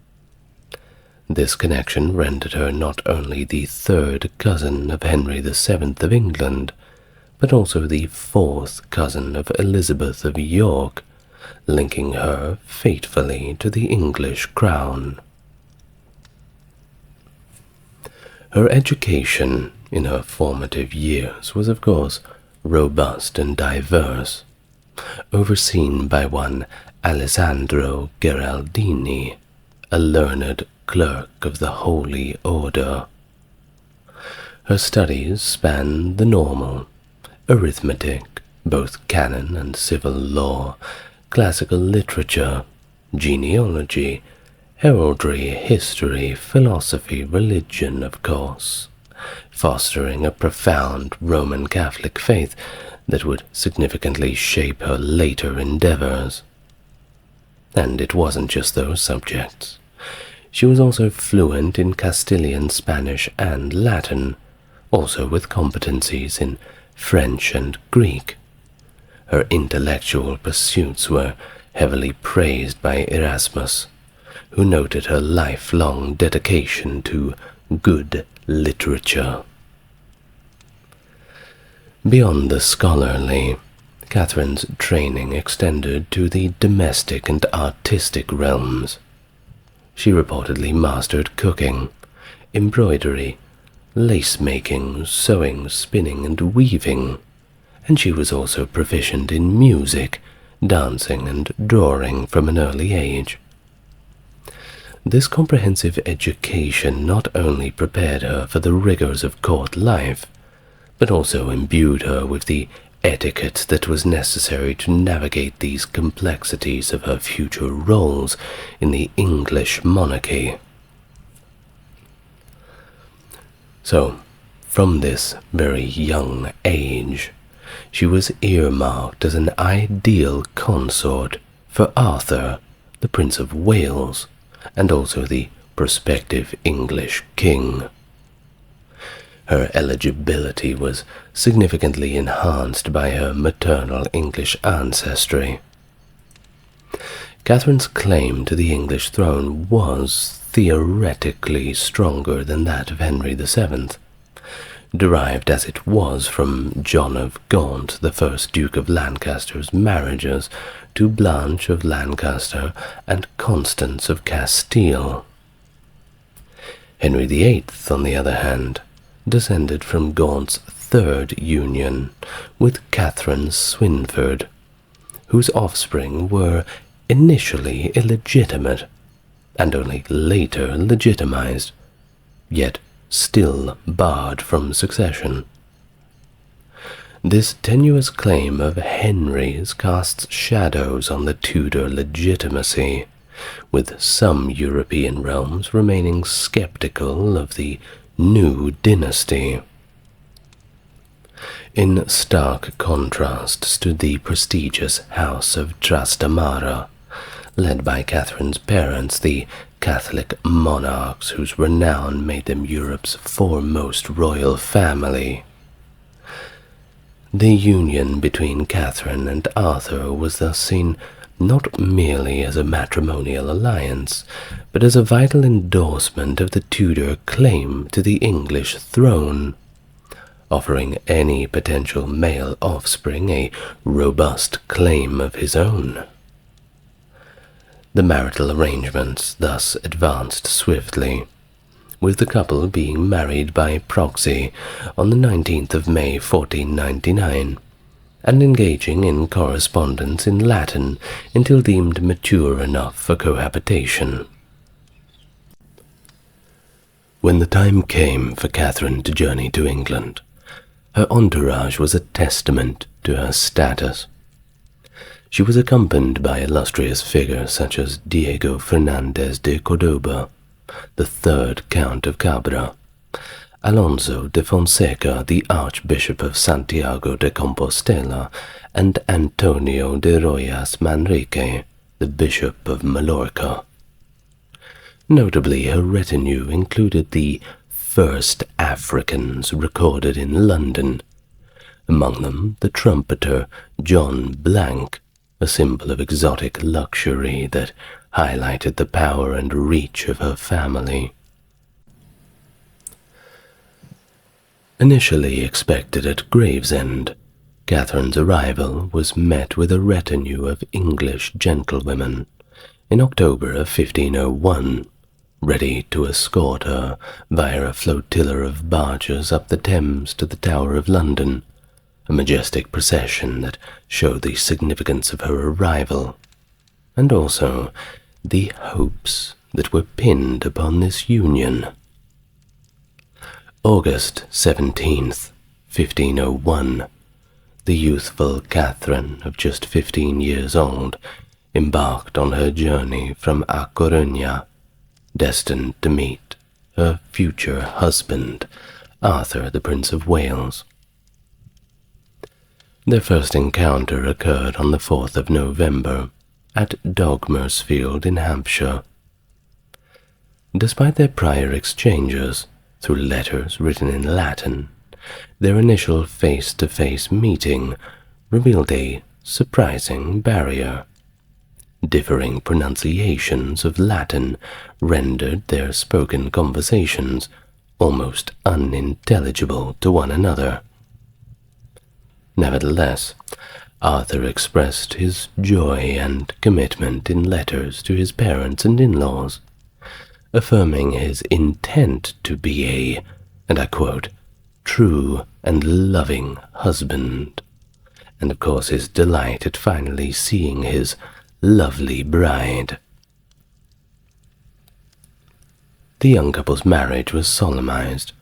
This connection rendered her not only the third cousin of Henry VII of England, but also the fourth cousin of Elizabeth of York, linking her fatefully to the English crown. Her education in her formative years was, of course, robust and diverse, overseen by one Alessandro Gheraldini, a learned clerk of the Holy Order. Her studies spanned the normal: arithmetic, both canon and civil law, classical literature, genealogy, heraldry, history, philosophy, religion, of course, fostering a profound Roman Catholic faith that would significantly shape her later endeavors. And it wasn't just those subjects. She was also fluent in Castilian, Spanish, and Latin, also with competencies in French and Greek. Her intellectual pursuits were heavily praised by Erasmus, who noted her lifelong dedication to good literature. Beyond the scholarly, Catherine's training extended to the domestic and artistic realms. She reportedly mastered cooking, embroidery, lace-making, sewing, spinning, and weaving, and she was also proficient in music, dancing, and drawing from an early age. This comprehensive education not only prepared her for the rigors of court life, but also imbued her with the etiquette that was necessary to navigate these complexities of her future roles in the English monarchy. So, from this very young age, she was earmarked as an ideal consort for Arthur, the Prince of Wales, and also the prospective English king. Her eligibility was significantly enhanced by her maternal English ancestry. Catherine's claim to the English throne was theoretically stronger than that of Henry VII. derived as it was from John of Gaunt, the first Duke of Lancaster's marriages to Blanche of Lancaster and Constance of Castile. Henry VIII, on the other hand, descended from Gaunt's third union with Catherine Swynford, whose offspring were initially illegitimate and only later legitimized, yet still barred from succession. This tenuous claim of Henry's casts shadows on the Tudor legitimacy, with some European realms remaining skeptical of the new dynasty. In stark contrast stood the prestigious House of Trastamara, led by Catherine's parents, the Catholic monarchs whose renown made them Europe's foremost royal family. The union between Catherine and Arthur was thus seen not merely as a matrimonial alliance, but as a vital endorsement of the Tudor claim to the English throne, offering any potential male offspring a robust claim of his own. The marital arrangements thus advanced swiftly, with the couple being married by proxy on the 19th of May 1499, and engaging in correspondence in Latin until deemed mature enough for cohabitation. When the time came for Catherine to journey to England, her entourage was a testament to her status. She was accompanied by illustrious figures such as Diego Fernandez de Cordoba, the third Count of Cabra, Alonso de Fonseca, the Archbishop of Santiago de Compostela, and Antonio de Royas Manrique, the Bishop of Mallorca. Notably, her retinue included the first Africans recorded in London, among them the trumpeter John Blank, a symbol of exotic luxury that highlighted the power and reach of her family. Initially expected at Gravesend, Catherine's arrival was met with a retinue of English gentlewomen in October of 1501, ready to escort her via a flotilla of barges up the Thames to the Tower of London, a majestic procession that showed the significance of her arrival, and also the hopes that were pinned upon this union. August 17th, 1501, the youthful Catherine, of just 15 years old, embarked on her journey from A Coruña, destined to meet her future husband, Arthur, the Prince of Wales. Their first encounter occurred on the 4th of November at Dogmersfield in Hampshire. Despite their prior exchanges, through letters written in Latin, their initial face-to-face meeting revealed a surprising barrier. Differing pronunciations of Latin rendered their spoken conversations almost unintelligible to one another. Nevertheless, Arthur expressed his joy and commitment in letters to his parents and in-laws, affirming his intent to be a, and I quote, true and loving husband, and of course his delight at finally seeing his lovely bride. The young couple's marriage was solemnized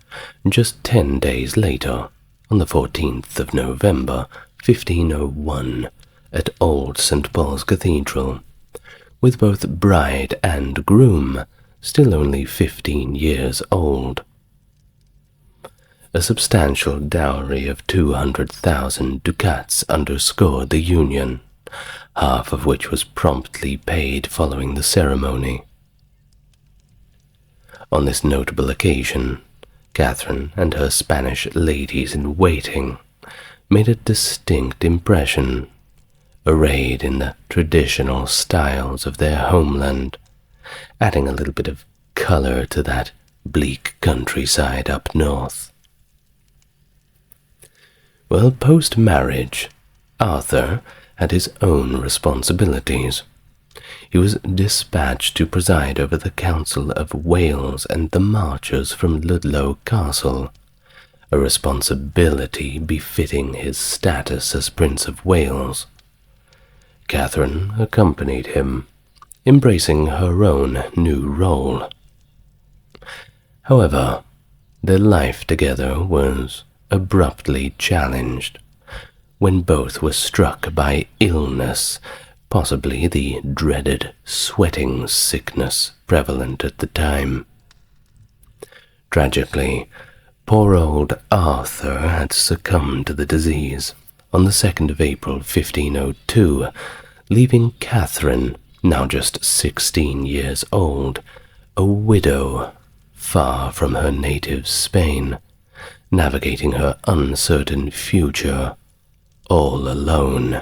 just 10 days later, on the 14th of November, 1501, at Old St. Paul's Cathedral, with both bride and groom still only 15 years old. A substantial dowry of 200,000 ducats underscored the union, half of which was promptly paid following the ceremony. On this notable occasion, Catherine and her Spanish ladies-in-waiting made a distinct impression, arrayed in the traditional styles of their homeland, adding a little bit of color to that bleak countryside up north. Well, post-marriage, Arthur had his own responsibilities. He was dispatched to preside over the Council of Wales and the marchers from Ludlow Castle, a responsibility befitting his status as Prince of Wales. Catherine accompanied him, embracing her own new role. However, their life together was abruptly challenged when both were struck by illness, possibly the dreaded sweating sickness prevalent at the time. Tragically, poor old Arthur had succumbed to the disease on the 2nd of April 1502, leaving Catherine, now just 16 years old, a widow, far from her native Spain, navigating her uncertain future all alone.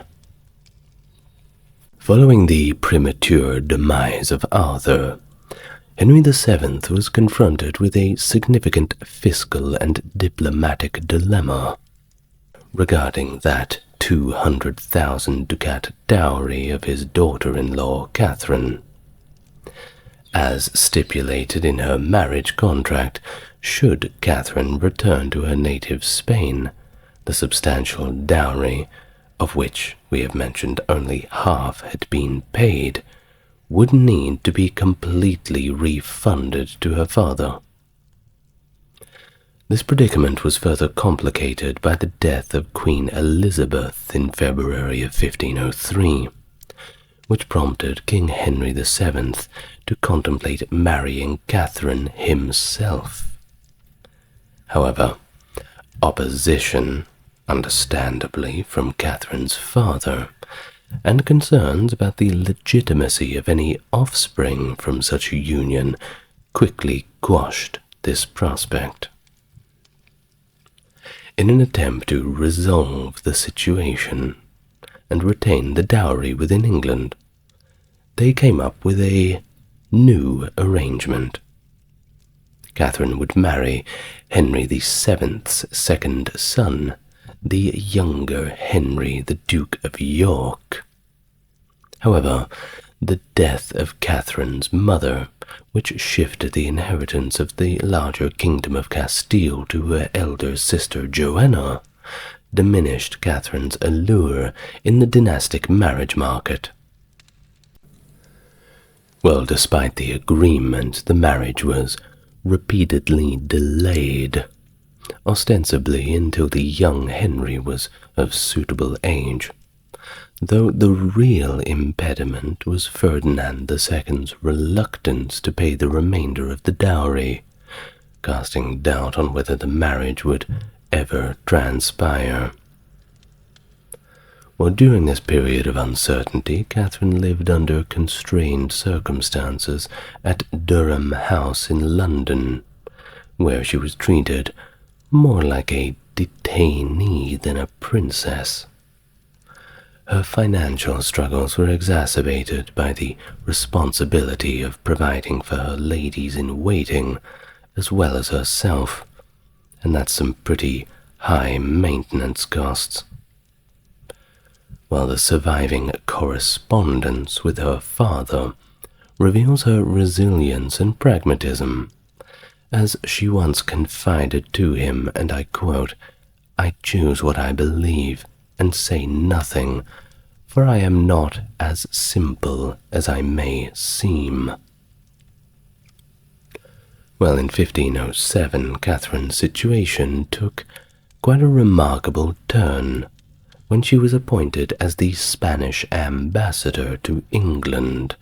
Following the premature demise of Arthur, Henry VII was confronted with a significant fiscal and diplomatic dilemma regarding that 200,000 ducat dowry of his daughter-in-law Catherine. As stipulated in her marriage contract, should Catherine return to her native Spain, the substantial dowry, of which we have mentioned only half had been paid, would need to be completely refunded to her father. This predicament was further complicated by the death of Queen Elizabeth in February of 1503, which prompted King Henry VII to contemplate marrying Catherine himself. However, opposition, understandably from Catherine's father, and concerns about the legitimacy of any offspring from such a union quickly quashed this prospect. In an attempt to resolve the situation and retain the dowry within England, they came up with a new arrangement. Catherine would marry Henry VII's second son, the younger Henry, the Duke of York. However, the death of Catherine's mother, which shifted the inheritance of the larger kingdom of Castile to her elder sister Joanna, diminished Catherine's allure in the dynastic marriage market. Well, despite the agreement, the marriage was repeatedly delayed, ostensibly until the young Henry was of suitable age, though the real impediment was Ferdinand II's reluctance to pay the remainder of the dowry, casting doubt on whether the marriage would ever transpire. Well, during this period of uncertainty, Catherine lived under constrained circumstances at Durham House in London, where she was treated more like a detainee than a princess. Her financial struggles were exacerbated by the responsibility of providing for her ladies-in-waiting, as well as herself, and that's some pretty high maintenance costs. While the surviving correspondence with her father reveals her resilience and pragmatism, as she once confided to him, and I quote, "I choose what I believe and say nothing, for I am not as simple as I may seem." Well, in 1507, Catherine's situation took quite a remarkable turn when she was appointed as the Spanish ambassador to England,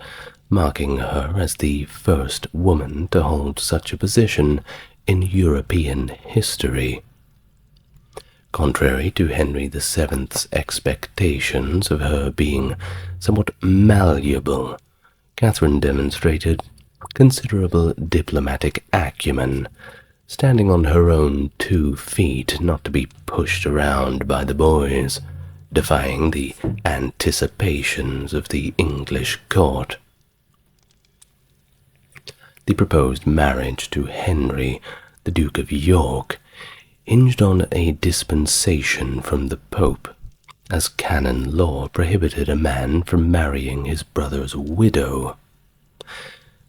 marking her as the first woman to hold such a position in European history. Contrary to Henry VII's expectations of her being somewhat malleable, Catherine demonstrated considerable diplomatic acumen, standing on her own 2 feet, not to be pushed around by the boys, defying the anticipations of the English court. The proposed marriage to Henry, the Duke of York, hinged on a dispensation from the Pope, as canon law prohibited a man from marrying his brother's widow.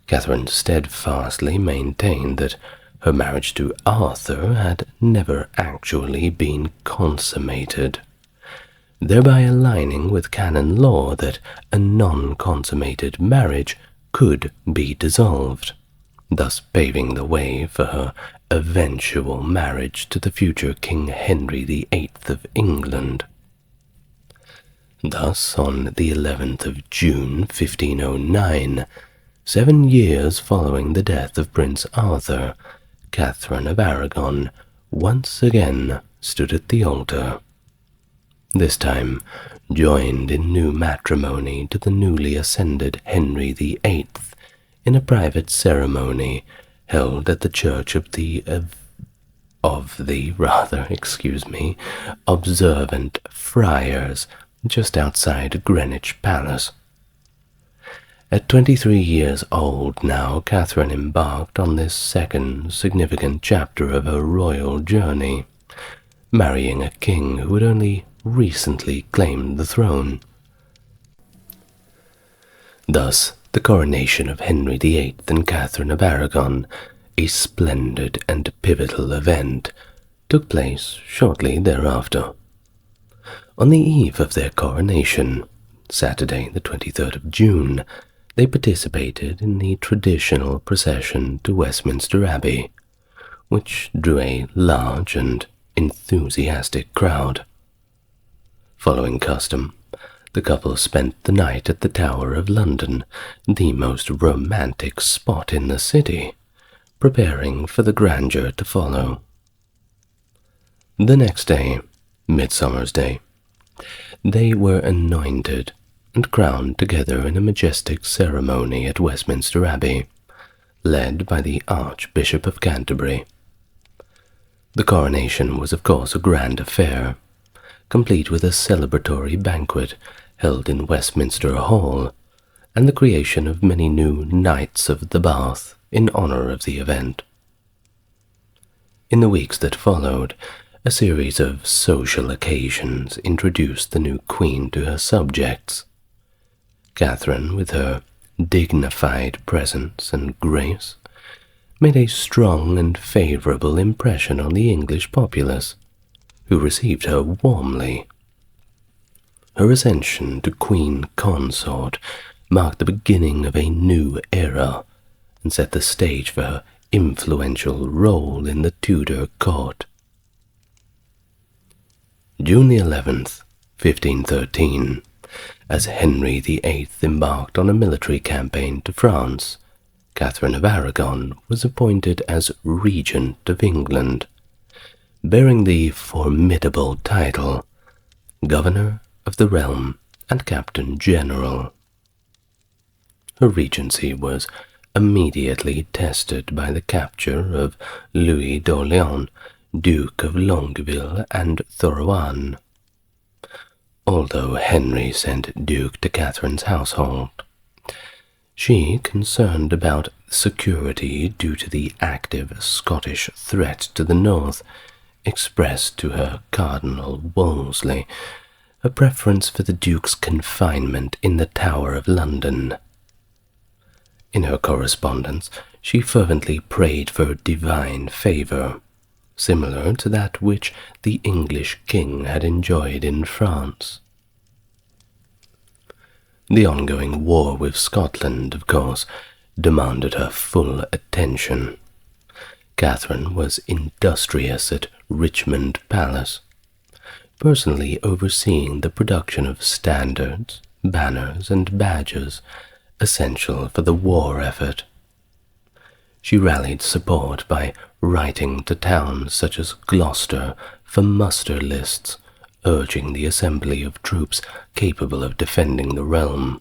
Catherine steadfastly maintained that her marriage to Arthur had never actually been consummated, thereby aligning with canon law that a non-consummated marriage could be dissolved, thus paving the way for her eventual marriage to the future King Henry VIII of England. Thus, on the 11th of June, 1509, 7 years following the death of Prince Arthur, Catherin of Aragon once again stood at the altar, this time joined in new matrimony to the newly ascended Henry VIII in a private ceremony held at the church of the observant friars just outside Greenwich Palace. At 23 years old now, Catherine embarked on this second significant chapter of her royal journey, marrying a king who had only recently claimed the throne. Thus, the coronation of Henry VIII and Catherine of Aragon, a splendid and pivotal event, took place shortly thereafter. On the eve of their coronation, Saturday the 23rd of June, they participated in the traditional procession to Westminster Abbey, which drew a large and enthusiastic crowd. Following custom, the couple spent the night at the Tower of London, the most romantic spot in the city, preparing for the grandeur to follow. The next day, Midsummer's Day, they were anointed and crowned together in a majestic ceremony at Westminster Abbey, led by the Archbishop of Canterbury. The coronation was of course a grand affair, complete with a celebratory banquet held in Westminster Hall, and the creation of many new Knights of the Bath in honor of the event. In the weeks that followed, a series of social occasions introduced the new queen to her subjects. Catherine, with her dignified presence and grace, made a strong and favorable impression on the English populace, who received her warmly. Her ascension to Queen Consort marked the beginning of a new era and set the stage for her influential role in the Tudor court. June the 11th, 1513, as Henry VIII embarked on a military campaign to France, Catherine of Aragon was appointed as Regent of England, bearing the formidable title Governor of the Realm and Captain General. Her regency was immediately tested by the capture of Louis d'Orléans, Duke of Longueville and Thorouanne, although Henry sent Duke to Catherine's household. She, concerned about security due to the active Scottish threat to the north, expressed to her Cardinal Wolsey a preference for the Duke's confinement in the Tower of London. In her correspondence, she fervently prayed for divine favour, similar to that which the English king had enjoyed in France. The ongoing war with Scotland, of course, demanded her full attention. Catherine was industrious at Richmond Palace, personally overseeing the production of standards, banners, and badges essential for the war effort. She rallied support by writing to towns such as Gloucester for muster lists, urging the assembly of troops capable of defending the realm.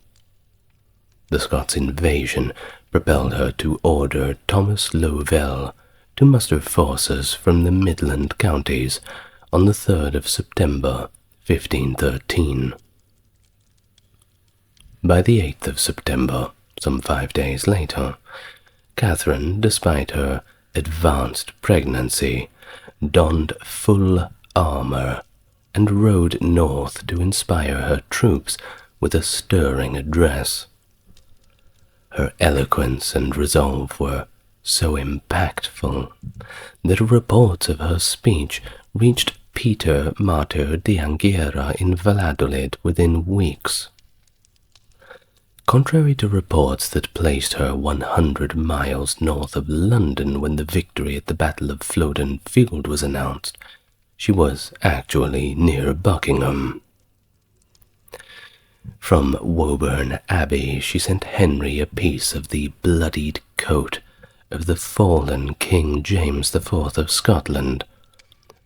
The Scots invasion propelled her to order Thomas Lovell to muster forces from the Midland counties on the 3rd of September, 1513. By the 8th of September, some 5 days later, Catherine, despite her advanced pregnancy, donned full armor and rode north to inspire her troops with a stirring address. Her eloquence and resolve were so impactful that reports of her speech reached Peter Martyr de Anguera in Valladolid within weeks. Contrary to reports that placed her 100 miles north of London when the victory at the Battle of Flodden Field was announced, she was actually near Buckingham. From Woburn Abbey she sent Henry a piece of the bloodied coat of the fallen King James IV of Scotland,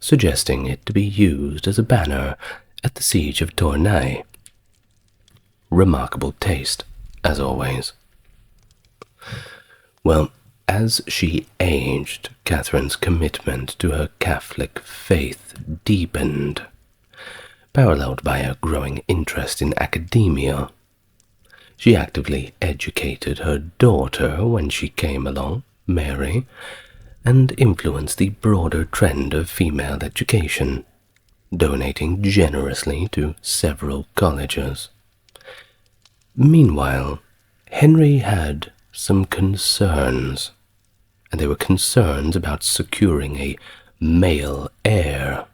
suggesting it to be used as a banner at the siege of Tournai. Remarkable taste, as always. Well, as she aged, Catherine's commitment to her Catholic faith deepened, paralleled by a growing interest in academia. She actively educated her daughter when she came along, Mary, and influenced the broader trend of female education, donating generously to several colleges. Meanwhile, Henry had some concerns, and they were concerns about securing a male heir.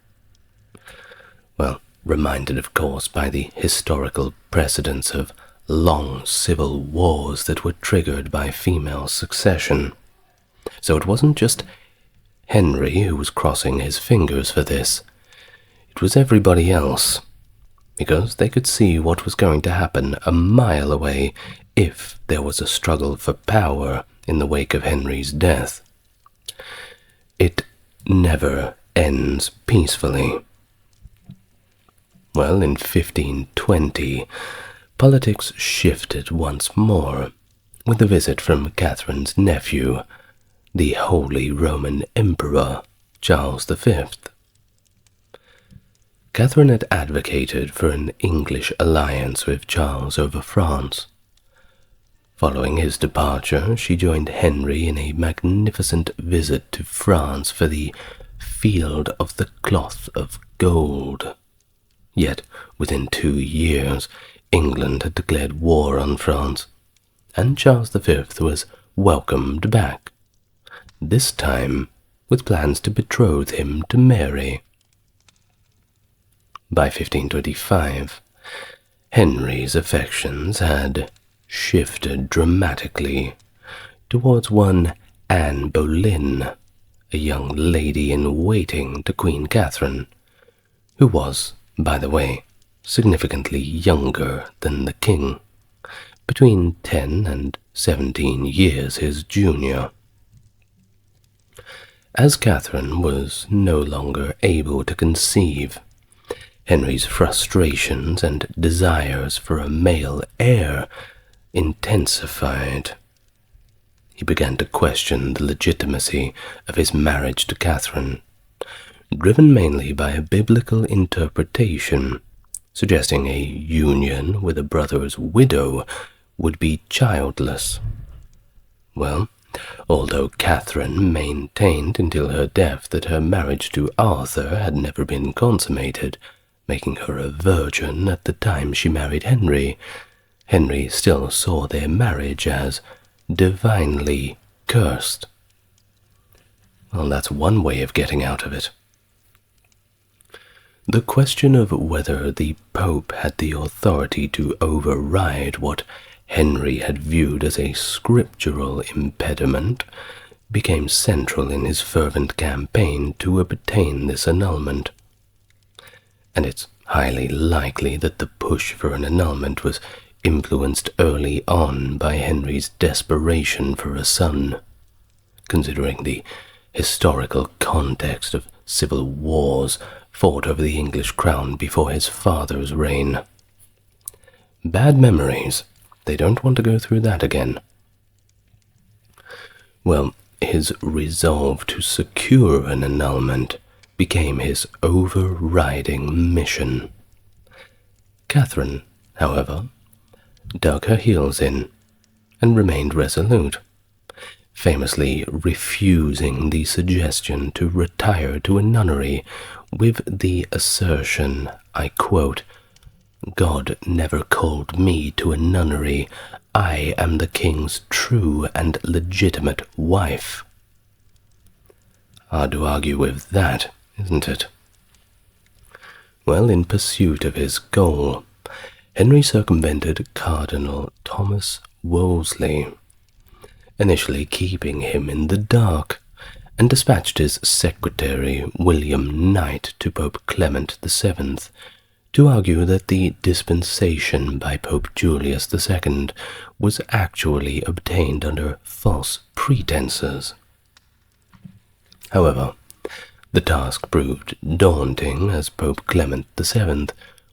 Well, reminded of course by the historical precedents of long civil wars that were triggered by female succession. So it wasn't just Henry who was crossing his fingers for this. It was everybody else, because they could see what was going to happen a mile away if there was a struggle for power in the wake of Henry's death. It never ends peacefully. Well, in 1520, politics shifted once more, with a visit from Catherine's nephew, the Holy Roman Emperor, Charles V. Catherine had advocated for an English alliance with Charles over France. Following his departure, she joined Henry in a magnificent visit to France for the Field of the Cloth of Gold. Yet, within 2 years, England had declared war on France, and Charles V was welcomed back, this time with plans to betroth him to Mary. By 1525, Henry's affections had shifted dramatically towards one Anne Boleyn, a young lady in waiting to Queen Catherine, who was, by the way, significantly younger than the king, between 10 and 17 years his junior. As Catherine was no longer able to conceive, Henry's frustrations and desires for a male heir intensified. He began to question the legitimacy of his marriage to Catherine, driven mainly by a biblical interpretation, suggesting a union with a brother's widow would be childless. Well, although Catherine maintained until her death that her marriage to Arthur had never been consummated, making her a virgin at the time she married Henry, Henry still saw their marriage as divinely cursed. Well, that's one way of getting out of it. The question of whether the Pope had the authority to override what Henry had viewed as a scriptural impediment became central in his fervent campaign to obtain this annulment. And it's highly likely that the push for an annulment was influenced early on by Henry's desperation for a son, considering the historical context of civil wars fought over the English crown before his father's reign. Bad memories. They don't want to go through that again. Well, his resolve to secure an annulment became his overriding mission. Catherine, however, dug her heels in and remained resolute, famously refusing the suggestion to retire to a nunnery with the assertion, I quote, "God never called me to a nunnery. I am the king's true and legitimate wife." Hard to argue with that, isn't it? Well, in pursuit of his goal, Henry circumvented Cardinal Thomas Wolsey, initially keeping him in the dark, and dispatched his secretary William Knight to Pope Clement VII to argue that the dispensation by Pope Julius II was actually obtained under false pretenses. However, the task proved daunting, as Pope Clement VII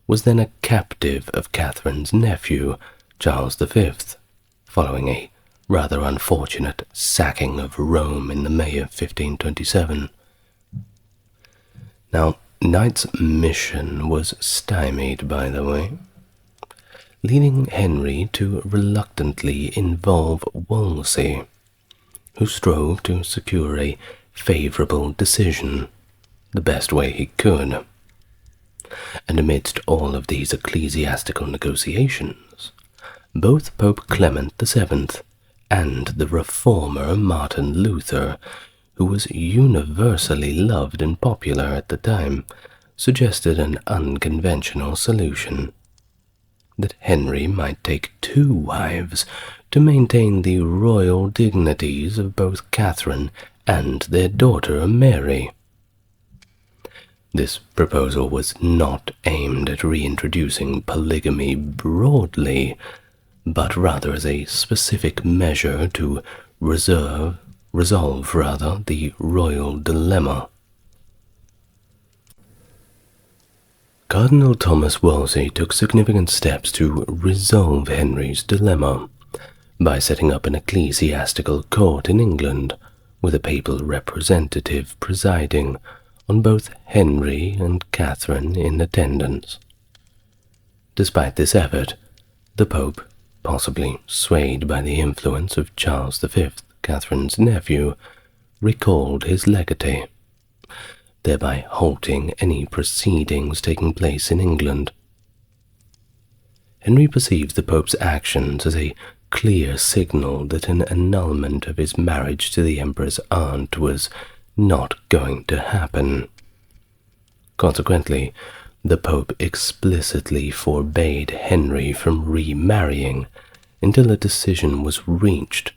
was then a captive of Catherine's nephew, Charles V, following a rather unfortunate sacking of Rome in the May of 1527. Now, Knight's mission was stymied, by the way, leading Henry to reluctantly involve Wolsey, who strove to secure a favourable decision the best way he could. And amidst all of these ecclesiastical negotiations, both Pope Clement VII and the reformer Martin Luther, who was universally loved and popular at the time, suggested an unconventional solution: that Henry might take 2 wives to maintain the royal dignities of both Catherine and their daughter Mary. This proposal was not aimed at reintroducing polygamy broadly, but rather as a specific measure to resolve the royal dilemma. Cardinal Thomas Wolsey took significant steps to resolve Henry's dilemma by setting up an ecclesiastical court in England, with a papal representative presiding, on both Henry and Catherine in attendance. Despite this effort, the Pope, possibly swayed by the influence of Charles V, Catherine's nephew, recalled his legatee, thereby halting any proceedings taking place in England. Henry perceived the Pope's actions as a clear signal that an annulment of his marriage to the Emperor's aunt was not going to happen. Consequently, the Pope explicitly forbade Henry from remarrying until a decision was reached,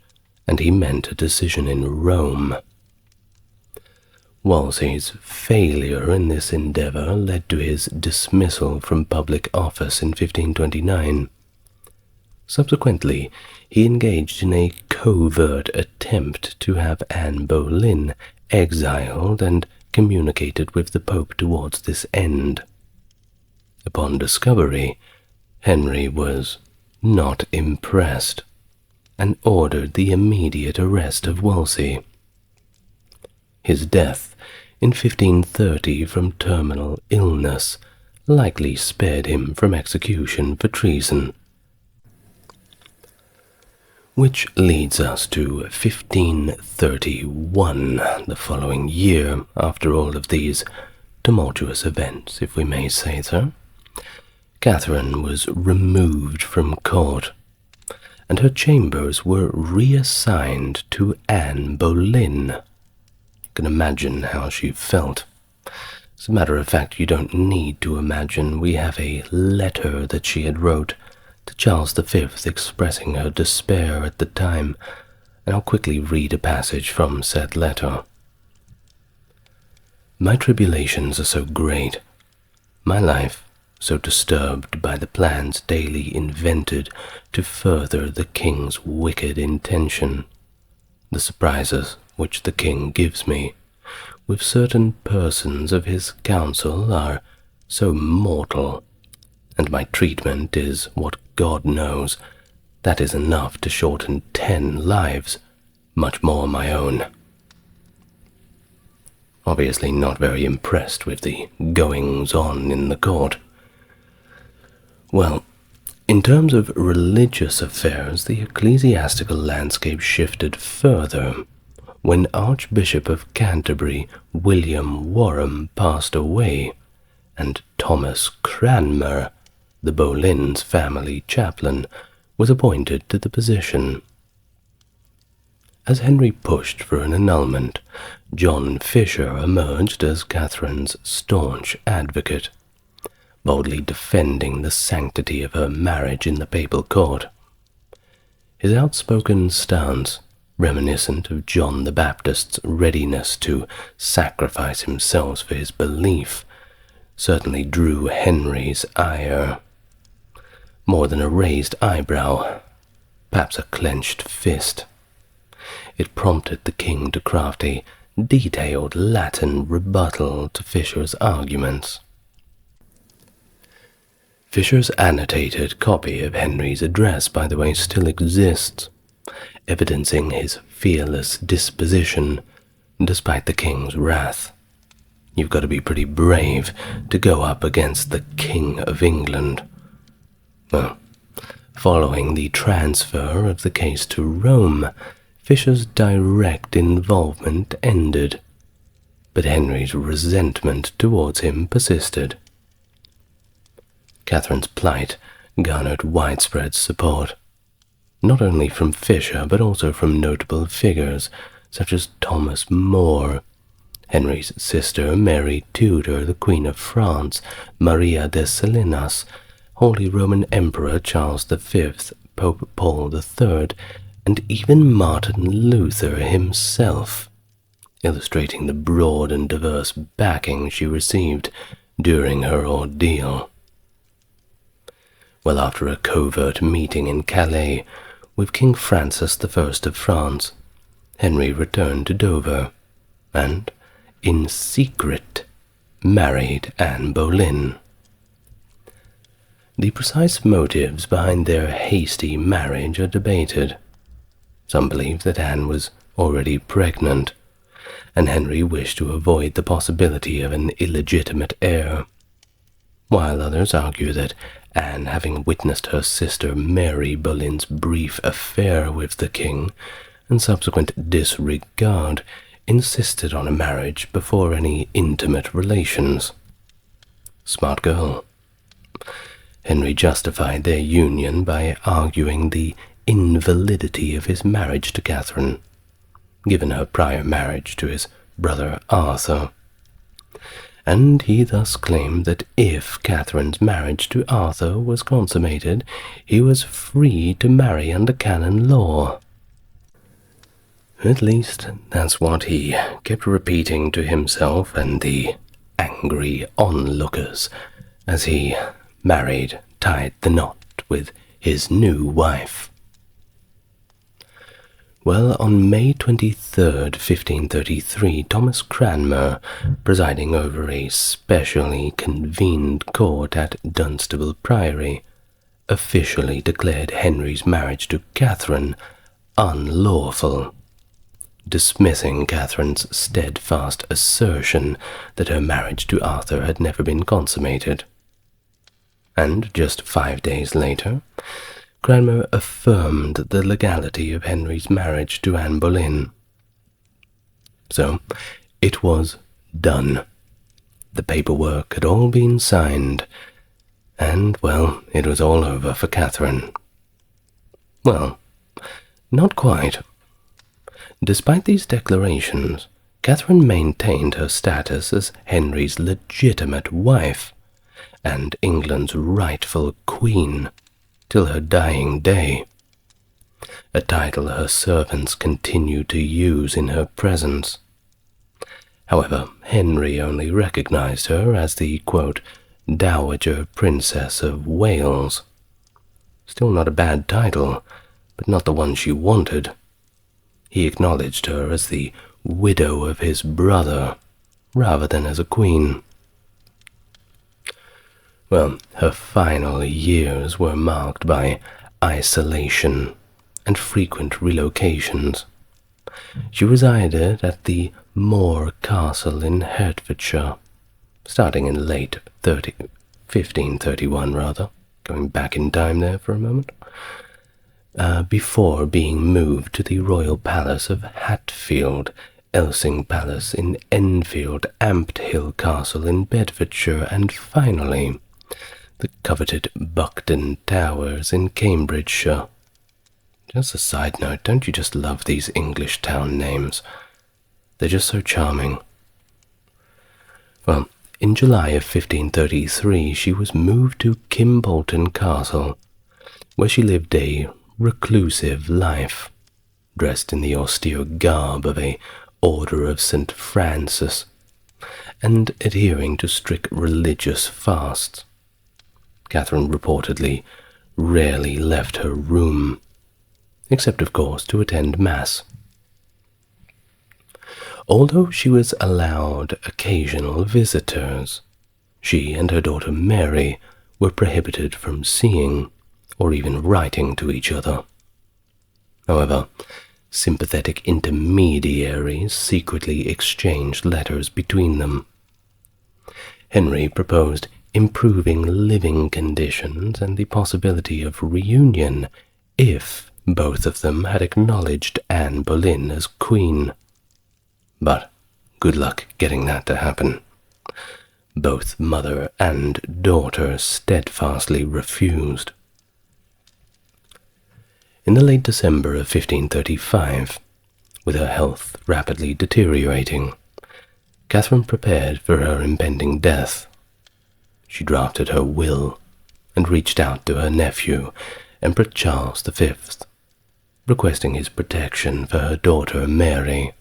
and he meant a decision in Rome. Wolsey's failure in this endeavour led to his dismissal from public office in 1529. Subsequently, he engaged in a covert attempt to have Anne Boleyn exiled and communicated with the Pope towards this end. Upon discovery, Henry was not impressed and ordered the immediate arrest of Wolsey. His death in 1530 from terminal illness likely spared him from execution for treason. Which leads us to 1531, the following year, after all of these tumultuous events, if we may say so. Catherine was removed from court, and her chambers were reassigned to Anne Boleyn. You can imagine how she felt. As a matter of fact, you don't need to imagine. We have a letter that she had wrote to Charles V expressing her despair at the time, and I'll quickly read a passage from said letter. "My tribulations are so great, my life so disturbed by the plans daily invented to further the king's wicked intention, the surprises which the king gives me, with certain persons of his council, are so mortal, and my treatment is what God knows, that is enough to shorten 10 lives, much more my own." Obviously not very impressed with the goings-on in the court. Well, In terms of religious affairs, the ecclesiastical landscape shifted further when Archbishop of Canterbury William Warham passed away, and Thomas Cranmer, the Boleyns' family chaplain, was appointed to the position. As Henry pushed for an annulment, John Fisher emerged as Catherine's staunch advocate, boldly defending the sanctity of her marriage in the papal court. His outspoken stance, reminiscent of John the Baptist's readiness to sacrifice himself for his belief, certainly drew Henry's ire. More than a raised eyebrow, perhaps a clenched fist. It prompted the king to craft a detailed Latin rebuttal to Fisher's arguments. Fisher's annotated copy of Henry's address, by the way, still exists, evidencing his fearless disposition despite the king's wrath. You've got to be pretty brave to go up against the King of England. Well, following the transfer of the case to Rome, Fisher's direct involvement ended, but Henry's resentment towards him persisted. Catherine's plight garnered widespread support, not only from Fisher but also from notable figures such as Thomas More, Henry's sister Mary Tudor, the Queen of France, Maria de Salinas, Holy Roman Emperor Charles V, Pope Paul III, and even Martin Luther himself, illustrating the broad and diverse backing she received during her ordeal. Well, after a covert meeting in Calais with King Francis I of France, Henry returned to Dover and, in secret, married Anne Boleyn. The precise motives behind their hasty marriage are debated. Some believe that Anne was already pregnant, and Henry wished to avoid the possibility of an illegitimate heir, while others argue that Anne, having witnessed her sister Mary Boleyn's brief affair with the king and subsequent disregard, insisted on a marriage before any intimate relations. Smart girl. Henry justified their union by arguing the invalidity of his marriage to Catherine, given her prior marriage to his brother Arthur, and he thus claimed that if Catherine's marriage to Arthur was consummated, he was free to marry under canon law. At least that's what he kept repeating to himself and the angry onlookers as he tied the knot with his new wife. Well, on May 23rd, 1533, Thomas Cranmer, presiding over a specially convened court at Dunstable Priory, officially declared Henry's marriage to Catherine unlawful, dismissing Catherine's steadfast assertion that her marriage to Arthur had never been consummated. And just 5 days later, Cranmer affirmed the legality of Henry's marriage to Anne Boleyn. So, it was done. The paperwork had all been signed, and, well, it was all over for Catherine. Well, not quite. Despite these declarations, Catherine maintained her status as Henry's legitimate wife and England's rightful queen till her dying day, a title her servants continued to use in her presence. However, Henry only recognized her as the, quote, Dowager Princess of Wales. Still not a bad title, but not the one she wanted. He acknowledged her as the widow of his brother, rather than as a queen. Well, her final years were marked by isolation and frequent relocations. She resided at the Moor Castle in Hertfordshire, starting in late 1531 rather, going back in time there for a moment, before being moved to the royal palace of Hatfield, Elsing Palace in Enfield, Ampthill Castle in Bedfordshire, and finally the coveted Buckden Towers in Cambridgeshire. Just a side note, don't you just love these English town names? They're just so charming. Well, in July of 1533 she was moved to Kimbolton Castle, where she lived a reclusive life, dressed in the austere garb of a Order of St. Francis, and adhering to strict religious fasts. Catherine reportedly rarely left her room, except of course to attend Mass. Although she was allowed occasional visitors, she and her daughter Mary were prohibited from seeing or even writing to each other. However, sympathetic intermediaries secretly exchanged letters between them. Henry proposed improving living conditions and the possibility of reunion if both of them had acknowledged Anne Boleyn as queen. But good luck getting that to happen. Both mother and daughter steadfastly refused. In the late December of 1535, with her health rapidly deteriorating, Catherine prepared for her impending death. She drafted her will and reached out to her nephew, Emperor Charles V, requesting his protection for her daughter Mary.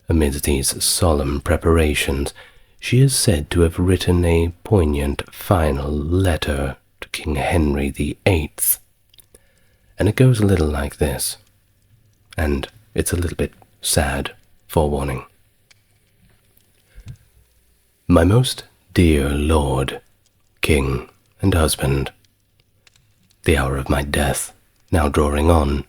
Amidst these solemn preparations, she is said to have written a poignant final letter to King Henry VIII, and it goes a little like this, and it's a little bit sad, forewarning. My most dear Lord, King, and husband, the hour of my death now drawing on,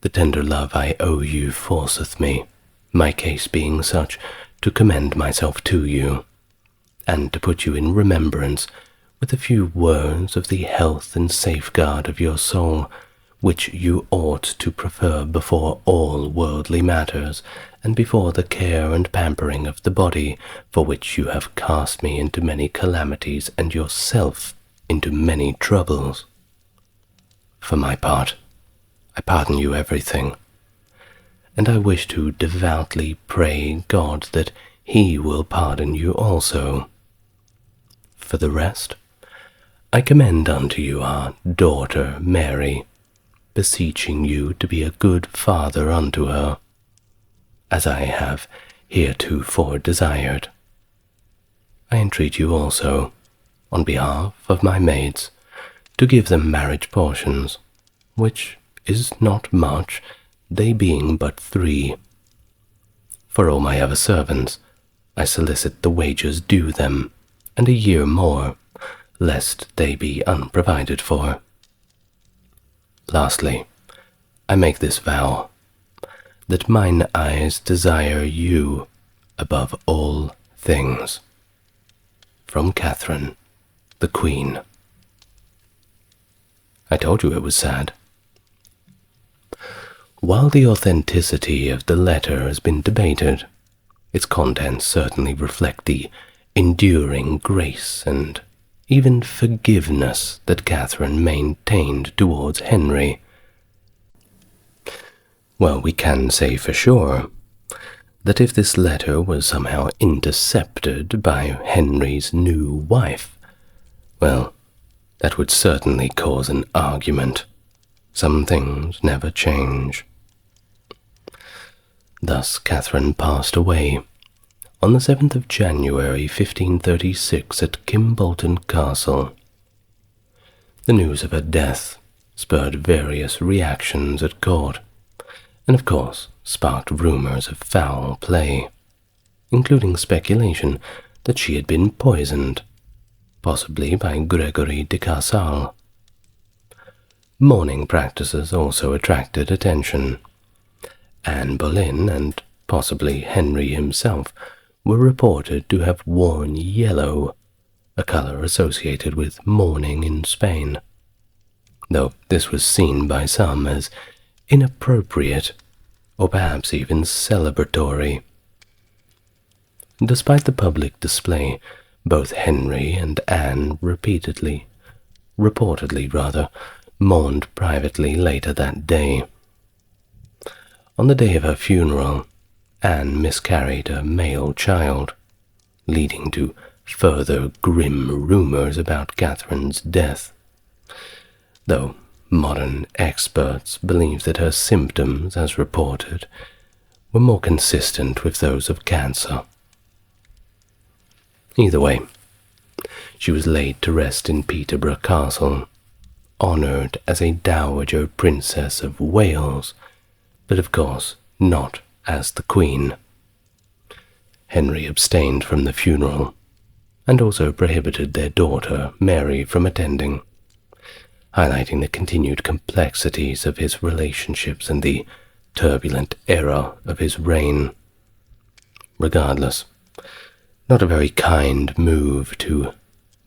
the tender love I owe you forceth me, my case being such, to commend myself to you, and to put you in remembrance with a few words of the health and safeguard of your soul, which you ought to prefer before all worldly matters, and before the care and pampering of the body, for which you have cast me into many calamities, and yourself into many troubles. For my part, I pardon you everything, and I wish to devoutly pray God that He will pardon you also. For the rest, I commend unto you our daughter Mary, beseeching you to be a good father unto her, as I have heretofore desired. I entreat you also, on behalf of my maids, to give them marriage portions, which is not much, they being but 3. For all my other servants, I solicit the wages due them, and a year more, lest they be unprovided for. Lastly, I make this vow, that mine eyes desire you above all things. From Catherine, the Queen. I told you it was sad. While the authenticity of the letter has been debated, its contents certainly reflect the enduring grace and even forgiveness that Catherine maintained towards Henry. Well, we can say for sure that if this letter was somehow intercepted by Henry's new wife, well, that would certainly cause an argument. Some things never change. Thus Catherine passed away on the 7th of January 1536 at Kimbolton Castle. The news of her death spurred various reactions at court, and of course sparked rumors of foul play, including speculation that she had been poisoned, possibly by Gregory de Cassal. Mourning practices also attracted attention. Anne Boleyn and possibly Henry himself were reported to have worn yellow, a colour associated with mourning in Spain, though this was seen by some as inappropriate or perhaps even celebratory. Despite the public display, both Henry and Anne reportedly mourned privately later that day. On the day of her funeral, Anne miscarried a male child, leading to further grim rumours about Catherine's death, though modern experts believe that her symptoms, as reported, were more consistent with those of cancer. Either way, she was laid to rest in Peterborough Castle, honoured as a Dowager Princess of Wales, but of course not as the Queen. Henry abstained from the funeral, and also prohibited their daughter Mary from attending, highlighting the continued complexities of his relationships and the turbulent era of his reign. Regardless, not a very kind move to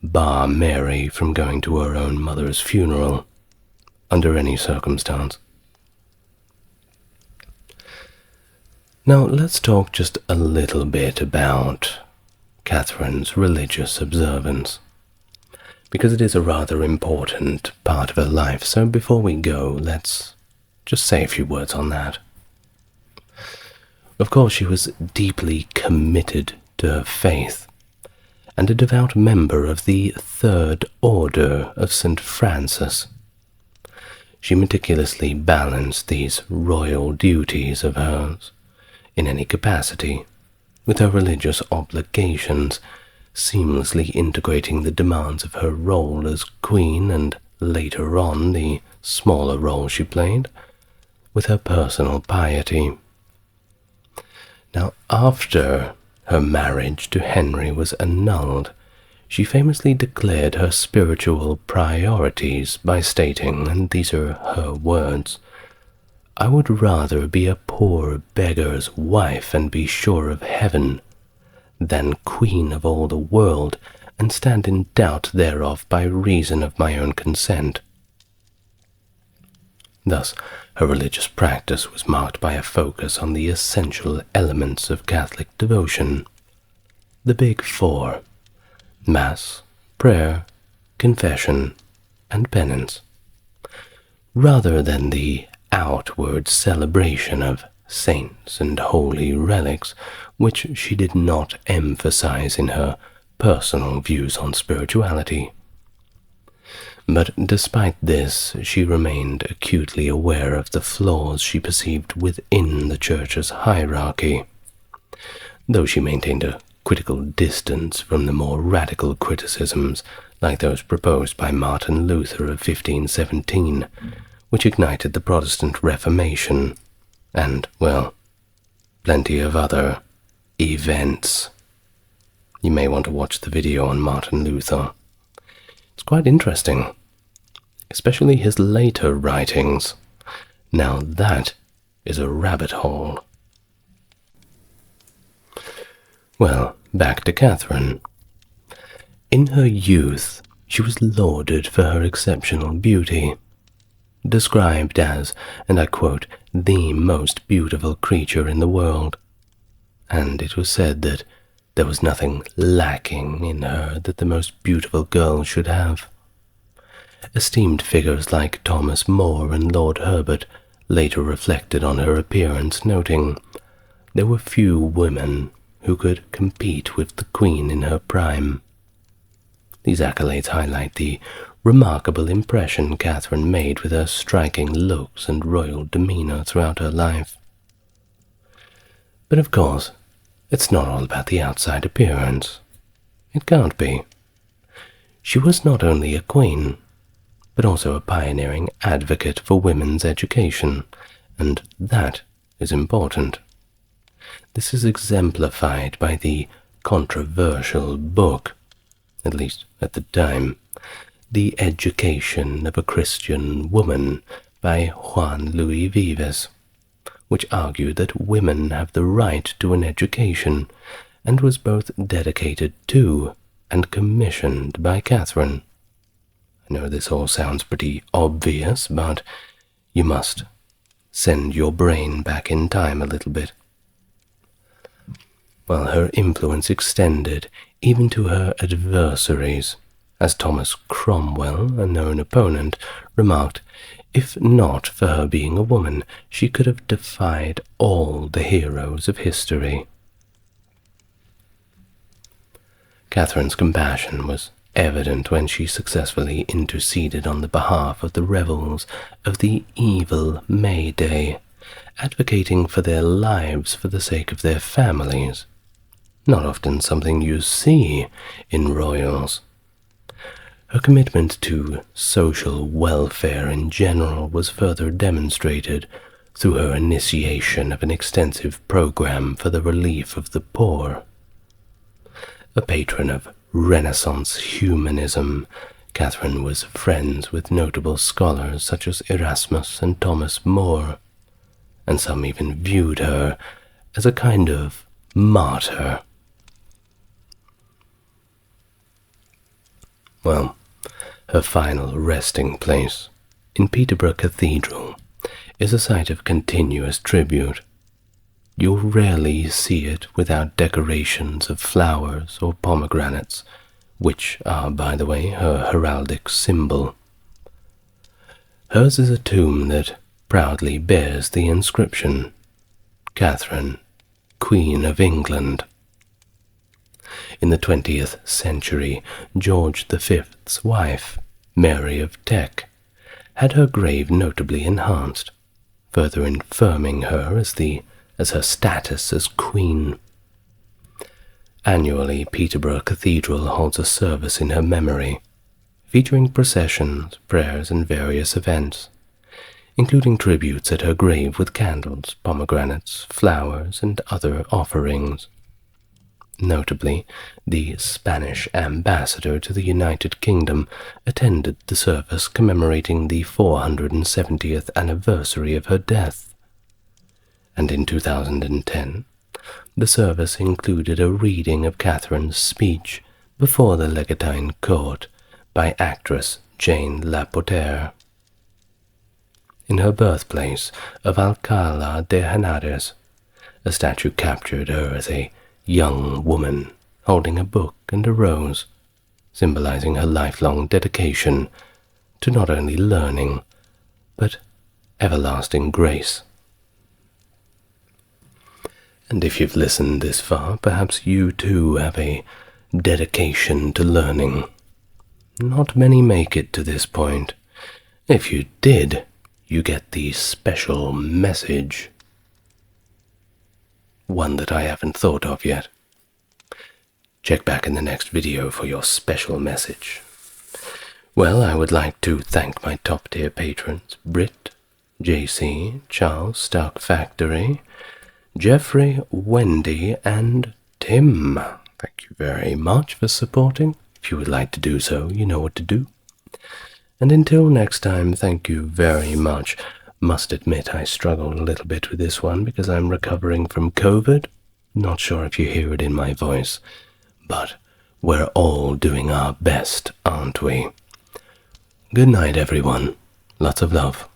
bar Mary from going to her own mother's funeral, under any circumstance. Now let's talk just a little bit about Catherine's religious observance, because it is a rather important part of her life, so before we go, let's just say a few words on that. Of course, she was deeply committed to her faith, and a devout member of the Third Order of St. Francis. She meticulously balanced these royal duties of hers, in any capacity, with her religious obligations, seamlessly integrating the demands of her role as queen and later on the smaller role she played, with her personal piety. Now, after her marriage to Henry was annulled, she famously declared her spiritual priorities by stating, and these are her words, "I would rather be a poor beggar's wife and be sure of heaven, than queen of all the world and stand in doubt thereof by reason of my own consent." Thus, her religious practice was marked by a focus on the essential elements of Catholic devotion, the Big Four: Mass, prayer, confession, and penance, rather than the outward celebration of saints and holy relics, which she did not emphasize in her personal views on spirituality. But despite this, she remained acutely aware of the flaws she perceived within the Church's hierarchy, though she maintained a critical distance from the more radical criticisms like those proposed by Martin Luther of 1517, which ignited the Protestant Reformation, and, well, plenty of other events. You may want to watch the video on Martin Luther. It's quite interesting, especially his later writings. Now that is a rabbit hole. Well, back to Catherine. In her youth, she was lauded for her exceptional beauty, described as, and I quote, "the most beautiful creature in the world," and it was said that there was nothing lacking in her that the most beautiful girl should have. Esteemed figures like Thomas More and Lord Herbert later reflected on her appearance, noting, "There were few women who could compete with the Queen in her prime." These accolades highlight the remarkable impression Catherine made with her striking looks and royal demeanour throughout her life. But of course, it's not all about the outside appearance. It can't be. She was not only a queen, but also a pioneering advocate for women's education, and that is important. This is exemplified by the controversial book, at least at the time, The Education of a Christian Woman by Juan Luis Vives, which argued that women have the right to an education, and was both dedicated to and commissioned by Catherine. I know this all sounds pretty obvious, but you must send your brain back in time a little bit. Well, her influence extended even to her adversaries, as Thomas Cromwell, a known opponent, remarked, if not for her being a woman, she could have defied all the heroes of history. Catherine's compassion was evident when she successfully interceded on the behalf of the rebels of the evil May Day, advocating for their lives for the sake of their families, not often something you see in royals. Her commitment to social welfare in general was further demonstrated through her initiation of an extensive program for the relief of the poor. A patron of Renaissance humanism, Catherine was friends with notable scholars such as Erasmus and Thomas More, and some even viewed her as a kind of martyr. Well, her final resting place in Peterborough Cathedral is a site of continuous tribute. You'll rarely see it without decorations of flowers or pomegranates, which are, by the way, her heraldic symbol. Hers is a tomb that proudly bears the inscription, Catherine, Queen of England. In the 20th century, George V's wife, Mary of Teck, had her grave notably enhanced, further infirming her as her status as queen. Annually, Peterborough Cathedral holds a service in her memory, featuring processions, prayers, and various events, including tributes at her grave with candles, pomegranates, flowers, and other offerings. Notably, the Spanish ambassador to the United Kingdom attended the service commemorating the 470th anniversary of her death. And in 2010, the service included a reading of Catherine's speech before the Legatine Court by actress Jane Lapotaire. In her birthplace of Alcalá de Henares, a statue captured her as a young woman holding a book and a rose, symbolizing her lifelong dedication to not only learning, but everlasting grace. And if you've listened this far, perhaps you too have a dedication to learning. Not many make it to this point. If you did, you get the special message. One that I haven't thought of yet. Check back in the next video for your special message. Well, I would like to thank my top-tier patrons, Britt, JC, Charles, Stark Factory, Jeffrey, Wendy, and Tim. Thank you very much for supporting. If you would like to do so, you know what to do. And until next time, thank you very much. Must admit I struggled a little bit with this one because I'm recovering from COVID. Not sure if you hear it in my voice, but we're all doing our best, aren't we? Good night, everyone. Lots of love.